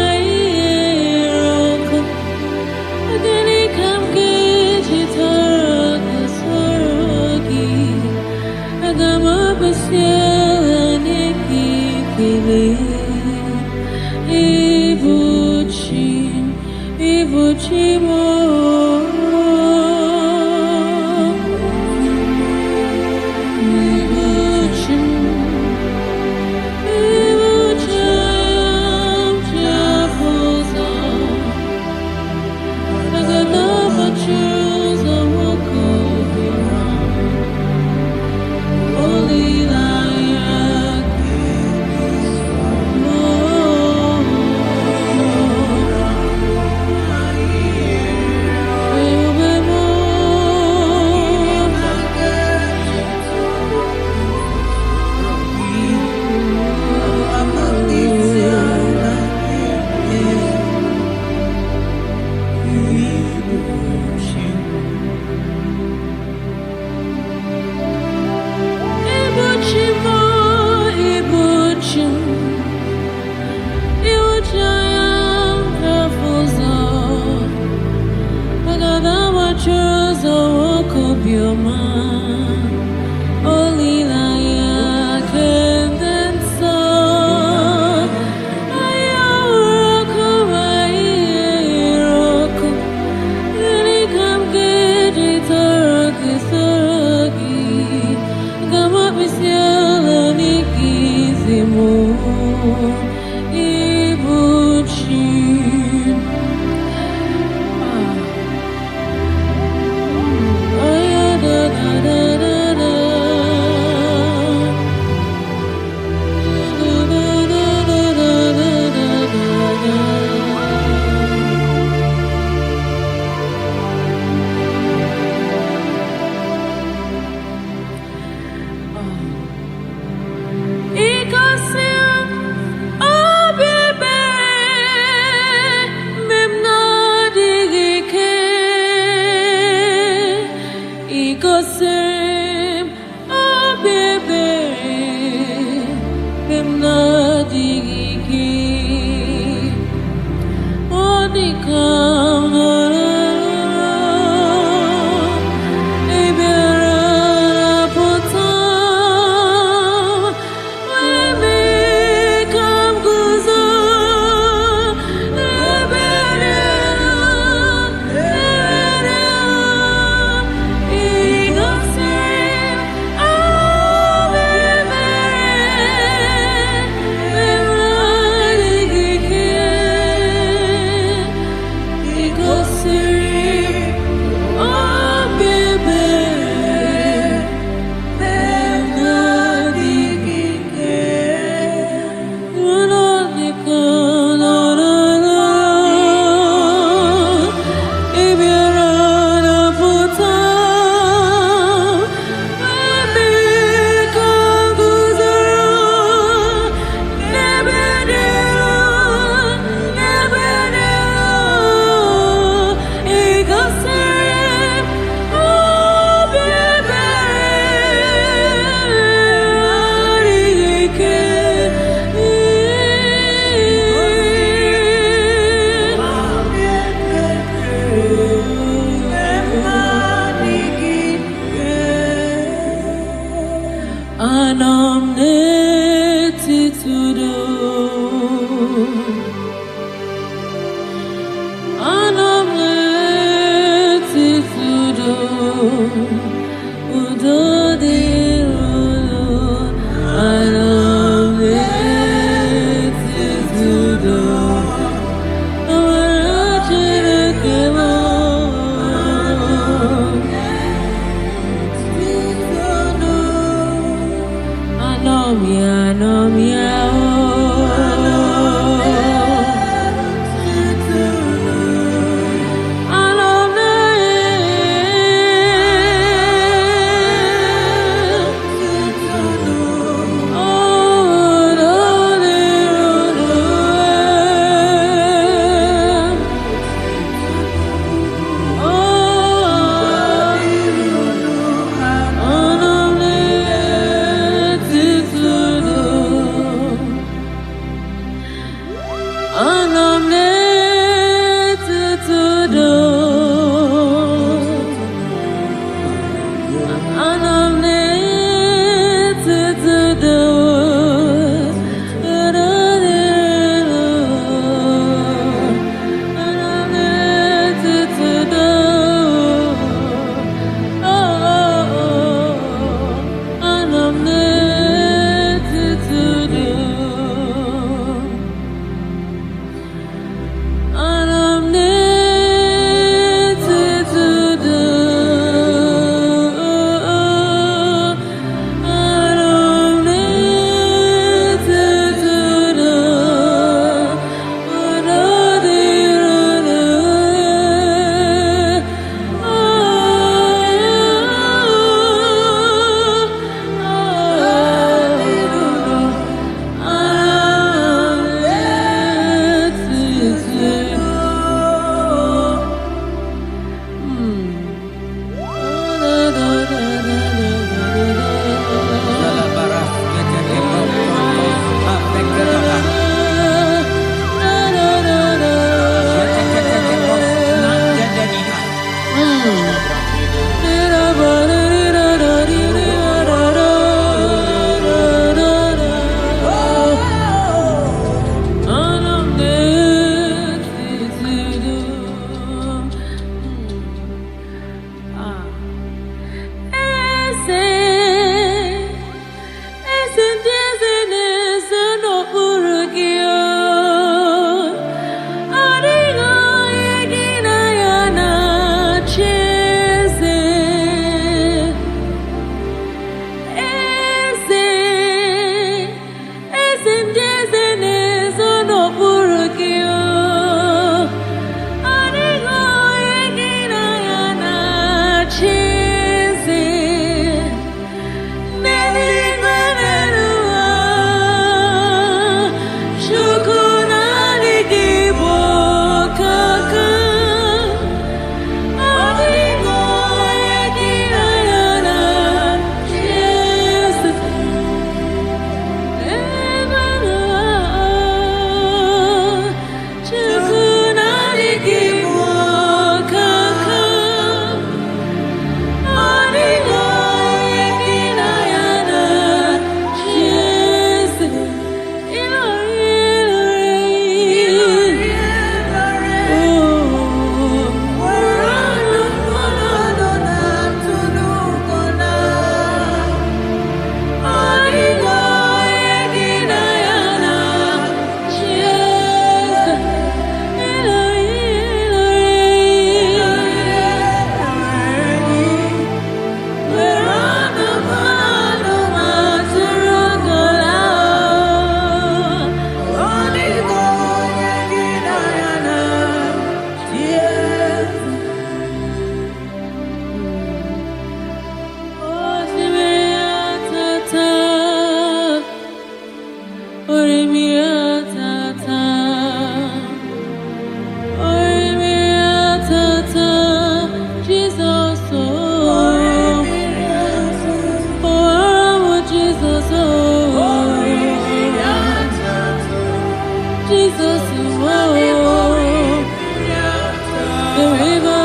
The river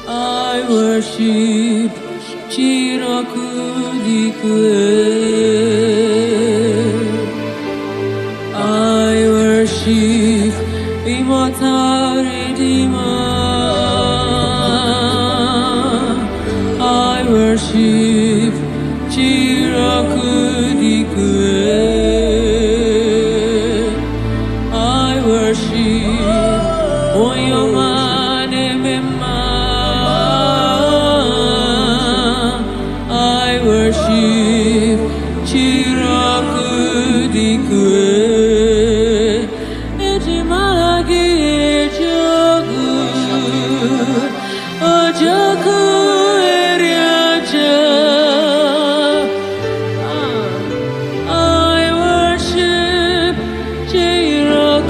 I worship Chirakudikwe. I worship Immortal Redeemer. I worship Chirakudikwe. I worship Oyomane Mema. I worship Chirakudikwe. Ejimagi Ejogu Ojoku Eriaja. I worship Chirakudikwe.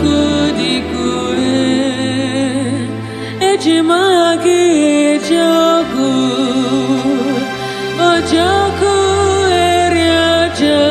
Ejimagi Ejogu Ojoku Eriaja.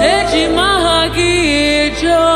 Eji mahagi jo